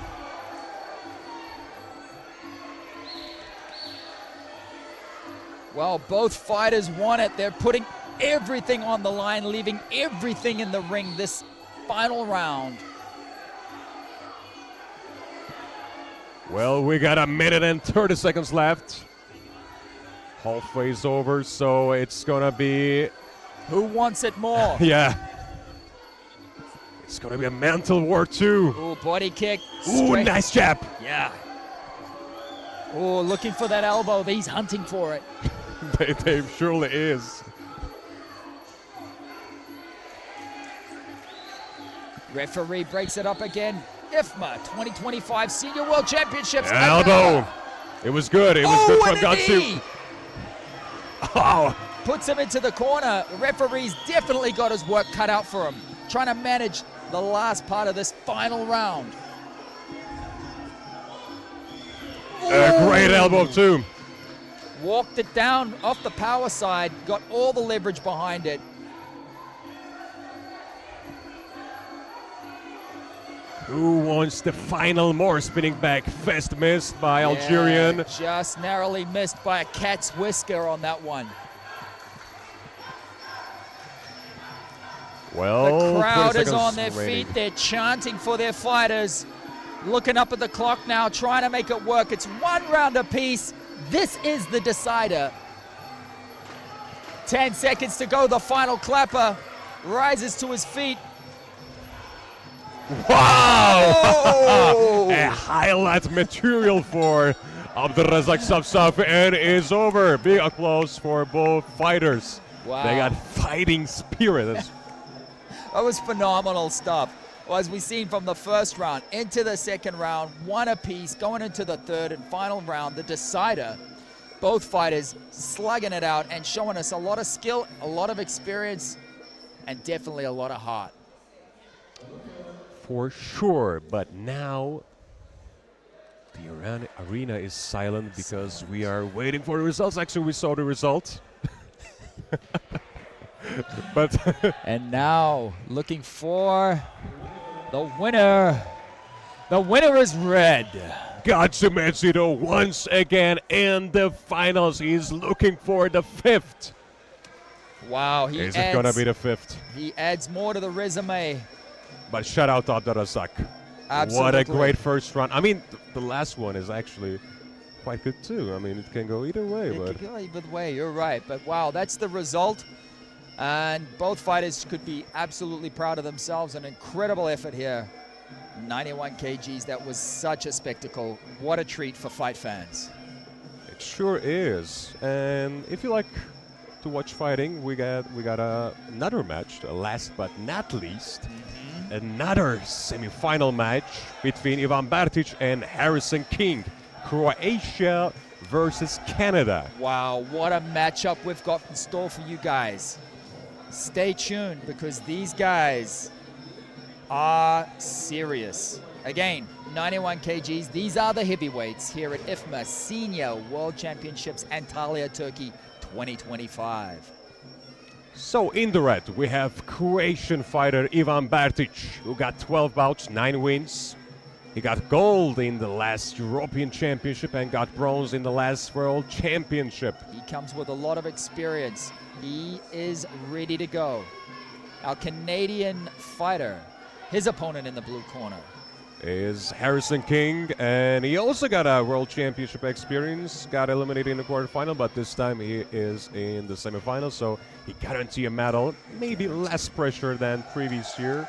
Well, both fighters want it. They're putting everything on the line, leaving everything in the ring this final round. Well, we got a minute and 30 seconds left. Halfway's over, so it's gonna be... Who wants it more? Yeah. It's gonna be a mental war too. Ooh, body kick. Ooh, Straight. nice jab. Yeah. Oh, looking for that elbow. He's hunting for it. They surely is. Referee breaks it up again. IFMA 2025 Senior World Championships. Elbow. It was good. It was good from Gadzhi. Oh. Puts him into the corner. The referee's definitely got his work cut out for him. Trying to manage the last part of this final round. A great elbow too. Walked it down off the power side. Got all the leverage behind it. Who wants the final more spinning back fist missed by Algerian? Just narrowly missed by a cat's whisker on that one. Well, The crowd 20 is on seconds their remaining. feet. They're chanting for their fighters. Looking up at the clock now, trying to make it work. It's 1 round apiece. This is the decider. 10 seconds to go. The final clapper rises to his feet. Wow! Oh! A highlight material for Abdurrazak Safsaf, and it's over. Big applause for both fighters. Wow. They got fighting spirit. That was phenomenal stuff. Well, as we've seen from the first round into the second round, 1 apiece, going into the third and final round, the decider. Both fighters slugging it out and showing us a lot of skill, a lot of experience, and definitely a lot of heart. For sure, but now the arena is silent because we are waiting for the results. Actually, we saw the result. But And now, looking for the winner. The winner is red. Maximich once again in the finals. He's looking for the 5th. Wow, Is it gonna be the 5th? He adds more to the resume. But shout out to Abdurrazak. Absolutely. What a great first round. I mean, the last one is actually quite good too. I mean, it can go either way. It But could go either way, you're right. But wow, that's the result. And both fighters could be absolutely proud of themselves. An incredible effort here. 91 kgs, that was such a spectacle. What a treat for fight fans. it sure is. And if you like to watch fighting, we got another match, last but not least. Another semi-final match between Ivan Bartic and Harrison King. Croatia versus Canada. Wow, what a matchup we've got in store for you guys. Stay tuned because these guys are serious. Again, 91 kgs. These are the heavyweights here at IFMA Senior World Championships Antalya, Turkey 2025. So in the red, we have Croatian fighter Ivan Bertic, who got 12 bouts, 9 wins. He got gold in the last European Championship and got bronze in the last World Championship. He comes with a lot of experience. He is ready to go. Our Canadian fighter, his opponent in the blue corner, is Harrison King, and he also got a World Championship experience, got eliminated in the quarterfinal, but this time he is in the semifinal, so he guarantees a medal. Maybe less pressure than previous year.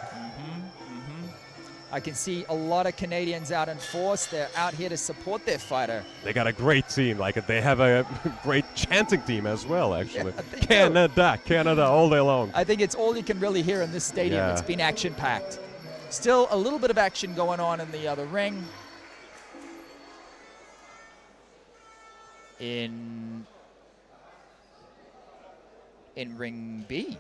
I can see a lot of Canadians out in force. They're out here to support their fighter. They got a great team, like they have a great chanting team as well, actually. Yeah, Canada, Canada all day long. I think it's all you can really hear in this stadium. Yeah. It's been action-packed. Still a little bit of action going on in the other ring. In ring B.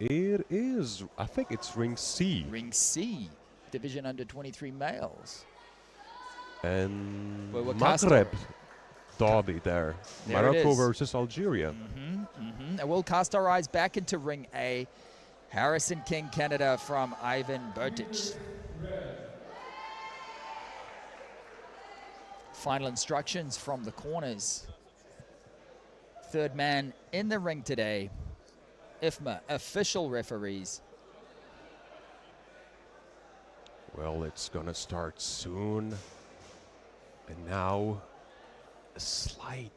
It is, I think it's ring C. Ring C, division under 23 males. And Well, we're Maghreb derby there. There it Morocco is. versus Algeria. And we'll cast our eyes back into ring A. Harrison King, Canada, from Ivan Bertic. Final instructions from the corners. Third man in the ring today. IFMA official referees. Well, it's gonna start soon. And now a slight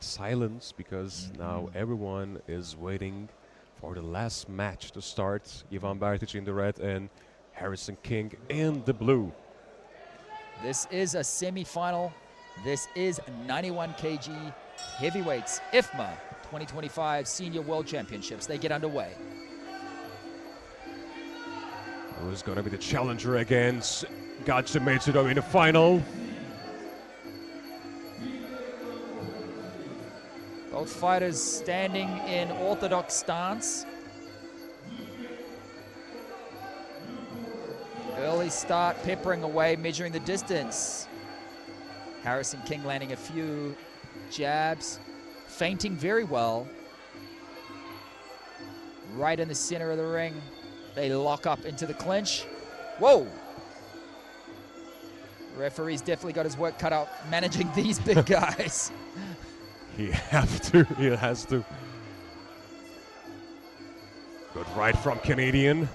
silence because now everyone is waiting for the last match to start. Ivan Bertic in the red and Harrison King in the blue. This is a semi-final. This is 91 kg heavyweights IFMA 2025 Senior World Championships. They get underway. Who's gonna be the challenger against Gadjimetsudo in the final? Both fighters standing in orthodox stance. Early start, peppering away, measuring the distance. Harrison King landing a few jabs, feinting very well. Right in the center of the ring. They lock up into the clinch. Whoa! Referee's definitely got his work cut out managing these big guys. He has to. Good right from Canadian.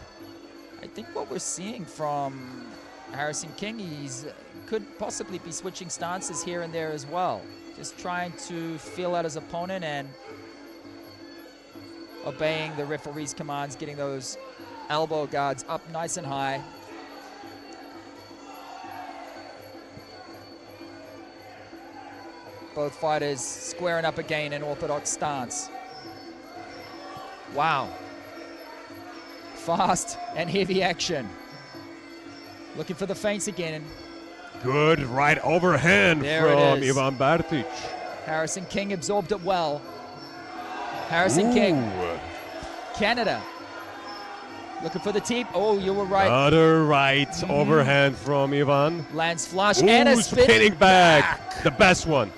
I think what we're seeing from Harrison King, he's could possibly be switching stances here and there as well. Just trying to feel out his opponent and obeying the referee's commands, getting those elbow guards up nice and high. Both fighters squaring up again in orthodox stance. Wow. Fast and heavy action. Looking for the feints again. Good right overhand There it from is. Ivan Bertic. Harrison King absorbed it well. Harrison King, Canada. Looking for the teep. Oh, you were right. Another right overhand from Ivan. Lands flush Ooh, and a spinning back. The best one.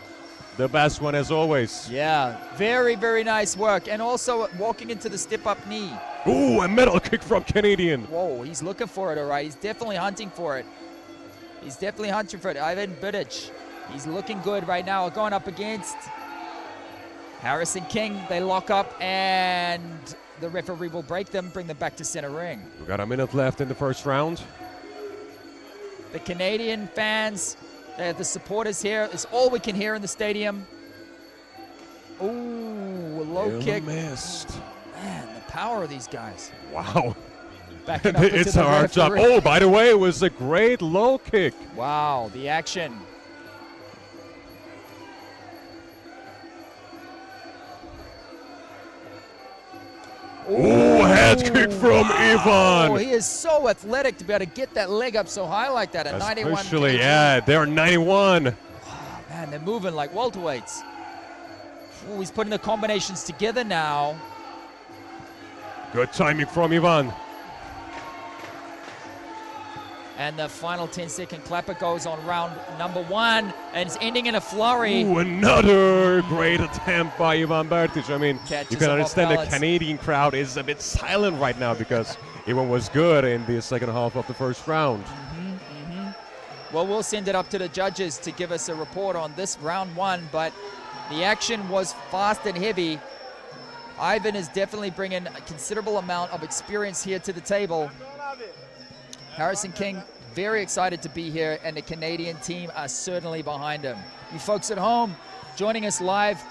The best one as always. Yeah, very, very nice work. And also walking into the step-up knee. Ooh, a middle kick from Canadian. Whoa, he's looking for it, all right. He's definitely hunting for it. He's definitely hunting for it. Ivan Bertic, he's looking good right now. Going up against Harrison King. They lock up and the referee will break them, bring them back to center ring. We got a minute left in the first round. The Canadian fans, the supporters here, is all we can hear in the stadium. Ooh, a low kick. Missed. Man, the power of these guys. Wow. Backing up into It's the a hard job. referee. Oh, by the way, it was a great low kick. Wow, the action. Ooh, head kick from Oh, Ivan. he is so athletic to be able to get that leg up so high like that at 91 Especially, kg. yeah, they're 91. Man, they're moving like welterweights. Ooh, he's putting the combinations together now. Good timing from Ivan. And the final 10-second clapper goes on round number 1, and it's ending in a flurry. Ooh, another great attempt by Ivan Bertic. I mean, Catches you can him off understand the balance. Canadian crowd is a bit silent right now because Ivan was good in the second half of the first round. Well, we'll send it up to the judges to give us a report on this round 1, but the action was fast and heavy. Ivan is definitely bringing a considerable amount of experience here to the table. Harrison King, very excited to be here, and the Canadian team are certainly behind him. You folks at home, joining us live,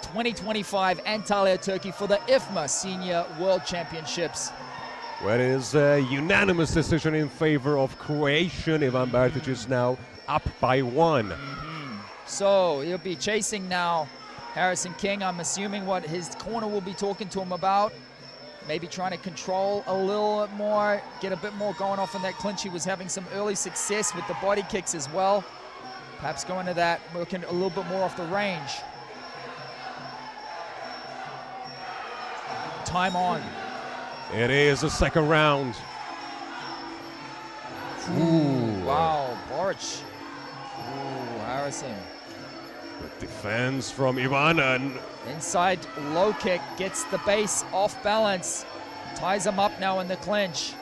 2025 Antalya, Turkey for the IFMA Senior World Championships. Where it is a unanimous decision in favor of Croatian. Ivan Bertic is now up by 1. So he'll be chasing now Harrison King. I'm assuming what his corner will be talking to him about. Maybe trying to control a little bit more, get a bit more going off in that clinch. He was having some early success with the body kicks as well. Perhaps going to that, working a little bit more off the range. Time on. It is the second round. Ooh. Wow, Boric. Ooh, Harrison. Defense from Ivan, and Inside low kick, gets the base off balance. Ties him up now in the clinch.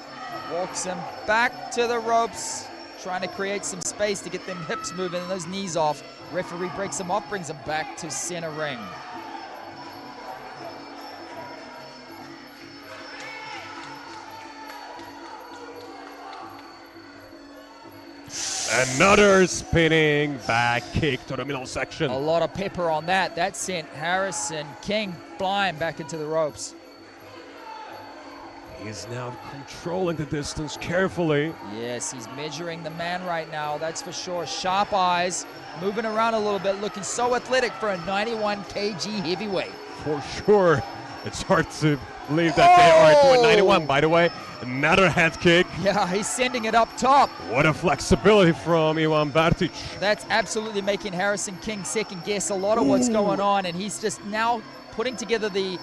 Walks him back to the ropes, trying to create some space to get them hips moving and those knees off. Referee breaks him off, brings him back to center ring. another spinning back kick to the middle section. A lot of pepper on that. That sent Harrison King flying back into the ropes. He's now controlling the distance carefully. Yes, he's measuring the man right now, that's for sure. Sharp eyes, moving around a little bit, looking so athletic for a 91 kg heavyweight. For sure. It's hard to believe that they are at 191, by the way. Another head kick. Yeah, he's sending it up top. What a flexibility from Ivan Bertic. That's absolutely making Harrison King second guess a lot of what's going on, and he's just now putting together the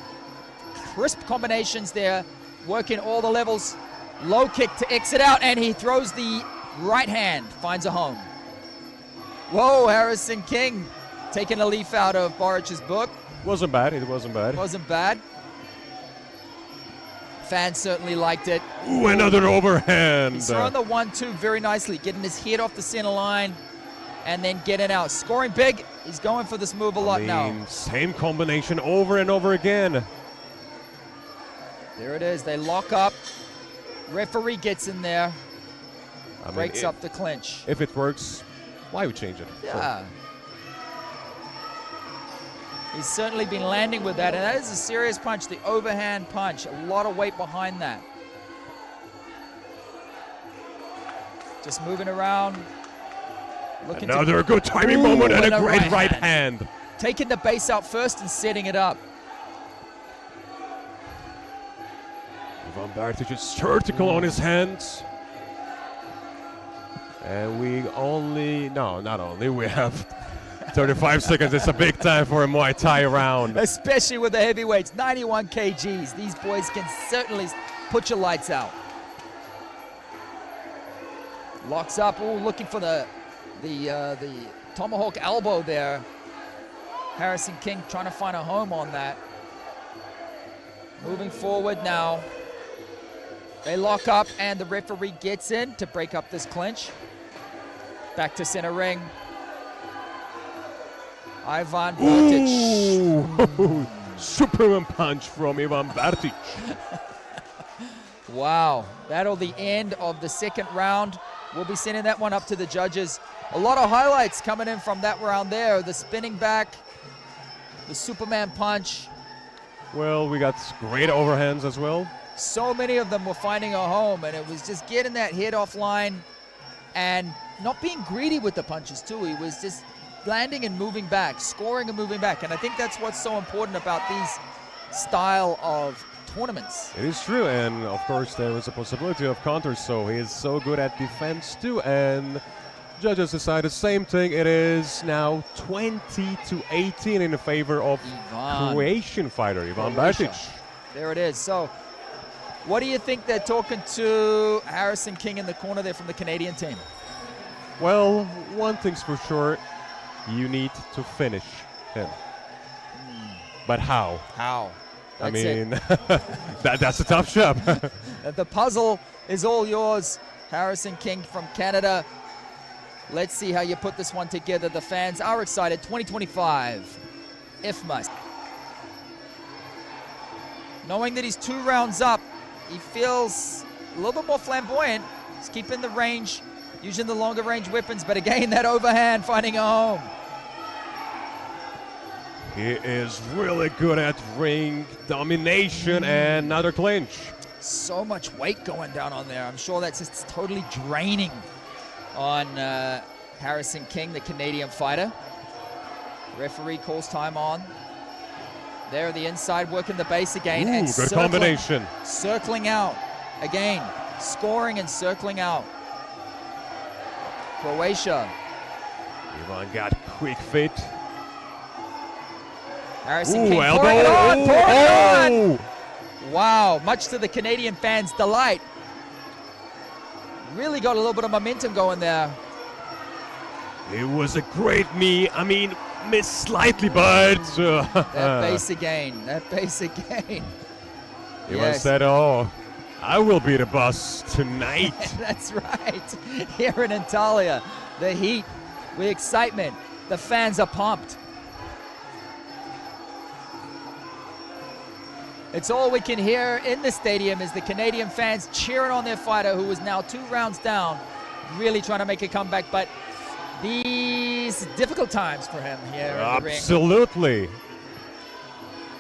crisp combinations there, working all the levels. Low kick to exit out, and he throws the right hand, finds a home. Whoa, Harrison King taking a leaf out of Boric's book. Wasn't bad, it wasn't bad. Wasn't bad. Fans certainly liked it. Ooh, another overhand. He's throwing the 1-2 very nicely, getting his head off the center line and then getting out. Scoring big. He's going for this move a lot now. Same combination over and over again. There it is. They lock up. Referee gets in there. I mean, Breaks up the clinch. If it works, why would change it? Yeah. He's certainly been landing with that, and that is a serious punch, the overhand punch. A lot of weight behind that. Just moving around. Looking Another good timing moment and a great right hand. Taking the base out first and setting it up. Ivan Bertic is vertical on his hands. And we have 35 seconds. It's a big time for a Muay Thai round. Especially with the heavyweights, 91 kgs. These boys can certainly put your lights out. Locks up, looking for the tomahawk elbow there. Harrison King trying to find a home on that. Moving forward now. They lock up and the referee gets in to break up this clinch. Back to center ring. Ivan Bertic. Superman punch from Ivan Bertic. Wow, that'll the end of the second round. We'll be sending that one up to the judges. A lot of highlights coming in from that round there. The spinning back, the Superman punch. Well, we got great overhands as well. So many of them were finding a home, and it was just getting that head offline and not being greedy with the punches too. He was just landing and moving back, scoring and moving back. And I think that's what's so important about these style of tournaments. It is true, and of course there was a possibility of counters, so he is so good at defense too, and judges decide the same thing. It is now 20-18 in favor of Croatian fighter Ivan Bertic. There it is. So What do you think they're talking to Harrison King in the corner there from the Canadian team? Well, one thing's for sure, you need to finish him. But how? How? I That's it. mean, that's a tough job. The puzzle is all yours, Harrison King from Canada. Let's see how you put this one together. The fans are excited. 2025, IFMA. Knowing that he's 2 rounds up, he feels a little bit more flamboyant. He's keeping the range, using the longer range weapons, but again, that overhand finding a home. He is really good at ring domination and another clinch. So much weight going down on there. I'm sure that's just totally draining on Harrison King, the Canadian fighter. Referee calls time on. There, the inside working the base again. And Good combination. Circling out again, scoring and circling out. Croatia. Ivan got quick feet. Harrison King elbow. pouring it on, pouring it on. Oh! Wow, much to the Canadian fans' delight. Really got a little bit of momentum going there. It was a great knee. I mean, missed slightly, but That base again, that base again. Ivan said, "Oh, I will be the boss tonight." That's right. Here in Antalya, the heat, the excitement, the fans are pumped. It's all we can hear in the stadium is the Canadian fans cheering on their fighter who is now 2 rounds down, really trying to make a comeback, but these difficult times for him here in the ring. Absolutely.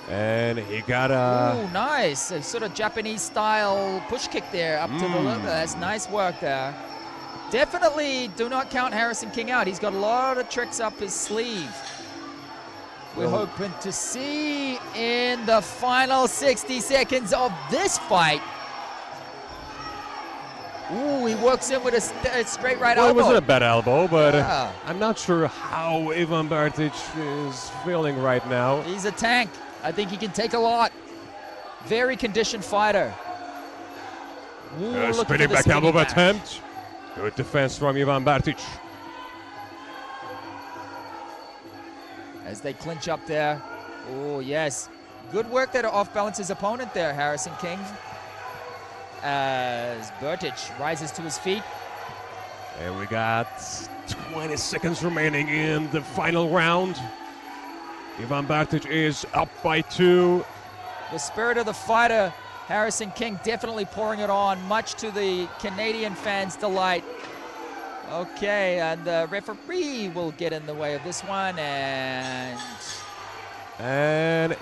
And he got a... Ooh, nice. A sort of Japanese-style push kick there up to the left. That's nice work there. Definitely do not count Harrison King out. He's got a lot of tricks up his sleeve. We're hoping to see in the final 60 seconds of this fight. Ooh, he works in with a straight right elbow. Well, it wasn't a bad elbow, but Yeah. I'm not sure how Ivan Bartic is feeling right now. He's a tank. I think he can take a lot. Very conditioned fighter. Ooh, look at Spinning the back elbow spinning back. attempt. Good defense from Ivan Bartic. As they clinch up there. Oh, yes. Good work there to off-balance his opponent there, Harrison King. As Bartic rises to his feet. And we got 20 seconds remaining in the final round. Ivan Bartic is up by 2. The spirit of the fighter, Harrison King, definitely pouring it on, much to the Canadian fans' delight. Okay, and the referee will get in the way of this one, and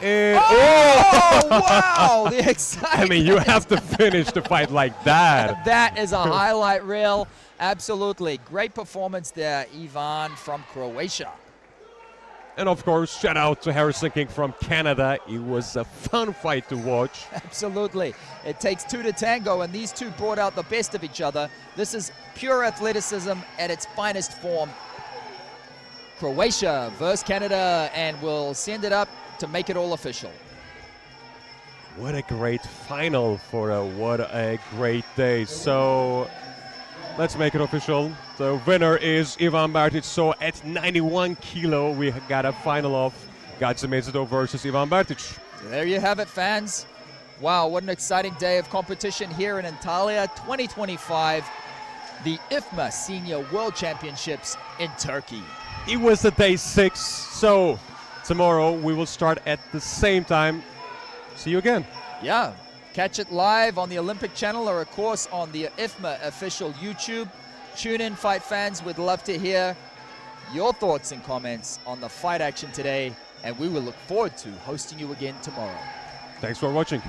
it... Oh, wow! The excitement. I mean, you have to finish the fight like that. That is a highlight reel. Absolutely. Great performance there, Ivan from Croatia. And of course, shout out to Harrison King from Canada. It was a fun fight to watch. Absolutely. It takes 2 to tango, and these two brought out the best of each other. This is pure athleticism at its finest form. Croatia versus Canada, and we'll send it up to make it all official. What a great final for what a great day. So let's make it official. The winner is Ivan Bartic. So at 91 kilo, we got a final of Gadzimezdo versus Ivan Bartic. There you have it, fans. Wow, what an exciting day of competition here in Antalya 2025, the IFMA Senior World Championships in Turkey. It was the day 6, so tomorrow we will start at the same time. See you again. Yeah, catch it live on the Olympic Channel or, of course, on the IFMA official YouTube. Tune in, fight fans. We'd love to hear your thoughts and comments on the fight action today, and we will look forward to hosting you again tomorrow. Thanks for watching.